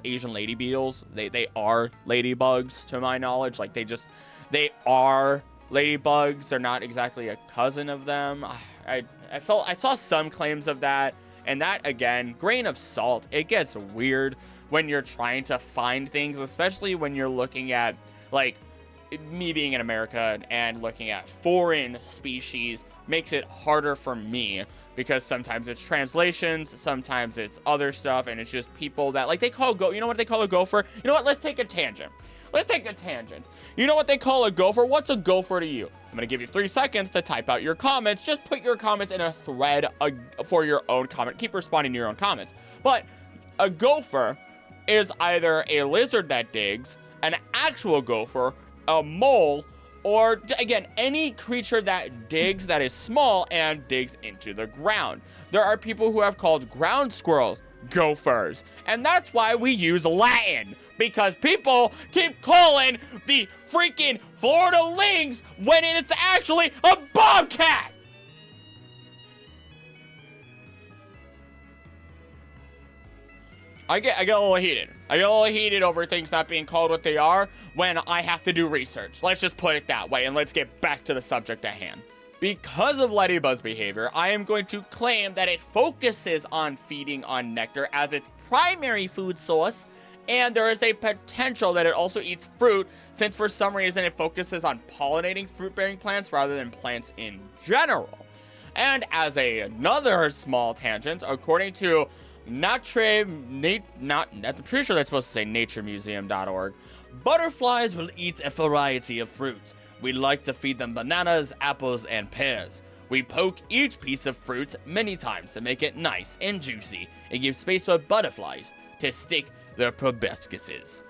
S2: Asian lady beetles, they are ladybugs to my knowledge. Like they are ladybugs. They're not exactly a cousin of them. I saw some claims of that, and that again, grain of salt. It gets weird when you're trying to find things, especially when you're looking at, like, me being in America and looking at foreign species makes it harder for me, because sometimes it's translations, sometimes it's other stuff, and it's just people that, like, you know what they call a gopher? You know what, let's take a tangent. You know what they call a gopher? What's a gopher to you? I'm gonna give you 3 seconds to type out your comments. Just put your comments in a thread for your own comment. Keep responding to your own comments. But a gopher is either a lizard that digs, an actual gopher, a mole, or, again, any creature that digs that is small and digs into the ground. There are people who have called ground squirrels gophers, and that's why we use Latin, because people keep calling the freaking Florida lynx when it's actually a bobcat! I get a little heated. I get a little heated over things not being called what they are when I have to do research. Let's just put it that way, and let's get back to the subject at hand. Because of ladybug's behavior, I am going to claim that it focuses on feeding on nectar as its primary food source, and there is a potential that it also eats fruit, since for some reason it focuses on pollinating fruit-bearing plants rather than plants in general. And as another small tangent, according to I'm pretty sure that's supposed to say naturemuseum.org.
S3: Butterflies will eat a variety of fruits. We like to feed them bananas, apples, and pears. We poke each piece of fruit many times to make it nice and juicy and give space for butterflies to stick their proboscises.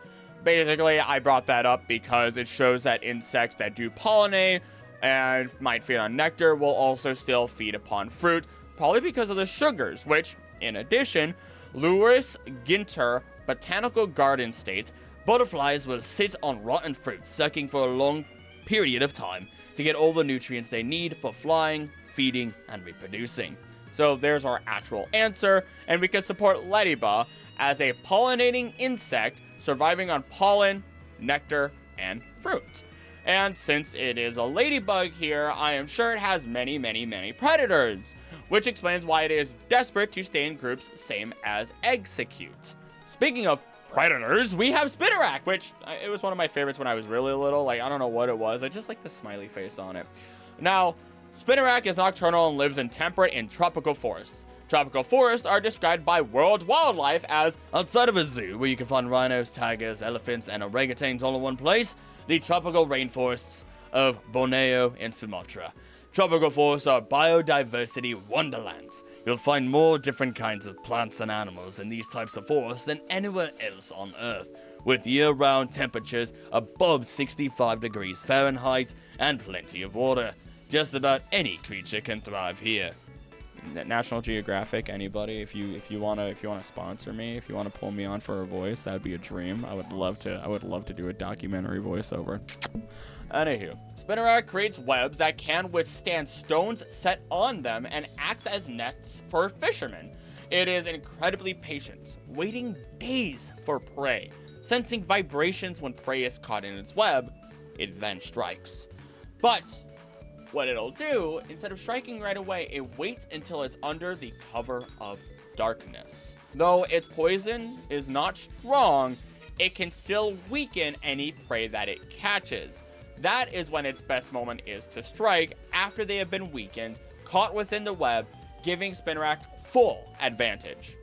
S2: Basically, I brought that up because it shows that insects that do pollinate and might feed on nectar will also still feed upon fruit, probably because of the sugars, which, in addition, Louis Ginter Botanical Garden states,
S3: butterflies will sit on rotten fruit, sucking for a long period of time to get all the nutrients they need for flying, feeding, and reproducing.
S2: So there's our actual answer, and we can support ladybug as a pollinating insect surviving on pollen, nectar, and fruit. And since it is a ladybug here, I am sure it has many, many, many predators, which explains why it is desperate to stay in groups same as execute. Speaking of predators, we have Spinarak, which it was one of my favorites when I was really little. Like, I don't know what it was. I just like the smiley face on it. Now, Spinarak is nocturnal and lives in temperate and tropical forests. Tropical forests are described by World Wildlife as,
S3: outside of a zoo where you can find rhinos, tigers, elephants, and orangutans all in one place, the tropical rainforests of Borneo and Sumatra. Tropical forests are biodiversity wonderlands. You'll find more different kinds of plants and animals in these types of forests than anywhere else on Earth, with year-round temperatures above 65 degrees Fahrenheit and plenty of water. Just about any creature can thrive here.
S2: National Geographic, anybody, if you want to sponsor me, if you want to pull me on for a voice, that'd be a dream. I would love to do a documentary voiceover. Anywho, Spinarak creates webs that can withstand stones set on them and acts as nets for fishermen. It is incredibly patient, waiting days for prey. Sensing vibrations when prey is caught in its web, it then strikes. But what it'll do, instead of striking right away, it waits until it's under the cover of darkness. Though its poison is not strong, it can still weaken any prey that it catches. That is when its best moment is to strike after they have been weakened, caught within the web, giving Spinarak full advantage.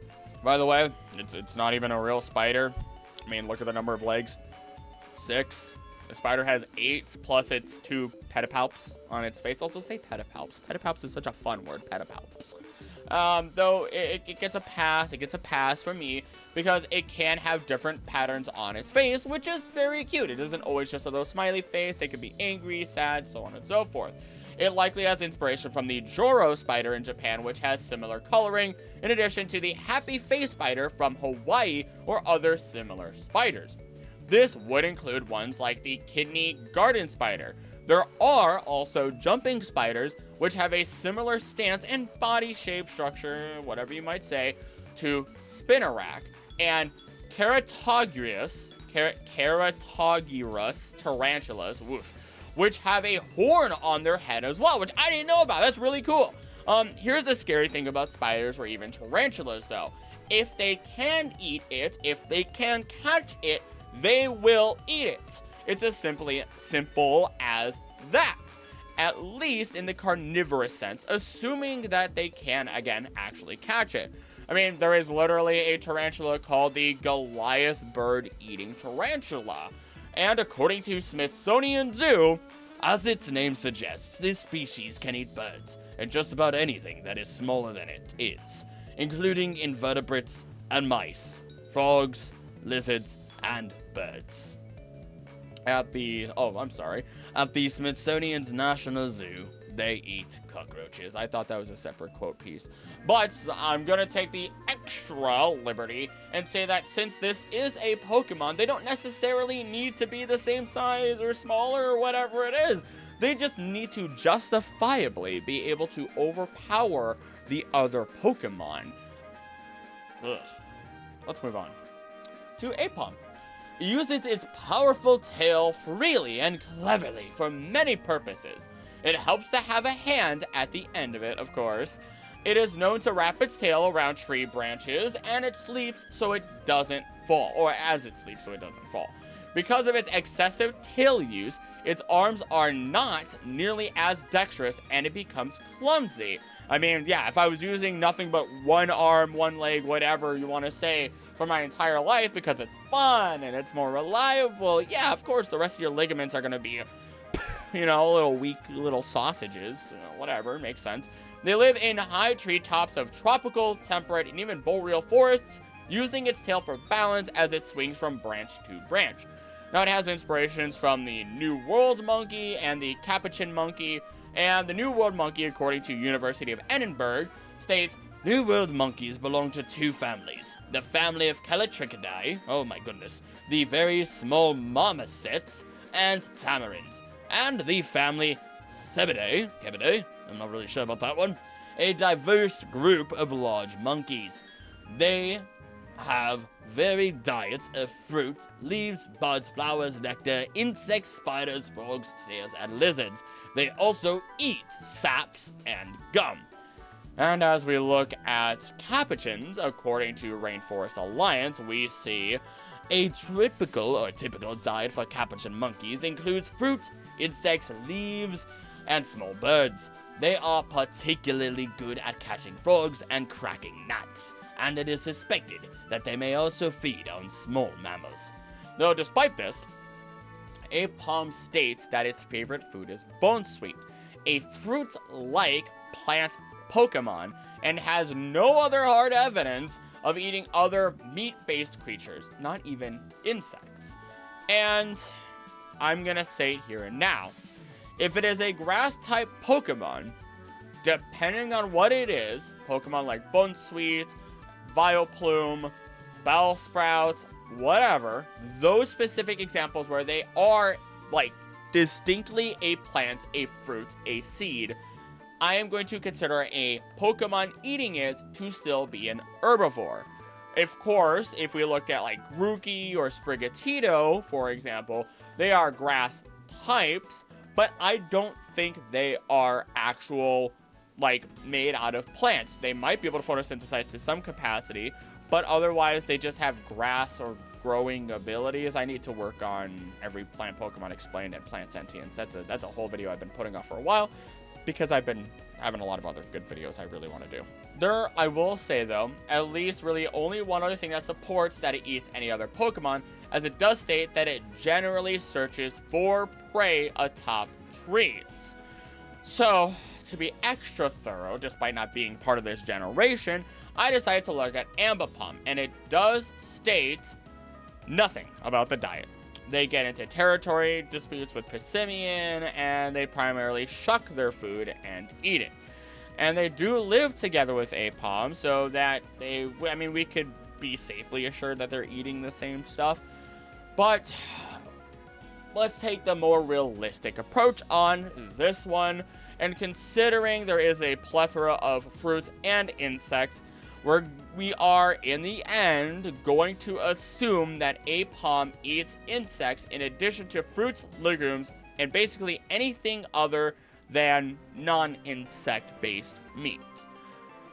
S2: By the way, it's not even a real spider. I mean, look at the number of legs. 6. The spider has 8 plus its 2 pedipalps on its face. Also say pedipalps. Pedipalps is such a fun word, pedipalps. Though it gets a pass. It gets a pass from me because it can have different patterns on its face, which is very cute. It isn't always just a little smiley face. It can be angry, sad, so on and so forth. It likely has inspiration from the Joro spider in Japan, which has similar coloring, in addition to the happy face spider from Hawaii or other similar spiders. This would include ones like the kidney garden spider. There are also jumping spiders, which have a similar stance and body shape, structure, whatever you might say, to Spinarak, and Ceratogyrus tarantulas, woof, which have a horn on their head as well, which I didn't know about. That's really cool. Here's the scary thing about spiders or even tarantulas, though. If they can eat it, if they can catch it, they will eat it. It's as simple as that. At least in the carnivorous sense, assuming that they can, again, actually catch it. I mean, there is literally a tarantula called the Goliath bird-eating tarantula. And according to Smithsonian Zoo, as its name suggests, this species can eat birds, and just about anything that is smaller than it is, including invertebrates and mice, frogs, lizards, and birds. At the Smithsonian's National Zoo, they eat cockroaches. I thought that was a separate quote piece. But I'm gonna take the extra liberty and say that since this is a Pokemon, they don't necessarily need to be the same size or smaller or whatever it is. They just need to justifiably be able to overpower the other Pokemon. Ugh. Let's move on to Aipom. It uses its powerful tail freely and cleverly for many purposes. It helps to have a hand at the end of it, of course. It is known to wrap its tail around tree branches, and it sleeps so it doesn't fall, or as it sleeps so it doesn't fall. Because of its excessive tail use, its arms are not nearly as dexterous, and it becomes clumsy. I mean, yeah, if I was using nothing but one arm, one leg, whatever you want to say, for my entire life because it's fun and it's more reliable, yeah, of course, the rest of your ligaments are going to be, little weak little sausages, whatever, makes sense. They live in high treetops of tropical, temperate, and even boreal forests, using its tail for balance as it swings from branch to branch. Now, it has inspirations from the New World monkey and the Capuchin monkey, and the New World monkey, according to University of Edinburgh, states, New World monkeys belong to 2 families. The family of Calatrichidae, oh my goodness, the very small marmosets, and tamarins, and the family Cebidae, I'm not really sure about that one, a diverse group of large monkeys. They have varied diets of fruit, leaves, buds, flowers, nectar, insects, spiders, frogs, snails, and lizards. They also eat saps and gum. And as we look at capuchins, according to Rainforest Alliance, we see
S3: A typical diet for capuchin monkeys includes fruit, insects, leaves, and small birds. They are particularly good at catching frogs and cracking nuts, and it is suspected that they may also feed on small mammals. Though despite this, Aipom states that its favorite food is Bonsweet, a fruit-like plant Pokemon, and has no other hard evidence of eating other meat-based creatures, not even insects. And I'm gonna say it here and now. If it is a grass-type Pokemon, depending on what it is, Pokemon like Bonsweet, Vileplume, Bellsprout, whatever, those specific examples where they are, like, distinctly a plant, a fruit, a seed, I am going to consider a Pokemon eating it to still be an herbivore. Of course, if we looked at, like, Grookey or Sprigatito, for example, they are grass types, but I don't think they are actual, like, made out of plants. They might be able to photosynthesize to some capacity, but otherwise they just have grass or growing abilities. I need to work on every plant Pokemon explained and plant sentience. That's a whole video I've been putting off for a while because I've been having a lot of other good videos I really want to do. There, I will say though, at least really only one other thing that supports that it eats any other Pokemon, as it does state that it generally searches for prey atop trees. So, to be extra thorough, despite not being part of this generation, I decided to look at Ambipom, and it does state nothing about the diet. They get into territory disputes with Pissimian, and they primarily shuck their food and eat it. And they do live together with Aipom, so that we could be safely assured that they're eating the same stuff. But let's take the more realistic approach on this one, and considering there is a plethora of fruits and insects, we are, in the end, going to assume that Aipom eats insects in addition to fruits, legumes, and basically anything other than non-insect-based meat.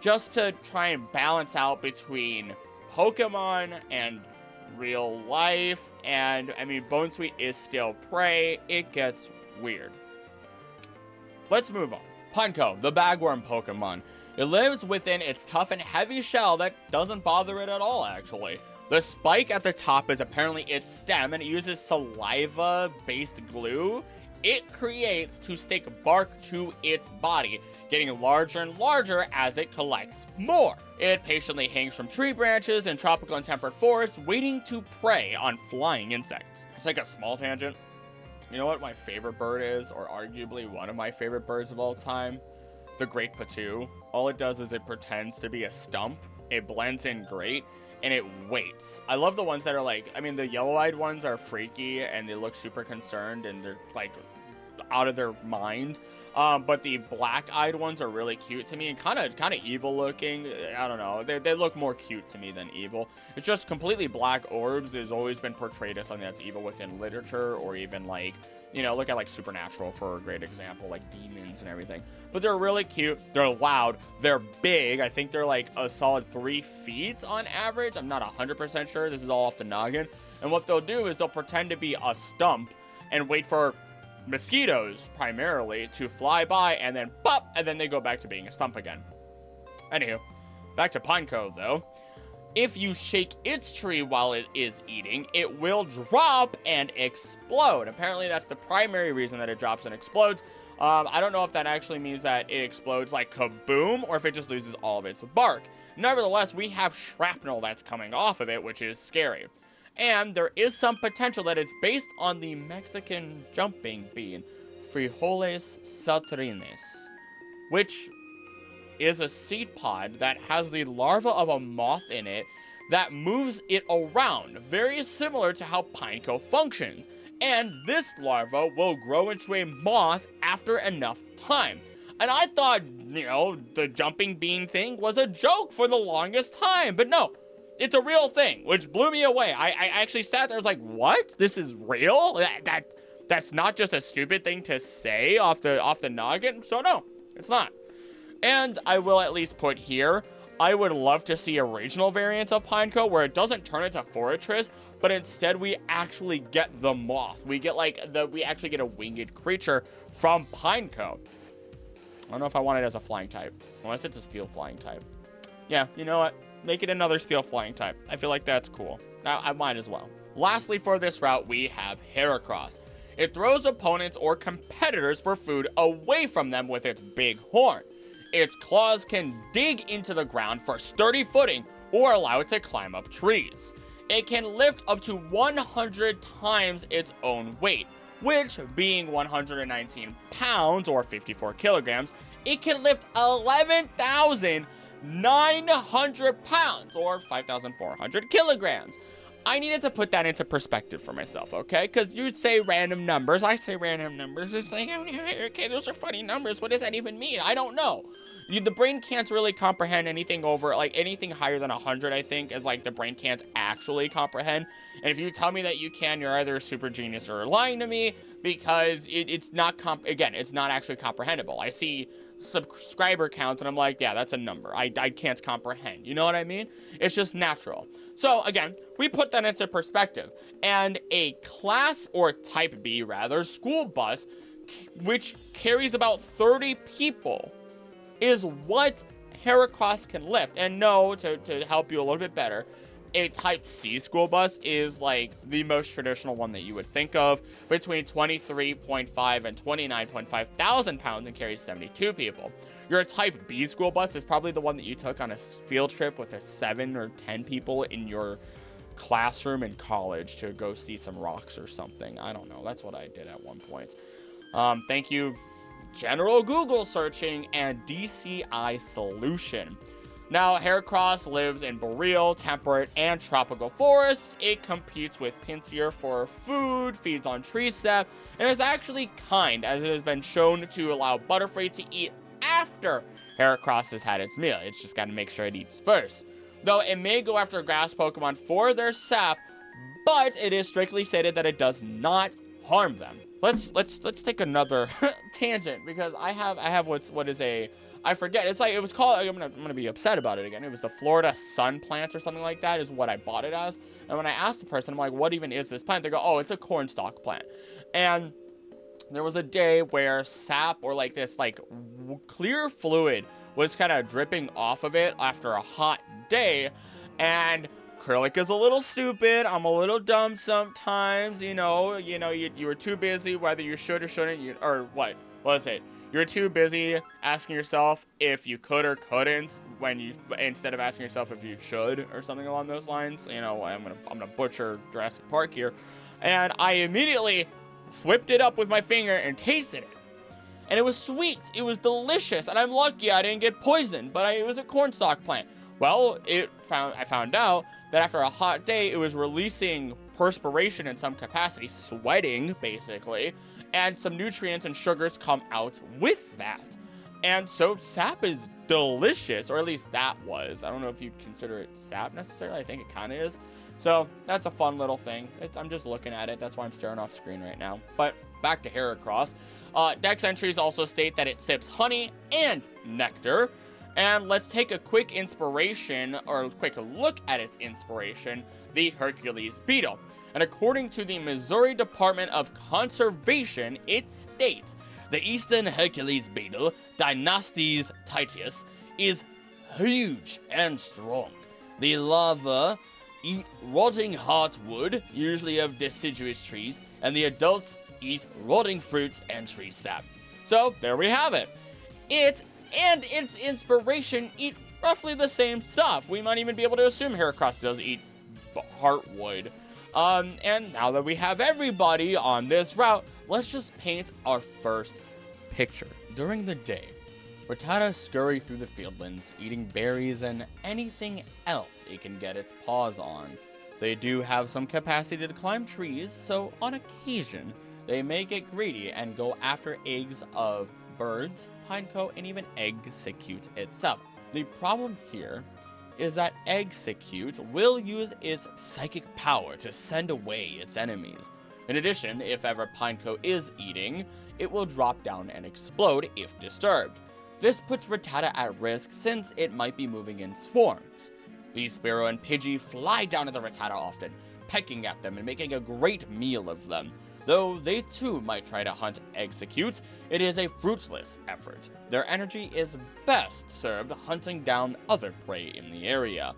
S3: Just to try and balance out between Pokemon and real life, and, Bonsweet is still prey. It gets weird. Let's move on. Punko, the bagworm Pokemon. It lives within its tough and heavy shell that doesn't bother it at all, actually. The spike at the top is apparently its stem, and it uses saliva-based glue it creates to stick bark to its body, getting larger and larger as it collects more. It patiently hangs from tree branches in tropical and temperate forests, waiting to prey on flying insects. It's like a small tangent. You know what my favorite bird is, or arguably one of my favorite birds of all time? The great Patu. All it does is it pretends to be a stump. It blends in great, and it waits. I love the ones that are like, the yellow-eyed ones are freaky, and they look super concerned, and they're like out of their mind. But the black-eyed ones are really cute to me, and kind of evil looking. I don't know. They look more cute to me than evil. It's just completely black orbs has always been portrayed as something that's evil within literature, or even like, look at like Supernatural for a great example, like demons and everything. But they're really cute. They're loud. They're big. I think they're like a solid 3 feet on average. I'm not 100% sure. This is all off the noggin. And what they'll do is they'll pretend to be a stump and wait for mosquitoes primarily to fly by, and then pop, and then they go back to being a stump again. Anywho, back to Punko though. If you shake its tree while it is eating, it will drop and explode. Apparently that's the primary reason that it drops and explodes. I don't know if that actually means that it explodes like kaboom, or if it just loses all of its bark. Nevertheless, we have shrapnel that's coming off of it, which is scary. And there is some potential that it's based on the Mexican jumping bean, Frijoles saltarines, which is a seed pod that has the larva of a moth in it that moves it around, very similar to how Pineco functions. And this larva will grow into a moth after enough time. And I thought, the jumping bean thing was a joke for the longest time, but no. It's a real thing, which blew me away. I actually sat there, I was like, what? This is real? That's not just a stupid thing to say off the noggin? So no, it's not. And I will at least put here,
S2: I would love to see a regional variant of Pineco where it doesn't turn into Fortress, but instead we actually get the moth. We get we actually get a winged creature from Pineco. I don't know if I want it as a flying type, unless it's a steel flying type. Yeah, you know what? Make it another steel flying type. I feel like that's cool. I might as well. Lastly, for this route, we have Heracross. It throws opponents or competitors for food away from them with its big horn. Its claws can dig into the ground for sturdy footing or allow it to climb up trees. It can lift up to 100 times its own weight, which, being 119 pounds or 54 kilograms, it can lift 11,900 pounds or 5,400 kilograms. I needed to put that into perspective for myself, okay? Because you say random numbers, I say random numbers. It's like, okay, those are funny numbers. What does that even mean? I don't know. The brain can't really comprehend anything over, like, anything higher than 100, I think, is, like, the brain can't actually comprehend. And if you tell me that you can, you're either a super genius or lying to me, because it's not, it's not actually comprehensible. I see subscriber counts, and I'm like, yeah, that's a number. I can't comprehend. You know what I mean? It's just natural. So, again, we put that into perspective. And a class, or type B, rather, school bus, which carries about 30 people, is what Heracross can lift. And no, to help you a little bit better, a type C school bus is like the most traditional one that you would think of, between 23.5 and 29.5 thousand pounds, and carries 72 people. Your type B school bus is probably the one that you took on a field trip with 7 or 10 people in your classroom in college to go see some rocks or something. I don't know. That's what I did at one point. Thank you, General Google searching and DCI Solution. Now, Heracross lives in boreal, temperate, and tropical forests. It competes with Pinsir for food, feeds on tree sap, and is actually kind, as it has been shown to allow Butterfree to eat after Heracross has had its meal. It's just got to make sure it eats first. Though it may go after grass Pokemon for their sap, but it is strictly stated that it does not harm them. Let's take another tangent, because I have what is a, I forget. It's like, it was called, I'm gonna be upset about it again. It was the Florida sun plant or something like that is what I bought it as. And when I asked the person, I'm like, what even is this plant? They go, oh, it's a cornstalk plant. And there was a day where sap, or like this like clear fluid, was kind of dripping off of it after a hot day. And Acrylic is a little stupid. I'm a little dumb sometimes. You were too busy, whether you should or shouldn't, or what was it? You're too busy asking yourself if you could or couldn't, instead of asking yourself if you should, or something along those lines. I'm gonna butcher Jurassic Park here, and I immediately whipped it up with my finger and tasted it, and it was sweet. It was delicious, and I'm lucky I didn't get poisoned. But it was a cornstalk plant. Well, I found out that after a hot day, it was releasing perspiration in some capacity, sweating basically. And some nutrients and sugars come out with that. And so sap is delicious, or at least that was. I don't know if you consider it sap necessarily. I think it kind of is. So that's a fun little thing. I'm just looking at it. That's why I'm staring off screen right now. But back to Heracross. Dex entries also state that it sips honey and nectar. And let's take a quick inspiration, or a quick look at its inspiration, the Hercules beetle. And according to the Missouri Department of Conservation, it states, the eastern Hercules beetle, Dynastes Titius, is huge and strong. The larvae eat rotting heartwood, usually of deciduous trees, and the adults eat rotting fruits and tree sap. So, there we have it. It and its inspiration eat roughly the same stuff. We might even be able to assume Heracross does eat heartwood. And now that we have everybody on this route, let's just paint our first picture. During the day, Rattata scurry through the fieldlands, eating berries and anything else it can get its paws on. They do have some capacity to climb trees, so on occasion, they may get greedy and go after eggs of birds, pineco, and even Execute itself. The problem here is that Execute will use its psychic power to send away its enemies. In addition, if ever Pineco is eating, it will drop down and explode if disturbed.
S3: This puts Rattata at risk since it might be moving in swarms. The Spearow and Pidgey fly down to the Rattata often, pecking at them and making a great meal of them. Though they too might try to hunt Execute, it is a fruitless effort. Their energy is best served hunting down other prey in the area.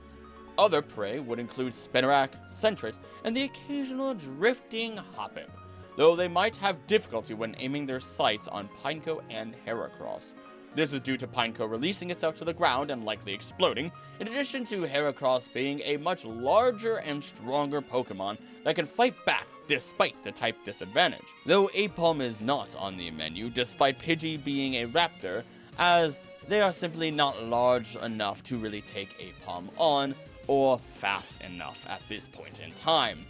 S3: Other prey would include Spinarak, Sentret, and the occasional drifting Hoppip, though they might have difficulty when aiming their sights on Pineco and Heracross. This is due to Pineco releasing itself to the ground and likely exploding, in addition to Heracross being a much larger and stronger Pokemon that can fight back despite the type disadvantage. Though Apom is not on the menu, despite Pidgey being a Raptor, as they are simply not large enough to really take Apom on, or fast enough at this point in time.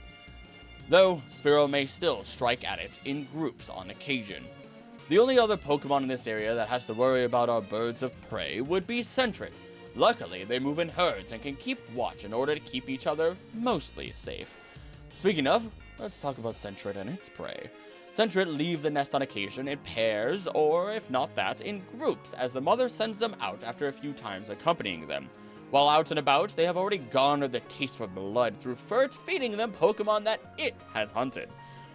S3: Though Spearow may still strike at it in groups on occasion. The only other Pokemon in this area that has to worry about our birds of prey would be Sentret. Luckily, they move in herds and can keep watch in order to keep each other mostly safe. Speaking of, let's talk about Sentret and its prey. Sentret leave the nest on occasion in pairs, or if not that, in groups, as the mother sends them out after a few times accompanying them. While out and about, they have already garnered the taste for blood through first feeding them Pokemon that it has hunted.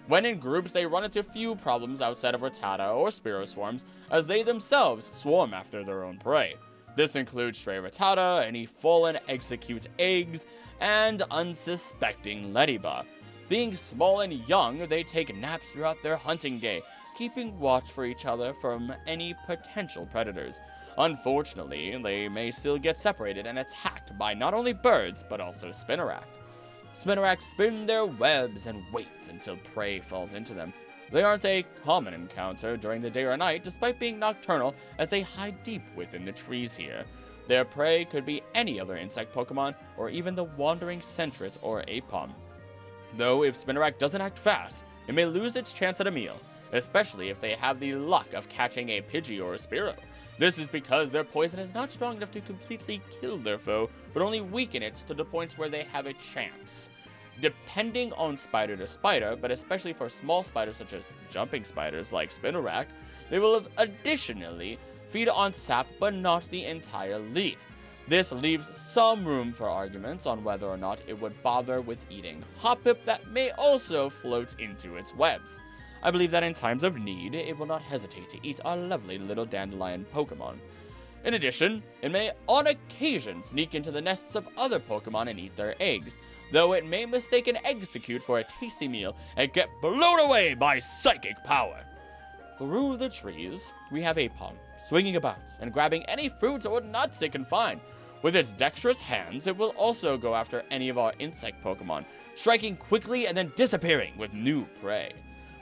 S3: When in groups, they run into few problems outside of Rattata or Spearow swarms, as they themselves swarm after their own prey. This includes stray Rattata, any fallen Execute eggs, and unsuspecting Ladybug. Being small and young, they take naps throughout their hunting day, keeping watch for each other from any potential predators. Unfortunately, they may still get separated and attacked by not only birds, but also Spinarak. Spinarak spin their webs and wait until prey falls into them. They aren't a common encounter during the day or night, despite being nocturnal, as they hide deep within the trees here. Their prey could be any other insect Pokemon, or even the wandering Sentret or Apom. Though if Spinarak doesn't act fast, it may lose its chance at a meal, especially if they have the luck of catching a Pidgey or a Spearow. This is because their poison is not strong enough to completely kill their foe, but only weaken it to the point where they have a chance. Depending on spider to spider, but especially for small spiders such as jumping spiders like Spinarak, they will additionally feed on sap but not the entire leaf. This leaves some room for arguments on whether or not it would bother with eating Hoppip that may also float into its webs. I believe that in times of need, it will not hesitate to eat our lovely little dandelion Pokemon. In addition, it may on occasion sneak into the nests of other Pokemon and eat their eggs, though it may mistake an Execute for a tasty meal and get blown away by psychic power. Through the trees, we have Apom, swinging about and grabbing any fruits or nuts it can find. With its dexterous hands, it will also go after any of our insect Pokemon, striking quickly and then disappearing with new prey.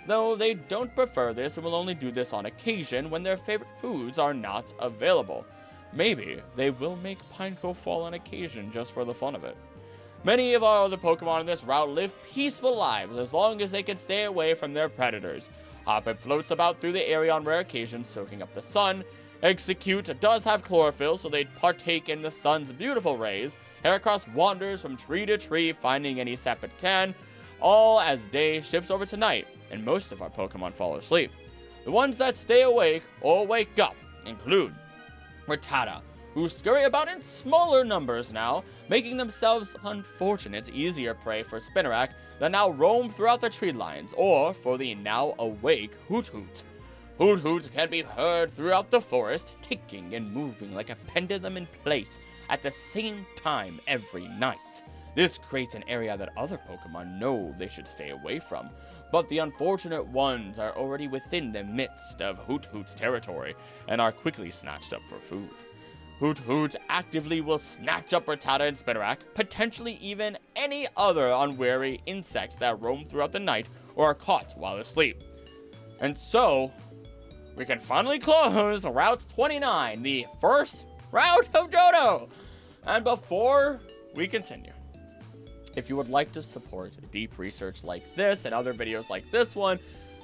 S3: Though they don't prefer this and will only do this on occasion when their favorite foods are not available. Maybe they will make Pineco fall on occasion just for the fun of it. Many of our other Pokemon in this route live peaceful lives as long as they can stay away from their predators. Hoppip floats about through the area on rare occasions, soaking up the sun. Execute does have chlorophyll, so they partake in the sun's beautiful rays. Heracross wanders from tree to tree, finding any sap it can, all as day shifts over to night, and most of our Pokemon fall asleep. The ones that stay awake or wake up include Rattata, who scurry about in smaller numbers now, making themselves unfortunate easier prey for Spinarak that now roam throughout the tree lines, or for the now awake Hoot Hoot. Hoot Hoot can be heard throughout the forest, ticking and moving like a pendulum in place at the same time every night. This creates an area that other Pokemon know they should stay away from, but the unfortunate ones are already within the midst of Hoot Hoot's territory and are quickly snatched up for food. Hoot Hoot actively will snatch up Rattata and Spinarak, potentially even any other unwary insects that roam throughout the night or are caught while asleep. And so, we can finally close Route 29, the first route of Johto! And before we continue, if you would like to support deep research like this and other videos like this one,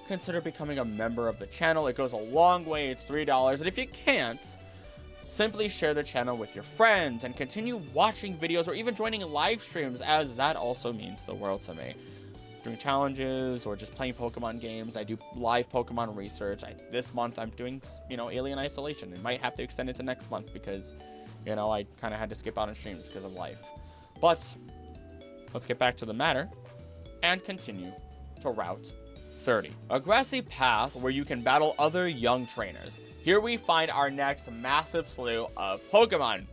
S3: consider becoming a member of the channel. It goes a long way, it's $3, and if you can't, simply share the channel with your friends and continue watching videos or even joining live streams, as that also means the world to me. doing challenges or just playing Pokemon games. I do live Pokemon research. This month I'm doing, Alien Isolation. It might have to extend it to next month because, I kind of had to skip out on streams because of life. But let's get back to the matter and continue to Route 30. A grassy path where you can battle other young trainers. Here we find our next massive slew of Pokemon.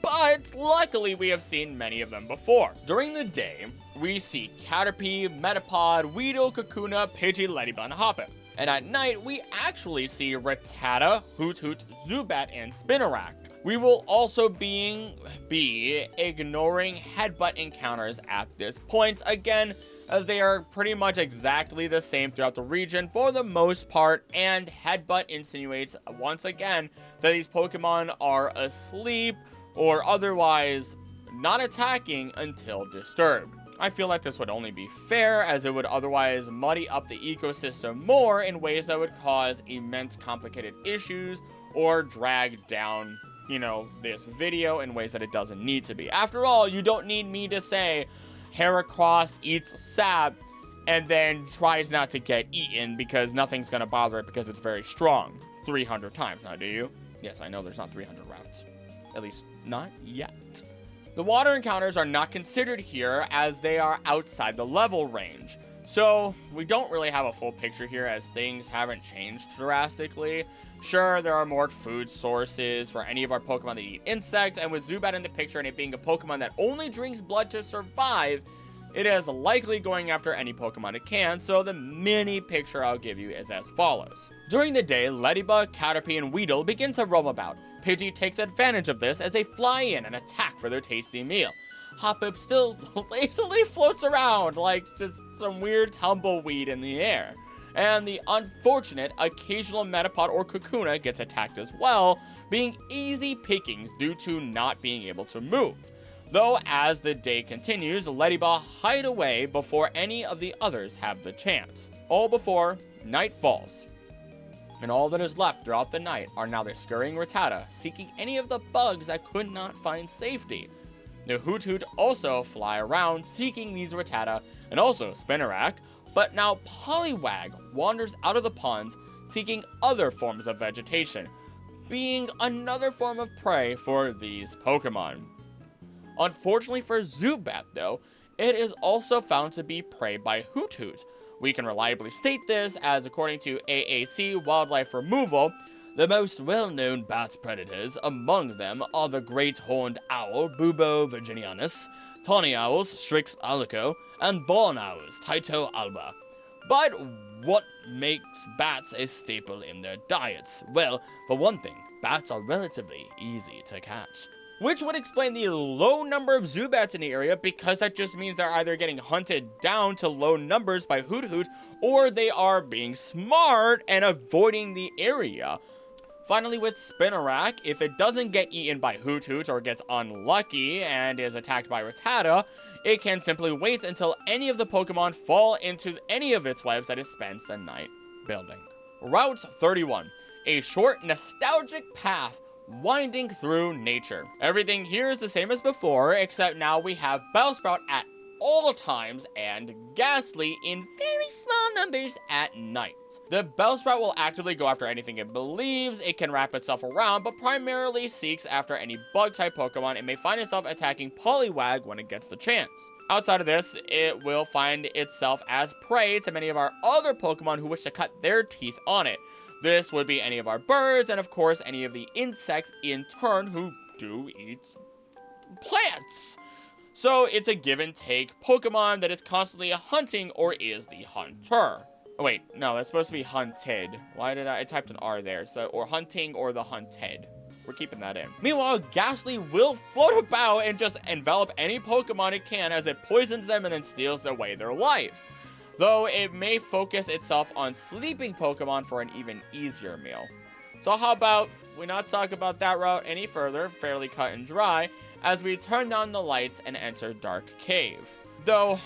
S3: But luckily we have seen many of them before. During the day, we see Caterpie, Metapod, Weedle, Kakuna, Pidgey, Ladybug, and Hoppip. And at night, we actually see Rattata, Hoot, Zubat, and Spinarak. We will also be ignoring Headbutt encounters at this point, again, as they are pretty much exactly the same throughout the region for the most part, and Headbutt insinuates, once again, that these Pokemon are asleep or otherwise not attacking until disturbed. I feel like this would only be fair, as it would otherwise muddy up the ecosystem more in ways that would cause immense complicated issues or drag down, this video in ways that it doesn't need to be. After all, you don't need me to say Heracross eats sap and then tries not to get eaten because nothing's gonna bother it because it's very strong 300 times, now do you? Yes, I know there's not 300 routes. At least not yet. The water encounters are not considered here as they are outside the level range. So we don't really have a full picture here as things haven't changed drastically. Sure, there are more food sources for any of our Pokemon that eat insects, and with Zubat in the picture and it being a Pokemon that only drinks blood to survive, it is likely going after any Pokemon it can, so the mini picture I'll give you is as follows. During the day, Ladybug, Caterpie, and Weedle begin to roam about. Pidgey takes advantage of this as they fly in and attack for their tasty meal. Hoppip still lazily floats around like just some weird tumbleweed in the air. And the unfortunate occasional Metapod or Kakuna gets attacked as well, being easy pickings due to not being able to move. Though as the day continues, Ladybug hide away before any of the others have the chance. All before night falls. And all that is left throughout the night are now the scurrying Rattata, seeking any of the bugs that could not find safety. The Hoot also fly around, seeking these Rattata, and also Spinarak, but now Poliwag wanders out of the ponds, seeking other forms of vegetation, being another form of prey for these Pokemon. Unfortunately for Zubat, though, it is also found to be prey by Hoot. We can reliably state this as, according to AAC Wildlife Removal, the most well-known bat predators among them are the great horned owl, Bubo virginianus, tawny owls, Strix alico, and barn owls, Tyto alba. But what makes bats a staple in their diets? Well, for one thing, bats are relatively easy to catch. Which would explain the low number of Zubats in the area, because that just means they're either getting hunted down to low numbers by Hoot, or they are being smart and avoiding the area. Finally, with Spinarak, if it doesn't get eaten by Hoot or gets unlucky and is attacked by Rattata, it can simply wait until any of the Pokemon fall into any of its webs that it spends the night building. Route 31, a short, nostalgic path winding through nature. Everything here is the same as before, except now we have Bellsprout at all times and Ghastly in very small numbers at night. The Bellsprout will actively go after anything it believes it can wrap itself around, but primarily seeks after any bug-type Pokemon and may find itself attacking Poliwag when it gets the chance. Outside of this, it will find itself as prey to many of our other Pokemon who wish to cut their teeth on it. This would be any of our birds, and of course, any of the insects in turn who do eat plants. So it's a give and take Pokemon that is constantly hunting or is the hunter. Oh wait, no, that's supposed to be hunted. Why did I typed an R there? So, or hunting or the hunted. We're keeping that in. Meanwhile, Ghastly will float about and just envelop any Pokemon it can as it poisons them and then steals away their life. Though it may focus itself on sleeping Pokemon for an even easier meal. So how about we not talk about that route any further, fairly cut and dry, as we turn down the lights and enter Dark Cave. Though,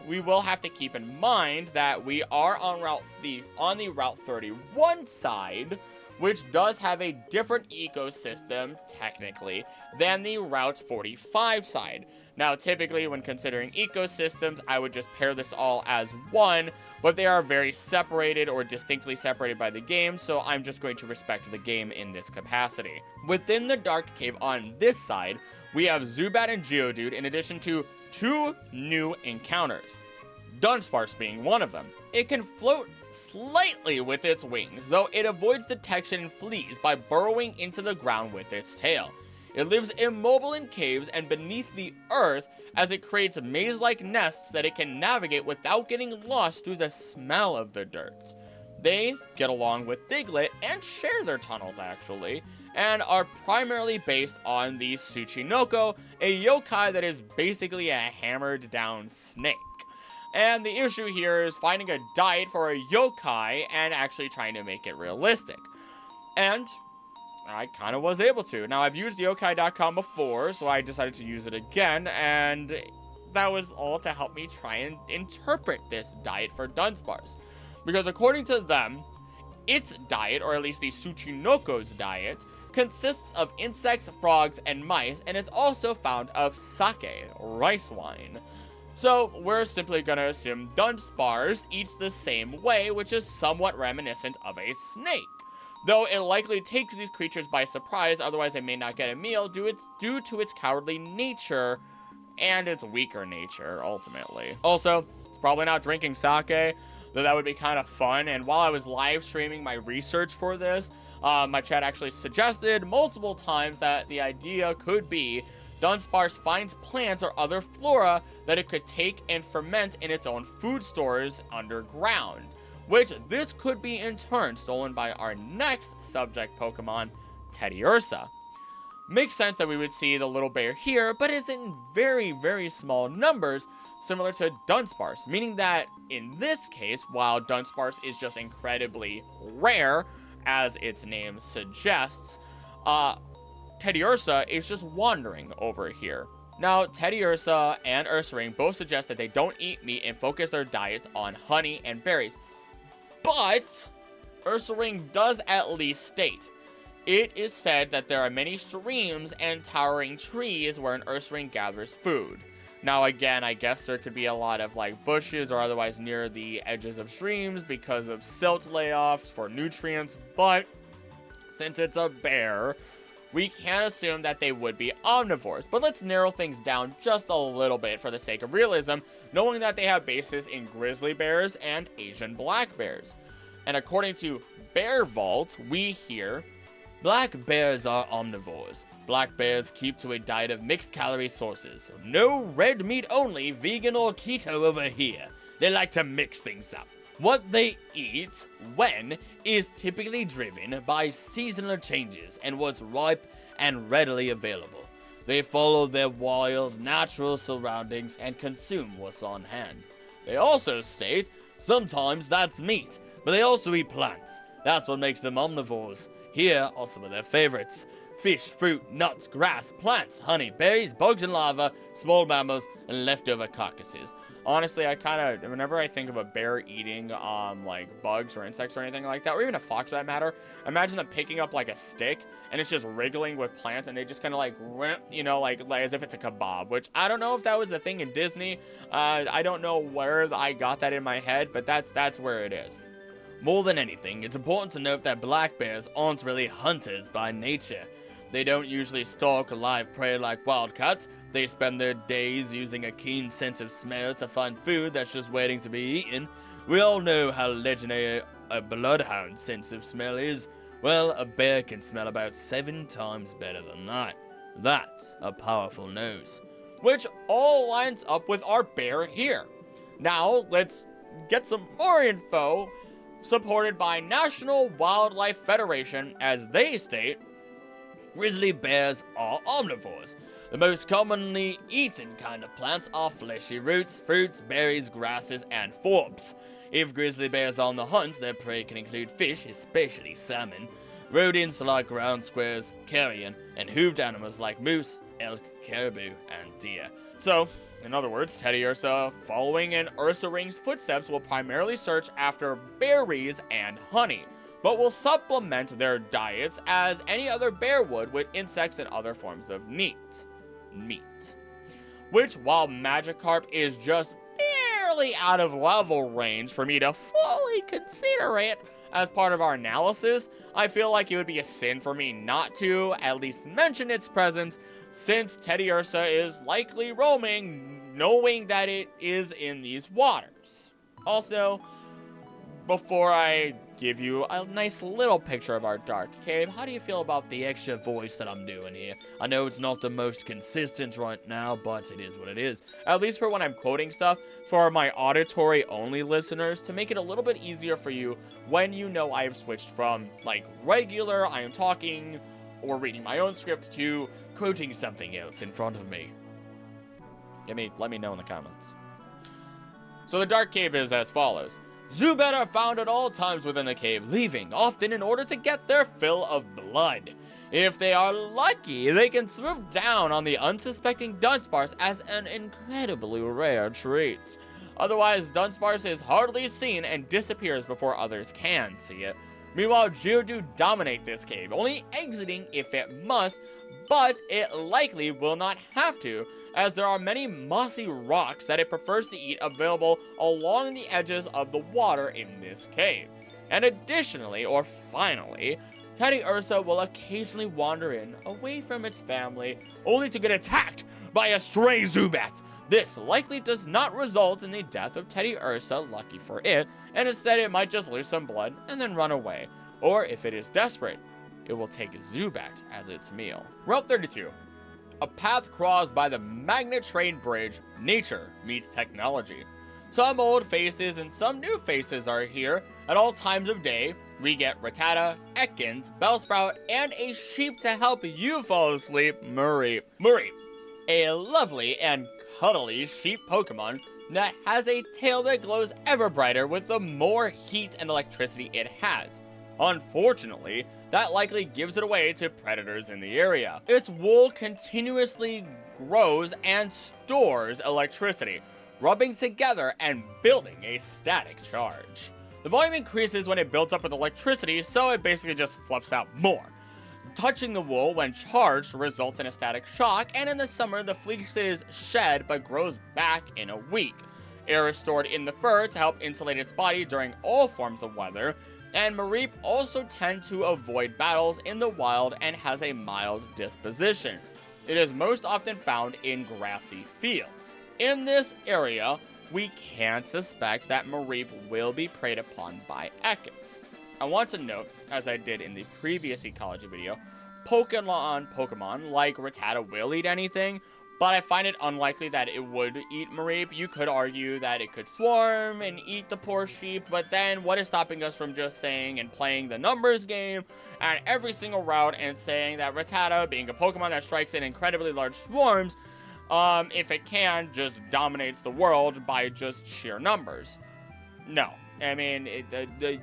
S3: we will have to keep in mind that we are on the Route 31 side,
S2: which does have a different ecosystem, technically, than the Route 45 side. Now, typically, when considering ecosystems, I would just pair this all as one, but they are very separated or distinctly separated by the game, so I'm just going to respect the game in this capacity. Within the Dark Cave on this side, we have Zubat and Geodude in addition to 2 new encounters, Dunsparce being one of them. It can float slightly with its wings, though it avoids detection and flees by burrowing into the ground with its tail. It lives immobile in caves and beneath the earth as it creates maze-like nests that it can navigate without getting lost through the smell of the dirt. They get along with Diglett and share their tunnels actually, and are primarily based on the Tsuchinoko, a yokai that is basically a hammered down snake. And the issue here is finding a diet for a yokai and actually trying to make it realistic. And I kind of was able to. Now, I've used yokai.com before, so I decided to use it again, and that was all to help me try and interpret this diet for Dunsparce. Because according to them, its diet, or at least the Tsuchinoko's diet, consists of insects, frogs, and mice, and it's also found of sake, rice wine. So, we're simply gonna assume Dunsparce eats the same way, which is somewhat reminiscent of a snake. Though it likely takes these creatures by surprise, otherwise they may not get a meal due to its cowardly nature and its weaker nature, ultimately. Also, it's probably not drinking sake, though that would be kind of fun, and while I was live streaming my research for this, my chat actually suggested multiple times that the idea could be Dunsparce finds plants or other flora that it could take and ferment in its own food stores underground, which this could be in turn stolen by our next subject Pokemon, Teddiursa. Makes sense that we would see the little bear here, but it's in very, very small numbers, similar to Dunsparce, meaning that in this case, while Dunsparce is just incredibly rare, as its name suggests, Teddiursa is just wandering over here. Now, Teddiursa and Ursaring both suggest that they don't eat meat and focus their diets on honey and berries. But Ursaring does at least state, it is said that there are many streams and towering trees where an Ursaring gathers food. Now again, I guess there could be a lot of like bushes or otherwise near the edges of streams because of silt layoffs for nutrients, but since it's a bear, we can assume that they would be omnivores. But let's narrow things down just a little bit for the sake of realism, knowing that they have bases in grizzly bears and Asian black bears. And according to Bear Vault, we hear, black bears are omnivores. Black bears keep to a diet of mixed calorie sources. No red meat only, vegan or keto over here. They like to mix things up. What they eat, when, is typically driven by seasonal changes and what's ripe and readily available. They follow their wild, natural surroundings and consume what's on hand. They also state, sometimes that's meat, but they also eat plants. That's what makes them omnivores. Here are some of their favorites: fish, fruit, nuts, grass, plants, honey, berries, bugs and larvae, small mammals, and leftover carcasses. Honestly, I kind of, whenever I think of a bear eating, like, bugs or insects or anything like that, or even a fox for that matter, imagine them picking up, like, a stick, and it's just wriggling with plants, and they just kind of, like, you know, like, as if it's a kebab, which I don't know if that was a thing in Disney. I don't know where I got that in my head, but that's where it is. More than anything, it's important to note that black bears aren't really hunters by nature. They don't usually stalk live prey like wildcats. They spend their days using a keen sense of smell to find food that's just waiting to be eaten. We all know how legendary a bloodhound's sense of smell is. Well, a bear can smell about 7 times better than that. That's a powerful nose. Which all lines up with our bear here. Now, let's get some more info supported by National Wildlife Federation, as they state, grizzly bears are omnivores. The most commonly eaten kind of plants are fleshy roots, fruits, berries, grasses, and forbs. If grizzly bears are on the hunt, their prey can include fish, especially salmon, rodents like ground squirrels, carrion, and hooved animals like moose, elk, caribou, and deer. So, in other words, Teddiursa, following in Ursaring's footsteps, will primarily search after berries and honey. but will supplement their diets as any other bear would with insects and other forms of meat. Which, while Magikarp is just barely out of level range for me to fully consider it as part of our analysis, I feel like it would be a sin for me not to at least mention its presence, since Teddiursa is likely roaming, knowing that it is in these waters. Also, before I give you a nice little picture of our dark cave, how do you feel about the extra voice that I'm doing here? I know it's not the most consistent right now, but it is what it is. At least for when I'm quoting stuff, for my auditory-only listeners, to make it a little bit easier for you when you know I have switched from, like, regular, I am talking, or reading my own script, to quoting something else in front of me. Let me know in the comments. So the dark cave is as follows. Zubat are found at all times within the cave, leaving, often in order to get their fill of blood. If they are lucky, they can swoop down on the unsuspecting Dunsparce as an incredibly rare treat. Otherwise, Dunsparce is hardly seen and disappears before others can see it. Meanwhile, Geodude dominate this cave, only exiting if it must, but it likely will not have to, as there are many mossy rocks that it prefers to eat available along the edges of the water in this cave. And additionally, or finally, Teddiursa will occasionally wander in, away from its family, only to get attacked by a stray Zubat. This likely does not result in the death of Teddiursa, lucky for it, and instead it might just lose some blood and then run away. Or if it is desperate, it will take a Zubat as its meal. Route 32. A path crossed by the Magnet Train Bridge. Nature meets technology. Some old faces and some new faces are here at all times of day. We get Rattata, Ekans, Bellsprout, and a sheep to help you fall asleep, Mareep. Mareep, a lovely and cuddly sheep Pokemon that has a tail that glows ever brighter with the more heat and electricity it has. Unfortunately, that likely gives it away to predators in the area. Its wool continuously grows and stores electricity, rubbing together and building a static charge. The volume increases when it builds up with electricity, so it basically just fluffs out more. Touching the wool when charged results in a static shock, and in the summer the fleece is shed but grows back in a week. Air is stored in the fur to help insulate its body during all forms of weather, and Mareep also tend to avoid battles in the wild and has a mild disposition. It is most often found in grassy fields. In this area, we can suspect that Mareep will be preyed upon by Ekans. I want to note, as I did in the previous ecology video, Pokemon like Rattata will eat anything, but I find it unlikely that it would eat Mareep. You could argue that it could swarm and eat the poor sheep, but then what is stopping us from just saying and playing the numbers game at every single route and saying that Rattata, being a Pokemon that strikes in incredibly large swarms, if it can, just dominates the world by just sheer numbers? No. I mean,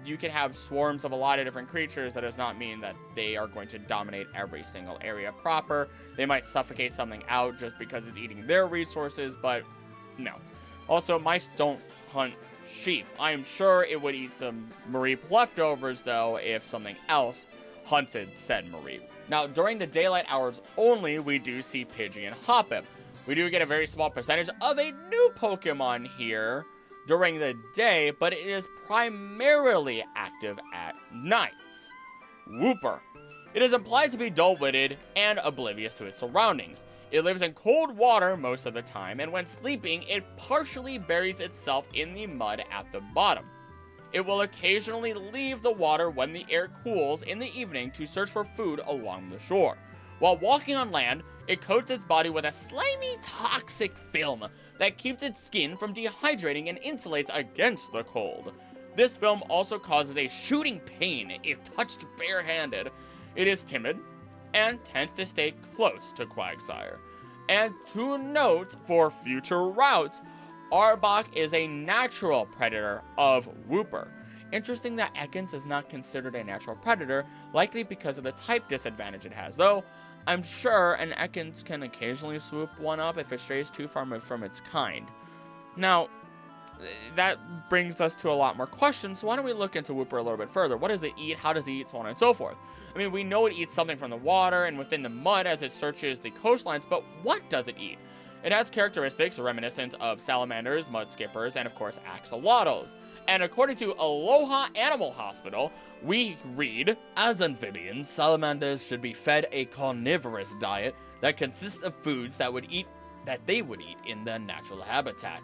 S2: you can have swarms of a lot of different creatures. That does not mean that they are going to dominate every single area proper. They might suffocate something out just because it's eating their resources, but no. Also, mice don't hunt sheep. I am sure it would eat some Mareep leftovers, though, if something else hunted said Mareep. Now, during the daylight hours only, we do see Pidgey and Hoppip. We do get a very small percentage of a new Pokemon here during the day, but it is primarily active at night. Wooper. It is implied to be dull-witted and oblivious to its surroundings. It lives in cold water most of the time, and when sleeping, it partially buries itself in the mud at the bottom. It will occasionally leave the water when the air cools in the evening to search for food along the shore. While walking on land, it coats its body with a slimy, toxic film that keeps its skin from dehydrating and insulates against the cold. This film also causes a shooting pain if touched barehanded. It is timid and tends to stay close to Quagsire. And to note, for future routes, Arbok is a natural predator of Wooper. Interesting that Ekans is not considered a natural predator, likely because of the type disadvantage it has, though I'm sure an Ekans can occasionally swoop one up if it strays too far from its kind. Now, that brings us to a lot more questions. So why don't we look into Wooper a little bit further? What does it eat? How does it eat? So on and so forth. I mean, we know it eats something from the water and within the mud as it searches the coastlines, but what does it eat? It has characteristics reminiscent of salamanders, mud skippers, and of course axolotls. And according to Aloha Animal Hospital, we read,
S3: as amphibians, salamanders should be fed a carnivorous diet that consists of foods that they would eat in their natural habitat.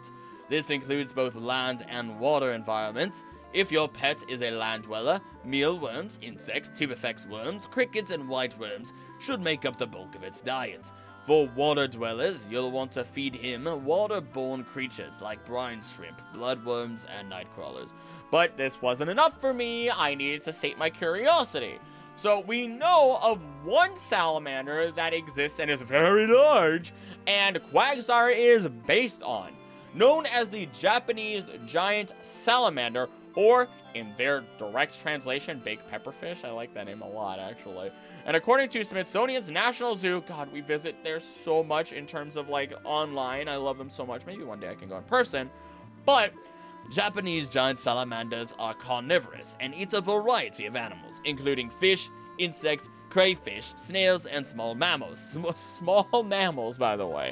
S3: This includes both land and water environments. If your pet is a land dweller, mealworms, insects, tubifex worms, crickets, and white worms should make up the bulk of its diet. For water dwellers, you'll want to feed him waterborne creatures like brine shrimp, bloodworms, and nightcrawlers.
S2: but this wasn't enough for me. I needed to sate my curiosity. So we know of one salamander that exists and is very large, and Quagsire is based on, known as the Japanese giant salamander, or in their direct translation, big pepperfish. I like that name a lot, actually. And according to Smithsonian's National Zoo, God, we visit there so much in terms of like online. I love them so much. Maybe one day I can go in person. But
S3: Japanese giant salamanders are carnivorous and eat a variety of animals, including fish, insects, crayfish, snails, and small mammals.
S2: small mammals, by the way.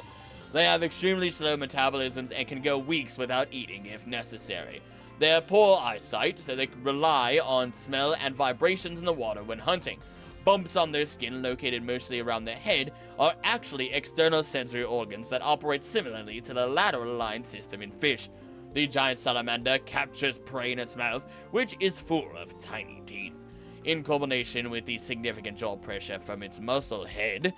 S3: They have extremely slow metabolisms and can go weeks without eating if necessary. They have poor eyesight, so they rely on smell and vibrations in the water when hunting. Bumps on their skin, located mostly around their head, are actually external sensory organs that operate similarly to the lateral line system in fish. The giant salamander captures prey in its mouth, which is full of tiny teeth. In combination with the significant jaw pressure from its muscular head,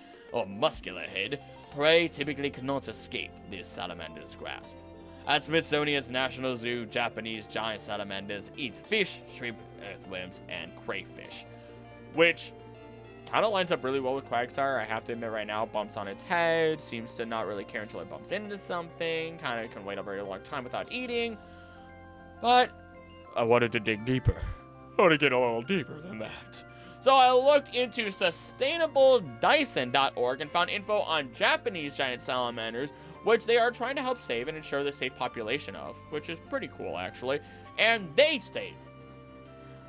S3: prey typically cannot escape this salamander's grasp. At Smithsonian's National Zoo, Japanese giant salamanders eat fish, shrimp, earthworms, and crayfish.
S2: Which kind of lines up really well with Quagsire. I have to admit right now, bumps on its head, seems to not really care until it bumps into something, kind of can wait a very long time without eating. But I wanted to dig deeper. I want to get a little deeper than that. So I looked into sustainabledyson.org and found info on Japanese giant salamanders, which they are trying to help save and ensure the safe population of, which is pretty cool actually. And they state,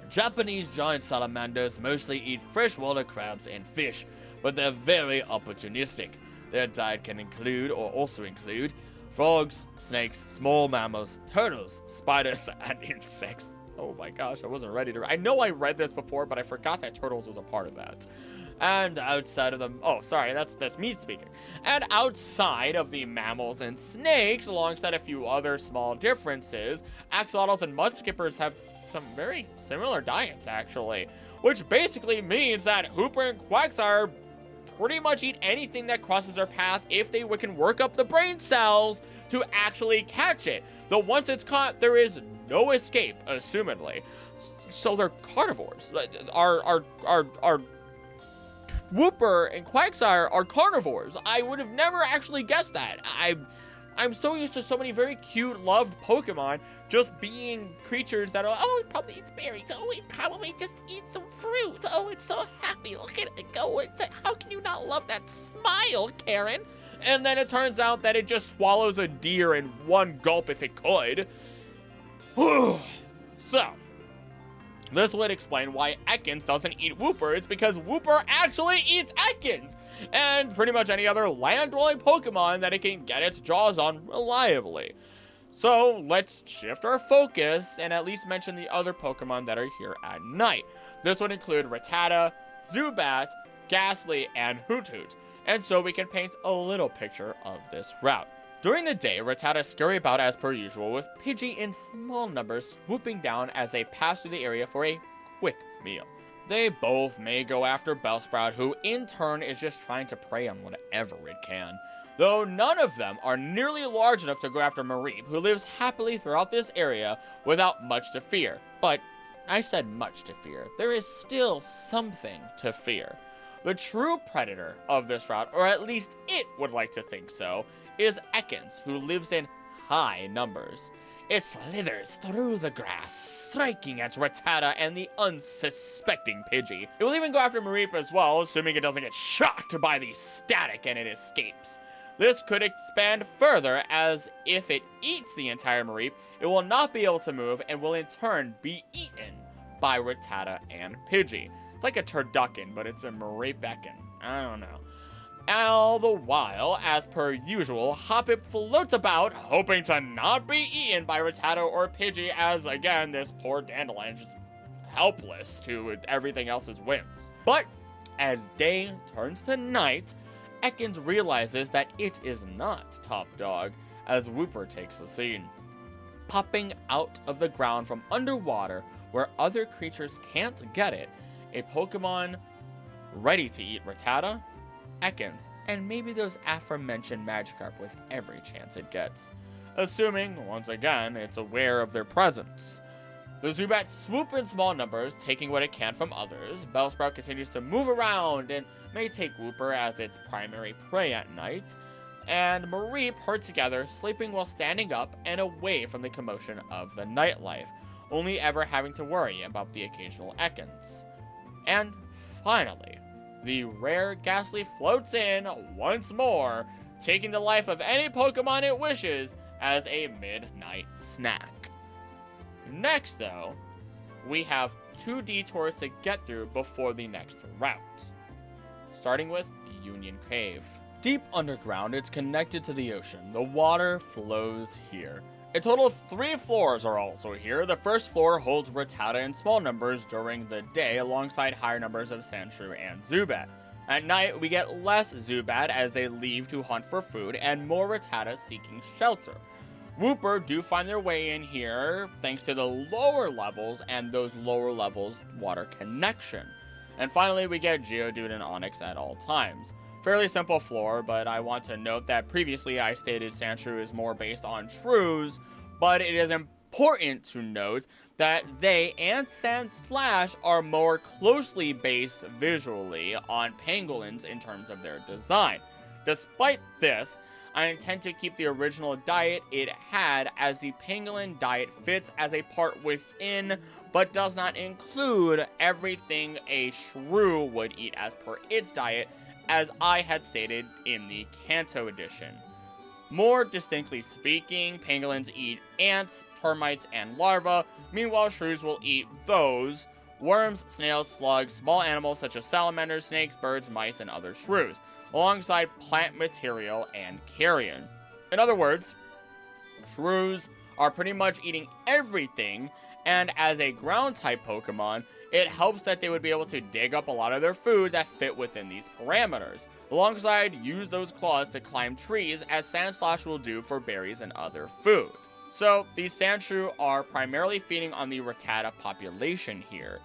S3: Japanese giant salamanders mostly eat freshwater crabs and fish, but they're very opportunistic. Their diet can also include frogs, snakes, small mammals, turtles, spiders, and insects. Oh my gosh, I wasn't ready to. I know I read this before, but I forgot that turtles was a part of that. And outside of the, that's me speaking. And outside of the mammals and snakes, alongside a few other small differences, axolotls and mudskippers have some very similar diets, actually. Which basically means that Hooper and Quagsire pretty much eat anything that crosses their path if they can work up the brain cells to actually catch it. Though once it's caught, there is no escape, assumedly. So they're carnivores. Our Wooper and Quagsire are carnivores. I would have never actually guessed that. I'm so used to so many very cute, loved Pokemon just being creatures that are, oh, it probably eats berries. Oh, it probably just eats some fruit. Oh, it's so happy. Look at it go. How can you not love that smile, Karen? And then it turns out that it just swallows a deer in one gulp if it could. So, this would explain why Ekans doesn't eat Wooper. It's because Wooper actually eats Ekans and pretty much any other land-dwelling Pokemon that it can get its jaws on reliably. So let's shift our focus and at least mention the other Pokemon that are here at night. This would include Rattata, Zubat, Ghastly, and Hoothoot. And so we can paint a little picture of this route. During the day, Rattata scurry about as per usual, with Pidgey in small numbers swooping down as they pass through the area for a quick meal. They both may go after Bellsprout, who in turn is just trying to prey on whatever it can. Though none of them are nearly large enough to go after Mareep, who lives happily throughout this area without much to fear. But I said much to fear. There is still something to fear. The true predator of this route, or at least it would like to think so, is Ekans, who lives in high numbers. It slithers through the grass, striking at Rattata and the unsuspecting Pidgey. It will even go after Mareep as well, assuming it doesn't get shocked by the static and it escapes.
S2: This could expand further, as if it eats the entire Mareep, it will not be able to move and will in turn be eaten by Rattata and Pidgey. It's like a turducken, but it's a Mareepekin. I don't know. All the while, as per usual, Hoppip floats about, hoping to not be eaten by Rattata or Pidgey, as again, this poor Dandelion is just helpless to everything else's whims. But as day turns to night, Ekans realizes that it is not top dog, as Wooper takes the scene. Popping out of the ground from underwater, where other creatures can't get it, a Pokemon ready to eat Rattata, Ekans, and maybe those aforementioned Magikarp with every chance it gets. Assuming, once again, it's aware of their presence. The Zubat swoop in small numbers, taking what it can from others. Bellsprout continues to move around and may take Wooper as its primary prey at night. And Mareep herd together, sleeping while standing up and away from the commotion of the nightlife, only ever having to worry about the occasional Ekans. And finally, the rare Ghastly floats in once more, taking the life of any Pokemon it wishes as a midnight snack. Next, though, we have 2 detours to get through before the next route. Starting with Union Cave. Deep underground, it's connected to the ocean. The water flows here. A total of 3 floors are also here. The first floor holds Rattata in small numbers during the day, alongside higher numbers of Sandshrew and Zubat. At night, we get less Zubat as they leave to hunt for food, and more Rattata seeking shelter. Wooper do find their way in here, thanks to the lower levels and those lower levels water connection. And finally, we get Geodude and Onix at all times. Fairly simple floor, but I want to note that previously I stated Sandshrew is more based on shrews, but it is important to note that they and Sandslash are more closely based visually on pangolins in terms of their design. Despite this, I intend to keep the original diet it had, as the pangolin diet fits as a part within, but does not include everything a shrew would eat as per its diet, as I had stated in the Kanto edition. More distinctly speaking, pangolins eat ants, termites, and larvae, meanwhile shrews will eat those, worms, snails, slugs, small animals such as salamanders, snakes, birds, mice, and other shrews, alongside plant material and carrion. In other words, shrews are pretty much eating everything, and as a ground-type Pokemon, it helps that they would be able to dig up a lot of their food that fit within these parameters, alongside use those claws to climb trees, as Sandslash will do for berries and other food. So, these Sandshrew are primarily feeding on the Rattata population here.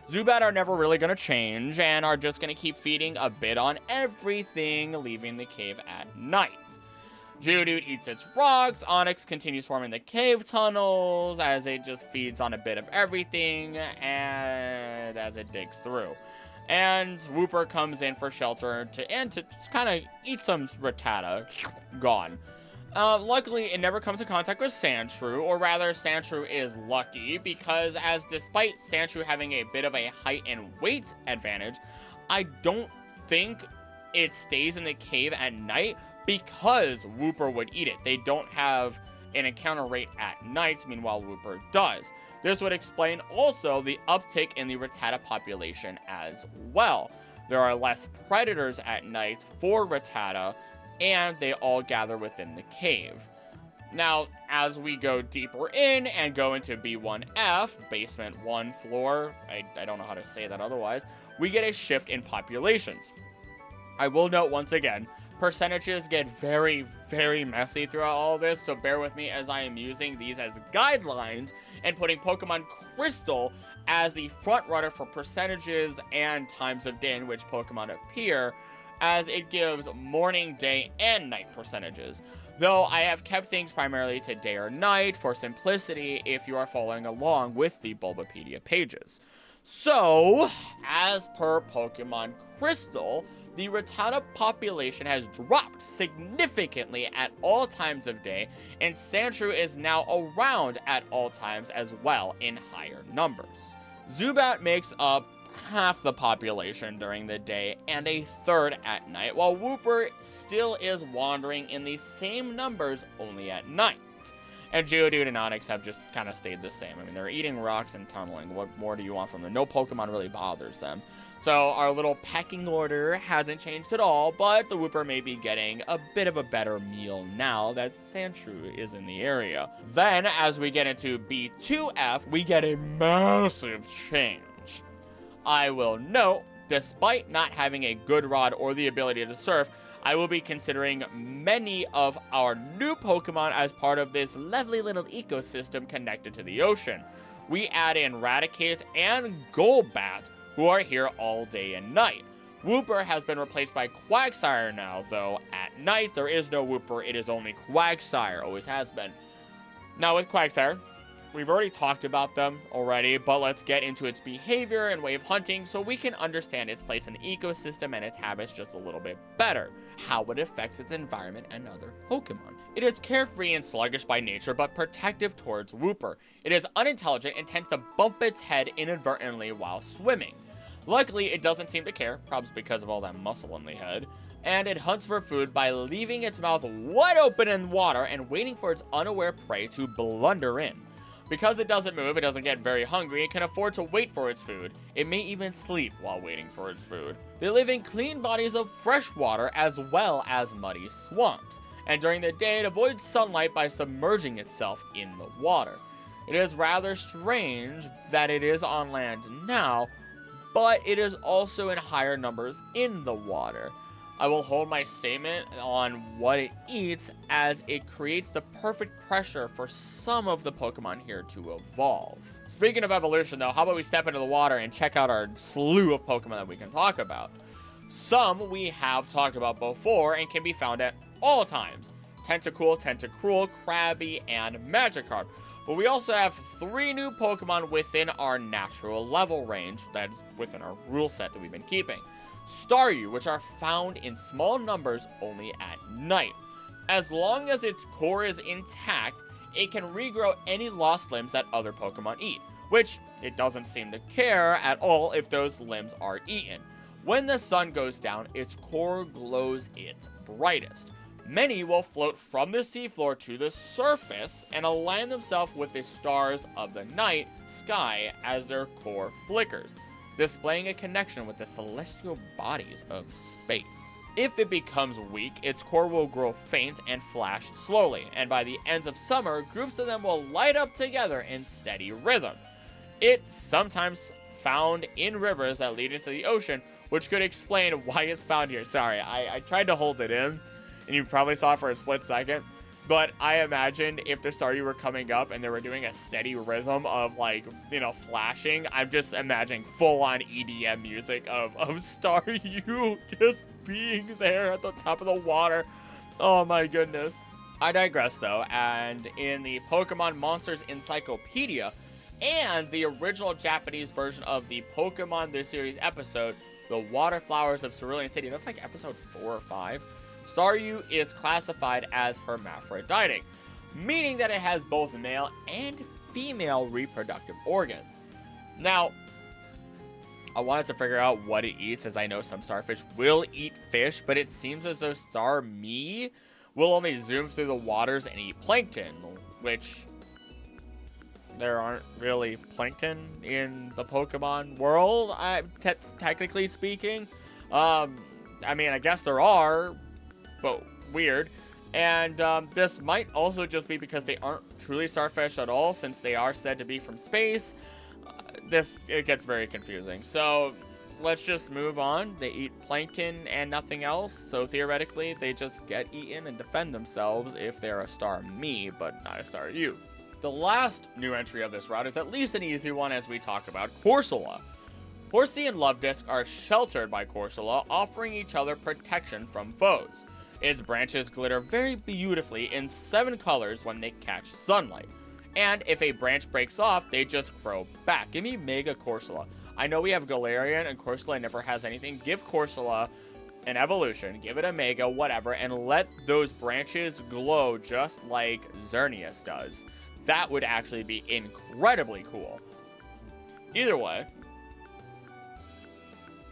S2: Zubat are never really going to change, and are just going to keep feeding a bit on everything, leaving the cave at night. Geodude eats its rocks, Onix continues forming the cave tunnels, as it just feeds on a bit of everything, and as it digs through. And Wooper comes in for shelter to just kind of eat some Rattata. Gone. Luckily, it never comes in contact with Sandshrew, or rather, Sandshrew is lucky, because as despite Sandshrew having a bit of a height and weight advantage, I don't think it stays in the cave at night, because Wooper would eat it. They don't have an encounter rate at night, meanwhile Wooper does. This would explain also the uptick in the Rattata population as well. There are less predators at night for Rattata, and they all gather within the cave. Now, as we go deeper in and go into B1F, basement 1 floor, I don't know how to say that otherwise, we get a shift in populations. I will note once again, percentages get very, very messy throughout all this, so bear with me as I am using these as guidelines and putting Pokemon Crystal as the front runner for percentages and times of day in which Pokemon appear, as it gives morning, day, and night percentages. Though I have kept things primarily to day or night for simplicity if you are following along with the Bulbapedia pages. So, as per Pokemon Crystal, the Rattata population has dropped significantly at all times of day, and Sandshrew is now around at all times as well in higher numbers. Zubat makes up
S3: half the population during the day and a third at night, while Wooper still is wandering in the same numbers only at night. And Geodude and Onix have just kind of stayed the same. I mean, they're eating rocks and tunneling. What more do you want from them? No Pokemon really bothers them. So our little pecking order hasn't changed at all, but the Wooper may be getting a bit of a better meal now that Sandshrew is in the area. Then, as we get into B2F, we get a massive change. I will note, despite not having a good rod or the ability to surf, I will be considering many of our new Pokemon as part of this lovely little ecosystem connected to the ocean. We add in Raticate and Golbat, who are here all day and night. Wooper has been replaced by Quagsire now, though at night there is no Wooper, it is only Quagsire, always has been. Now with Quagsire, we've already talked about them already, but let's get into its behavior and way of hunting so we can understand its place in the ecosystem and its habits just a little bit better, how it affects its environment and other Pokemon. It is carefree and sluggish by nature, but protective towards Wooper. It is unintelligent and tends to bump its head inadvertently while swimming. Luckily, it doesn't seem to care, probably because of all that muscle in the head, and it hunts for food by leaving its mouth wide open in water and waiting for its unaware prey to blunder in. Because it doesn't move, it doesn't get very hungry, it can afford to wait for its food. It may even sleep while waiting for its food. They live in clean bodies of fresh water as well as muddy swamps, and during the day it avoids sunlight by submerging itself in the water. It is rather strange that it is on land now, but it is also in higher numbers in the water. I will hold my statement on what it eats as it creates the perfect pressure for some of the Pokemon here to evolve. Speaking of evolution though, how about we step into the water and check out our slew of Pokemon that we can talk about. Some we have talked about before and can be found at all times. Tentacool, Tentacruel, Krabby, and Magikarp. But we also have 3 new Pokemon within our natural level range, that's within our rule set that we've been keeping. Staryu, which are found in small numbers only at night. As long as its core is intact, it can regrow any lost limbs that other Pokemon eat, which it doesn't seem to care at all if those limbs are eaten. When the sun goes down, its core glows its brightest. Many will float from the seafloor to the surface and align themselves with the stars of the night sky as their core flickers, displaying a connection with the celestial bodies of space. If it becomes weak, its core will grow faint and flash slowly, and by the ends of summer, groups of them will light up together in steady rhythm. It's sometimes found in rivers that lead into the ocean, which could explain why it's found here. Sorry, I tried to hold it in, and you probably saw it for a split second, but I imagined if the Staryu were coming up and they were doing a steady rhythm of, like, you know, flashing, I'm just imagining full-on EDM music of Staryu just being there at the top of the water. Oh my goodness. I digress though, and in the Pokemon Monsters Encyclopedia and the original Japanese version of the Pokemon The Series episode, The Water Flowers of Cerulean City, that's like episode 4 or 5, Staryu is classified as hermaphroditic, meaning that it has both male and female reproductive organs. Now, I wanted to figure out what it eats, as I know some starfish will eat fish, but it seems as though Starmie will only zoom through the waters and eat plankton, which there aren't really plankton in the Pokemon world, technically speaking. I mean, I guess there are, but weird. And this might also just be because they aren't truly starfish at all, since they are said to be from space. It gets very confusing. So let's just move on. They eat plankton and nothing else, so theoretically they just get eaten and defend themselves if they're a Starmie, but not a Staryu. The last new entry of this route is at least an easy one as we talk about Corsola. Horsea and Luvdisc are sheltered by Corsola, offering each other protection from foes. Its branches glitter very beautifully in 7 colors when they catch sunlight. And if a branch breaks off, they just grow back. Give me Mega Corsola. I know we have Galarian and Corsola never has anything. Give Corsola an evolution, give it a Mega, whatever, and let those branches glow just like Xerneas does. That would actually be incredibly cool. Either way,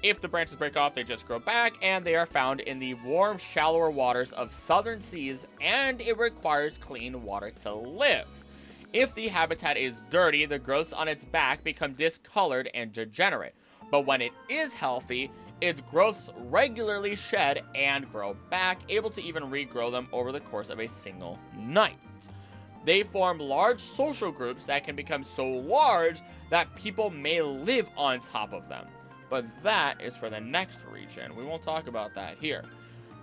S2: If the branches break off, they just grow back, and they are found in the warm, shallower waters of southern seas, and it requires clean water to live. If the habitat is dirty, the growths on its back become discolored and degenerate. But when it is healthy, its growths regularly shed and grow back, able to even regrow them over the course of a single night. They form large social groups that can become so large that people may live on top of them. But that is for the next region. We won't talk about that here.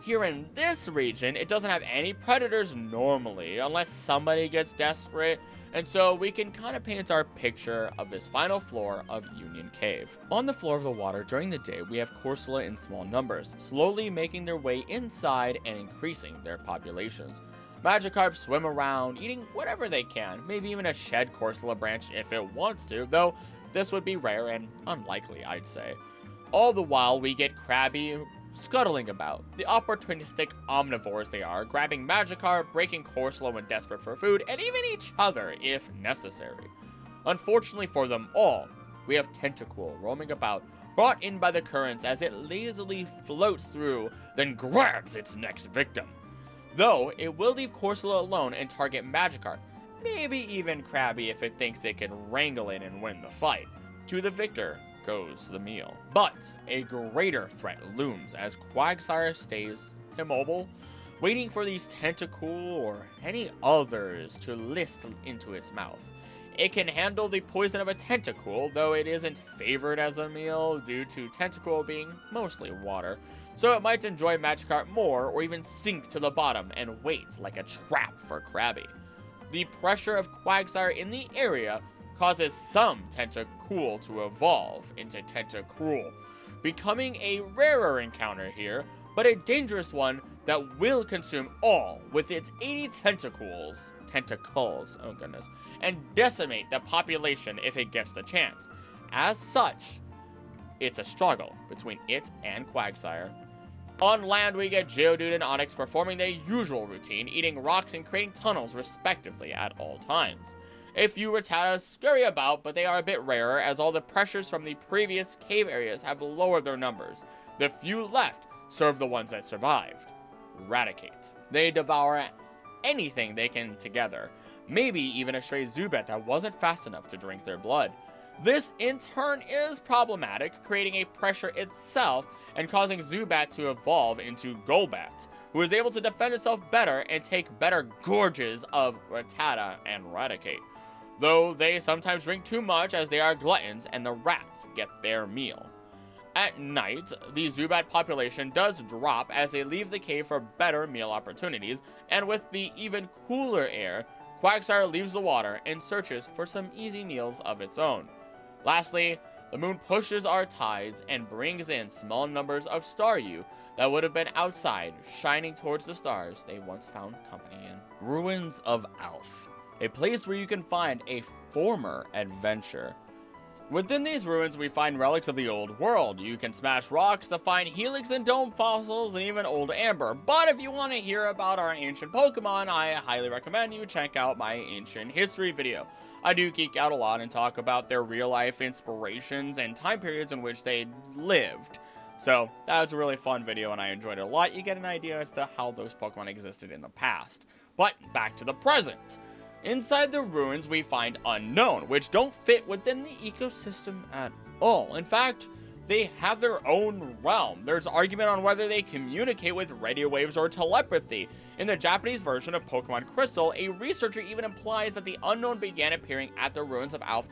S2: Here in this region, it doesn't have any predators normally, unless somebody gets desperate, and so we can kind of paint our picture of this final floor of Union Cave. On the floor of the water during the day, we have Corsola in small numbers, slowly making their way inside and increasing their populations. Magikarp swim around, eating whatever they can, maybe even a shed Corsola branch if it wants to, though this would be rare and unlikely, I'd say. All the while, we get Krabby scuttling about. The opportunistic omnivores they are, grabbing Magikarp, breaking Corsola when desperate for food, and even each other if necessary. Unfortunately for them all, we have Tentacool roaming about, brought in by the currents as it lazily floats through, then grabs its next victim. Though, it will leave Corsola alone and target Magikarp, maybe even Krabby if it thinks it can wrangle it and win the fight. To the victor goes the meal. But a greater threat looms as Quagsire stays immobile, waiting for these Tentacool or any others to list into its mouth. It can handle the poison of a Tentacool, though it isn't favored as a meal due to Tentacool being mostly water, so it might enjoy Magikarp more or even sink to the bottom and wait like a trap for Krabby. The pressure of Quagsire in the area causes some Tentacool to evolve into Tentacruel, becoming a rarer encounter here, but a dangerous one that will consume all with its 80 tentacles, oh goodness, and decimate the population if it gets the chance. As such, it's a struggle between it and Quagsire. On land, we get Geodude and Onix performing their usual routine, eating rocks and creating tunnels respectively at all times. A few Rattatas scurry about, but they are a bit rarer as all the pressures from the previous cave areas have lowered their numbers. The few left serve the ones that survived. Raticate. They devour anything they can together, maybe even a stray Zubat that wasn't fast enough to drink their blood. This in turn is problematic, creating a pressure itself and causing Zubat to evolve into Golbat, who is able to defend itself better and take better gorges of Rattata and Raticate. Though they sometimes drink too much as they are gluttons and the rats get their meal. At night, the Zubat population does drop as they leave the cave for better meal opportunities, and with the even cooler air, Quagsire leaves the water and searches for some easy meals of its own. Lastly, the moon pushes our tides and brings in small numbers of Staryu that would have been outside, shining towards the stars they once found company in. Ruins of Alph, a place where you can find a former adventure. Within these ruins, we find relics of the old world. You can smash rocks to find Helix and Dome fossils and even old Ember. But if you want to hear about our ancient Pokemon, I highly recommend you check out my ancient history video. I do geek out a lot and talk about their real-life inspirations and time periods in which they lived. So, that was a really fun video and I enjoyed it a lot. You get an idea as to how those Pokemon existed in the past. But, back to the present. Inside the ruins, we find Unknown, which don't fit within the ecosystem at all. In fact, they have their own realm. There's argument on whether they communicate with radio waves or telepathy. In the Japanese version of Pokemon Crystal, a researcher even implies that the Unknown began appearing at the ruins of Alph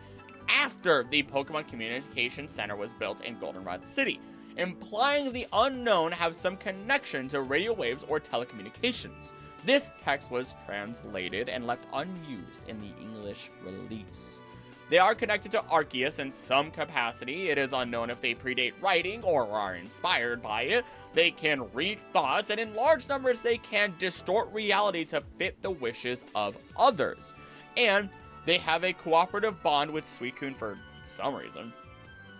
S2: after the Pokemon Communication Center was built in Goldenrod City, implying the Unknown have some connection to radio waves or telecommunications. This text was translated and left unused in the English release. They are connected to Arceus in some capacity. It is unknown if they predate writing or are inspired by it. They can read thoughts, and in large numbers they can distort reality to fit the wishes of others. And they have a cooperative bond with Suicune for some reason.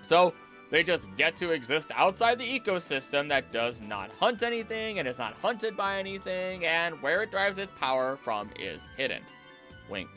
S2: So, they just get to exist outside the ecosystem that does not hunt anything and is not hunted by anything, and where it derives its power from is hidden. Wink.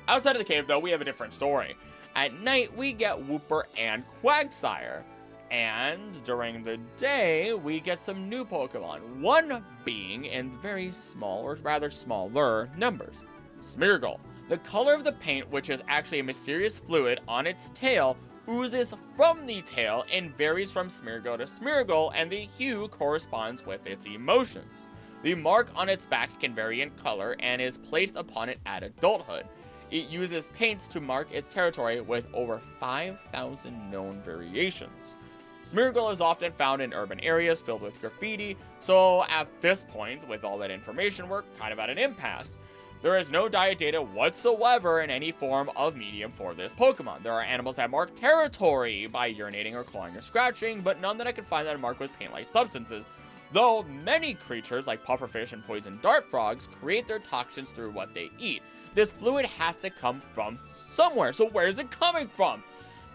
S2: Outside of the cave, though, we have a different story. At night, we get Wooper and Quagsire.
S3: And during the day, we get some new Pokemon, one being in very small, or rather smaller, numbers. Smeargle. The color of the paint, which is actually a mysterious fluid on its tail, oozes from the tail and varies from Smeargle to Smeargle, and the hue corresponds with its emotions. The mark on its back can vary in color and is placed upon it at adulthood. It uses paints to mark its territory with over 5,000 known variations. Smeargle is often found in urban areas filled with graffiti, so at this point, with all that information, we're kind of at an impasse. There is no diet data whatsoever in any form of medium for this Pokemon. There are animals that mark territory by urinating or clawing or scratching, but none that I can find that are marked with paint-like substances. Though many creatures like pufferfish and poison dart frogs create their toxins through what they eat. This fluid has to come from somewhere, so where is it coming from?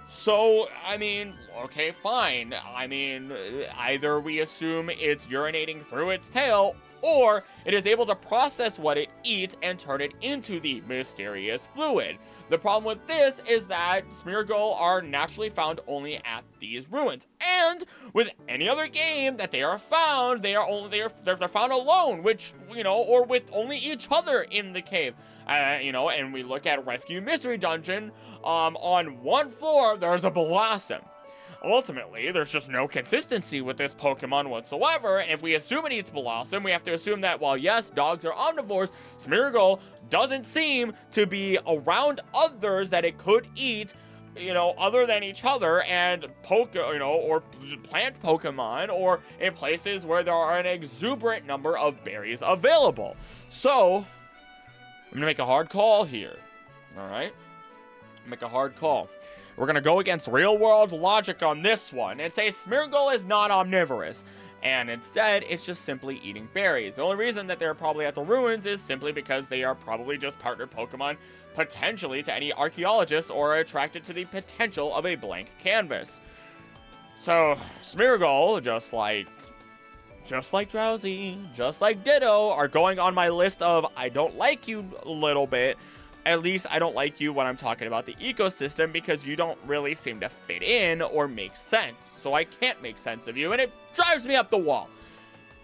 S3: So, I mean, okay, fine. I mean, either we assume it's urinating through its tail, or it is able to process what it eats and turn it into the mysterious fluid. The problem with this is that Smeargle are naturally found only at these ruins, and with any other game that they are found, they're found alone, which, you know, or with only each other in the cave. You know, and we look at Rescue Mystery Dungeon, on one floor, there's a Blossom. Ultimately, there's just no consistency with this Pokemon whatsoever, and if we assume it eats Blossom, we have to assume that while yes, dogs are omnivores, Smeargle doesn't seem to be around others that it could eat, you know, other than each other, and or plant Pokemon, or in places where there are an exuberant number of berries available. So, I'm gonna make a hard call here. Alright? Make a hard call. We're gonna go against real-world logic on this one and say Smeargle is not omnivorous, and instead, it's just simply eating berries. The only reason that they're probably at the ruins is simply because they are probably just partner Pokemon, potentially to any archaeologists, or attracted to the potential of a blank canvas. So, Smeargle, just like Drowsy, just like Ditto, are going on my list of I don't like you a little bit. At least I don't like you when I'm talking about the ecosystem, because you don't really seem to fit in or make sense. So I can't make sense of you, and it drives me up the wall.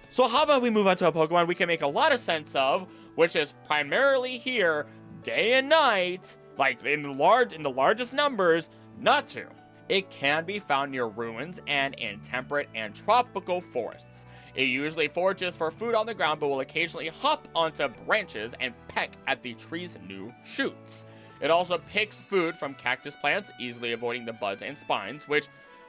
S3: So how about we move on to a Pokemon we can make a lot of sense of, which is primarily here, day and night, like in the largest numbers, Natu. It can be found near ruins and in temperate and tropical forests. It usually forages for food on the ground, but will occasionally hop onto branches and peck at the tree's new shoots. It also picks food from cactus plants, easily avoiding the buds and spines, which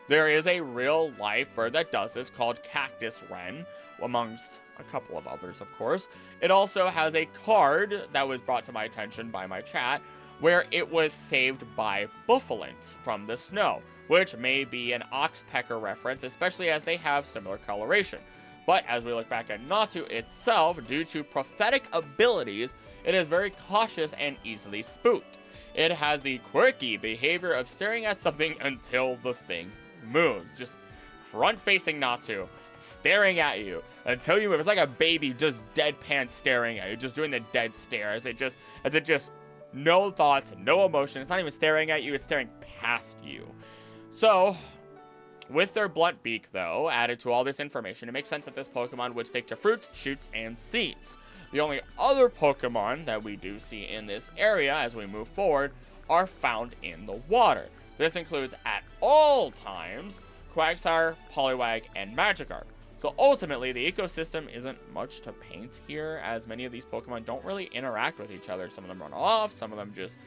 S3: there is a real-life bird that does this called Cactus Wren, amongst a couple of others, of course. It also has a card that was brought to my attention by my chat, where it was saved by Buffalint from the snow, which may be an oxpecker reference, especially as they have similar coloration. But as we look back at Natu itself, due to prophetic abilities, it is very cautious and easily spooked. It has the quirky behavior of staring at something until the thing moves. Just front-facing Natu, staring at you until you move. It's like a baby just deadpan staring at you, just doing the dead stare, as it just no thoughts, no emotion. It's not even staring at you, it's staring past you. So, with their blunt beak, though, added to all this information, it makes sense that this Pokemon would stick to fruits, shoots, and seeds. The only other Pokemon that we do see in this area as we move forward are found in the water. This includes, at all times, Quagsire, Poliwag, and Magikarp. So ultimately, the ecosystem isn't much to paint here, as many of these Pokemon don't really interact with each other. Some of them run off, some of them just,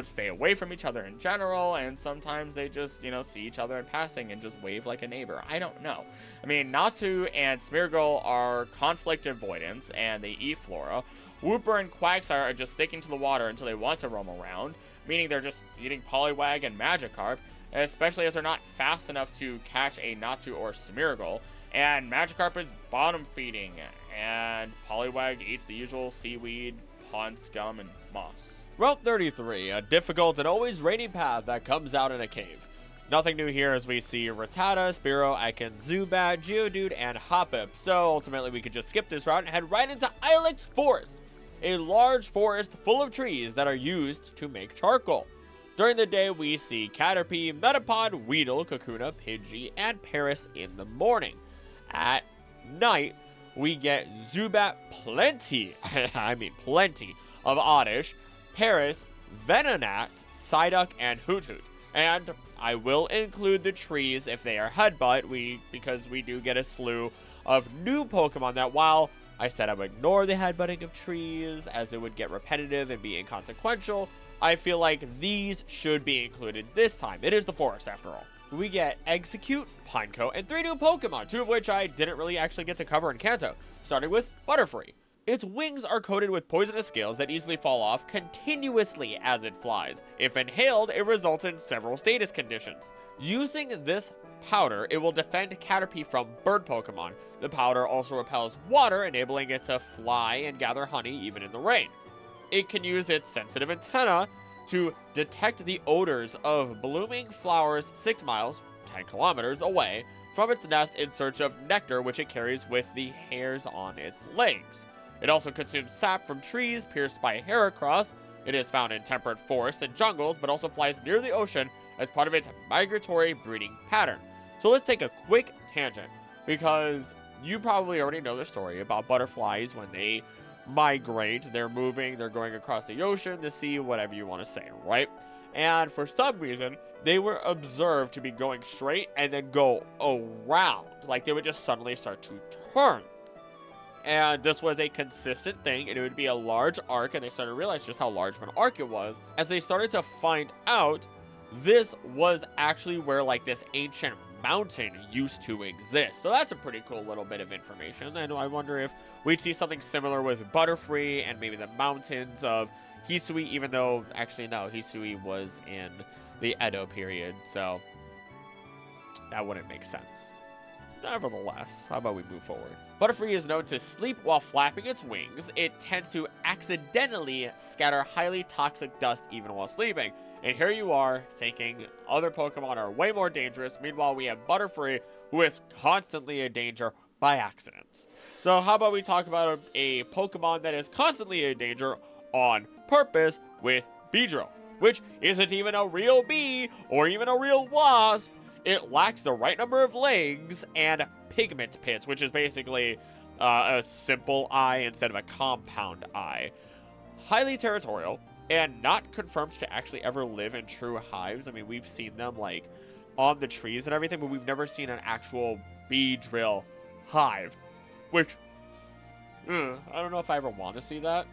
S3: stay away from each other in general, and sometimes they just, see each other in passing and just wave like a neighbor. I don't know. I mean, Natu and Smeargle are conflict avoidance, and they eat flora. Wooper and Quagsire are just sticking to the water until they want to roam around, meaning they're just eating Poliwag and Magikarp, especially as they're not fast enough to catch a Natu or Smeargle. And Magikarp is bottom feeding, and Poliwag eats the usual seaweed, pond scum, and moss.
S1: Route 33, a difficult and always rainy path that comes out in a cave. Nothing new here as we see Rattata, Spearow, Icon, Zubat, Geodude, and Hoppip, so ultimately we could just skip this route and head right into Ilex Forest, a large forest full of trees that are used to make charcoal. During the day, we see Caterpie, Metapod, Weedle, Kakuna, Pidgey, and Paris in the morning. At night, we get Zubat plenty, I mean plenty, of Oddish, Paris, Venonat, Psyduck, and Hoothoot. And I will include the trees if they are Headbutt, because we do get a slew of new Pokemon that, while I said I would ignore the headbutting of trees as it would get repetitive and be inconsequential, I feel like these should be included this time. It is the forest after all. We get Execute, Pineco, and 3 new Pokemon, 2 of which I didn't really actually get to cover in Kanto, starting with Butterfree. Its wings are coated with poisonous scales that easily fall off continuously as it flies. If inhaled, it results in several status conditions. Using this powder, it will defend Caterpie from bird Pokemon. The powder also repels water, enabling it to fly and gather honey even in the rain. It can use its sensitive antenna to detect the odors of blooming flowers 6 miles, 10 kilometers away from its nest in search of nectar, which it carries with the hairs on its legs. It also consumes sap from trees pierced by Heracross. It is found in temperate forests and jungles, but also flies near the ocean as part of its migratory breeding pattern. So let's take a quick tangent, because you probably already know the story about butterflies when they migrate. They're moving, they're going across the ocean, the sea, whatever you want to say, right? And for some reason, they were observed to be going straight and then go around. Like they would just suddenly start to turn. And this was a consistent thing, and it would be a large arc, and they started to realize just how large of an arc it was. As they started to find out, this was actually where like this ancient mountain used to exist. So that's a pretty cool little bit of information. And I wonder if we'd see something similar with Butterfree and maybe the mountains of Hisui, even though actually no, Hisui was in the Edo period, so that wouldn't make sense. Nevertheless, how about we move forward? Butterfree is known to sleep while flapping its wings. It tends to accidentally scatter highly toxic dust even while sleeping. And here you are thinking other Pokemon are way more dangerous. Meanwhile, we have Butterfree, who is constantly a danger by accidents. So how about we talk about a Pokemon that is constantly a danger on purpose with Beedrill, which isn't even a real bee or even a real wasp. It lacks the right number of legs and pigment pits, which is basically a simple eye instead of a compound eye. Highly territorial, and not confirmed to actually ever live in true hives. I mean, we've seen them like on the trees and everything, but we've never seen an actual Beedrill hive, which I don't know if I ever want to see that.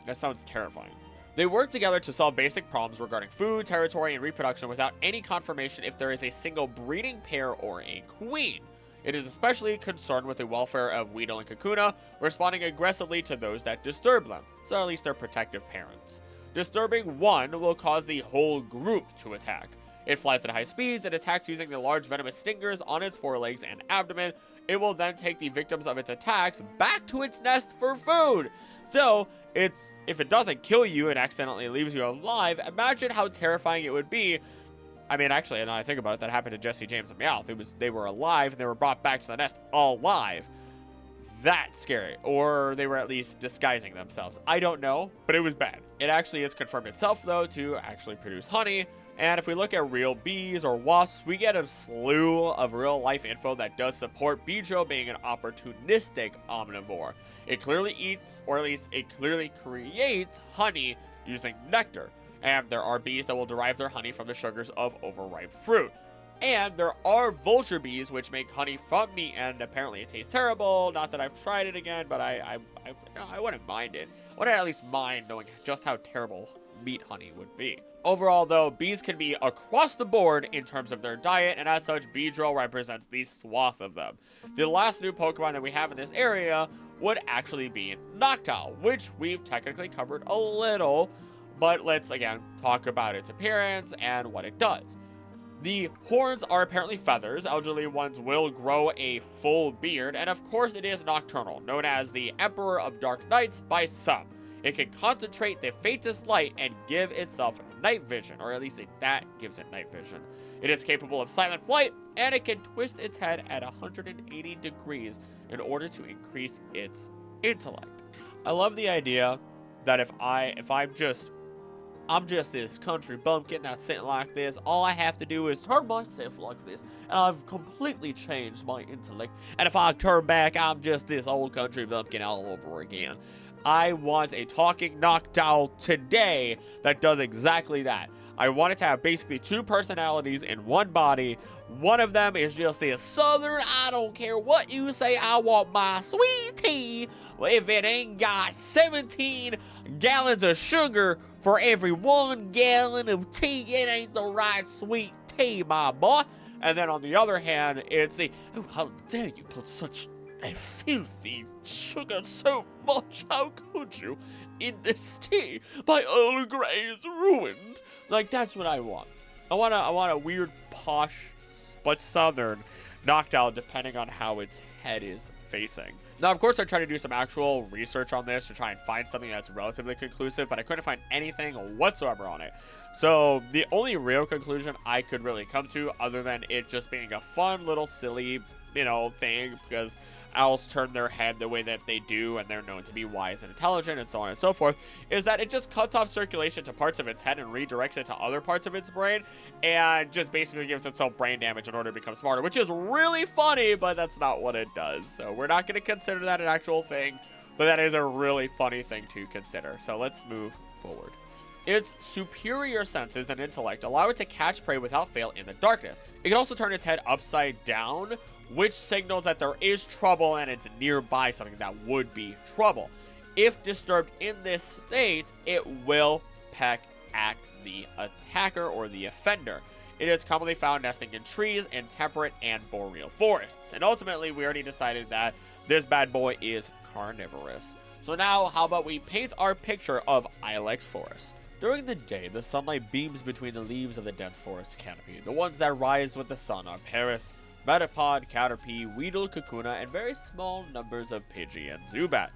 S1: That sounds terrifying. They work together to solve basic problems regarding food, territory, and reproduction without any confirmation if there is a single breeding pair or a queen. It is especially concerned with the welfare of Weedle and Kakuna, responding aggressively to those that disturb them, so at least they're protective parents. Disturbing one will cause the whole group to attack. It flies at high speeds and attacks using the large venomous stingers on its forelegs and abdomen. It will then take the victims of its attacks back to its nest for food. So, if it doesn't kill you and accidentally leaves you alive, imagine how terrifying it would be. I mean, actually, now I think about it, that happened to Jesse, James, and Meowth. They were alive and they were brought back to the nest alive. That's scary. Or they were at least disguising themselves. I don't know, but it was bad. It actually is confirmed itself, though, to actually produce honey. And if we look at real bees or wasps, we get a slew of real-life info that does support Beedrill being an opportunistic omnivore. It clearly eats, or at least it clearly creates honey using nectar. And there are bees that will derive their honey from the sugars of overripe fruit. And there are vulture bees which make honey from meat, and apparently it tastes terrible. Not that I've tried it again, but I wouldn't mind it. I wouldn't at least mind knowing just how terrible meat honey would be. Overall, though, bees can be across the board in terms of their diet, and as such, Beedrill represents the swath of them. The last new Pokemon that we have in this area would actually be Noctowl, which we've technically covered a little, but let's again talk about its appearance and what it does. The horns are apparently feathers. Elderly ones will grow a full beard, and of course it is nocturnal, known as the Emperor of Dark Nights by some. It can concentrate the faintest light and give itself night vision, or at least that gives it night vision. It is capable of silent flight, and it can twist its head at 180 degrees in order to increase its intellect. I love the idea that if I'm just I'm just this country bumpkin that's sitting like this. All I have to do is turn myself like this, and I've completely changed my intellect. And if I turn back, I'm just this old country bumpkin all over again. I want a talking Noctowl today that does exactly that. I want it to have basically 2 personalities in one body. One of them is just this southern, I don't care what you say, I want my sweet tea. Well, if it ain't got 17 gallons of sugar for every 1 gallon of tea, it ain't the right sweet tea, my boy. And then on the other hand, it's the, oh, how dare you put such a filthy sugar so much, how could you, in this tea? My Earl Grey is ruined. Like, that's what I want. I want a weird, posh, but southern Noctowl, depending on how its head is facing. Now, of course, I tried to do some actual research on this to try and find something that's relatively conclusive, but I couldn't find anything whatsoever on it. So the only real conclusion I could really come to, other than it just being a fun little silly, you know, thing, because owls turn their head the way that they do, and they're known to be wise and intelligent, and so on and so forth, is that it just cuts off circulation to parts of its head and redirects it to other parts of its brain, and just basically gives itself brain damage in order to become smarter, which is really funny, but that's not what it does. So we're not going to consider that an actual thing, but that is a really funny thing to consider. So let's move forward. Its superior senses and intellect allow it to catch prey without fail in the darkness. It can also turn its head upside down, which signals that there is trouble and it's nearby something that would be trouble. If disturbed in this state, it will peck at the attacker or the offender. It is commonly found nesting in trees in temperate and boreal forests. And ultimately, we already decided that this bad boy is carnivorous. So now, how about we paint our picture of Ilex Forest? During the day, the sunlight beams between the leaves of the dense forest canopy. The ones that rise with the sun are Paris, Metapod, Caterpie, Weedle, Kakuna, and very small numbers of Pidgey and Zubat.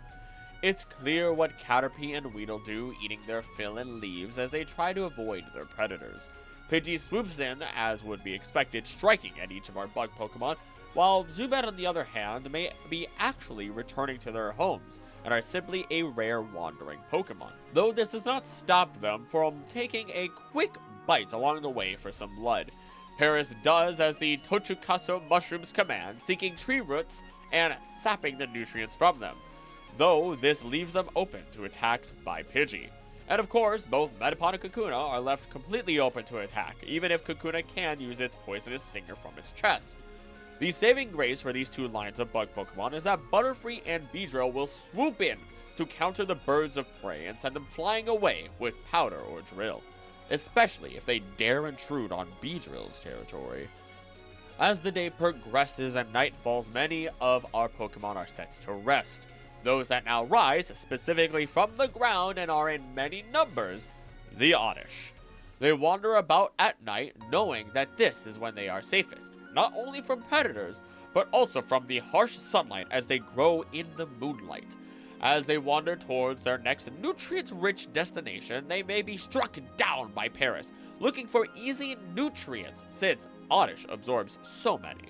S1: It's clear what Caterpie and Weedle do, eating their fill in leaves as they try to avoid their predators. Pidgey swoops in, as would be expected, striking at each of our bug Pokemon, while Zubat, on the other hand, may be actually returning to their homes, and are simply a rare wandering Pokemon. Though this does not stop them from taking a quick bite along the way for some blood. Paris does as the Tochukaso mushrooms command, seeking tree roots and sapping the nutrients from them, though this leaves them open to attacks by Pidgey. And of course, both Metapod and Kakuna are left completely open to attack, even if Kakuna can use its poisonous stinger from its chest. The saving grace for these 2 lines of bug Pokemon is that Butterfree and Beedrill will swoop in to counter the birds of prey and send them flying away with Powder or Drill, especially if they dare intrude on Beedrill's territory. As the day progresses and night falls, many of our Pokemon are set to rest. Those that now rise specifically from the ground and are in many numbers, the Oddish. They wander about at night knowing that this is when they are safest, not only from predators, but also from the harsh sunlight as they grow in the moonlight. As they wander towards their next nutrient-rich destination, they may be struck down by Paris, looking for easy nutrients since Oddish absorbs so many.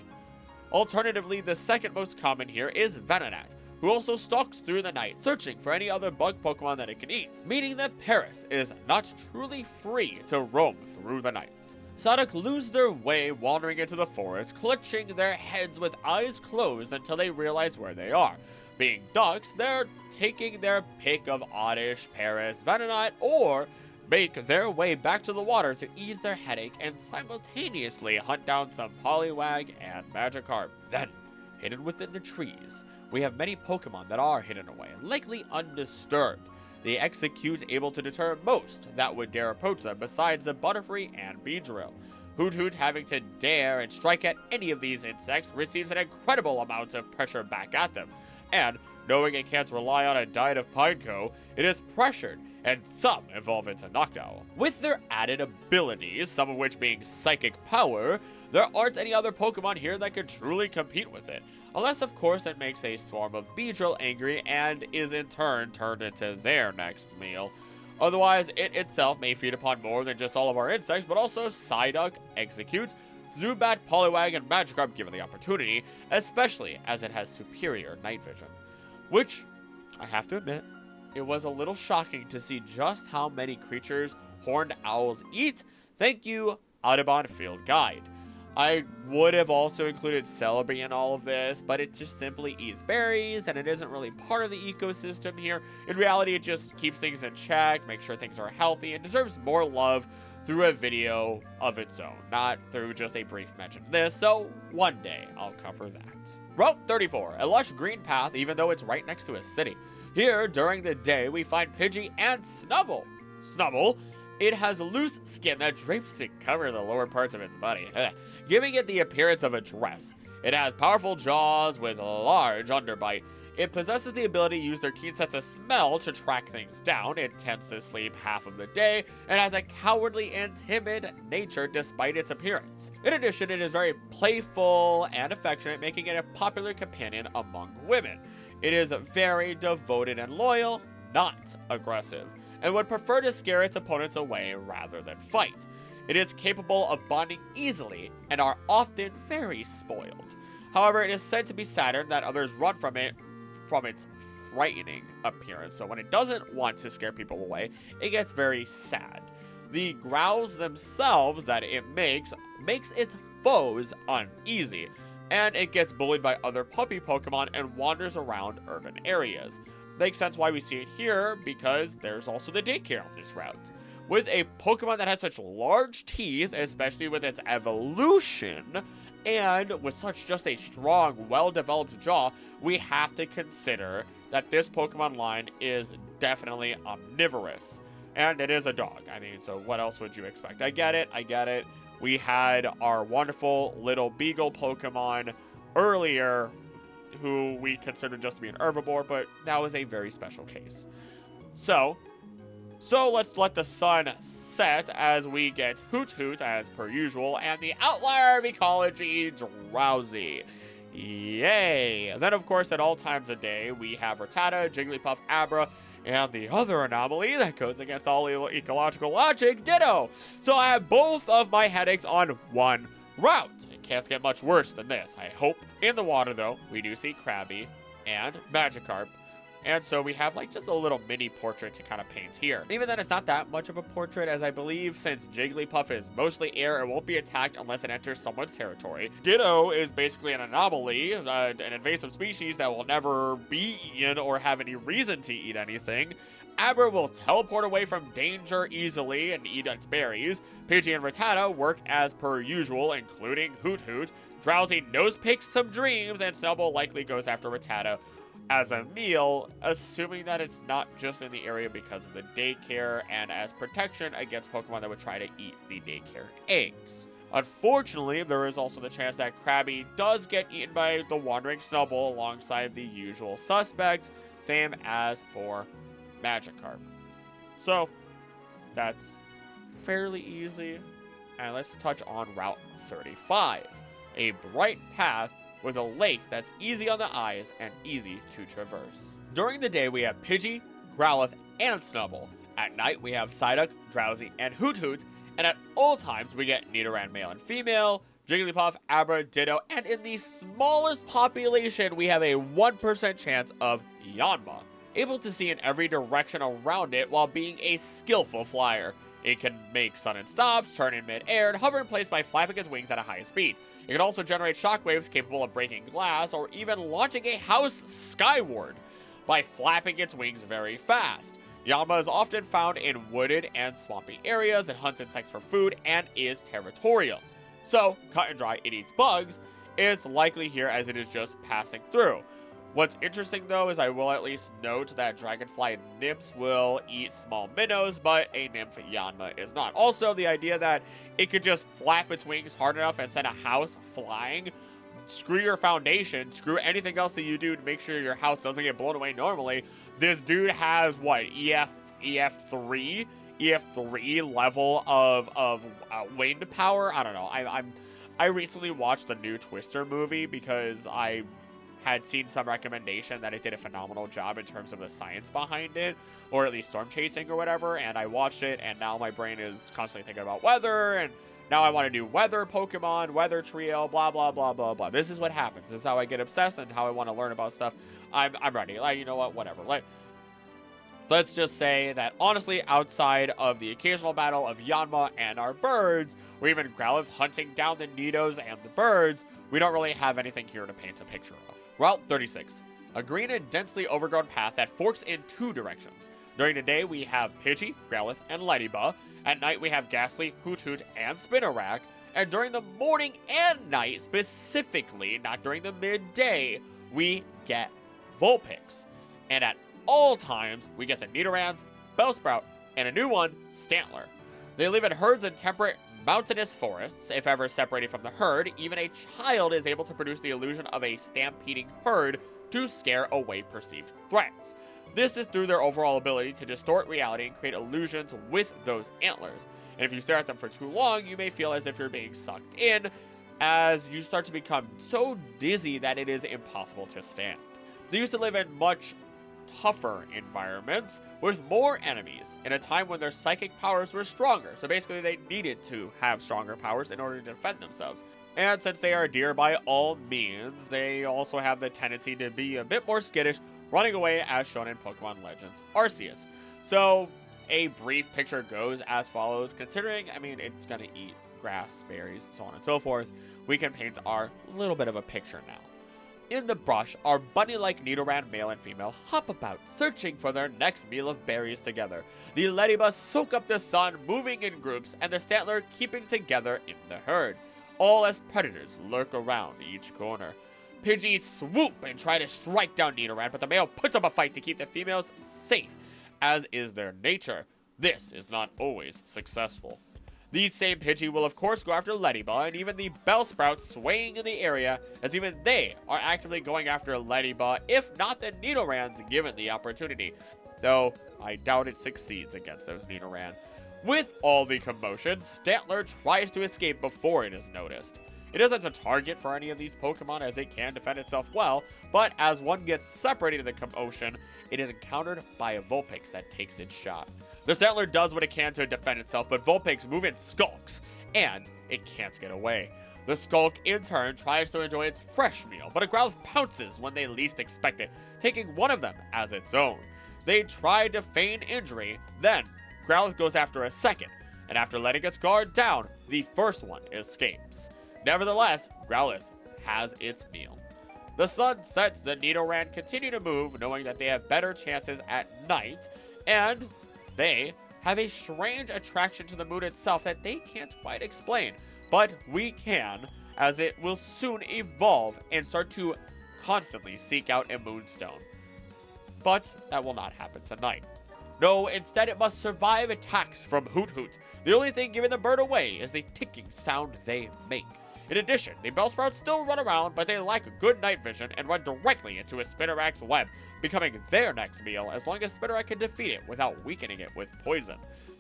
S1: Alternatively, the second most common here is Venonat, who also stalks through the night, searching for any other bug Pokemon that it can eat, meaning that Paris is not truly free to roam through the night. Psyduck lose their way wandering into the forest, clutching their heads with eyes closed until they realize where they are. Being ducks, they're taking their pick of Oddish, Paris, Venonat, or make their way back to the water to ease their headache and simultaneously hunt down some Poliwag and Magikarp. Then, hidden within the trees, we have many Pokemon that are hidden away, likely undisturbed. The Execute able to deter most that would dare approach them besides the Butterfree and Beedrill. Hoot Hoot having to dare and strike at any of these insects receives an incredible amount of pressure back at them, and knowing it can't rely on a diet of Pineco, it is pressured, and some evolve into Noctowl. With their added abilities, some of which being Psychic Power, there aren't any other Pokemon here that could truly compete with it. Unless, of course, it makes a swarm of Beedrill angry and is in turn turned into their next meal. Otherwise, it itself may feed upon more than just all of our insects, but also Psyduck, Execute, Zubat, Poliwag, and Magikarp given the opportunity, especially as it has superior night vision. Which, I have to admit, it was a little shocking to see just how many creatures
S2: horned owls eat? Thank you, Audubon Field Guide. I would have also included Celebi in all of this, but it just simply eats berries, and it isn't really part of the ecosystem here. In reality, it just keeps things in check, makes sure things are healthy, and deserves more love through a video of its own, not through just a brief mention of this, so one day I'll cover that. Route 34, a lush green path even though it's right next to a city. Here, during the day, we find Pidgey and Snubbull. Snubbull, it has loose skin that drapes to cover the lower parts of its body, giving it the appearance of a dress. It has powerful jaws with a large underbite. It possesses the ability to use their keen sense of smell to track things down. It tends to sleep half of the day and has a cowardly and timid nature despite its appearance. In addition, it is very playful and affectionate, making it a popular companion among women. It is very devoted and loyal, not aggressive, and would prefer to scare its opponents away rather than fight. It is capable of bonding easily and are often very spoiled. However, it is said to be saddened that others run from it from its frightening appearance. So when it doesn't want to scare people away, it gets very sad. The growls themselves that it makes its foes uneasy, and it gets bullied by other puppy Pokemon and wanders around urban areas. Makes sense why we see it here, because there's also the daycare on this route. With a Pokemon that has such large teeth, especially with its evolution, and with such just a strong, well-developed jaw, we have to consider that this Pokemon line is definitely omnivorous. And it is a dog. I mean, so what else would you expect? I get it. We had our wonderful little beagle Pokemon earlier, who we considered just to be an herbivore, but that was a very special case. So let's let the sun set as we get Hoot Hoot as per usual, and the outlier of ecology, Drowsy. Yay! And then, of course, at all times of day, we have Rattata, Jigglypuff, Abra, and the other anomaly that goes against all ecological logic, Ditto. So I have both of my headaches on one route. It can't get much worse than this, I hope. In the water, though, we do see Krabby and Magikarp. And so we have like just a little mini portrait to kind of paint here. Even then, it's not that much of a portrait, as I believe since Jigglypuff is mostly air, it won't be attacked unless it enters someone's territory. Ditto is basically an anomaly, an invasive species that will never be eaten or have any reason to eat anything. Abra will teleport away from danger easily and eat its berries. Pidgey and Rattata work as per usual, including Hoot Hoot. Drowsy nose picks some dreams, and Snubbull likely goes after Rattata as a meal, assuming that it's not just in the area because of the daycare and as protection against Pokemon that would try to eat the daycare eggs. Unfortunately, there is also the chance that Krabby does get eaten by the wandering Snubbull alongside the usual suspects, same as for Magikarp. So, that's fairly easy. And let's touch on Route 35, a bright path with a lake that's easy on the eyes and easy to traverse. During the day, we have Pidgey, Growlithe, and Snubbull. At night, we have Psyduck, Drowsy, and Hoot Hoot. And at all times, we get Nidoran male and female, Jigglypuff, Abra, Ditto, and in the smallest population, we have a 1% chance of Yanma, able to see in every direction around it while being a skillful flyer. It can make sudden stops, turn in mid-air, and hover in place by flapping its wings at a high speed. It can also generate shockwaves capable of breaking glass or even launching a house skyward by flapping its wings very fast. Yanma is often found in wooded and swampy areas. It hunts insects for food and is territorial. So, cut and dry, it eats bugs. It's likely here as it is just passing through. What's interesting though is I will at least note that dragonfly nymphs will eat small minnows, but a nymph Yanma is not. Also, the idea that it could just flap its wings hard enough and send a house flying. Screw your foundation, screw anything else that you do to make sure your house doesn't get blown away normally. This dude has what, EF3 level of wind power? I don't know. I recently watched the new Twister movie because I had seen some recommendation that it did a phenomenal job in terms of the science behind it, or at least storm chasing or whatever, and I watched it, and now my brain is constantly thinking about weather, and now I want to do weather Pokemon, weather trio, blah, blah, blah, blah, blah. This is what happens. This is how I get obsessed and how I want to learn about stuff. I'm ready. Like, you know what? Whatever. Like, Let's just say that honestly, outside of the occasional battle of Yanma and our birds, or even Growlithe hunting down the Nidos and the birds, we don't really have anything here to paint a picture of. Route 36. A green and densely overgrown path that forks in 2 directions. During the day, we have Pidgey, Growlithe, and Ladybug. At night, we have Ghastly, Hoothoot, and Spinarak. And during the morning and night, specifically, not during the midday, we get Vulpix. And at all times, we get the Nidorans, Bellsprout, and a new one, Stantler. They live in herds in temperate, mountainous forests. If ever separated from the herd, even a child is able to produce the illusion of a stampeding herd to scare away perceived threats. This is through their overall ability to distort reality and create illusions with those antlers. And if you stare at them for too long, you may feel as if you're being sucked in, as you start to become so dizzy that it is impossible to stand. They used to live in much tougher environments with more enemies in a time when their psychic powers were stronger. So basically they needed to have stronger powers in order to defend themselves. And since they are deer by all means, they also have the tendency to be a bit more skittish, running away as shown in Pokemon Legends Arceus. So a brief picture goes as follows. Considering, it's gonna eat grass, berries, so on and so forth, we can paint our little bit of a picture now. In the brush, our bunny-like Nidoran male and female hop about, searching for their next meal of berries together. The Ladybug soak up the sun, moving in groups, and the Stantler keeping together in the herd, all as predators lurk around each corner. Pidgey swoop and try to strike down Nidoran, but the male puts up a fight to keep the females safe, as is their nature. This is not always successful. These same Pidgey will of course go after Ladybug, and even the Bellsprout swaying in the area, as even they are actively going after Ladybug, if not the Nidorans given the opportunity. Though, I doubt it succeeds against those Nidoran. With all the commotion, Stantler tries to escape before it is noticed. It isn't a target for any of these Pokemon as it can defend itself well, but as one gets separated in the commotion, it is encountered by a Vulpix that takes its shot. The Stantler does what it can to defend itself, but Vulpix movement skulks, and it can't get away. The Skulk, in turn, tries to enjoy its fresh meal, but a Growlithe pounces when they least expect it, taking one of them as its own. They try to feign injury, then Growlithe goes after a second, and after letting its guard down, the first one escapes. Nevertheless, Growlithe has its meal. The sun sets, the Nidoran continue to move, knowing that they have better chances at night, and they have a strange attraction to the moon itself that they can't quite explain, but we can, as it will soon evolve and start to constantly seek out a moonstone. But that will not happen tonight. No, instead it must survive attacks from Hoothoot. The only thing giving the bird away is the ticking sound they make. In addition, the Bellsprouts still run around, but they lack good night vision and run directly into a Spinarak's web, becoming their next meal as long as Spinarak can defeat it without weakening it with poison.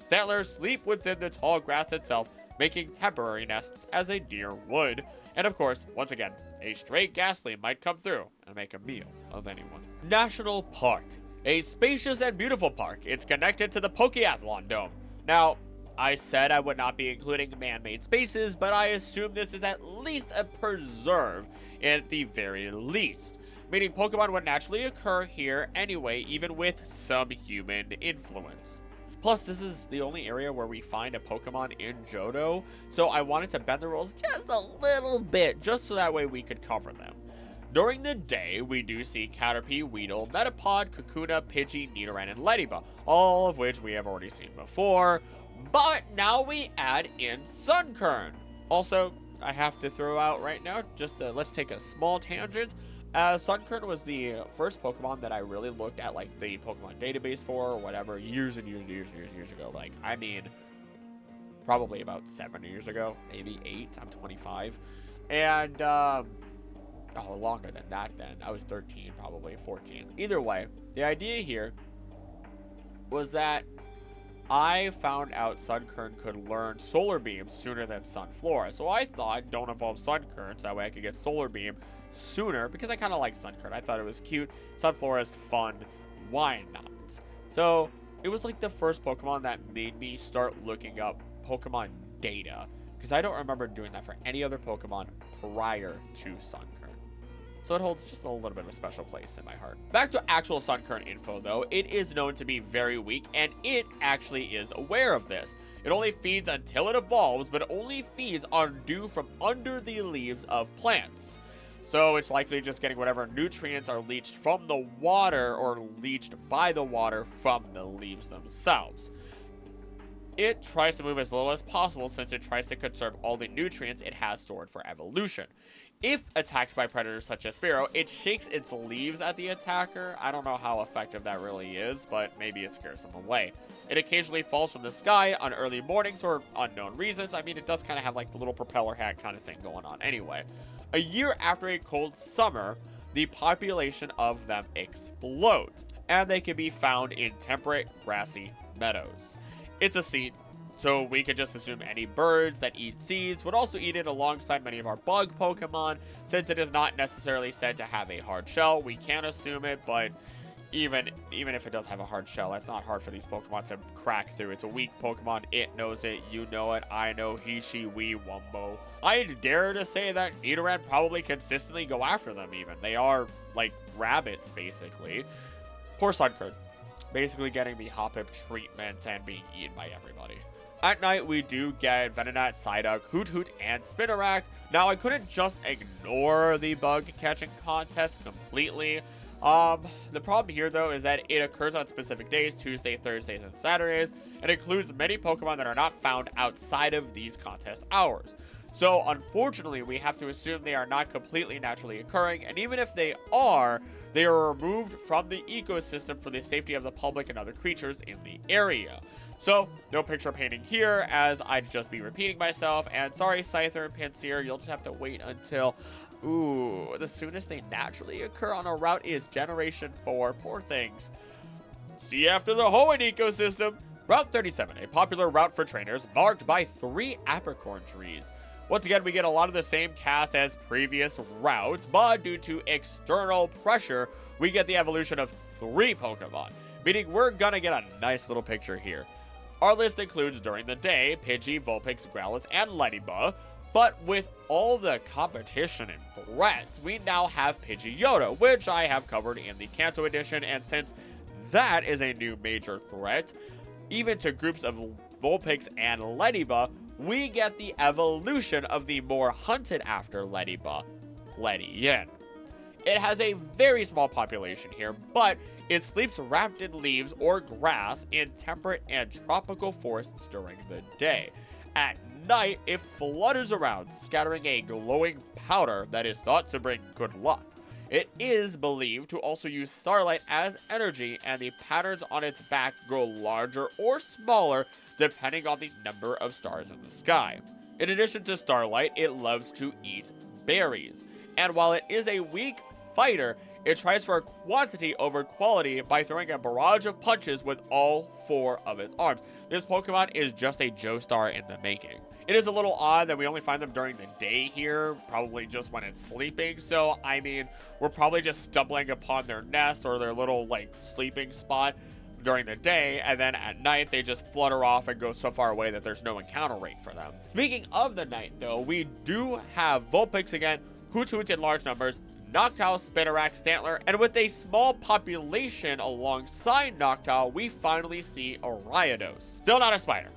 S2: Stantlers sleep within the tall grass itself, making temporary nests as a deer would. And of course, once again, a stray Ghastly might come through and make a meal of anyone. National Park. A spacious and beautiful park. It's connected to the Pokeazlon Dome. Now, I said I would not be including man-made spaces, but I assume this is at least a preserve at the very least. Meaning Pokemon would naturally occur here anyway, even with some human influence. Plus, this is the only area where we find a Pokemon in Johto, so I wanted to bend the rules just a little bit, just so that way we could cover them. During the day, we do see Caterpie, Weedle, Metapod, Kakuna, Pidgey, Nidoran, and Ladybug, all of which we have already seen before, but now we add in Sunkern. Also, I have to throw out right now, let's take a small tangent. Sunkern was the first Pokemon that I really looked at, like, the Pokemon database for, or whatever, years and years ago. Like, I mean, probably about 7 years ago, maybe 8. I'm 25. And, longer than that then. I was 13, probably 14. Either way, the idea here was that I found out Sunkern could learn Solar Beam sooner than Sunflora. So I thought, don't evolve Sunkern, so that way I could get Solar Beam sooner, because I kind of liked Sunkern. I thought it was cute. Sunflora's fun. Why not? So it was like the first Pokemon that made me start looking up Pokemon data, because I don't remember doing that for any other Pokemon prior to Sunkern. so it holds just a little bit of a special place in my heart. Back to actual Sunkern info though, it is known to be very weak, and it actually is aware of this. It only feeds until it evolves, but it only feeds on dew from under the leaves of plants. So it's likely just getting whatever nutrients are leached from the water or leached by the water from the leaves themselves. It tries to move as little as possible since it tries to conserve all the nutrients it has stored for evolution. If attacked by predators such as Spearow, it shakes its leaves at the attacker. I don't know how effective that really is, but maybe it scares them away. It occasionally falls from the sky on early mornings for unknown reasons. I mean, it does kind of have like the little propeller hat kind of thing going on anyway. A year after a cold summer, the population of them explodes, and they can be found in temperate grassy meadows. It's a seed, so we could just assume any birds that eat seeds would also eat it alongside many of our bug Pokemon. Since it is not necessarily said to have a hard shell, we can assume it, but even if it does have a hard shell, it's not hard for these Pokemon to crack through. It's a weak Pokemon, it knows it, you know it, I know, he, she, we, Wumbo. I'd dare to say that Nidoran probably consistently go after them even. They are like rabbits, basically. Poor Sunkern. Basically getting the Hoppip treatment and being eaten by everybody. At night, we do get Venonat, Psyduck, Hoot, and Spinarak. Now, I couldn't just ignore the bug catching contest completely. The problem here, though, is that it occurs on specific days, Tuesday, Thursdays, and Saturdays, and includes many Pokemon that are not found outside of these contest hours. So, unfortunately, we have to assume they are not completely naturally occurring, and even if they are removed from the ecosystem for the safety of the public and other creatures in the area. So, no picture painting here, as I'd just be repeating myself, and sorry, Scyther and Pinsir, you'll just have to wait until, the soonest they naturally occur on a route is Generation 4, poor things. See you after the Hoenn ecosystem! Route 37, a popular route for trainers, marked by 3 apricorn trees. Once again, we get a lot of the same cast as previous routes, but due to external pressure, we get the evolution of 3 Pokemon, meaning we're gonna get a nice little picture here. Our list includes during the day, Pidgey, Vulpix, Growlithe, and Ladybug, but with all the competition and threats, we now have Pidgeotto, which I have covered in the Kanto edition, and since that is a new major threat, even to groups of Vulpix and Ladybug, we get the evolution of the more hunted after Ladybug, Ledian. It has a very small population here, but it sleeps wrapped in leaves or grass in temperate and tropical forests during the day. At night, it flutters around, scattering a glowing powder that is thought to bring good luck. It is believed to also use starlight as energy, and the patterns on its back grow larger or smaller depending on the number of stars in the sky. In addition to starlight, it loves to eat berries, and while it is a weak fighter, it tries for quantity over quality by throwing a barrage of punches with all 4 of its arms. This Pokemon is just a Joestar in the making. It is a little odd that we only find them during the day here, probably just when it's sleeping, so I mean, we're probably just stumbling upon their nest or their little, like, sleeping spot during the day, and then at night they just flutter off and go so far away that there's no encounter rate for them. Speaking of the night, though, we do have Vulpix again, Hoot in large numbers, Noctowl, Spinarak, Stantler, and with a small population alongside Noctowl, we finally see Ariados. Still not a spider,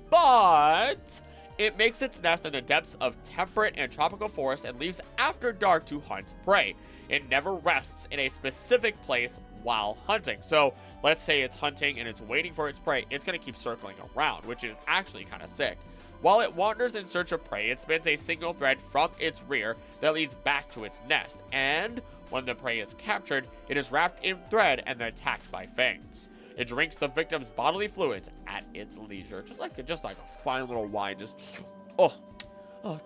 S2: but it makes its nest in the depths of temperate and tropical forests and leaves after dark to hunt prey. It never rests in a specific place while hunting. So let's say it's hunting and it's waiting for its prey, it's going to keep circling around, which is actually kind of sick. While it wanders in search of prey, it spins a single thread from its rear that leads back to its nest, and when the prey is captured, it is wrapped in thread and then attacked by fangs. It drinks the victim's bodily fluids at its leisure, just like a fine little wine, just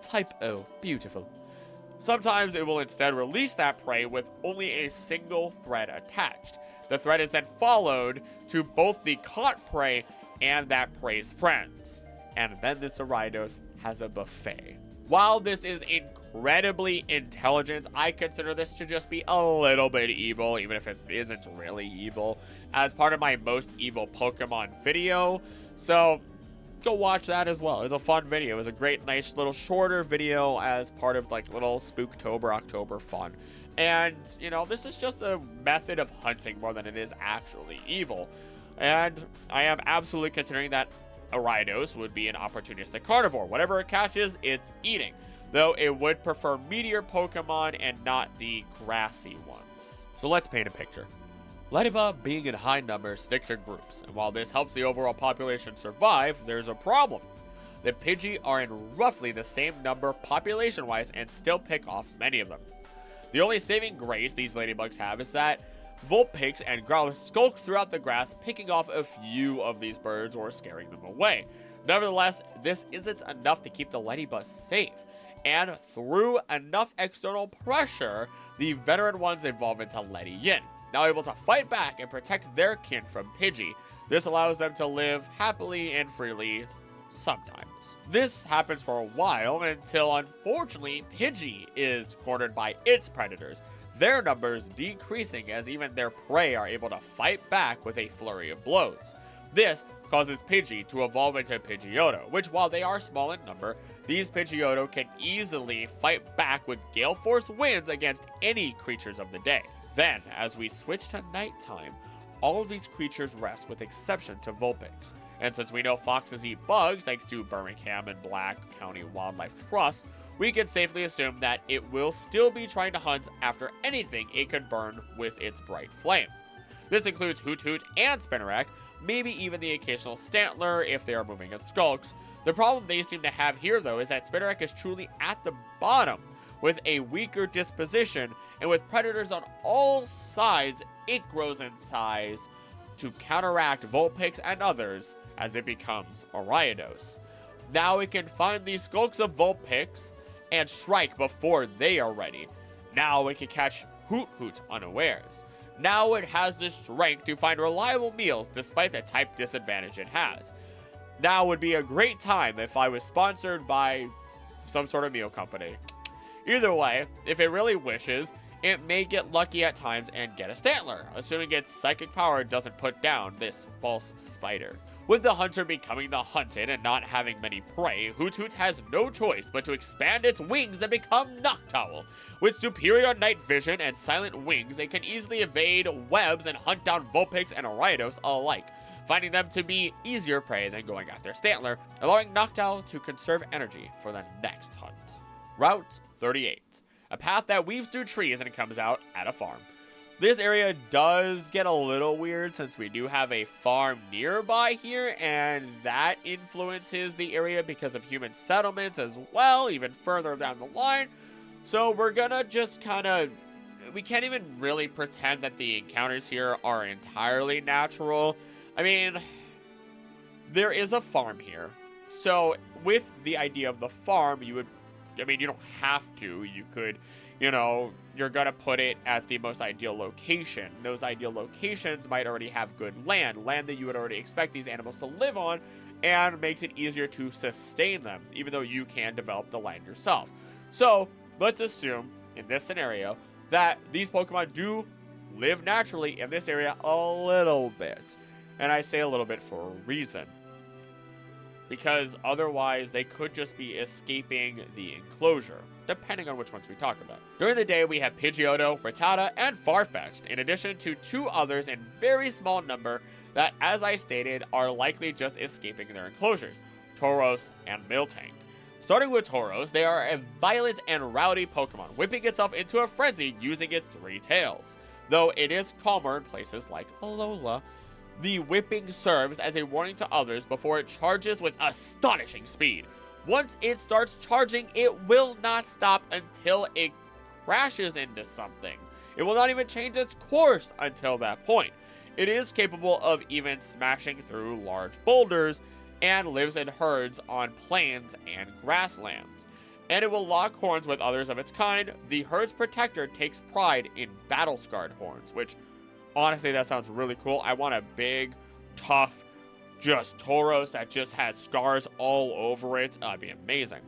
S2: type O, beautiful. Sometimes it will instead release that prey with only a single thread attached. The thread is then followed to both the caught prey and that prey's friends. And then this Ariados has a buffet. While this is incredibly intelligent, I consider this to just be a little bit evil, even if it isn't really evil, as part of my most evil Pokemon video. So go watch that as well. It's a fun video. It was a great, nice little shorter video as part of like little Spooktober, October fun. And, you know, this is just a method of hunting more than it is actually evil. And I am absolutely considering that Ariados would be an opportunistic carnivore. Whatever it catches, it's eating. Though it would prefer meteor Pokemon and not the grassy ones. So let's paint a picture. Ladybug being in high numbers stick to groups, and while this helps the overall population survive, there's a problem. The Pidgey are in roughly the same number population-wise and still pick off many of them. The only saving grace these ladybugs have is that Vulpix and Growlithe skulk throughout the grass, picking off a few of these birds or scaring them away. Nevertheless, this isn't enough to keep the ladybugs safe, and through enough external pressure, the veteran ones evolve into Ledi Yin, now able to fight back and protect their kin from Pidgey. This allows them to live happily and freely sometimes. This happens for a while until, unfortunately, Pidgey is cornered by its predators, their numbers decreasing as even their prey are able to fight back with a flurry of blows. This causes Pidgey to evolve into Pidgeotto, which, while they are small in number, these Pidgeotto can easily fight back with gale force winds against any creatures of the day. Then, as we switch to nighttime, all of these creatures rest with exception to Vulpix. And since we know foxes eat bugs thanks to Birmingham and Black County Wildlife Trust, we can safely assume that it will still be trying to hunt after anything it can burn with its bright flame. This includes Hoot Hoot and Spinarak, maybe even the occasional Stantler if they are moving in skulks. The problem they seem to have here though is that Spinarak is truly at the bottom, with a weaker disposition, and with predators on all sides, it grows in size to counteract Vulpix and others as it becomes Ariados. Now it can find these skulks of Vulpix and strike before they are ready. Now it can catch Hoot Hoot unawares. Now it has the strength to find reliable meals despite the type disadvantage it has. Now would be a great time if I was sponsored by some sort of meal company. Either way, if it really wishes, it may get lucky at times and get a Stantler, assuming its psychic power doesn't put down this false spider. With the hunter becoming the hunted and not having many prey, Hoot Hoot has no choice but to expand its wings and become Noctowl. With superior night vision and silent wings, it can easily evade webs and hunt down Vulpix and Ariados alike, finding them to be easier prey than going after Stantler, allowing Noctowl to conserve energy for the next hunt. Route 38. A path that weaves through trees and comes out at a farm. This area does get a little weird since we do have a farm nearby here, and that influences the area because of human settlements as well, even further down the line. So we're gonna just we can't even really pretend that the encounters here are entirely natural. I mean, there is a farm here. So with the idea of the farm, you don't have to. You could, you're going to put it at the most ideal location. Those ideal locations might already have good land that you would already expect these animals to live on, and makes it easier to sustain them, even though you can develop the land yourself. So let's assume, in this scenario, that these Pokemon do live naturally in this area a little bit. And I say a little bit for a reason, because otherwise they could just be escaping the enclosure, depending on which ones we talk about. During the day, we have Pidgeotto, Rattata, and Farfetch'd, in addition to two others in very small number that, as I stated, are likely just escaping their enclosures, Tauros and Miltank. Starting with Tauros, they are a violent and rowdy Pokemon, whipping itself into a frenzy using its three tails. Though it is calmer in places like Alola, the whipping serves as a warning to others before it charges with astonishing speed. Once it starts charging, it will not stop until it crashes into something. It will not even change its course until that point. It is capable of even smashing through large boulders and lives in herds on plains and grasslands. And it will lock horns with others of its kind. The herd's protector takes pride in battle-scarred horns, which, honestly, that sounds really cool. I want a big, tough, just Tauros that just has scars all over it. That'd be amazing.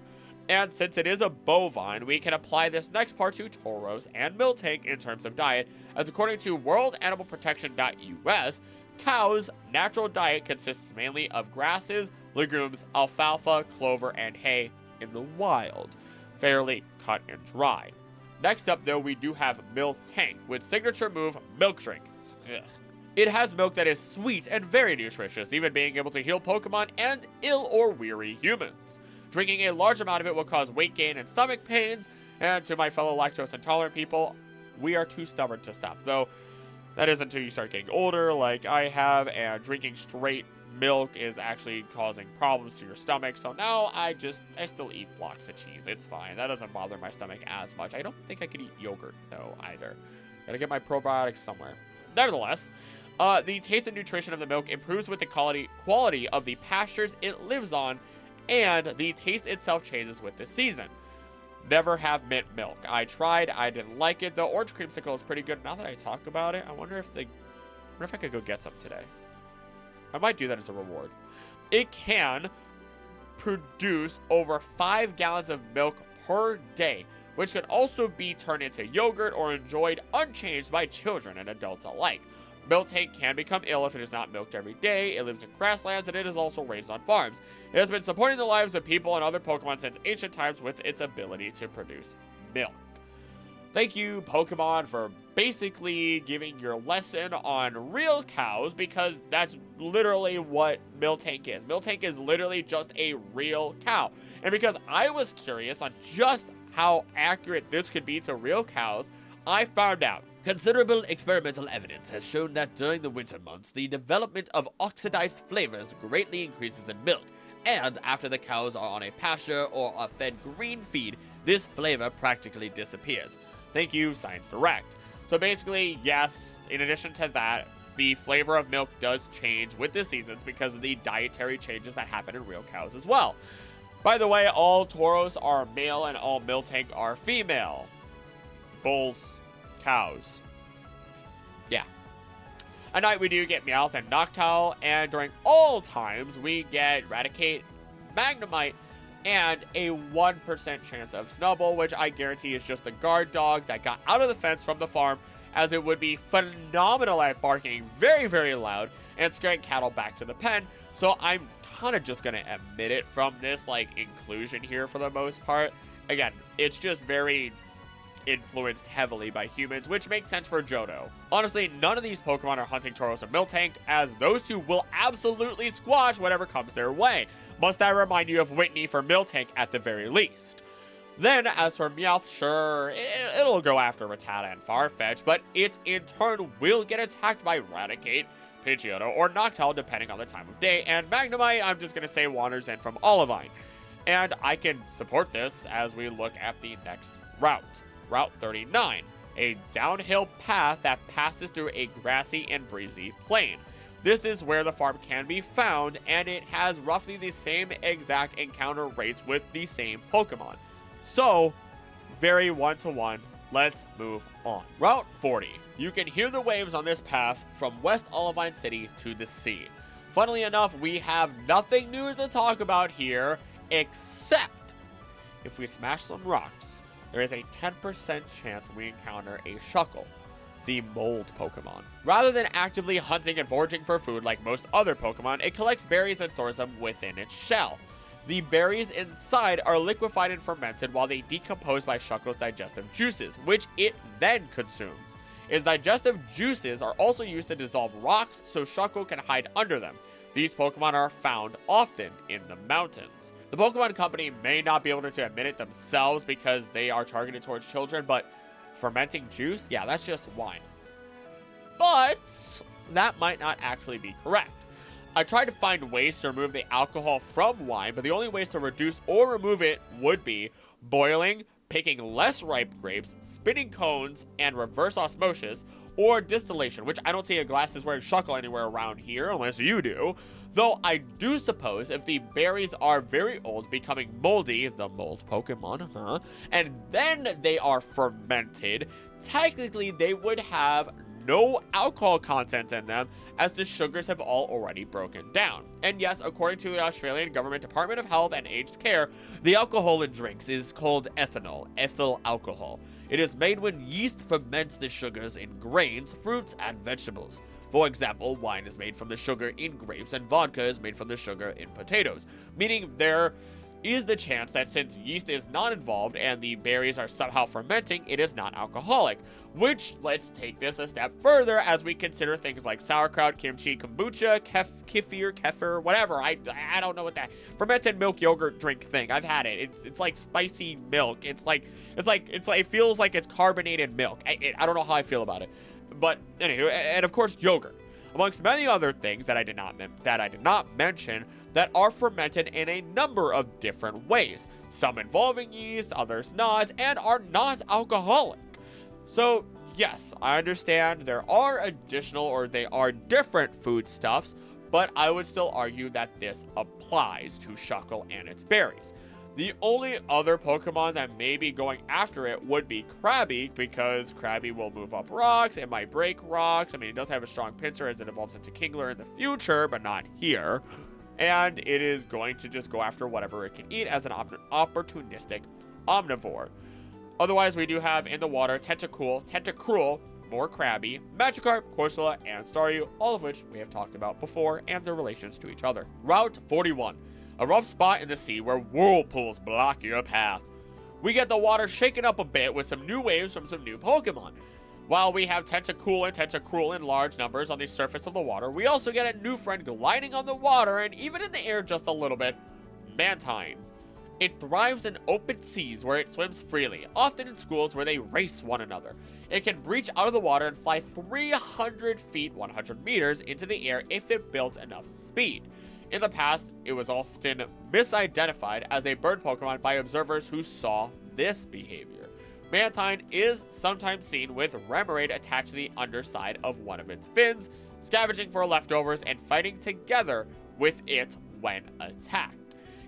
S2: And since it is a bovine, we can apply this next part to Tauros and Miltank in terms of diet, as according to worldanimalprotection.us, cows' natural diet consists mainly of grasses, legumes, alfalfa, clover, and hay in the wild, fairly cut and dry. Next up, though, we do have Miltank with signature move Milk Drink. Ugh. It has milk that is sweet and very nutritious, even being able to heal Pokemon and ill or weary humans. Drinking a large amount of it will cause weight gain and stomach pains, and to my fellow lactose intolerant people, we are too stubborn to stop, though that is until you start getting older like I have, and drinking straight milk is actually causing problems to your stomach. So now I still eat blocks of cheese. It's fine. That doesn't bother my stomach as much. I don't think I could eat yogurt though either. Gotta get my probiotics somewhere. Nevertheless, the taste and nutrition of the milk improves with the quality of the pastures it lives on, and the taste itself changes with the season. Never have mint milk. I tried. I didn't like it. The orange creamsicle is pretty good. Now that I talk about it, I wonder if I could go get some today. I might do that as a reward. It can produce over 5 gallons of milk per day, which could also be turned into yogurt or enjoyed unchanged by children and adults alike. Miltank can become ill if it is not milked every day. It lives in grasslands, and it is also raised on farms. It has been supporting the lives of people and other Pokemon since ancient times with its ability to produce milk. Thank you, Pokemon, for basically giving your lesson on real cows, because that's literally what Miltank is. Miltank is literally just a real cow. And because I was curious on just how accurate this could be to real cows, I found out.
S3: Considerable experimental evidence has shown that during the winter months, the development of oxidized flavors greatly increases in milk, and after the cows are on a pasture or are fed green feed, this flavor practically disappears.
S2: Thank you, Science Direct. So basically, yes, in addition to that, the flavor of milk does change with the seasons because of the dietary changes that happen in real cows as well. By the way, all Tauros are male and all Miltank are female. Bulls, cows. Yeah. At night we do get Meowth and Noctowl, and during all times we get Raticate, Magnemite, and a 1% chance of Snubbull, which I guarantee is just a guard dog that got out of the fence from the farm, as it would be phenomenal at barking very, very loud and scaring cattle back to the pen. So I'm kind of just going to omit it from this, inclusion here for the most part. Again, it's just very influenced heavily by humans, which makes sense for Johto. Honestly, none of these Pokemon are hunting Tauros and Miltank, as those two will absolutely squash whatever comes their way. Must I remind you of Whitney for Miltank at the very least? Then, as for Meowth, sure, it'll go after Rattata and Farfetch, but it in turn will get attacked by Raticate, Pidgeotto, or Noctowl depending on the time of day, and Magnemite, I'm just going to say, wanders in from Olivine. And I can support this as we look at the next route. Route 39, a downhill path that passes through a grassy and breezy plain. This is where the farm can be found, and it has roughly the same exact encounter rates with the same Pokemon. So, very one-to-one, let's move on. Route 40. You can hear the waves on this path from West Olivine City to the sea. Funnily enough, we have nothing new to talk about here, except if we smash some rocks, there is a 10% chance we encounter a Shuckle, the mold Pokemon. Rather than actively hunting and foraging for food like most other Pokemon, it collects berries and stores them within its shell. The berries inside are liquefied and fermented while they decompose by Shuckle's digestive juices, which it then consumes. Its digestive juices are also used to dissolve rocks so Shuckle can hide under them. These Pokemon are found often in the mountains. The Pokemon Company may not be able to admit it themselves because they are targeted towards children, but fermenting juice? Yeah, that's just wine. But that might not actually be correct. I tried to find ways to remove the alcohol from wine, but the only ways to reduce or remove it would be boiling, picking less ripe grapes, spinning cones, and reverse osmosis, or distillation, which I don't see a glasses wearing Shuckle anywhere around here, unless you do. Though I do suppose if the berries are very old, becoming moldy, the mold Pokemon, and then they are fermented, technically they would have no alcohol content in them, as the sugars have all already broken down. And yes, according to the Australian Government Department of Health and Aged Care, the alcohol in drinks is called ethanol, ethyl alcohol. It is made when yeast ferments the sugars in grains, fruits, and vegetables. For example, wine is made from the sugar in grapes and vodka is made from the sugar in potatoes, meaning they're is the chance that since yeast is not involved and the berries are somehow fermenting, it is not alcoholic. Which, let's take this a step further as we consider things like sauerkraut, kimchi, kombucha, kefir, whatever. I don't know what that fermented milk yogurt drink thing. I've had it. It's like spicy milk. It feels like it's carbonated milk. I don't know how I feel about it. But anywho, and of course yogurt, amongst many other things that I did not mention that are fermented in a number of different ways, some involving yeast, others not, and are not alcoholic. So yes, I understand there are they are different foodstuffs, but I would still argue that this applies to Shuckle and its berries. The only other Pokemon that may be going after it would be Krabby, because Krabby will move up rocks, it might break rocks. I mean, it does have a strong pincer as it evolves into Kingler in the future, but not here. And it is going to just go after whatever it can eat as an opportunistic omnivore. Otherwise, we do have in the water Tentacruel, more Krabby, Magikarp, Corsola, and Staryu, all of which we have talked about before and their relations to each other. Route 41. A rough spot in the sea where whirlpools block your path. We get the water shaken up a bit with some new waves from some new Pokemon. While we have Tentacool and Tentacruel in large numbers on the surface of the water, we also get a new friend gliding on the water and even in the air just a little bit, Mantine. It thrives in open seas where it swims freely, often in schools where they race one another. It can breach out of the water and fly 300 feet, 100 meters, into the air if it builds enough speed. In the past, it was often misidentified as a bird Pokemon by observers who saw this behavior. Mantine is sometimes seen with Remoraid attached to the underside of one of its fins, scavenging for leftovers and fighting together with it when attacked.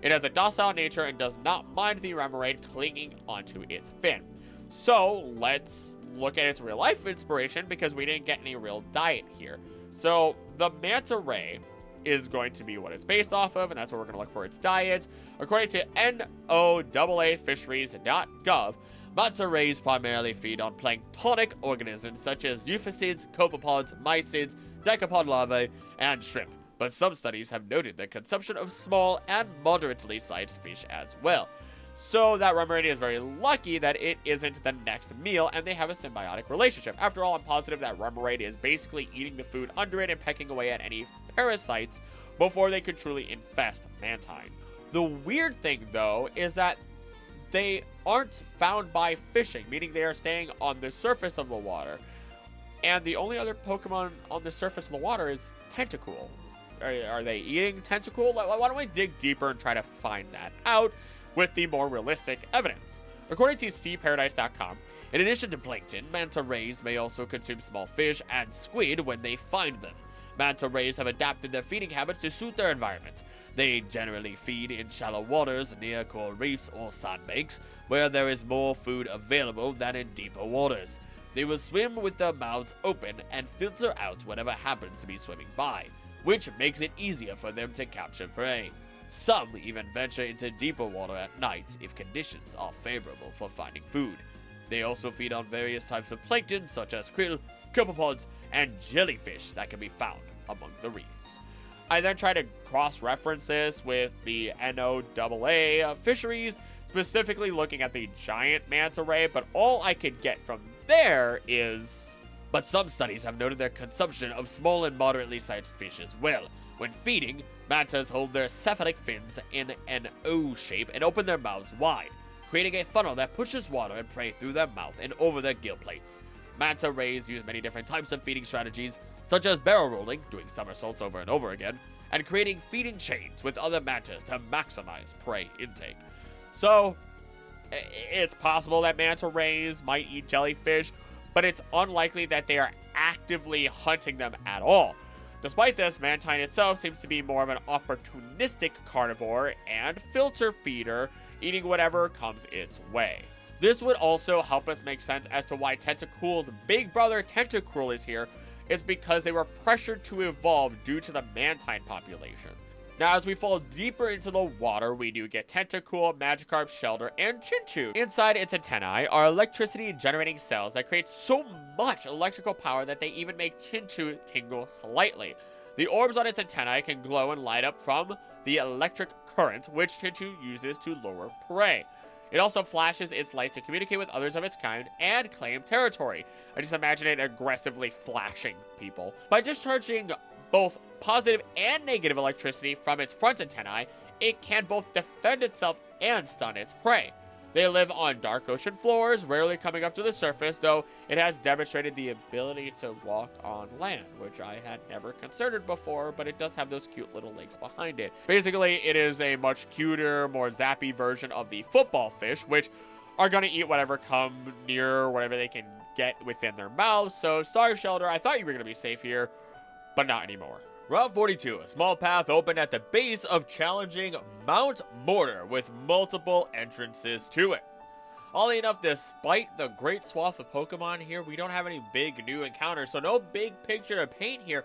S2: It has a docile nature and does not mind the Remoraid clinging onto its fin. So let's look at its real life inspiration, because we didn't get any real diet here. So the Manta Ray is going to be what it's based off of, and that's where we're going to look for its diet. According to NOAAfisheries.gov, manta rays primarily feed on planktonic organisms such as euphasids, copepods, mysids, decapod larvae, and shrimp. But some studies have noted the consumption of small and moderately sized fish as well. So that Remoraid is very lucky that it isn't the next meal, and they have a symbiotic relationship. After all, I'm positive that Remoraid is basically eating the food under it and pecking away at any parasites before they could truly infest Mantine. The weird thing, though, is that they aren't found by fishing, meaning they are staying on the surface of the water. And the only other Pokemon on the surface of the water is Tentacool. Are they eating Tentacool? Why don't we dig deeper and try to find that out with the more realistic evidence? According to SeaParadise.com, in addition to plankton, manta rays may also consume small fish and squid when they find them. Manta rays have adapted their feeding habits to suit their environment. They generally feed in shallow waters near coral reefs or sandbanks, where there is more food available than in deeper waters. They will swim with their mouths open and filter out whatever happens to be swimming by, which makes it easier for them to capture prey. Some even venture into deeper water at night if conditions are favorable for finding food. They also feed on various types of plankton such as krill, copepods, and jellyfish that can be found among the reefs. I then try to cross-reference this with the NOAA fisheries, specifically looking at the giant manta ray, but all I could get from there is... But some studies have noted their consumption of small and moderately sized fish as well. When feeding, mantas hold their cephalic fins in an O shape and open their mouths wide, creating a funnel that pushes water and prey through their mouth and over their gill plates. Manta rays use many different types of feeding strategies, such as barrel rolling, doing somersaults over and over again, and creating feeding chains with other mantas to maximize prey intake. So, it's possible that manta rays might eat jellyfish, but it's unlikely that they are actively hunting them at all. Despite this, Mantine itself seems to be more of an opportunistic carnivore and filter feeder, eating whatever comes its way. This would also help us make sense as to why Tentacool's big brother Tentacruel is here, is because they were pressured to evolve due to the Mantine population. Now, as we fall deeper into the water, we do get Tentacool, Magikarp, Shelter, and Chinchou. Inside its antennae are electricity-generating cells that create so much electrical power that they even make Chinchou tingle slightly. The orbs on its antennae can glow and light up from the electric current, which Chinchou uses to lure prey. It also flashes its light to communicate with others of its kind and claim territory. I just imagine it aggressively flashing people. By discharging both positive and negative electricity from its front antennae, it can both defend itself and stun its prey. They live on dark ocean floors, rarely coming up to the surface, though it has demonstrated the ability to walk on land, which I had never considered before, but it does have those cute little legs behind it. Basically, it is a much cuter, more zappy version of the football fish, which are going to eat whatever come near, whatever they can get within their mouths. So, sorry, Shelter, I thought you were going to be safe here, but not anymore.
S1: Route 42, a small path opened at the base of challenging Mount Mortar with multiple entrances to it. Oddly enough, despite the great swath of Pokemon here, we don't have any big new encounters, so no big picture to paint here,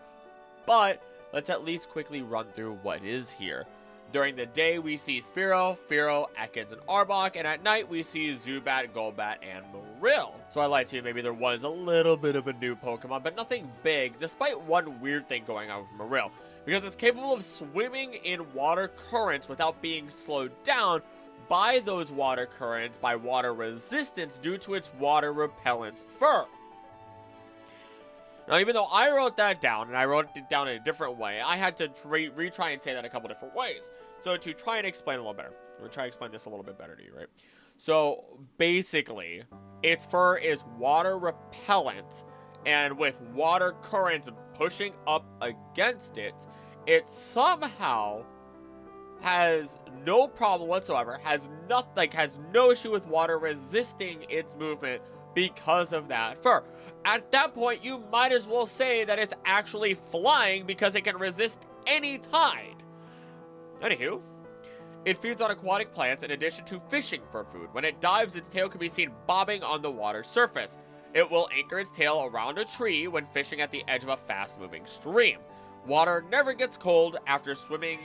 S1: but let's at least quickly run through what is here. During the day, we see Spearow, Fearow, Ekans, and Arbok, and at night, we see Zubat, Golbat, and Marill. So I lied to you, maybe there was a little bit of a new Pokemon, but nothing big, despite one weird thing going on with Marill, because it's capable of swimming in water currents without being slowed down by those water currents by water resistance due to its water repellent fur. Now, even though I wrote that down, and I wrote it down in a different way, I had to retry and say that a couple different ways. So to try and explain a little better, I'm going to try to explain this a little bit better to you, right? So basically, its fur is water repellent, and with water currents pushing up against it, it somehow has no problem whatsoever, has no issue with water resisting its movement because of that fur. At that point, you might as well say that it's actually flying because it can resist any tide. Anywho, it feeds on aquatic plants in addition to fishing for food. When it dives, its tail can be seen bobbing on the water surface. It will anchor its tail around a tree when fishing at the edge of a fast-moving stream. Water never gets cold after swimming...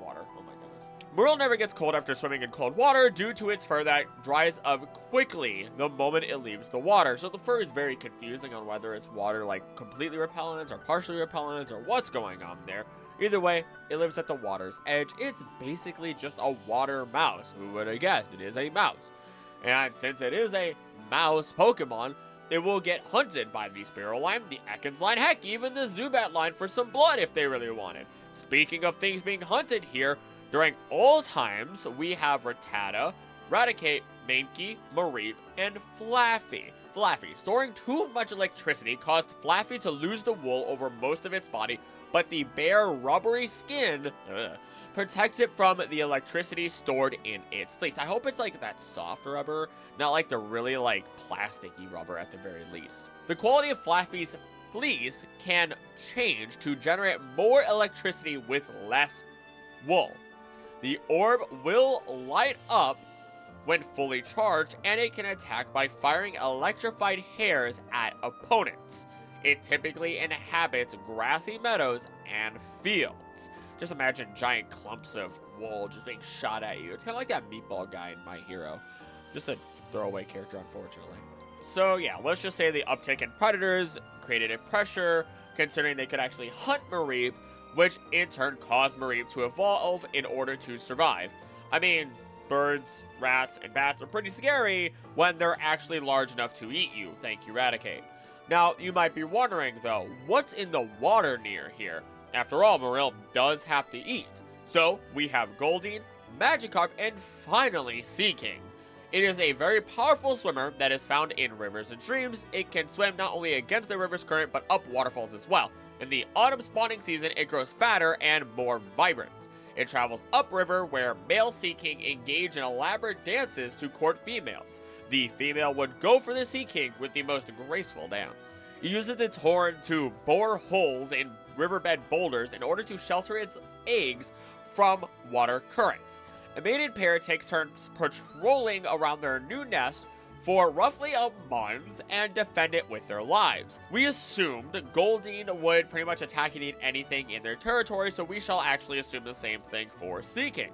S1: Water, oh my goodness. Marill never gets cold after swimming in cold water due to its fur that dries up quickly the moment it leaves the water. So the fur is very confusing on whether it's water like completely repellent or partially repellent or what's going on there. Either way, it lives at the water's edge. It's basically just a water mouse. Who would have guessed? It is a mouse. And since it is a mouse Pokemon, it will get hunted by the Spearow line, the Ekans line, heck, even the Zubat line for some blood if they really wanted. Speaking of things being hunted here, during all times, we have Rattata, Raticate, Mankey, Mareep, and Flaffy. Flaffy, storing too much electricity, caused Flaffy to lose the wool over most of its body, but the bare, rubbery skin protects it from the electricity stored in its fleece. I hope it's like that soft rubber, not like the really like plasticky rubber at the very least. The quality of Flaffy's fleece can change to generate more electricity with less wool. The orb will light up when fully charged, and it can attack by firing electrified hairs at opponents. It typically inhabits grassy meadows and fields. Just imagine giant clumps of wool just being shot at you. It's kind of like that meatball guy in My Hero. Just a throwaway character, unfortunately. So yeah, let's just say the uptick in predators created a pressure, considering they could actually hunt Mareep, which in turn caused Mareep to evolve in order to survive. I mean, birds, rats, and bats are pretty scary when they're actually large enough to eat you. Thank you, Raticate. Now, you might be wondering, though, what's in the water near here? After all, Marill does have to eat. So, we have Goldeen, Magikarp, and finally, Seaking. It is a very powerful swimmer that is found in rivers and streams. It can swim not only against the river's current, but up waterfalls as well. In the autumn spawning season, it grows fatter and more vibrant. It travels upriver where male Seaking engage in elaborate dances to court females. The female would go for the Seaking with the most graceful dance. It uses its horn to bore holes in riverbed boulders in order to shelter its eggs from water currents. A mated pair takes turns patrolling around their new nest for roughly a month and defend it with their lives. We assumed Goldeen would pretty much attack and eat anything in their territory, so we shall actually assume the same thing for Seaking.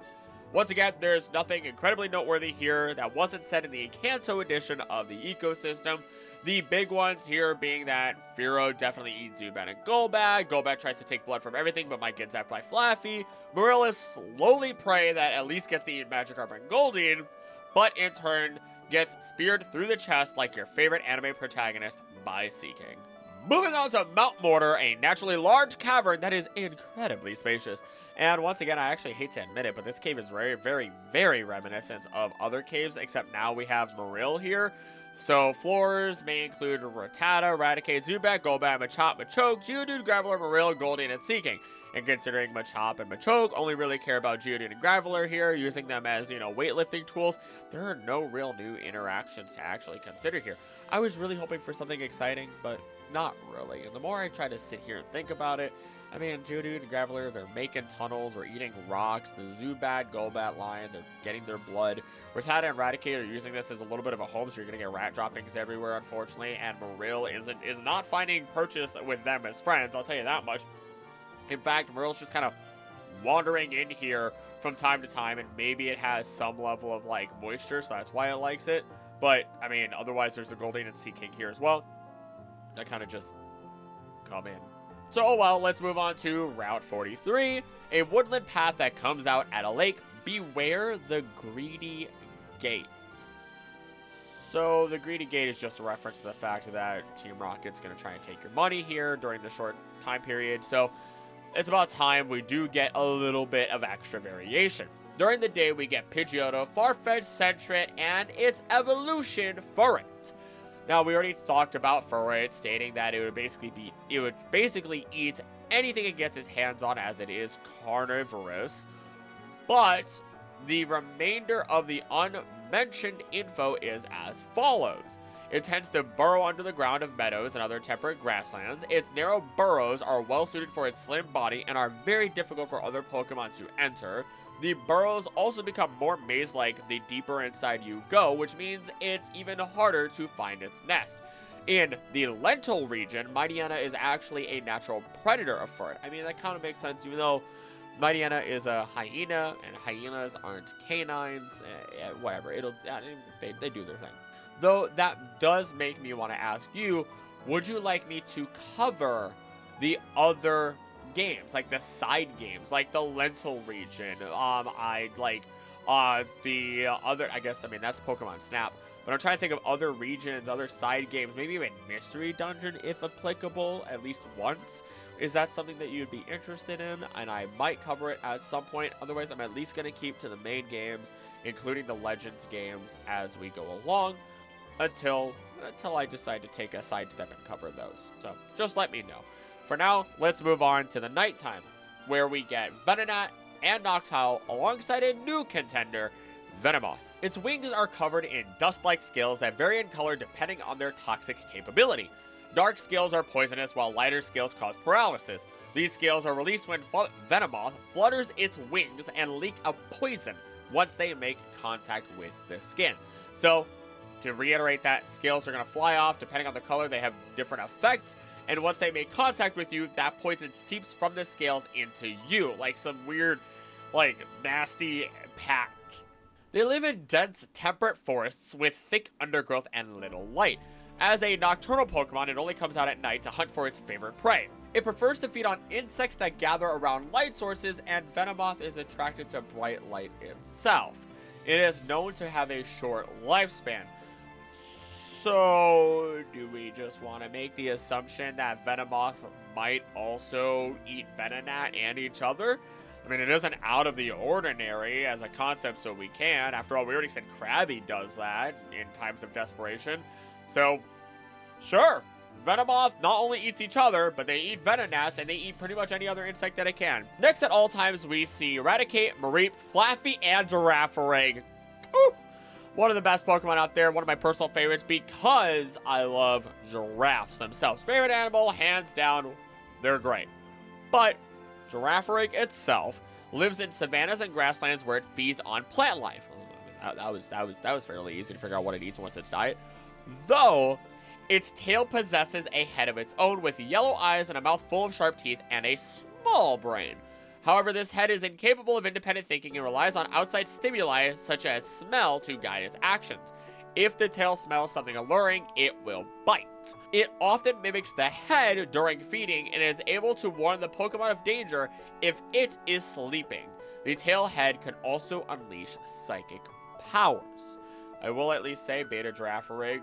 S1: Once again, there's nothing incredibly noteworthy here that wasn't said in the Kanto edition of the ecosystem.
S2: The big ones here being that Firo definitely eats Zubat and Golbat. Golbat tries to take blood from everything but might get zapped by Flaffy. Marill is slowly prey that at least gets to eat Magikarp and Goldeen, but in turn gets speared through the chest like your favorite anime protagonist by Seaking. Moving on to Mount Mortar, a naturally large cavern that is incredibly spacious. And once again, I actually hate to admit it, but this cave is very, very, very reminiscent of other caves, except now we have Marill here. So floors may include Rattata, Raticate, Zubat, Golbat, Machop, Machoke, Geodude, Graveler, Marill, Goldeen, and Seaking. And considering Machop and Machoke only really care about Geodude and Graveler here, using them as, weightlifting tools, there are no real new interactions to actually consider here. I was really hoping for something exciting, but not really. And the more I try to sit here and think about it, I mean, Geodude and Graveler, they're making tunnels or eating rocks. The Zubat, Golbat line, they're getting their blood. Rattata and Raticate are using this as a little bit of a home, so you're going to get rat droppings everywhere, unfortunately. And Marill is not finding purchase with them as friends, I'll tell you that much. In fact, Marill's just kind of wandering in here from time to time, and maybe it has some level of, moisture, so that's why it likes it. But, I mean, otherwise there's the Goldeen and Seaking here as well. That kind of just come in. So, oh well, let's move on to Route 43, a woodland path that comes out at a lake. Beware the Greedy Gate. So, the Greedy Gate is just a reference to the fact that Team Rocket's going to try and take your money here during the short time period. So, it's about time we do get a little bit of extra variation. During the day, we get Pidgeotto, Farfetch'd, Sentret, and its evolution, Furret. Now, we already talked about Furret, stating that it would basically eat anything it gets its hands on, as it is carnivorous. But the remainder of the unmentioned info is as follows. It tends to burrow under the ground of meadows and other temperate grasslands. Its narrow burrows are well suited for its slim body and are very difficult for other Pokemon to enter. The burrows also become more maze-like the deeper inside you go, which means it's even harder to find its nest. In the Lentil region, Mightyena is actually a natural predator of Furret. I mean, that kind of makes sense, even though Mightyena is a hyena, and hyenas aren't canines. Whatever, they do their thing. Though that does make me want to ask you, would you like me to cover the other games, like the side games, like the Lentil region? I'd like the other, that's Pokemon Snap, but I'm trying to think of other regions, other side games, maybe even Mystery Dungeon if applicable, at least once. Is that something that you'd be interested in? And I might cover it at some point. Otherwise, I'm at least going to keep to the main games, including the Legends games, as we go along, until I decide to take a sidestep and cover those. So just let me know. For now, let's move on to the nighttime, where we get Venonat and Noctowl alongside a new contender, Venomoth. Its wings are covered in dust-like scales that vary in color depending on their toxic capability. Dark scales are poisonous, while lighter scales cause paralysis. These scales are released when Venomoth flutters its wings and leak a poison once they make contact with the skin. So, to reiterate that, scales are going to fly off. Depending on the color, they have different effects. And once they make contact with you, that poison seeps from the scales into you, like some weird, nasty patch. They live in dense, temperate forests with thick undergrowth and little light. As a nocturnal Pokemon, it only comes out at night to hunt for its favorite prey. It prefers to feed on insects that gather around light sources, and Venomoth is attracted to bright light itself. It is known to have a short lifespan. So, do we just want to make the assumption that Venomoth might also eat Venonat and each other? I mean, it isn't out of the ordinary as a concept, so we can. After all, we already said Krabby does that in times of desperation. So, sure, Venomoth not only eats each other, but they eat Venonats, and they eat pretty much any other insect that it can. Next at all times, we see Raticate, Mareep, Flaffy, and Girafarig. Ooh! One of the best Pokemon out there, one of my personal favorites, because I love giraffes themselves. Favorite animal, hands down, they're great. But Girafarig itself lives in savannas and grasslands where it feeds on plant life. That was fairly easy to figure out what it eats and what's its diet. Though, its tail possesses a head of its own with yellow eyes and a mouth full of sharp teeth and a small brain. However, this head is incapable of independent thinking and relies on outside stimuli such as smell to guide its actions. If the tail smells something alluring, it will bite. It often mimics the head during feeding and is able to warn the Pokemon of danger if it is sleeping. The tail head can also unleash psychic powers. I will at least say Beta Girafarig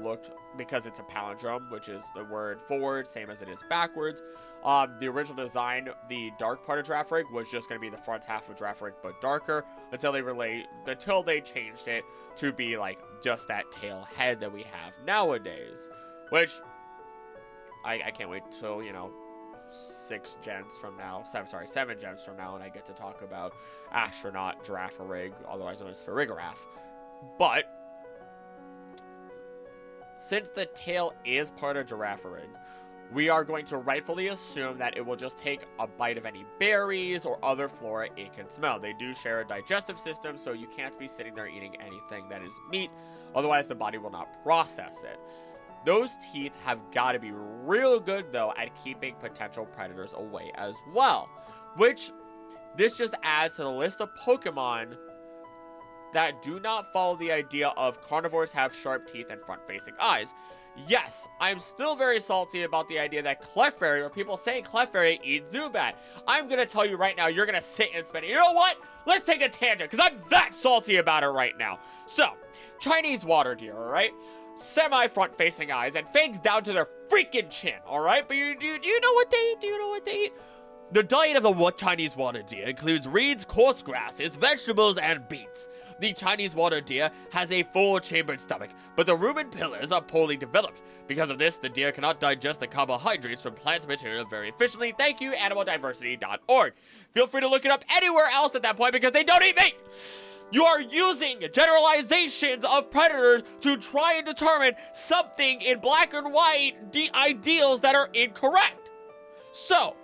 S2: looked, because it's a palindrome, which is the word forward, same as it is backwards. The original design, the dark part of Girafarig was just going to be the front half of Girafarig, but darker, until they changed it to be like just that tail head that we have nowadays. Which, I can't wait till, 7 gens from now, and I get to talk about Astronaut Girafarig, otherwise known as Farigiraf. But, since the tail is part of Girafarig, we are going to rightfully assume that it will just take a bite of any berries or other flora it can smell. They do share a digestive system, so you can't be sitting there eating anything that is meat, otherwise the body will not process it. Those teeth have got to be real good, though, at keeping potential predators away as well. Which, this just adds to the list of Pokemon that do not follow the idea of carnivores have sharp teeth and front-facing eyes. Yes, I'm still very salty about the idea that Clefairy, or people saying Clefairy, eat Zubat. I'm going to tell you right now, you're going to sit and spin it. You know what? Let's take a tangent, because I'm that salty about it right now. So, Chinese water deer, alright? Semi-front-facing eyes and fangs down to their freaking chin, alright? But you know what they eat? Do you know what they eat?
S3: The diet of the Chinese water deer includes reeds, coarse grasses, vegetables, and beets. The Chinese water deer has a full-chambered stomach, but the rumen pillars are poorly developed. Because of this, the deer cannot digest the carbohydrates from plant material very efficiently. Thank you, animaldiversity.org. Feel free to look it up anywhere else at that point because they don't eat meat! You are using generalizations of predators to try and determine something in black and white ideals that are incorrect. So,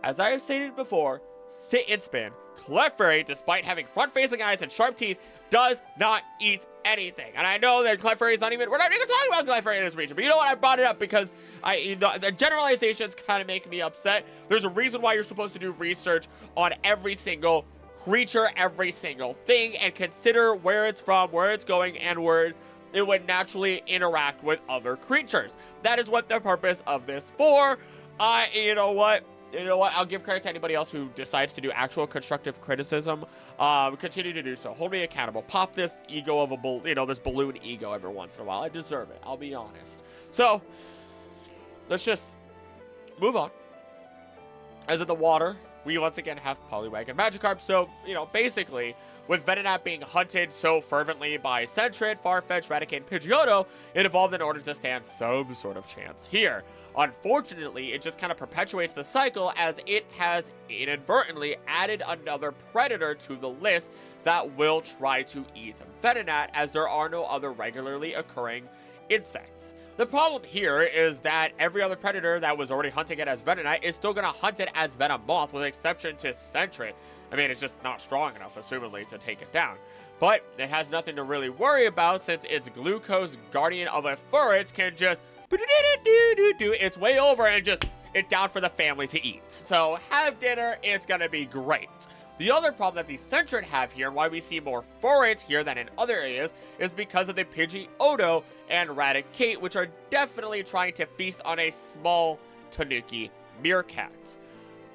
S3: as I have stated before, sit and spin. Clefairy, despite having front-facing eyes and sharp teeth, does not eat anything. And I know that Clefairy is we're not even talking about Clefairy in this region, but you know what? I brought it up because the generalizations kind of make me upset. There's a reason why you're supposed to do research on every single creature, every single thing, and consider where it's from, where it's going, and where it would naturally interact with other creatures. That is what the purpose of this for. You know what? I'll give credit to anybody else who decides to do actual constructive criticism. Continue to do so. Hold me accountable. Pop this ego of this balloon ego every once in a while. I deserve it. I'll be honest. So, let's just move on. As in the water, we once again have Poliwag and Magikarp. So, basically, with Venonat being hunted so fervently by Sentret, Farfetch'd, Raticate, and Pidgeotto, it evolved in order to stand some sort of chance here. Unfortunately, it just kind of perpetuates the cycle as it has inadvertently added another predator to the list that will try to eat Venonat, as there are no other regularly occurring insects. The problem here is that every other predator that was already hunting it as Venonat is still going to hunt it as Venomoth, with exception to Sentret. I mean, it's just not strong enough, assumedly, to take it down. But it has nothing to really worry about, since its Glucose Guardian of a Furret can just its way over and just it down for the family to eat. So have dinner, it's gonna be great. The other problem that the Sentret have here, and why we see more Furrets here than in other areas, is because of the Pidgeotto and Raticate, which are definitely trying to feast on a small Tanuki Meerkat.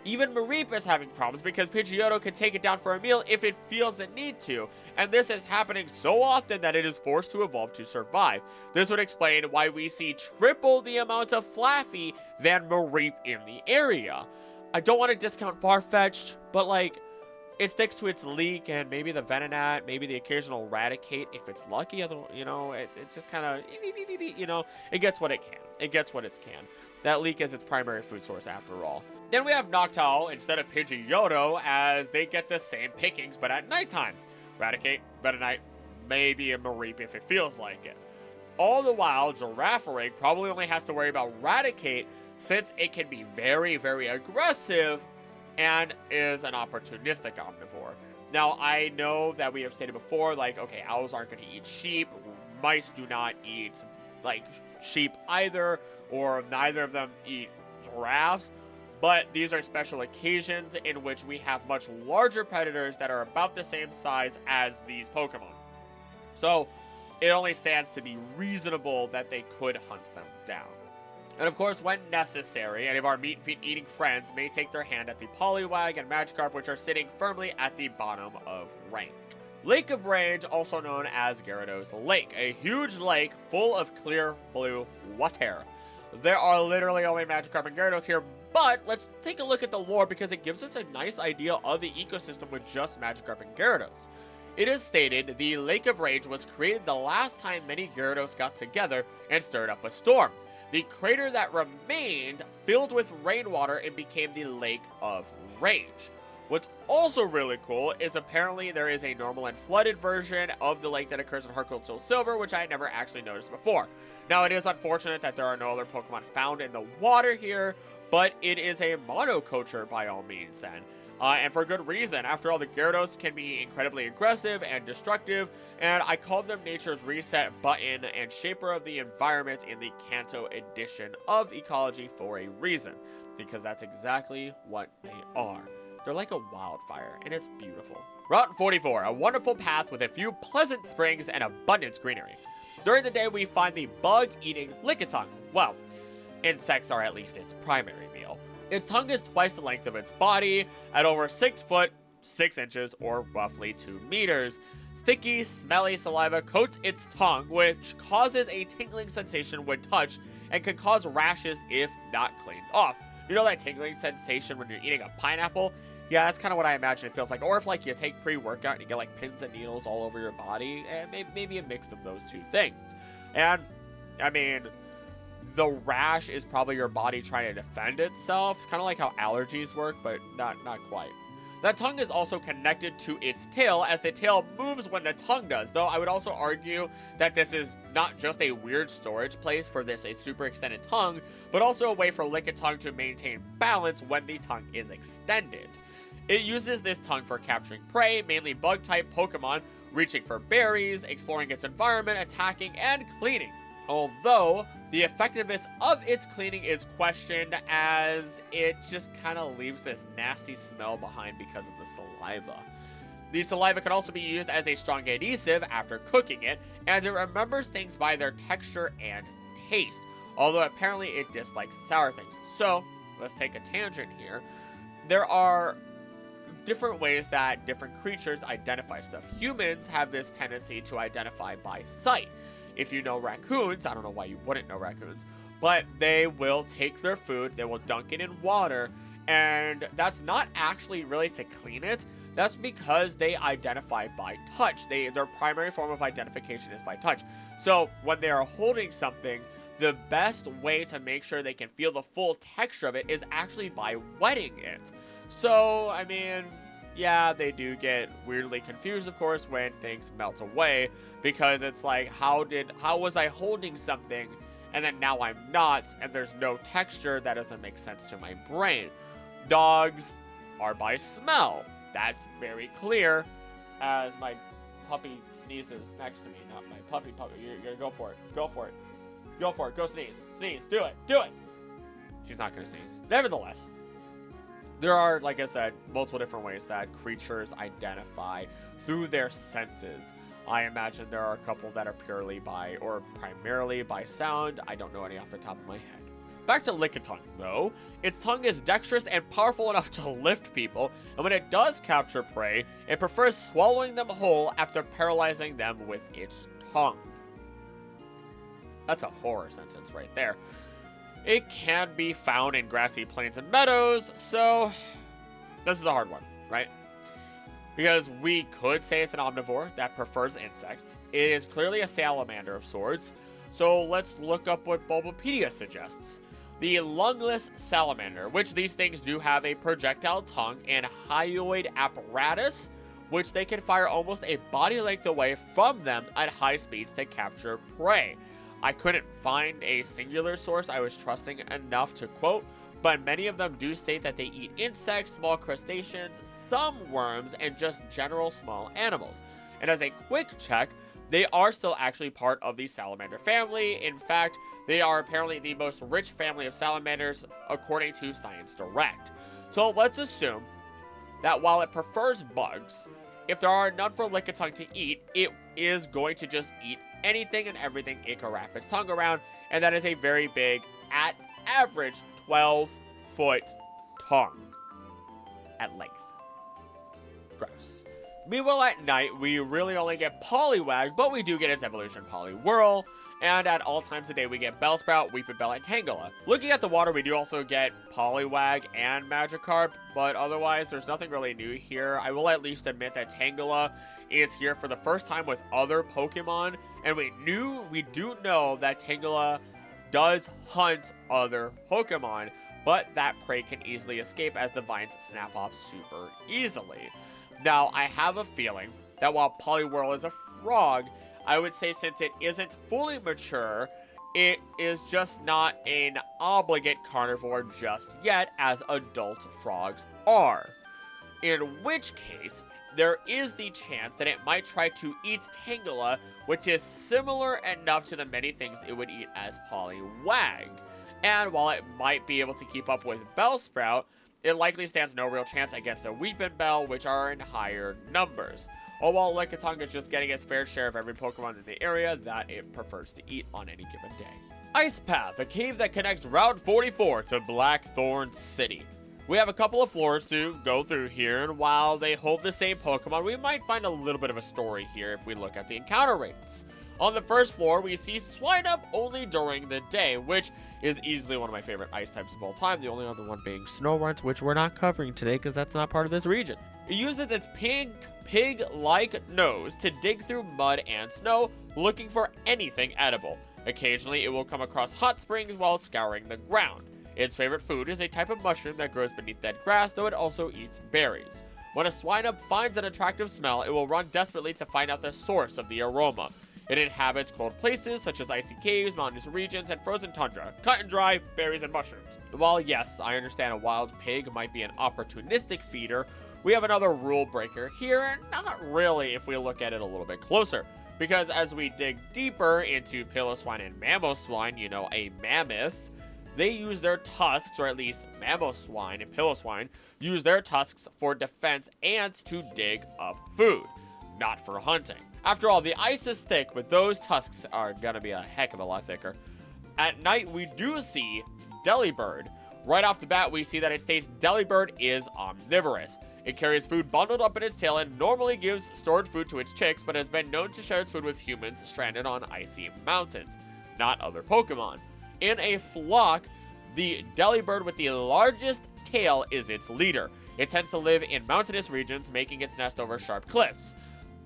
S3: Even Mareep is having problems because Pidgeotto can take it down for a meal if it feels the need to, and this is happening so often that it is forced to evolve to survive. This would explain why we see triple the amount of Flaffy than Mareep in the area. I don't want to discount Farfetch'd, but it sticks to its leak, and maybe the Venonat, maybe the occasional Raticate if it's lucky. It just kind of, it gets what it can. It gets what it can. That leak is its primary food source after all. Then we have Noctowl instead of Pidgeotto, as they get the same pickings, but at nighttime. Raticate, Venonat, maybe a Mareep if it feels like it. All the while, Girafarig probably only has to worry about Raticate, since it can be very, very aggressive and is an opportunistic omnivore. Now, I know that we have stated before, okay, owls aren't going to eat sheep, mice do not eat, sheep either, or neither of them eat giraffes, but these are special occasions in which we have much larger predators that are about the same size as these Pokemon. So,
S2: it only stands to be reasonable that they could hunt them down. And of course, when necessary, any of our meat-eating friends may take their hand at the Poliwag and Magikarp, which are sitting firmly at the bottom of rank. Lake of Rage, also known as Gyarados Lake, a huge lake full of clear blue water. There are literally only Magikarp and Gyarados here, but let's take a look at the lore because it gives us a nice idea of the ecosystem with just Magikarp and Gyarados. It is stated the Lake of Rage was created the last time many Gyarados got together and stirred up a storm. The crater that remained filled with rainwater and became the Lake of Rage. What's also really cool is apparently there is a normal and flooded version of the lake that occurs in Heart Gold Soul Silver, which I had never actually noticed before. Now, it is unfortunate that there are no other Pokemon found in the water here, but it is a monoculture by all means then. And for good reason. After all, the Gyarados can be incredibly aggressive and destructive, and I called them Nature's Reset Button and Shaper of the Environment in the Kanto edition of Ecology for a reason, because that's exactly what they are. They're like a wildfire, and it's beautiful. Route 44, a wonderful path with a few pleasant springs and abundant greenery. During the day, we find the bug-eating Lickitung. Well, insects are at least its primary meal. Its tongue is twice the length of its body, at over 6 foot 6 inches, or roughly 2 meters. Sticky, smelly saliva coats its tongue, which causes a tingling sensation when touched and can cause rashes if not cleaned off. You know that tingling sensation when you're eating a pineapple? Yeah, that's kind of what I imagine it feels like. Or if, like, you take pre-workout and you get, like, pins and needles all over your body. Maybe a mix of those two things. And, I mean, the rash is probably your body trying to defend itself. Kind of like how allergies work, but not quite. That tongue is also connected to its tail, as the tail moves when the tongue does. Though I would also argue that this is not just a weird storage place for a super extended tongue, but also a way for Lickitung to maintain balance when the tongue is extended. It uses this tongue for capturing prey, mainly bug-type Pokemon, reaching for berries, exploring its environment, attacking, and cleaning. Although, the effectiveness of its cleaning is questioned, as it just kind of leaves this nasty smell behind because of the saliva. The saliva can also be used as a strong adhesive after cooking it, and it remembers things by their texture and taste, although apparently it dislikes sour things. So, let's take a tangent here. There are different ways that different creatures identify stuff. Humans have this tendency to identify by sight. If you know raccoons, I don't know why you wouldn't know raccoons, but they will take their food, they will dunk it in water, and that's not actually really to clean it. That's because they identify by touch. Their primary form of identification is by touch. So when they are holding something, the best way to make sure they can feel the full texture of it is actually by wetting it. So, I mean, yeah, they do get weirdly confused, of course, when things melt away, because it's like, how was I holding something, and then now I'm not, and there's no texture? That doesn't make sense to my brain. Dogs are by smell. That's very clear, as my puppy sneezes next to me. Not my puppy. You're go for it. Go for it. Go for it. Go sneeze. Sneeze. Do it. Do it. She's not going to sneeze. Nevertheless, there are, like I said, multiple different ways that creatures identify through their senses. I imagine there are a couple that are purely by, or primarily by sound. I don't know any off the top of my head. Back to Lickitung, though. Its tongue is dexterous and powerful enough to lift people, and when it does capture prey, it prefers swallowing them whole after paralyzing them with its tongue. That's a horror sentence right there. It can be found in grassy plains and meadows, so this is a hard one, right? Because we could say it's an omnivore that prefers insects. It is clearly a salamander of sorts, so let's look up what Bulbapedia suggests. The lungless salamander, which these things do have a projectile tongue and hyoid apparatus, which they can fire almost a body length away from them at high speeds to capture prey. I couldn't find a singular source I was trusting enough to quote, but many of them do state that they eat insects, small crustaceans, some worms, and just general small animals. And as a quick check, they are still actually part of the salamander family. In fact, they are apparently the most rich family of salamanders, according to Science Direct. So let's assume that while it prefers bugs, if there are none for Lickitung to eat, it is going to just eat anything and everything it can wrap its tongue around, and that is a very big, at average, 12-foot tongue at length. Gross. Meanwhile, at night, we really only get Poliwag, but we do get its evolution Poliwhirl, and at all times of day, we get Bellsprout, Weepinbell, and Tangela. Looking at the water, we do also get Poliwag and Magikarp, but otherwise, there's nothing really new here. I will at least admit that Tangela is here for the first time with other Pokemon, and we do know that Tangela does hunt other Pokemon, but that prey can easily escape as the vines snap off super easily. Now, I have a feeling that while Poliwhirl is a frog, I would say since it isn't fully mature, it is just not an obligate carnivore just yet, as adult frogs are. In which case, there is the chance that it might try to eat Tangela, which is similar enough to the many things it would eat as Poliwag. And while it might be able to keep up with Bellsprout, it likely stands no real chance against the Weepinbell, which are in higher numbers. Or while Lickitung is just getting its fair share of every Pokemon in the area that it prefers to eat on any given day. Ice Path, a cave that connects Route 44 to Blackthorn City. We have a couple of floors to go through here, and while they hold the same Pokemon, we might find a little bit of a story here if we look at the encounter rates. On the first floor, we see Swinub only during the day, which is easily one of my favorite ice types of all time, the only other one being Snorunt, which we're not covering today because that's not part of this region. It uses its pig-like nose to dig through mud and snow, looking for anything edible. Occasionally, it will come across hot springs while scouring the ground. Its favorite food is a type of mushroom that grows beneath dead grass, though it also eats berries. When a Swinub finds an attractive smell, it will run desperately to find out the source of the aroma. It inhabits cold places such as icy caves, mountainous regions, and frozen tundra. Cut and dry, berries, and mushrooms. While yes, I understand a wild pig might be an opportunistic feeder, we have another rule breaker here, and not really if we look at it a little bit closer. Because as we dig deeper into Piloswine and Mamoswine, you know, a mammoth, they use their tusks, or at least Mamoswine and Piloswine, use their tusks for defense and to dig up food, not for hunting. After all, the ice is thick, but those tusks are gonna be a heck of a lot thicker. At night, we do see Delibird. Right off the bat, we see that it states Delibird is omnivorous. It carries food bundled up in its tail and normally gives stored food to its chicks, but has been known to share its food with humans stranded on icy mountains, not other Pokemon. In a flock, the Delibird with the largest tail is its leader. It tends to live in mountainous regions, making its nest over sharp cliffs,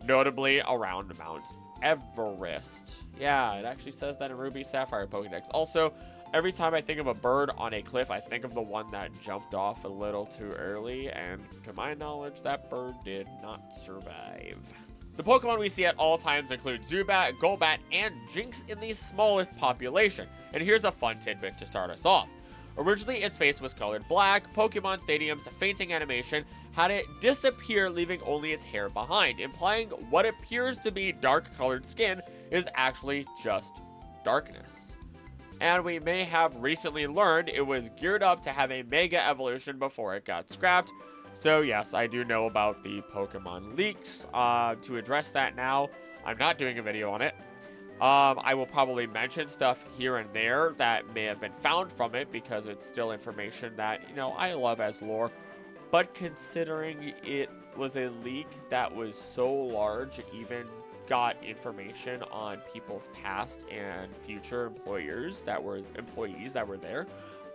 S2: notably around Mount Everest. Yeah, it actually says that in Ruby Sapphire Pokédex. Also, every time I think of a bird on a cliff, I think of the one that jumped off a little too early, and to my knowledge, that bird did not survive. The Pokemon we see at all times include Zubat, Golbat, and Jynx in the smallest population. And here's a fun tidbit to start us off. Originally, its face was colored black. Pokemon Stadium's fainting animation had it disappear, leaving only its hair behind, implying what appears to be dark-colored skin is actually just darkness. And we may have recently learned it was geared up to have a Mega Evolution before it got scrapped. So yes, I do know about the Pokemon leaks. To address that now, I'm not doing a video on it. I will probably mention stuff here and there that may have been found from it because it's still information that, you know, I love as lore. But considering it was a leak that was so large, it even got information on people's past and future employees that were there,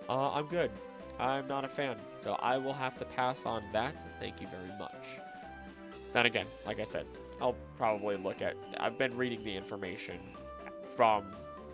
S2: I'm good. I'm not a fan, so I will have to pass on that. Thank you very much. Then again, like I said, I'll probably look at... I've been reading the information from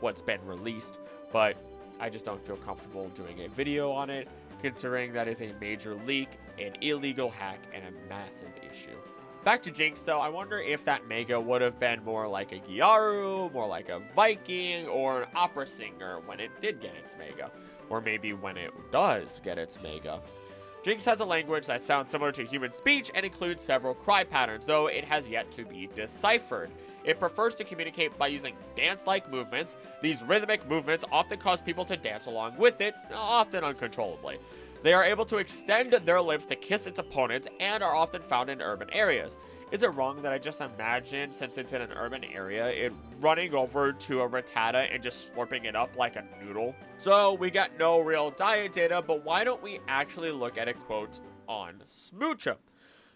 S2: what's been released, but I just don't feel comfortable doing a video on it, considering that is a major leak, an illegal hack, and a massive issue. Back to Jynx, though, I wonder if that Mega would have been more like a Gyaru, more like a Viking, or an opera singer when it did get its Mega. Or maybe when it does get its Mega. Jynx has a language that sounds similar to human speech and includes several cry patterns, though it has yet to be deciphered. It prefers to communicate by using dance-like movements. These rhythmic movements often cause people to dance along with it, often uncontrollably. They are able to extend their lips to kiss its opponents and are often found in urban areas. is it wrong that I just imagine, since it's in an urban area, it running over to a Rattata and just slurping it up like a noodle? So we got no real diet data, but why don't we actually look at a quote on Smoochum?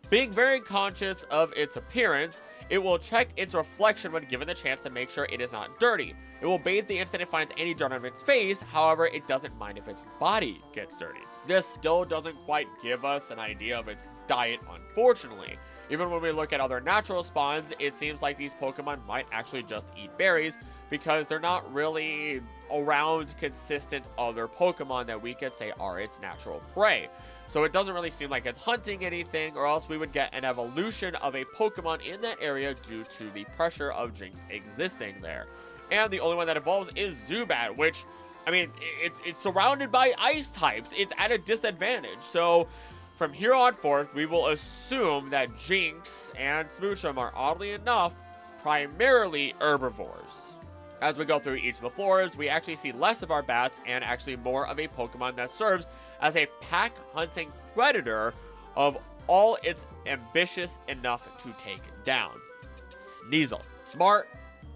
S2: Being very conscious of its appearance, it will check its reflection when given the chance to make sure it is not dirty. It will bathe the instant it finds any dirt on its face, however, it doesn't mind if its body gets dirty. This still doesn't quite give us an idea of its diet, unfortunately. Even when we look at other natural spawns, it seems like these Pokemon might actually just eat berries, because they're not really around consistent other Pokemon that we could say are its natural prey. So it doesn't really seem like it's hunting anything, or else we would get an evolution of a Pokemon in that area due to the pressure of Jynx existing there. And the only one that evolves is Zubat, which, I mean, it's surrounded by ice types. It's at a disadvantage. So from here on forth, we will assume that Jynx and Smoochum are, oddly enough, primarily herbivores. As we go through each of the floors, we actually see less of our bats and actually more of a Pokemon that serves as a pack hunting predator of all it's ambitious enough to take down. Sneasel. Smart,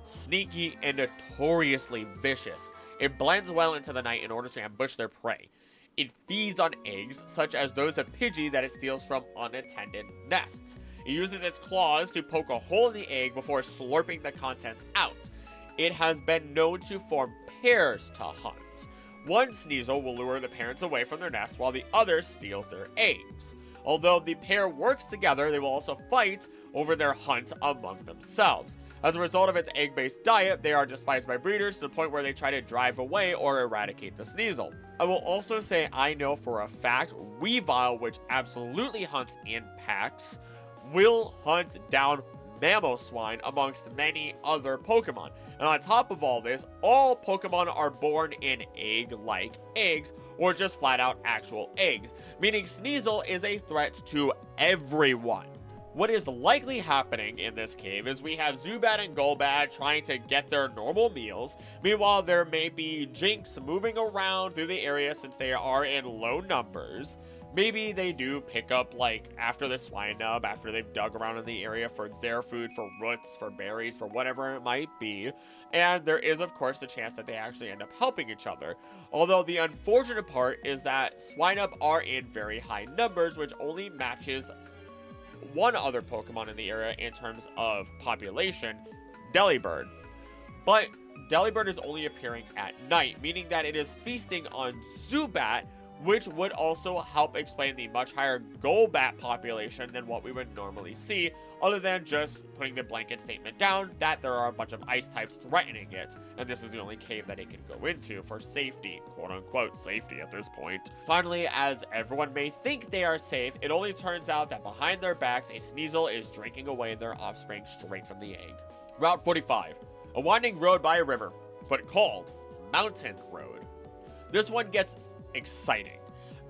S2: sneaky, and notoriously vicious. It blends well into the night in order to ambush their prey. It feeds on eggs, such as those of Pidgey that it steals from unattended nests. It uses its claws to poke a hole in the egg before slurping the contents out. It has been known to form pairs to hunt. One Sneasel will lure the parents away from their nest while the other steals their eggs. Although the pair works together, they will also fight over their hunt among themselves. As a result of its egg-based diet, they are despised by breeders to the point where they try to drive away or eradicate the Sneasel. I will also say I know for a fact Weavile, which absolutely hunts in packs, will hunt down Mamoswine amongst many other Pokemon. And on top of all this, all Pokemon are born in egg-like eggs, or just flat out actual eggs, meaning Sneasel is a threat to everyone. What is likely happening in this cave is we have Zubat and Golbat trying to get their normal meals. Meanwhile, there may be Jynx moving around through the area since they are in low numbers. Maybe they do pick up, like, after the Swine Nub, after they've dug around in the area for their food, for roots, for berries, for whatever it might be. And there is, of course, the chance that they actually end up helping each other. Although the unfortunate part is that Swine Nub are in very high numbers, which only matches one other Pokemon in the area in terms of population, Delibird. But Delibird is only appearing at night, meaning that it is feasting on Zubat, which would also help explain the much higher Golbat population than what we would normally see, other than just putting the blanket statement down that there are a bunch of ice types threatening it, and this is the only cave that it can go into for safety, quote-unquote safety at this point. Finally, as everyone may think they are safe, it only turns out that behind their backs, a Sneasel is drinking away their offspring straight from the egg. Route 45, a winding road by a river, but called Mountain Road. This one gets exciting,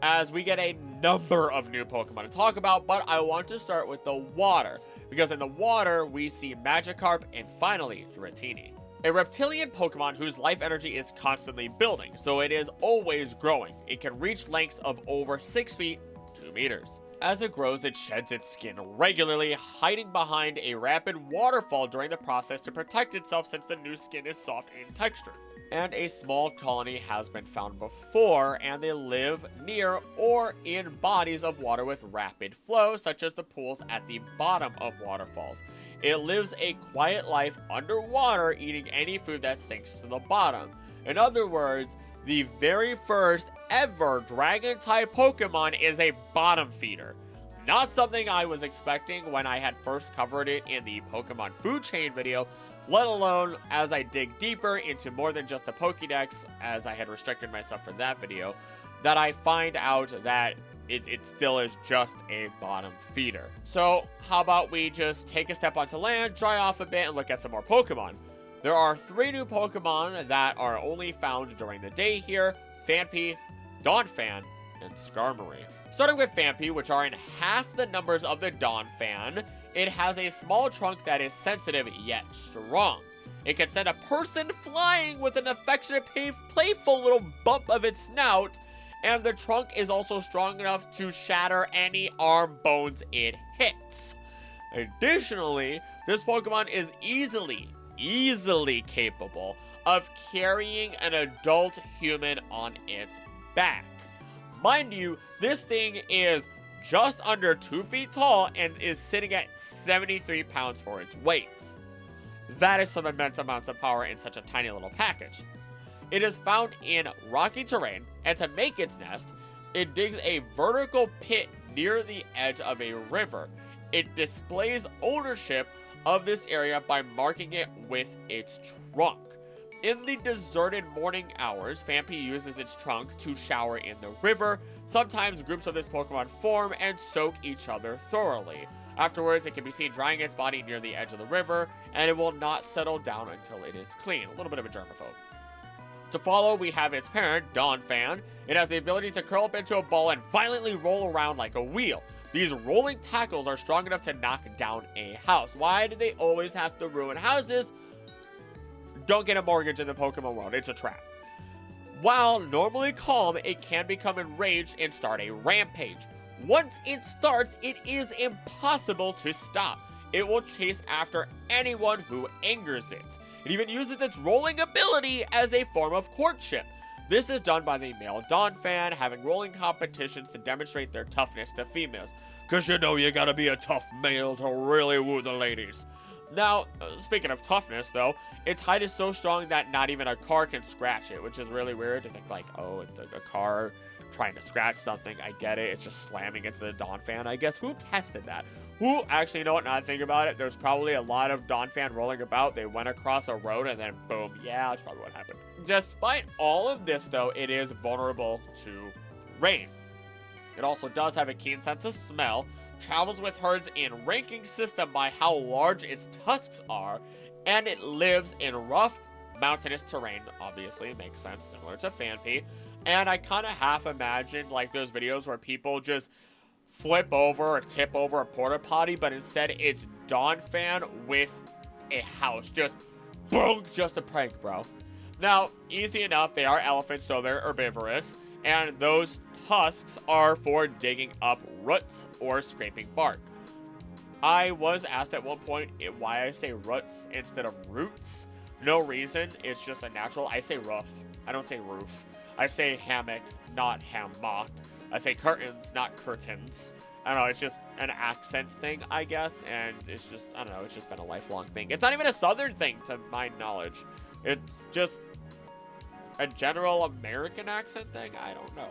S2: as we get a number of new Pokemon to talk about, but I want to start with the water, because in the water, we see Magikarp and finally, Dratini. A reptilian Pokemon whose life energy is constantly building, so it is always growing. It can reach lengths of over 6 feet, 2 meters. As it grows, it sheds its skin regularly, hiding behind a rapid waterfall during the process to protect itself since the new skin is soft in texture. And a small colony has been found before, and they live near or in bodies of water with rapid flow, such as the pools at the bottom of waterfalls. It lives a quiet life underwater, eating any food that sinks to the bottom. In other words, the very first ever Dragon-type Pokemon is a bottom feeder. Not something I was expecting when I had first covered it in the Pokemon food chain video, let alone as I dig deeper into more than just a Pokédex, as I had restricted myself for that video, that I find out that it still is just a bottom feeder. So how about we just take a step onto land, dry off a bit, and look at some more Pokemon. There are 3 new Pokemon that are only found during the day here: Phanpy, Donphan, and Skarmory. Starting with Phanpy, which are in half the numbers of the Donphan, it has a small trunk that is sensitive yet strong. It can send a person flying with an affectionate, playful little bump of its snout, and the trunk is also strong enough to shatter any arm bones it hits. Additionally, this Pokemon is easily capable of carrying an adult human on its back. Mind you, this thing is just under 2 feet tall and is sitting at 73 pounds for its weight. That is some immense amounts of power in such a tiny little package. It is found in rocky terrain, and to make its nest, it digs a vertical pit near the edge of a river. It displays ownership of this area by marking it with its trunk. In the deserted morning hours, Phanpy uses its trunk to shower in the river. Sometimes groups of this Pokemon form and soak each other thoroughly. Afterwards, it can be seen drying its body near the edge of the river, and it will not settle down until it is clean. A little bit of a germaphobe. To follow, we have its parent, Donphan. It has the ability to curl up into a ball and violently roll around like a wheel. These rolling tackles are strong enough to knock down a house. Why do they always have to ruin houses? Don't get a mortgage in the Pokemon world. It's a trap. While normally calm, it can become enraged and start a rampage. Once it starts, it is impossible to stop. It will chase after anyone who angers it. It even uses its rolling ability as a form of courtship. This is done by the male Donphan, having rolling competitions to demonstrate their toughness to females. Cause you know you gotta be a tough male to really woo the ladies. Now, speaking of toughness though, its height is so strong that not even a car can scratch it, which is really weird to think like, oh, it's a car trying to scratch something. I get it, it's just slamming into the Donphan, I guess. Who tested that? Who, actually, you know what, now that I think about it, there's probably a lot of Donphan rolling about. They went across a road and then boom, yeah, that's probably what happened. Despite all of this though, it is vulnerable to rain. It also does have a keen sense of smell, travels with herds in ranking system by how large its tusks are, and it lives in rough, mountainous terrain. Obviously, it makes sense, similar to Phanpy. And I kind of half imagine like those videos where people just flip over or tip over a porta potty, but instead it's Donphan with a house. Just boom, just a prank, bro. Now, easy enough, they are elephants, so they're herbivorous, and those tusks are for digging up roots or scraping bark. I was asked at one point why I say roots instead of roots. No reason, it's just a natural. I say roof, I don't say roof. I say hammock, not hammock. I say curtains, not curtains. I don't know, it's just an accent thing, I guess, and it's just, I don't know, it's just been a lifelong thing. It's not even a southern thing, to my knowledge. It's just a general American accent thing, I don't know.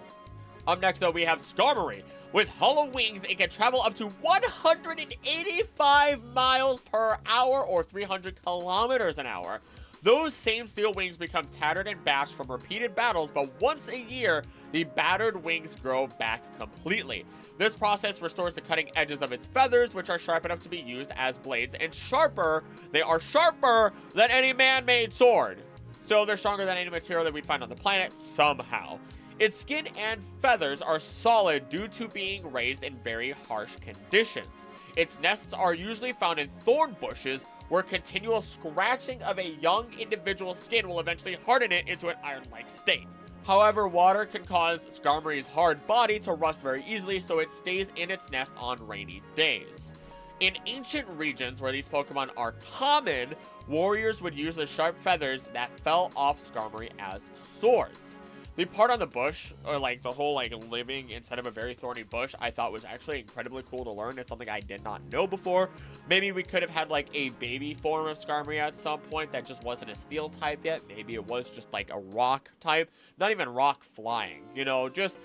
S2: Up next, though, we have Skarmory. With hollow wings, it can travel up to 185 miles per hour or 300 kilometers an hour. Those same steel wings become tattered and bashed from repeated battles, but once a year, the battered wings grow back completely. This process restores the cutting edges of its feathers, which are sharp enough to be used as blades, and sharper. They are sharper than any man-made sword. So they're stronger than any material that we'd find on the planet, somehow. Its skin and feathers are solid due to being raised in very harsh conditions. Its nests are usually found in thorn bushes, where continual scratching of a young individual's skin will eventually harden it into an iron-like state. However, water can cause Skarmory's hard body to rust very easily, so it stays in its nest on rainy days. In ancient regions where these Pokemon are common, warriors would use the sharp feathers that fell off Skarmory as swords. The part on the bush, or like the whole like living inside of a very thorny bush, I thought was actually incredibly cool to learn. It's something I did not know before. Maybe we could have had like a baby form of Skarmory at some point that just wasn't a steel type yet. Maybe it was just like a rock type. Not even rock flying, you know, just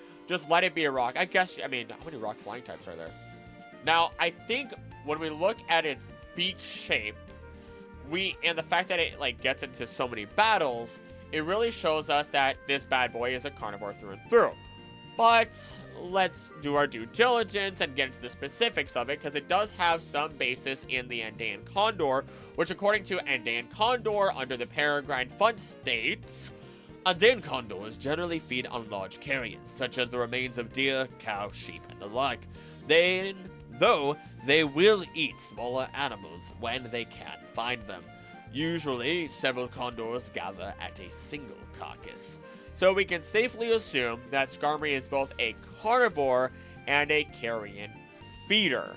S2: let it be a rock. I guess, I mean, how many rock flying types are there? Now, I think when we look at its beak shape, and the fact that it like gets into so many battles, it really shows us that this bad boy is a carnivore through and through. But let's do our due diligence and get into the specifics of it, because it does have some basis in the Andean Condor, which according to Andean Condor under the Peregrine Fund states,
S3: Andean condors generally feed on large carrion, such as the remains of deer, cow, sheep, and the like. Though they will eat smaller animals when they can find them. Usually, several condors gather at a single carcass.
S2: So we can safely assume that Skarmory is both a carnivore and a carrion feeder.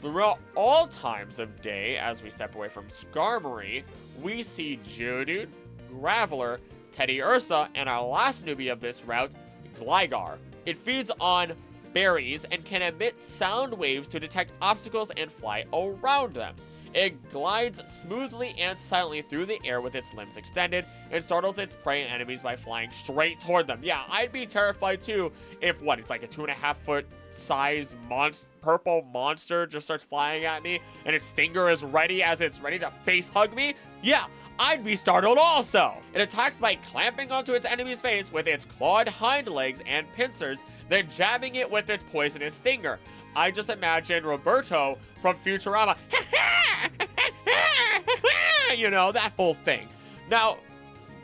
S2: Throughout all times of day, as we step away from Skarmory, we see Geodude, Graveler, Teddiursa, and our last newbie of this route, Gligar. It feeds on berries and can emit sound waves to detect obstacles and fly around them. It glides smoothly and silently through the air with its limbs extended and startles its prey and enemies by flying straight toward them. Yeah, I'd be terrified too if, it's like a 2.5 foot size purple monster just starts flying at me and its stinger is ready as it's ready to face hug me. Yeah, I'd be startled also. It attacks by clamping onto its enemy's face with its clawed hind legs and pincers, then jabbing it with its poisonous stinger. I just imagine Roberto from Futurama. You know, that whole thing. Now,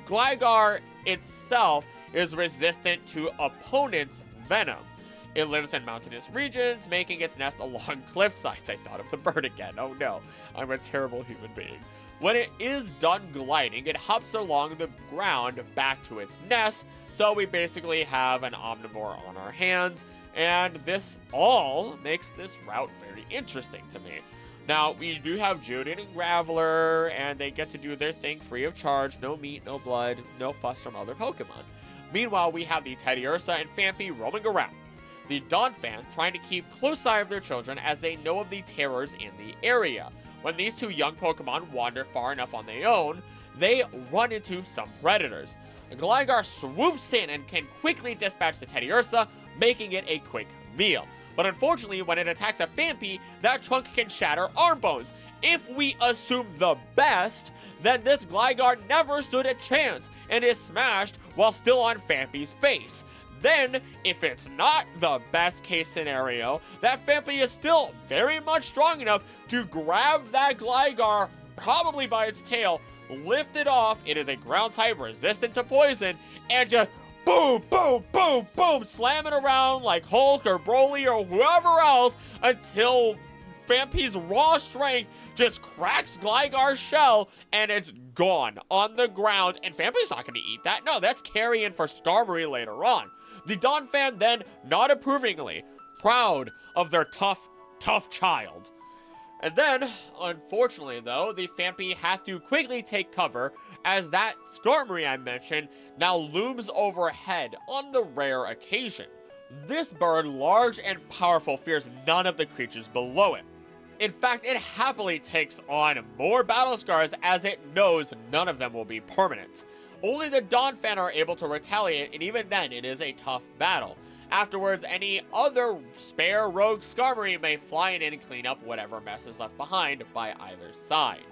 S2: Gligar itself is resistant to opponents' venom. It lives in mountainous regions, making its nest along cliff sides. I thought of the bird again. Oh no, I'm a terrible human being. When it is done gliding, it hops along the ground back to its nest, so we basically have an omnivore on our hands, and this all makes this route very interesting to me. Now, we do have Geodude and Graveler, and they get to do their thing free of charge. No meat, no blood, no fuss from other Pokemon. Meanwhile, we have the Teddiursa and Phanpy roaming around. The Donphan trying to keep close eye of their children as they know of the terrors in the area. When these two young Pokemon wander far enough on their own, they run into some predators. Gligar swoops in and can quickly dispatch the Teddiursa, making it a quick meal. But unfortunately, when it attacks a Phanpy, that trunk can shatter arm bones. If we assume the best, then this Gligar never stood a chance and is smashed while still on Phanpy's face. Then, if it's not the best case scenario, that Phanpy is still very much strong enough to grab that Gligar, probably by its tail, lift it off. It is a ground type resistant to poison, and just boom, boom, boom, boom, slam it around like Hulk or Broly or whoever else until Phanpy's raw strength just cracks Gligar's shell and it's gone on the ground. And Phanpy's not going to eat that. No, that's carrying for Skarmory later on. The Donphan then, not approvingly, proud of their tough child. And then, unfortunately though, the Phanpy has to quickly take cover as that Skarmory I mentioned now looms overhead on the rare occasion. This bird, large and powerful, fears none of the creatures below it. In fact, it happily takes on more battle scars as it knows none of them will be permanent. Only the Donphan are able to retaliate, and even then it is a tough battle. Afterwards, any other spare rogue Skarmory may fly in and clean up whatever mess is left behind by either side.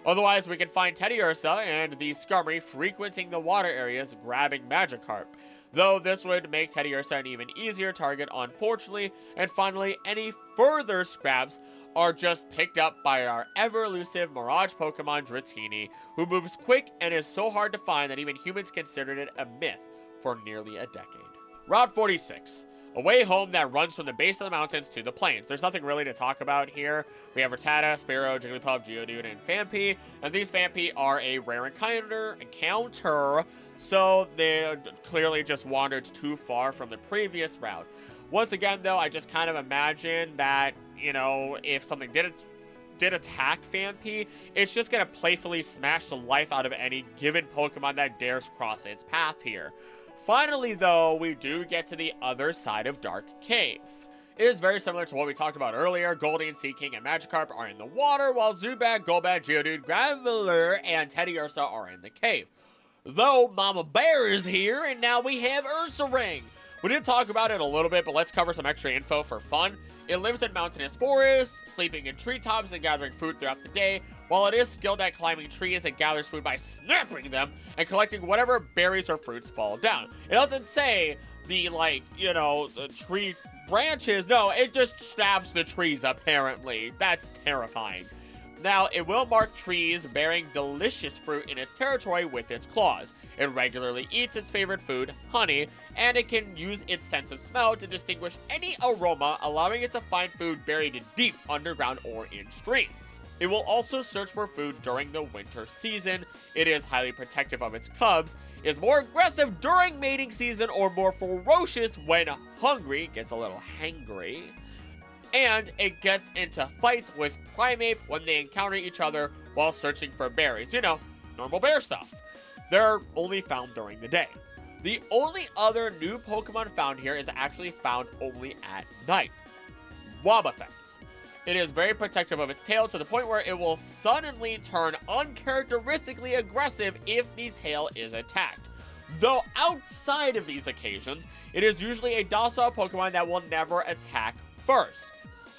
S2: Otherwise, we can find Teddiursa and the Skarmory frequenting the water areas, grabbing Magikarp. Though this would make Teddiursa an even easier target, unfortunately. And finally, any further scraps are just picked up by our ever-elusive Mirage Pokemon Dratini, who moves quick and is so hard to find that even humans considered it a myth for nearly a decade. Route 46, a way home that runs from the base of the mountains to the plains. There's nothing really to talk about here. We have Rattata, Spearow, Jigglypuff, Geodude, and Phanpy, and these Phanpy are a rare encounter, so they clearly just wandered too far from the previous route. Once again, though, I just kind of imagine that, you know, if something did attack Phanpy, it's just gonna playfully smash the life out of any given Pokemon that dares cross its path here. Finally, though, we do get to the other side of Dark Cave. It is very similar to what we talked about earlier. Goldeen, Seaking, and Magikarp are in the water, while Zubat, Golbat, Geodude, Graveler, and Teddiursa are in the cave. Though Mama Bear is here, and now we have Ursaring. We did talk about it a little bit, but let's cover some extra info for fun. It lives in mountainous forests, sleeping in treetops and gathering food throughout the day. While it is skilled at climbing trees, it gathers food by snapping them and collecting whatever berries or fruits fall down. It doesn't say the, the tree branches. No, it just snaps the trees, apparently. That's terrifying. Now, it will mark trees bearing delicious fruit in its territory with its claws. It regularly eats its favorite food, honey, and it can use its sense of smell to distinguish any aroma, allowing it to find food buried deep underground or in streams. It will also search for food during the winter season. It is highly protective of its cubs, is more aggressive during mating season, or more ferocious when hungry, gets a little hangry. and it gets into fights with Primeape when they encounter each other while searching for berries. You know, normal bear stuff. They're only found during the day. The only other new Pokemon found here is actually found only at night. Wobbuffets. It is very protective of its tail to the point where it will suddenly turn uncharacteristically aggressive if the tail is attacked. Though outside of these occasions, it is usually a docile Pokemon that will never attack first.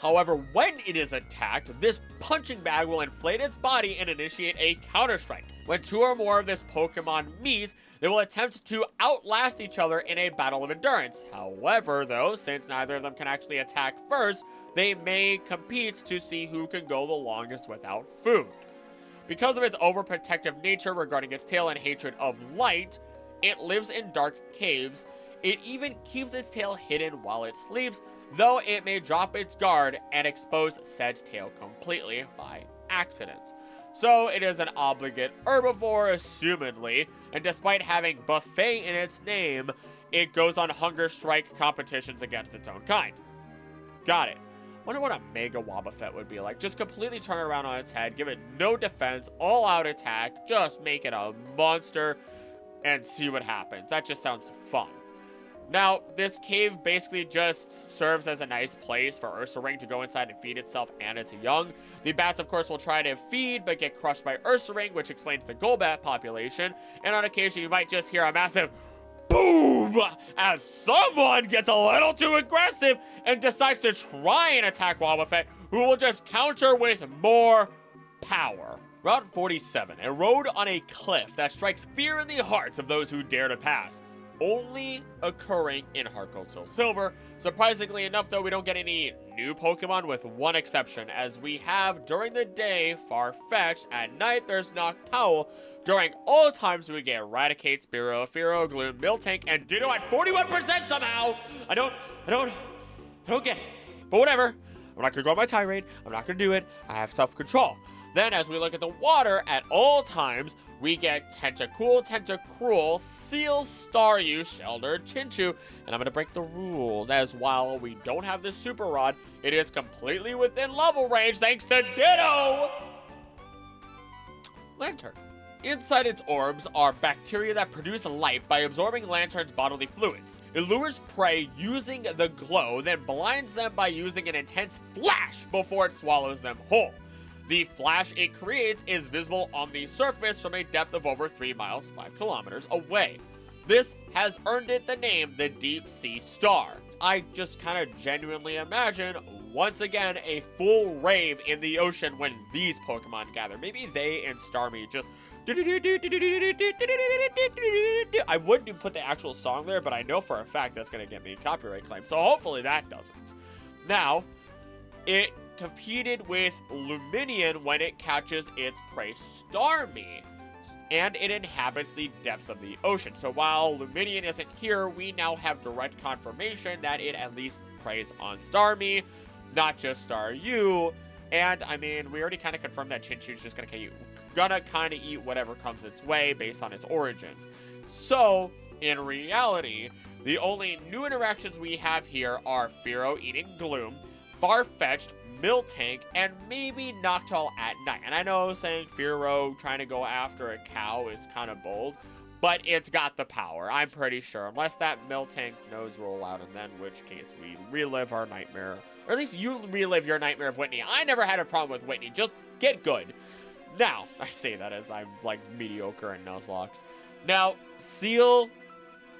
S2: However, when it is attacked, this punching bag will inflate its body and initiate a counter-strike. When two or more of this Pokemon meet, they will attempt to outlast each other in a battle of endurance. However, though, since neither of them can actually attack first, they may compete to see who can go the longest without food. Because of its overprotective nature regarding its tail and hatred of light, it lives in dark caves. It even keeps its tail hidden while it sleeps, though it may drop its guard and expose said tail completely by accident. So it is an obligate herbivore, assumedly, and despite having buffet in its name, it goes on hunger strike competitions against its own kind. Got it. Wonder what a Mega Wobbuffet would be like. Just completely turn it around on its head, give it no defense, all-out attack, just make it a monster, and see what happens. That just sounds fun. Now, this cave basically just serves as a nice place for Ursaring to go inside and feed itself and its young. The bats, of course, will try to feed, but get crushed by Ursaring, which explains the Golbat population. And on occasion, you might just hear a massive boom as someone gets a little too aggressive and decides to try and attack Wobbuffet, who will just counter with more power. Route 47, a road on a cliff that strikes fear in the hearts of those who dare to pass. Only occurring in Heart Gold Soul Silver. Surprisingly enough, though, we don't get any new Pokemon with one exception, as we have during the day Farfetch'd, at night there's Noctowl, during all times we get Raticate, Spearow, Fearow, Gloom, Miltank, and Ditto at 41% somehow! I don't get it. But whatever, I'm not gonna go on my tirade, I'm not gonna do it, I have self-control. Then, as we look at the water, at all times, we get Tentacool, Tentacruel, Seal, Staryu, Shelter, Chinchou, and I'm going to break the rules, as while we don't have the Super Rod, it is completely within level range thanks to Ditto! Lantern. Inside its orbs are bacteria that produce light by absorbing Lantern's bodily fluids. It lures prey using the glow, then blinds them by using an intense flash before it swallows them whole. The flash it creates is visible on the surface from a depth of over 3 miles, 5 kilometers away. This has earned it the name the Deep Sea Star. I just kind of genuinely imagine, once again, a full rave in the ocean when these Pokemon gather. Maybe they and Starmie just... I would put the actual song there, but I know for a fact that's going to get me a copyright claim, so hopefully that doesn't. Now, it competed with Lumineon when it catches its prey Starmie, and it inhabits the depths of the ocean. So while Lumineon isn't here, we now have direct confirmation that it at least preys on Starmie, not just Staryu. And I mean, we already kind of confirmed that Chinchou's just gonna kind of eat whatever comes its way based on its origins. So in reality, the only new interactions we have here are Fearow eating Gloom, Farfetch'd, Miltank, and maybe Noctowl at night. And I know saying Fearow trying to go after a cow is kind of bold, but it's got the power, I'm pretty sure. Unless that Miltank nose roll out, and then in which case we relive our nightmare. Or at least you relive your nightmare of Whitney. I never had a problem with Whitney, just get good. Now, I say that as I'm like mediocre in Nuzlocke. Now, Seal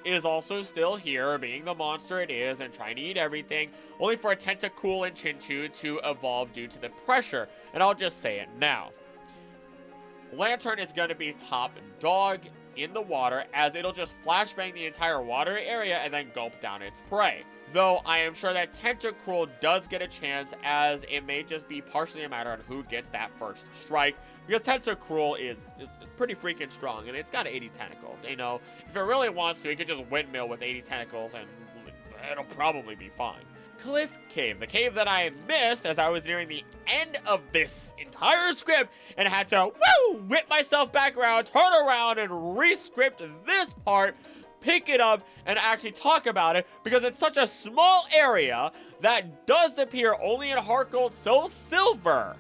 S2: is also still here, being the monster it is and trying to eat everything, only for a Tentacool and Chinchou to evolve due to the pressure, and I'll just say it now. Lantern is going to be top dog in the water, as it'll just flashbang the entire water area and then gulp down its prey. Though I am sure that Tentacruel does get a chance, as it may just be partially a matter on who gets that first strike, because Tentacruel is pretty freaking strong, and it's got 80 tentacles. You know, if it really wants to, it could just windmill with 80 tentacles, and it'll probably be fine. Cliff Cave, the cave that I missed as I was nearing the end of this entire script, and had to whip myself back around, turn around, and re-script this part. pick it up and actually talk about it because it's such a small area that does appear only in Heart Gold Soul Silver.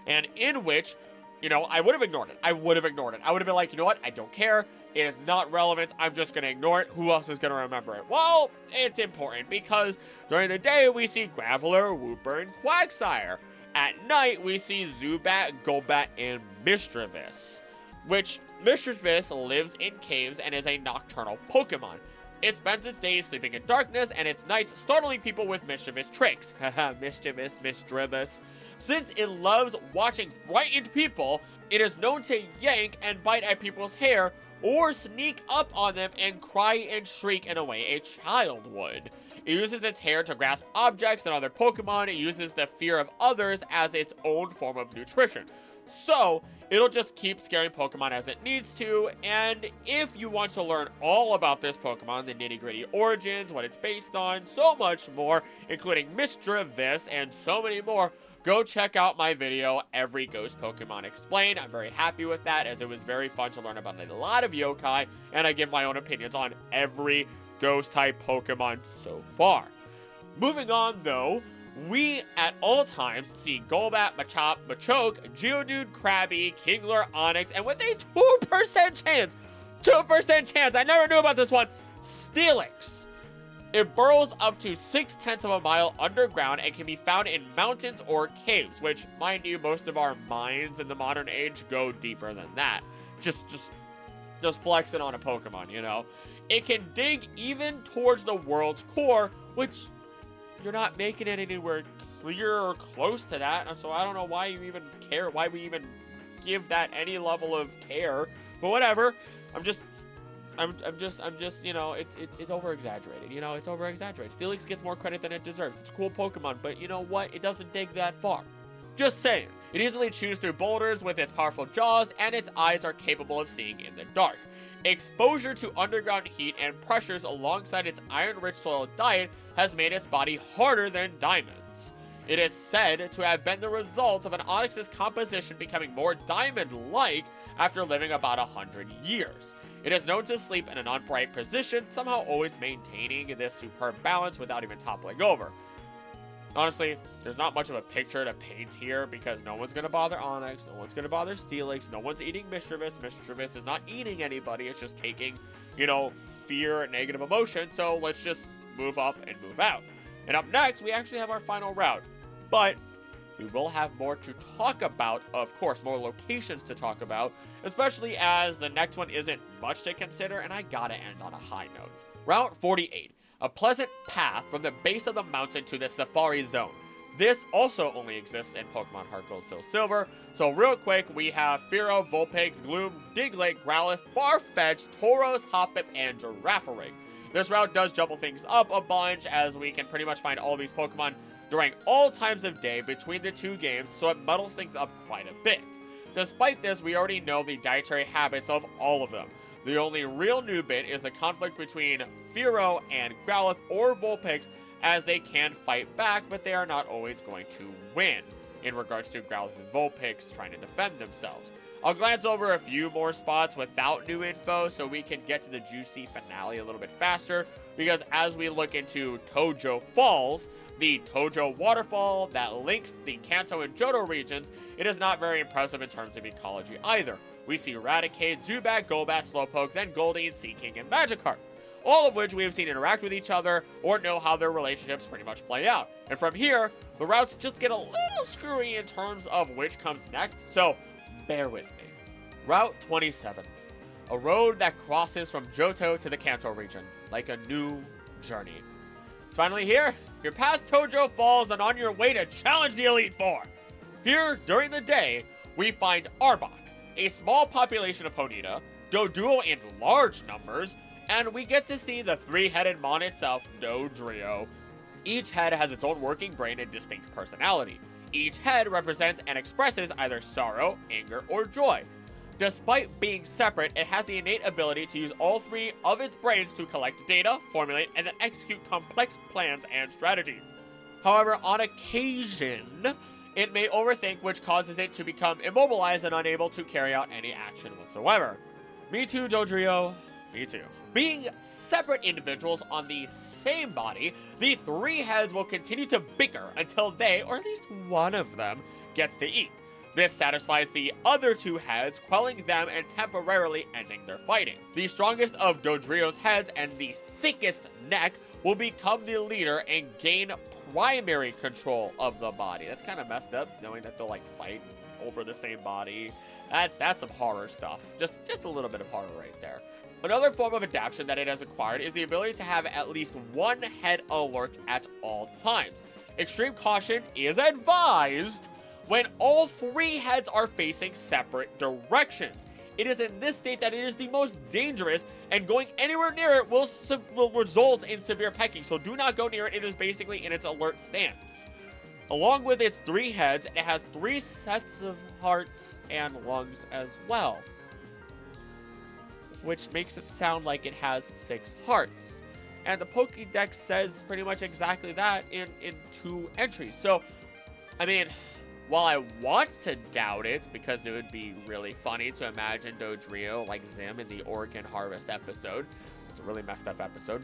S2: And in which, you know, I would have ignored it. I would have been like, you know what? I don't care. It is not relevant. I'm just going to ignore it. Who else is going to remember it? Well, it's important because during the day we see Graveler, Wooper, and Quagsire. At night, we see Zubat, Golbat, and Mischievous, which Mischievous lives in caves and is a nocturnal Pokemon. It spends its days sleeping in darkness and its nights startling people with mischievous tricks. Haha, mischievous. Since it loves watching frightened people, it is known to yank and bite at people's hair or sneak up on them and cry and shriek in a way a child would. It uses its hair to grasp objects and other Pokemon. It uses the fear of others as its own form of nutrition. So, it'll just keep scaring Pokemon as it needs to, and if you want to learn all about this Pokemon, the nitty-gritty origins, what it's based on, so much more, including Mischievous and so many more, go check out my video, Every Ghost Pokemon Explained. I'm very happy with that, as it was very fun to learn about a lot of yokai, and I give my own opinions on every ghost-type Pokemon so far. Moving on, though, we at all times see Golbat, Machop, Machoke, Geodude, Krabby, Kingler, Onix, and with a 2% chance, I never knew about this one, Steelix. It burrows up to 0.6 of a mile underground and can be found in mountains or caves, which, mind you, most of our mines in the modern age go deeper than that. Just flexing on a Pokemon, you know? It can dig even towards the world's core, which you're not making it anywhere clear or close to that, and so I don't know why you even care, why we even give that any level of care, but whatever. I'm just, you know, it's over-exaggerated, you know, it's over-exaggerated. Steelix gets more credit than it deserves. It's a cool Pokemon, but you know what? It doesn't dig that far. Just saying. It easily chews through boulders with its powerful jaws, and its eyes are capable of seeing in the dark. Exposure to underground heat and pressures alongside its iron-rich soil diet has made its body harder than diamonds. It is said to have been the result of an Onix's composition becoming more diamond-like after living about 100 years. It is known to sleep in an upright position, somehow always maintaining this superb balance without even toppling over. Honestly, there's not much of a picture to paint here because no one's going to bother Onix, no one's going to bother Steelix, no one's eating Mischievous. Mischievous is not eating anybody, it's just taking, you know, fear and negative emotion, so let's just move up and move out. And up next, we actually have our final route, but we will have more to talk about, of course, more locations to talk about, especially as the next one isn't much to consider, and I gotta end on a high note. Route 48. A pleasant path from the base of the mountain to the Safari Zone. This also only exists in Pokemon Heart Gold Soul Silver. So real quick, we have Fearow, Vulpix, Gloom, Diglett, Growlithe, Farfetch'd, Tauros, Hoppip, and Girafarig. This route does jumble things up a bunch, as we can pretty much find all these Pokemon during all times of day between the two games, so it muddles things up quite a bit. Despite this, we already know the dietary habits of all of them. The only real new bit is the conflict between Fearow and Growlithe or Vulpix, as they can fight back, but they are not always going to win in regards to Growlithe and Vulpix trying to defend themselves. I'll glance over a few more spots without new info so we can get to the juicy finale a little bit faster, because as we look into Tojo Falls, the Tojo waterfall that links the Kanto and Johto regions, it is not very impressive in terms of ecology either. We see Raticate, Zubat, Golbat, Slowpoke, then Goldeen, Seaking, and Magikarp, all of which we have seen interact with each other or know how their relationships pretty much play out. And from here, the routes just get a little screwy in terms of which comes next, so bear with me. Route 27. A road that crosses from Johto to the Kanto region, like a new journey. It's finally here. You're past Tojo Falls and on your way to challenge the Elite Four. Here, during the day, we find Arbok, a small population of Ponyta, Doduo in large numbers, and we get to see the three-headed mon itself, Dodrio. Each head has its own working brain and distinct personality. Each head represents and expresses either sorrow, anger, or joy. Despite being separate, it has the innate ability to use all three of its brains to collect data, formulate, and then execute complex plans and strategies. However, on occasion, it may overthink, which causes it to become immobilized and unable to carry out any action whatsoever. Me too, Dodrio. Me too. Being separate individuals on the same body, the three heads will continue to bicker until they, or at least one of them, gets to eat. This satisfies the other two heads, quelling them and temporarily ending their fighting. The strongest of Dodrio's heads and the thickest neck will become the leader and gain primary control of the body. That's kind of messed up, knowing that they'll like fight over the same body. That's some horror stuff. Just a little bit of horror right there. Another form of adaptation that it has acquired is the ability to have at least one head alert at all times. Extreme caution is advised when all three heads are facing separate directions. It is in this state that it is the most dangerous, and going anywhere near it will result in severe pecking, so do not go near it. It is basically in its alert stance. Along with its three heads, it has 3 sets of hearts and lungs as well, which makes it sound like it has 6 hearts. And the Pokédex says pretty much exactly that in 2 entries. So, I mean, while I want to doubt it, because it would be really funny to imagine Dodrio like Zim in the Oregon Harvest episode. It's a really messed up episode.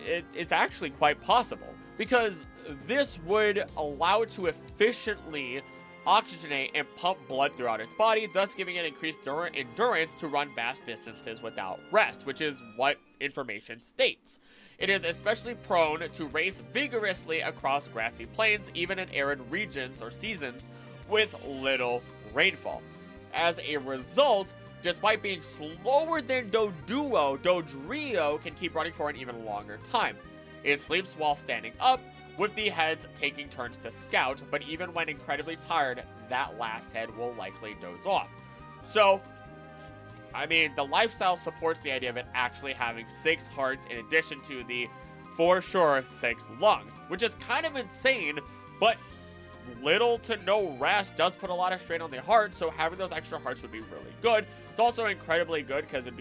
S2: It's actually quite possible, because this would allow it to efficiently oxygenate and pump blood throughout its body, thus giving it increased endurance to run vast distances without rest, which is what information states. It is especially prone to race vigorously across grassy plains, even in arid regions or seasons with little rainfall. As a result, despite being slower than Dodrio can keep running for an even longer time. It sleeps while standing up, with the heads taking turns to scout, but even when incredibly tired, that last head will likely doze off. So, I mean, the lifestyle supports the idea of it actually having 6 hearts in addition to the, for sure, 6 lungs, which is kind of insane, but little to no rest does put a lot of strain on the heart, so having those extra hearts would be really good. It's also incredibly good because it'd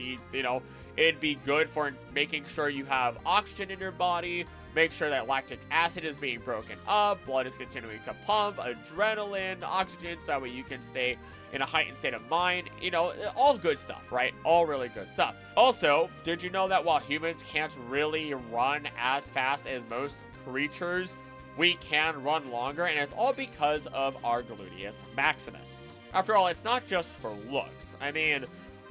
S2: be good for making sure you have oxygen in your body, make sure that lactic acid is being broken up, blood is continuing to pump, adrenaline, oxygen, so that way you can stay in a heightened state of mind. You know, all good stuff, right? All really good stuff. Also, did you know that while humans can't really run as fast as most creatures, we can run longer, and it's all because of our gluteus maximus. After all, it's not just for looks. I mean,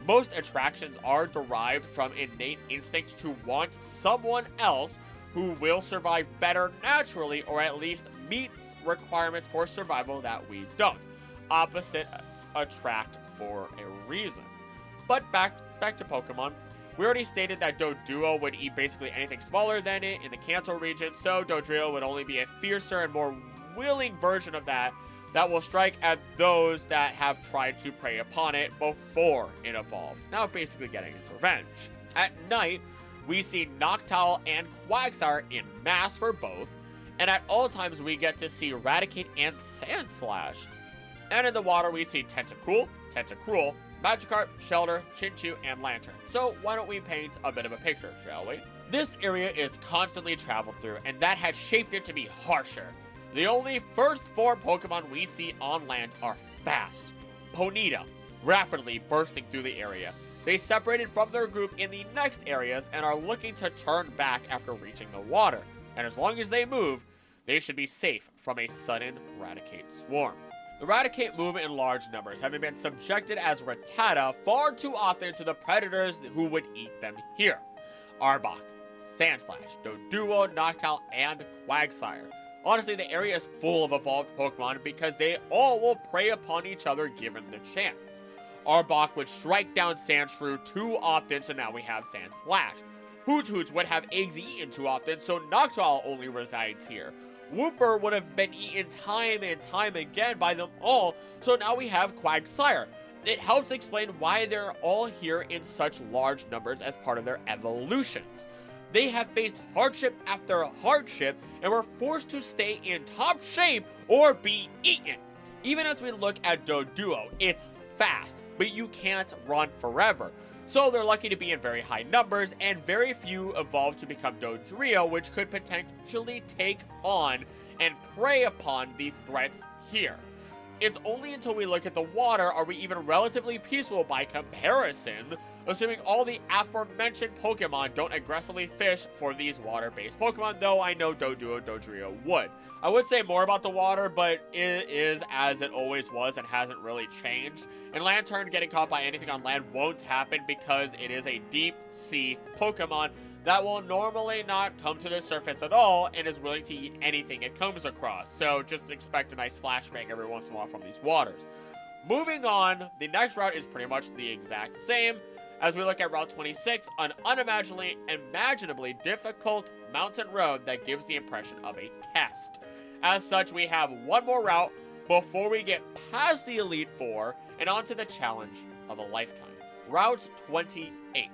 S2: most attractions are derived from innate instinct to want someone else who will survive better naturally, or at least meets requirements for survival that we don't. Opposites attract for a reason. But back to Pokemon. We already stated that Doduo would eat basically anything smaller than it in the Kanto region, so Dodrio would only be a fiercer and more willing version of that will strike at those that have tried to prey upon it before it evolved, now basically getting its revenge. At night, we see Noctowl and Quagsire in mass for both, and at all times we get to see Raticate and Sandslash. And in the water we see Tentacruel, Magikarp, Shelter, Chinchou, and Lantern. So why don't we paint a bit of a picture, shall we? This area is constantly traveled through, and that has shaped it to be harsher. The only first 4 Pokemon we see on land are fast. Ponyta, rapidly bursting through the area. They separated from their group in the next areas and are looking to turn back after reaching the water. And as long as they move, they should be safe from a sudden Raticate swarm. The Raticate move in large numbers, having been subjected as Rattata far too often to the predators who would eat them here. Arbok, Sandslash, Doduo, Noctowl, and Quagsire. Honestly, the area is full of evolved Pokemon because they all will prey upon each other given the chance. Arbok would strike down Sandshrew too often, so now we have Sandslash. Hoot would have eggs eaten too often, so Noctowl only resides here. Wooper would have been eaten time and time again by them all, so now we have Quagsire. It helps explain why they're all here in such large numbers as part of their evolutions. They have faced hardship after hardship and were forced to stay in top shape or be eaten. Even as we look at Doduo, it's fast, but you can't run forever. So they're lucky to be in very high numbers, and very few evolve to become Dodrio, which could potentially take on and prey upon the threats here. It's only until we look at the water are we even relatively peaceful by comparison, assuming all the aforementioned Pokemon don't aggressively fish for these water-based Pokemon, though I know Doduo, Dodrio would. I would say more about the water, but it is as it always was and hasn't really changed. And Lantern getting caught by anything on land won't happen because it is a deep sea Pokemon that will normally not come to the surface at all and is willing to eat anything it comes across. So just expect a nice flashbang every once in a while from these waters. Moving on, the next route is pretty much the exact same as we look at Route 26, an unimaginably difficult mountain road that gives the impression of a test. As such, we have one more route before we get past the Elite Four and onto the challenge of a lifetime. Route 28,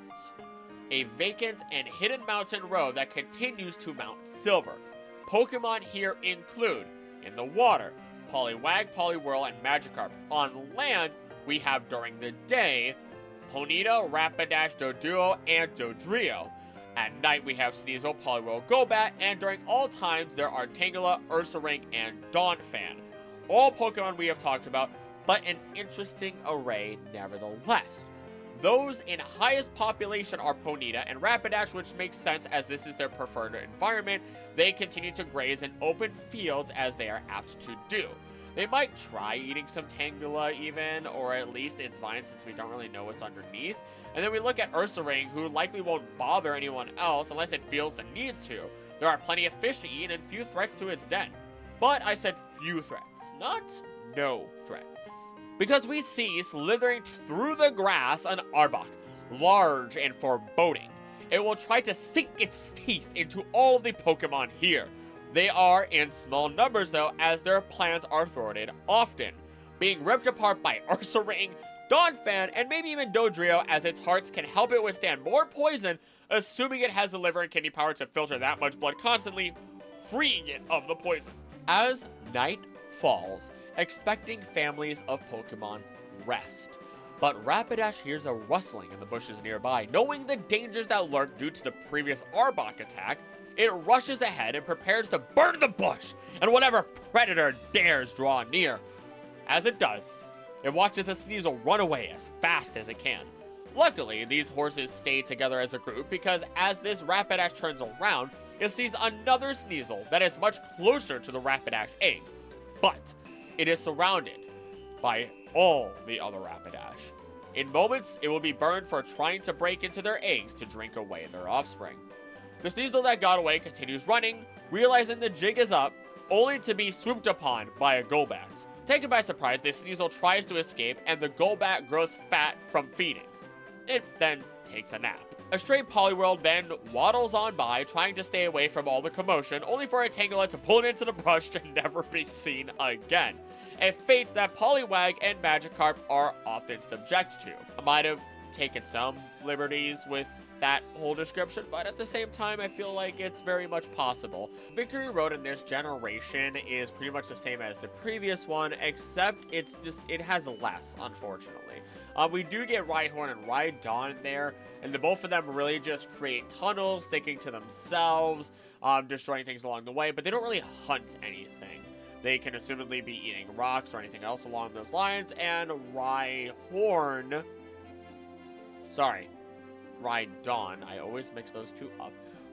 S2: a vacant and hidden mountain road that continues to Mount Silver. Pokemon here include, in the water, Poliwag, Poliwhirl, and Magikarp. On land, we have during the day, Ponyta, Rapidash, Doduo, and Dodrio. At night, we have Sneasel, Poliwhirl, Golbat, and during all times, there are Tangela, Ursaring, and Donphan. All Pokemon we have talked about, but an interesting array nevertheless. Those in highest population are Ponyta and Rapidash, which makes sense as this is their preferred environment. They continue to graze in open fields as they are apt to do. They might try eating some Tangela even, or at least its vines since we don't really know what's underneath. And then we look at Ursaring, who likely won't bother anyone else unless it feels the need to. There are plenty of fish to eat and few threats to its den. But I said few threats, not no threats. Because we see slithering through the grass an Arbok, large and foreboding. It will try to sink its teeth into all of the Pokemon here. They are in small numbers though, as their plans are thwarted often, being ripped apart by Ursaring, Donphan, and maybe even Dodrio, as its hearts can help it withstand more poison, assuming it has the liver and kidney power to filter that much blood constantly, freeing it of the poison. As night falls, expecting families of Pokemon rest. But Rapidash hears a rustling in the bushes nearby. Knowing the dangers that lurk due to the previous Arbok attack, it rushes ahead and prepares to burn the bush and whatever predator dares draw near. As it does, it watches a Sneasel run away as fast as it can. Luckily, these horses stay together as a group because as this Rapidash turns around, it sees another Sneasel that is much closer to the Rapidash eggs. But it is surrounded by all the other Rapidash. In moments, it will be burned for trying to break into their eggs to drink away their offspring. The Sneasel that got away continues running, realizing the jig is up, only to be swooped upon by a Golbat. Taken by surprise, the Sneasel tries to escape, and the Golbat grows fat from feeding. It then takes a nap. A stray Poliwhirl then waddles on by, trying to stay away from all the commotion, only for a Tangela to pull it into the brush to never be seen again. A fate that Poliwag and Magikarp are often subject to. I might have taken some liberties with that whole description, but at the same time, I feel like it's very much possible. Victory Road in this generation is pretty much the same as the previous one, except it has less, unfortunately. We do get Rhyhorn and Rhydon there, and the both of them really just create tunnels, sticking to themselves, destroying things along the way, but they don't really hunt anything. They can assumedly be eating rocks or anything else along those lines, and Rhyhorn... Sorry. Rhydon, I always mix those two up.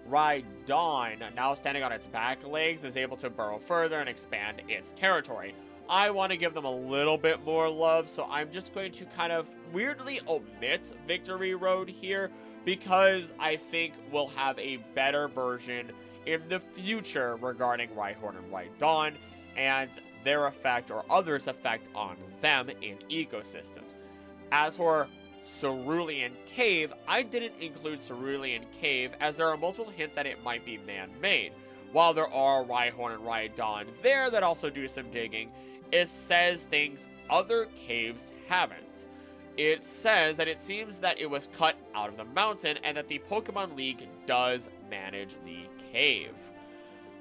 S2: Rhydon, now standing on its back legs, is able to burrow further and expand its territory. I want to give them a little bit more love, so I'm just going to kind of weirdly omit Victory Road here, because I think we'll have a better version in the future regarding Rhyhorn and Rhydon, and their effect or others' effect on them in ecosystems. As for Cerulean Cave, I didn't include Cerulean Cave as there are multiple hints that it might be man-made. While there are Rhyhorn and Rhydon there that also do some digging, it says things other caves haven't. It says that it seems that it was cut out of the mountain and that the Pokemon League does manage the cave.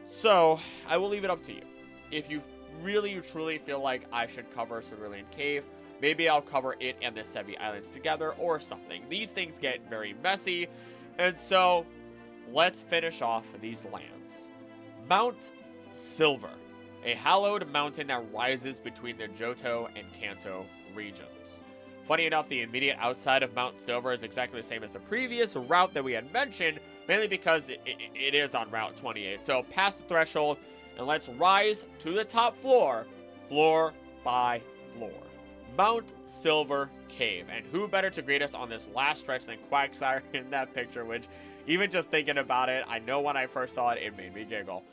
S2: So, I will leave it up to you. If you really truly feel like I should cover Cerulean Cave, maybe I'll cover it and the Seafoam Islands together or something. These things get very messy, and so let's finish off these lands. Mount Silver, a hallowed mountain that rises between the Johto and Kanto regions. Funny enough, the immediate outside of Mount Silver is exactly the same as the previous route that we had mentioned, mainly because it is on Route 28. So past the threshold, and let's rise to the top floor, floor by floor. Mount Silver Cave, and who better to greet us on this last stretch than Quagsire in that picture, which, even just thinking about it, I know when I first saw it made me giggle.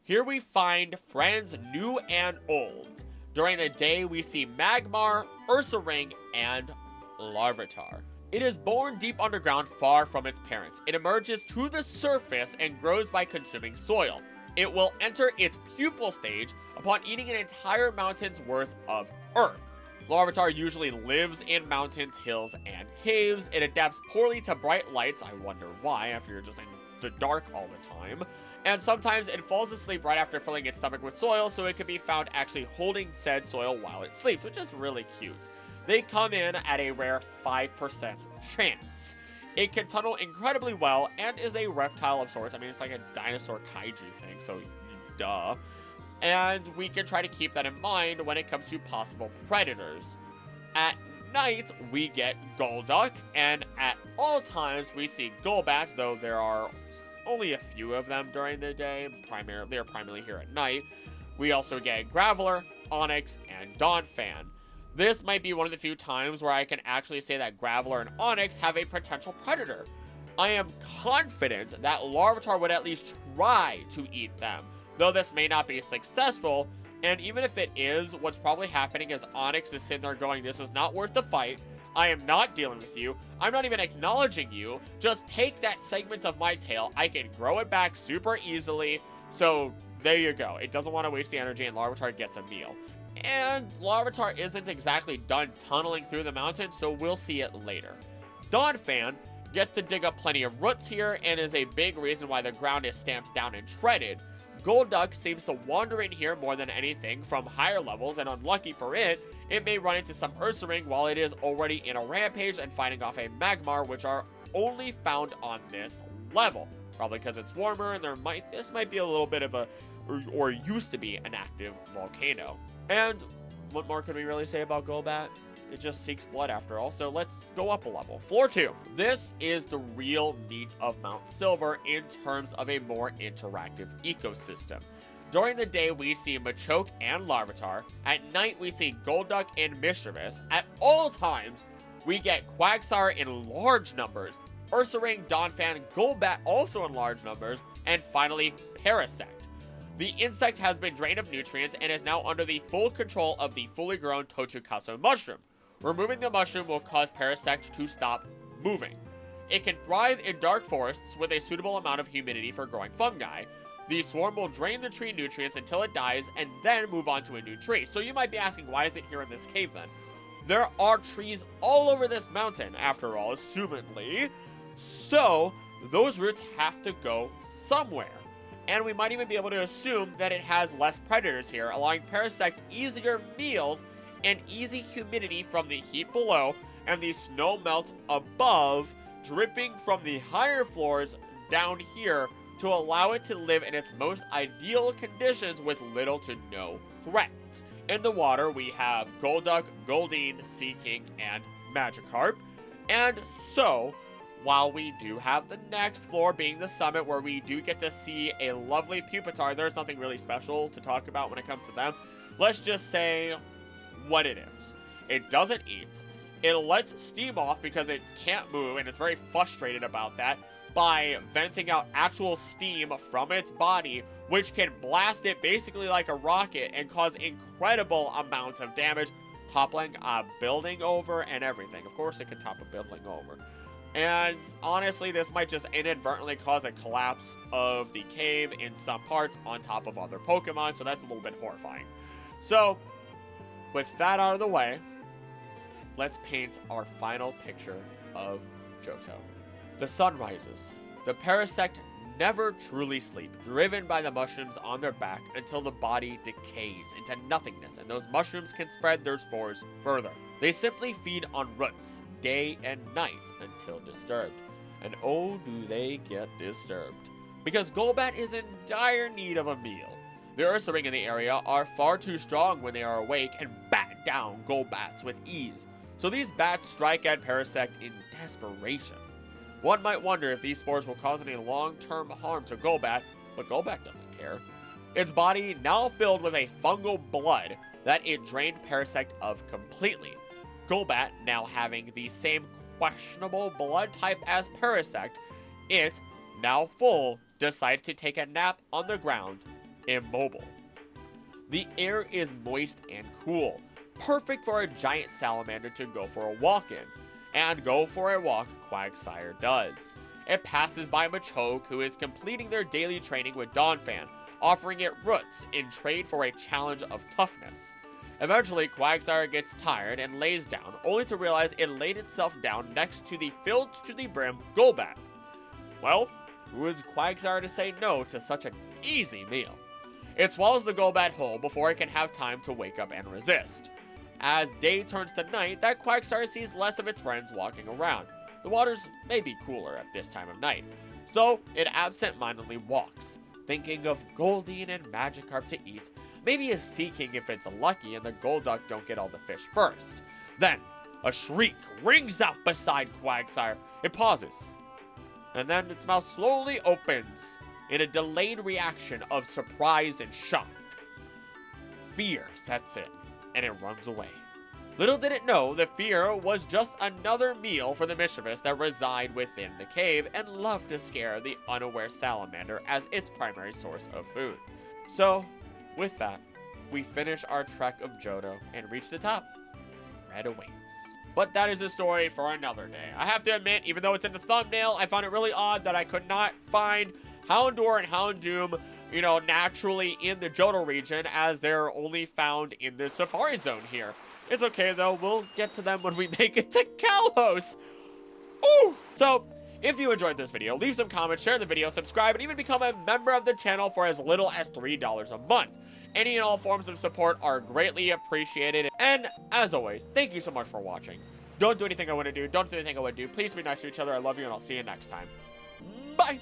S2: Here we find friends new and old. During the day, we see Magmar, Ursaring, and Larvitar. It is born deep underground, far from its parents. It emerges to the surface and grows by consuming soil. It will enter its pupal stage upon eating an entire mountain's worth of earth. Larvitar usually lives in mountains, hills, and caves. It adapts poorly to bright lights. I wonder why, after you're just in the dark all the time. And sometimes it falls asleep right after filling its stomach with soil, so it can be found actually holding said soil while it sleeps, which is really cute. They come in at a rare 5% chance. It can tunnel incredibly well and is a reptile of sorts. I mean, it's like a dinosaur kaiju thing, so duh. And we can try to keep that in mind when it comes to possible predators. At night, we get Golduck, and at all times, we see Golbat, though there are only a few of them during the day. They're primarily here at night. We also get Graveler, Onix, and Donphan. This might be one of the few times where I can actually say that Graveler and Onix have a potential predator. I am confident that Larvitar would at least try to eat them, though this may not be successful, and even if it is, what's probably happening is Onix is sitting there going, this is not worth the fight, I am not dealing with you, I'm not even acknowledging you, just take that segment of my tail, I can grow it back super easily, so there you go. It doesn't want to waste the energy, and Larvitar gets a meal. And Larvitar isn't exactly done tunneling through the mountain, so we'll see it later. Donphan gets to dig up plenty of roots here, and is a big reason why the ground is stamped down and treaded. Golduck seems to wander in here more than anything from higher levels, and unlucky for it, it may run into some Ursaring while it is already in a rampage and fighting off a Magmar, which are only found on this level. Probably because it's warmer, and this might be a little bit of a, or used to be an active volcano. And what more can we really say about Golbat? It just seeks blood after all, so let's go up a level. Floor 2. This is the real meat of Mount Silver in terms of a more interactive ecosystem. During the day, we see Machoke and Larvitar. At night, we see Golduck and Mischievous. At all times, we get Quagsire in large numbers, Ursaring, Donphan, Golbat also in large numbers, and finally, Parasect. The insect has been drained of nutrients and is now under the full control of the fully grown Tochukaso mushroom. Removing the mushroom will cause Parasect to stop moving. It can thrive in dark forests with a suitable amount of humidity for growing fungi. The swarm will drain the tree nutrients until it dies and then move on to a new tree. So you might be asking, why is it here in this cave then? There are trees all over this mountain, after all, assumedly. So those roots have to go somewhere. And we might even be able to assume that it has less predators here, allowing Parasect easier meals and easy humidity from the heat below and the snow melt above, dripping from the higher floors down here to allow it to live in its most ideal conditions with little to no threat. In the water, we have Golduck, Goldeen, Seaking, and Magikarp. And so, while we do have the next floor being the summit where we do get to see a lovely Pupitar, there's nothing really special to talk about when it comes to them. Let's just say what it is. It doesn't eat. It lets steam off because it can't move, and it's very frustrated about that, by venting out actual steam from its body, which can blast it basically like a rocket and cause incredible amounts of damage, toppling a building over and everything. Of course, it can top a building over. And honestly, this might just inadvertently cause a collapse of the cave in some parts on top of other Pokemon, so that's a little bit horrifying. So, with that out of the way, let's paint our final picture of Johto. The sun rises. The Parasect never truly sleep, driven by the mushrooms on their back until the body decays into nothingness, and those mushrooms can spread their spores further. They simply feed on roots, day and night, until disturbed. And oh, do they get disturbed. Because Golbat is in dire need of a meal. The Ursaring in the area are far too strong when they are awake and bat down Golbats with ease.
S1: so these bats strike at Parasect in desperation. One might wonder if these spores will cause any long-term harm to Golbat, but Golbat doesn't care. Its body now filled with a fungal blood that it drained Parasect of completely. Golbat, now having the same questionable blood type as Parasect, it, now full, decides to take a nap on the ground, immobile. The air is moist and cool, perfect for a giant salamander to go for a walk in. And go for a walk Quagsire does. It passes by Machoke, who is completing their daily training with Donphan, offering it roots in trade for a challenge of toughness. Eventually, Quagsire gets tired and lays down, only to realize it laid itself down next to the filled to the brim Golbat. Well, who is Quagsire to say no to such an easy meal? It swallows the Golbat whole before it can have time to wake up and resist. As day turns to night, that Quagsire sees less of its friends walking around. The waters may be cooler at this time of night, so it absent-mindedly walks, thinking of Goldeen and Magikarp to eat, maybe is seeking if it's lucky and the Golduck don't get all the fish first. Then, a shriek rings out beside Quagsire. It pauses, and then its mouth slowly opens in a delayed reaction of surprise and shock. Fear sets in, and it runs away. Little did it know that fear was just another meal for the mischievous that reside within the cave and love to scare the unaware salamander as its primary source of food. So, with that, we finish our trek of Johto and reach the top. Red awaits. But that is a story for another day. I have to admit, even though it's in the thumbnail, I found it really odd that I could not find Houndour and Houndoom, naturally in the Johto region, as they're only found in the Safari Zone here. It's okay, though. We'll get to them when we make it to Kalos. Ooh! So, if you enjoyed this video, leave some comments, share the video, subscribe, and even become a member of the channel for as little as $3 a month. Any and all forms of support are greatly appreciated. And, as always, thank you so much for watching. Don't do anything I wouldn't do. Don't do anything I would do. Please be nice to each other. I love you, and I'll see you next time. Bye!